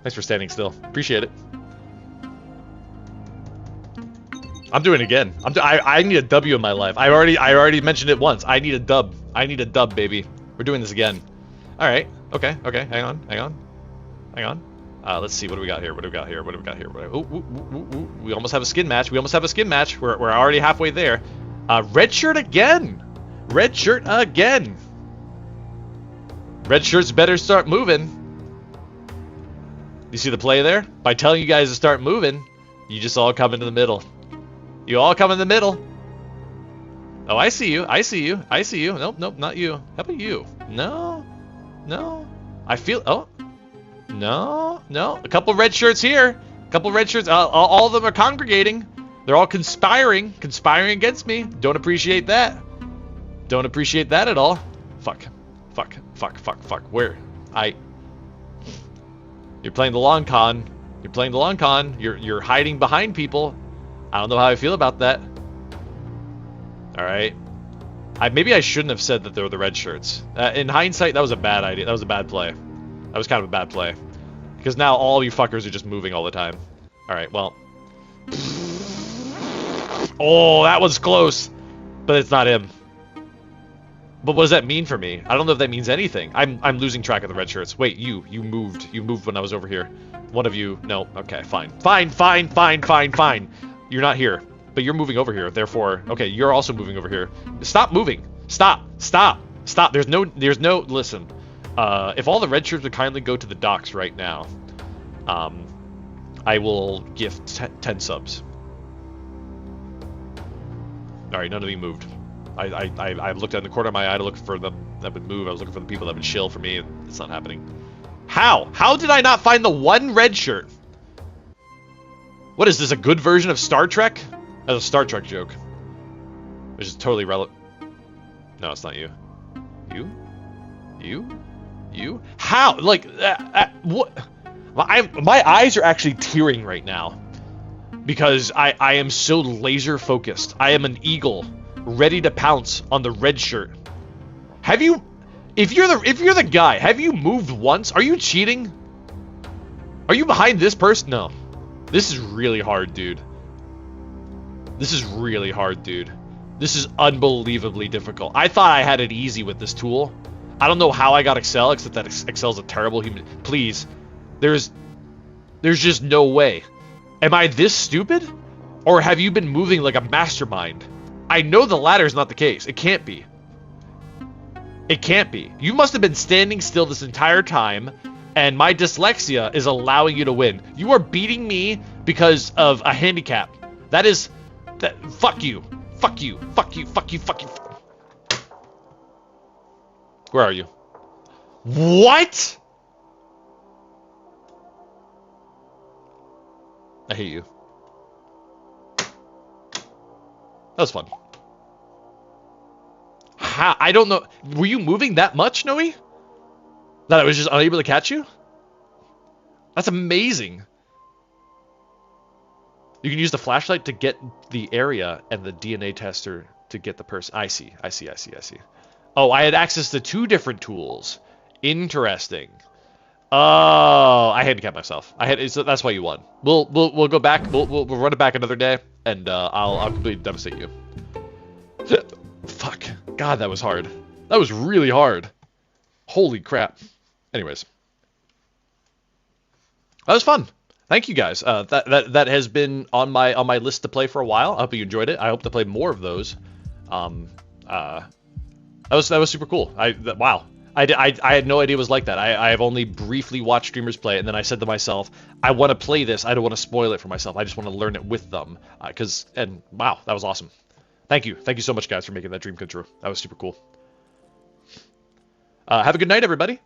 Thanks for standing still. Appreciate it. I'm doing it again. I need a W in my life. I already mentioned it once. I need a dub. I need a dub, baby. We're doing this again. All right. Okay. Hang on. Let's see. What do we got here? Ooh, we almost have a skin match. We're already halfway there. Red shirt again. Red shirt again. Red shirts better start moving. You see the play there? By telling you guys to start moving, you just all come into the middle. You all come in the middle. Oh, I see you. Nope, not you. How about you? No. I feel... Oh. No. A couple red shirts here. All of them are congregating. They're all conspiring against me. Don't appreciate that. Don't appreciate that at all. Fuck. Where? You're playing the long con. You're hiding behind people. I don't know how I feel about that. All right. Maybe I shouldn't have said that they were the red shirts. In hindsight, that was a bad idea. That was a bad play. That was kind of a bad play. Because now all you fuckers are just moving all the time. All right, well. Oh, that was close. But it's not him. But what does that mean for me? I don't know if that means anything. I'm losing track of the red shirts. Wait, you moved. You moved when I was over here. One of you. No. Okay, fine. Fine. You're not here. But you're moving over here. Therefore, okay, you're also moving over here. Stop moving. Stop. There's no listen. If all the red shirts would kindly go to the docks right now, I will gift 10 subs. All right, none of you moved. I looked in the corner of my eye to look for them that would move. I was looking for the people that would chill for me, and it's not happening. How did I not find the one red shirt? What is this, a good version of Star Trek? That's a Star Trek joke. Which is totally relevant. No, it's not you. You? How? Like, what? My eyes are actually tearing right now. Because I am so laser focused. I am an eagle, ready to pounce on the red shirt. Have you... If you're the guy, have you moved once? Are you cheating? Are you behind this person? No. This is really hard, dude. This is unbelievably difficult. I thought I had it easy with this tool. I don't know how I got Excel, except that Excel's a terrible human... Please. There's just no way. Am I this stupid? Or have you been moving like a mastermind? I know the latter is not the case. It can't be. You must have been standing still this entire time, and my dyslexia is allowing you to win. You are beating me because of a handicap. Fuck you. Where are you? What? I hate you. That was fun. How? I don't know. Were you moving that much, Noe? That I was just unable to catch you? That's amazing. You can use the flashlight to get the area and the DNA tester to get the person. I see. Oh, I had access to 2 different tools. Interesting. Oh, I handicapped myself. That's why you won. We'll go back. We'll run it back another day, and I'll completely devastate you. Fuck. God, that was hard. That was really hard. Holy crap. Anyways, that was fun. Thank you guys. That has been on my list to play for a while. I hope you enjoyed it. I hope to play more of those. That was super cool. Wow. I had no idea it was like that. I have only briefly watched streamers play it, and then I said to myself, I want to play this. I don't want to spoil it for myself. I just want to learn it with them. And wow, that was awesome. Thank you so much, guys, for making that dream come true. That was super cool. Have a good night, everybody.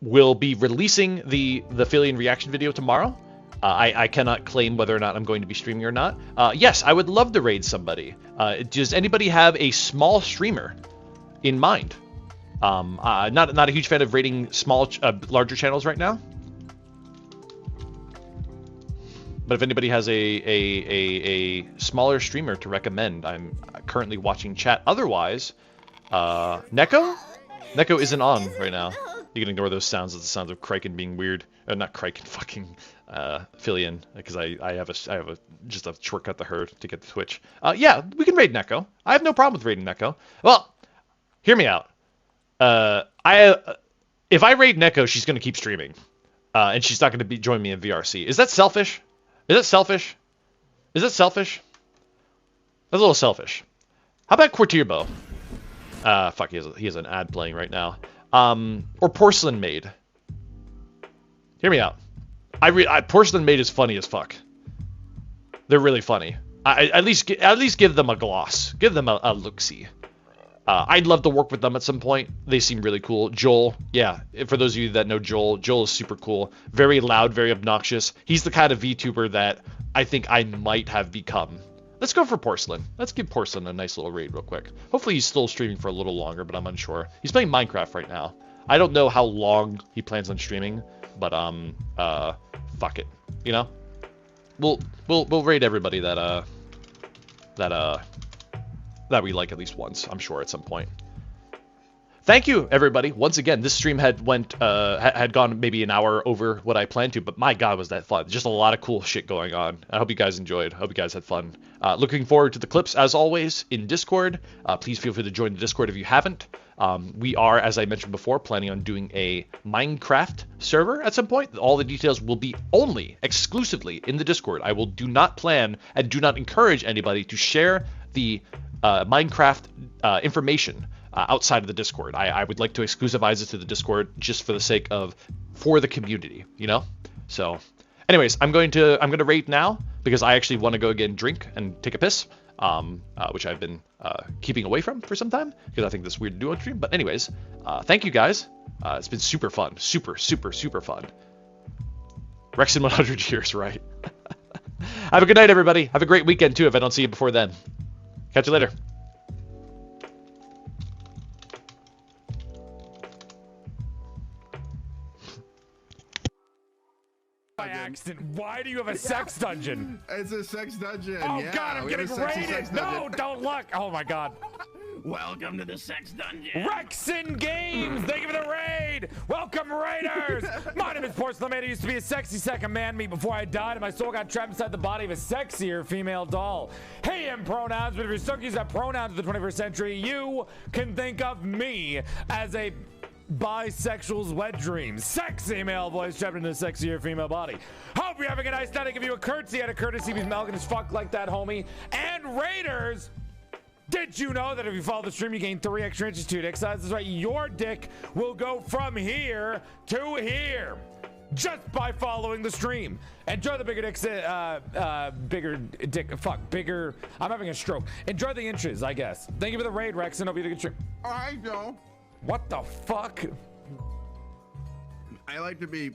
We'll be releasing the Philian reaction video tomorrow. I cannot claim whether or not I'm going to be streaming or not. Yes, I would love to raid somebody. Does anybody have a small streamer in mind? Not a huge fan of raiding larger channels right now. But if anybody has a smaller streamer to recommend, I'm currently watching chat. Otherwise, Neko? Neko isn't on right now. You can ignore those sounds. It's the sounds of Kraken being weird. Not Kraken, fucking Philian, because I have just a shortcut to her to get to Twitch. Yeah, we can raid Neko. I have no problem with raiding Neko. Well, hear me out. If I raid Neko, she's gonna keep streaming, and she's not gonna join me in VRC. Is that selfish? Is that selfish? Is that selfish? That's a little selfish. How about Quartierbo? Fuck, he has an ad playing right now. Or Porcelain Maid. Hear me out. Porcelain Maid is funny as fuck. They're really funny. At least give them a gloss. Give them a look-see. I'd love to work with them at some point. They seem really cool. Joel, yeah. For those of you that know Joel is super cool. Very loud, very obnoxious. He's the kind of VTuber that I think I might have become. Let's go for Porcelain. Let's give Porcelain a nice little raid real quick. Hopefully he's still streaming for a little longer, but I'm unsure. He's playing Minecraft right now. I don't know how long he plans on streaming, but fuck it. You know? We'll raid everybody that we like at least once, I'm sure, at some point. Thank you, everybody. Once again, this stream had gone maybe an hour over what I planned to, but my God, was that fun. Just a lot of cool shit going on. I hope you guys enjoyed. I hope you guys had fun. Looking forward to the clips, as always, in Discord. Please feel free to join the Discord if you haven't. We are, as I mentioned before, planning on doing a Minecraft server at some point. All the details will be only exclusively in the Discord. I do not plan and do not encourage anybody to share the Minecraft information outside of the Discord. I would like to exclusivize it to the Discord just for the sake of the community, you know? So anyways, I'm going to raid now because I actually want to go again drink and take a piss, which I've been keeping away from for some time because I think this is weird to do on stream. But anyways, thank you guys. It's been super fun. Super fun. Rekson 100 years, right? Have a good night, everybody. Have a great weekend too if I don't see you before then. Catch you later. By accident. Why do you have a sex dungeon? It's a sex dungeon. Oh yeah, God, I'm getting raided. No, don't look. Oh my God. Welcome to the sex dungeon. Rekson Games, thank you for the raid. Welcome, raiders. My name is Porcelain Maid. I used to be a sexy second man meat before I died, and my soul got trapped inside the body of a sexier female doll. Hey, and pronouns, but if you're stuck using that pronouns of the 21st century, you can think of me as a bisexual's wet dream. Sexy male voice trapped in a sexier female body. Hope you're having a nice night. I give you a courtesy out of courtesy because Malcolm is fucked like that, homie. And raiders, did you know that if you follow the stream, you gain 3 extra inches to your dick size? That's right, your dick will go from here to here just by following the stream. Enjoy the bigger dicks, bigger dick, fuck, bigger. I'm having a stroke. Enjoy the inches, I guess. Thank you for the raid, Rekson. Hope you had a good stream. I know. What the fuck? I like to be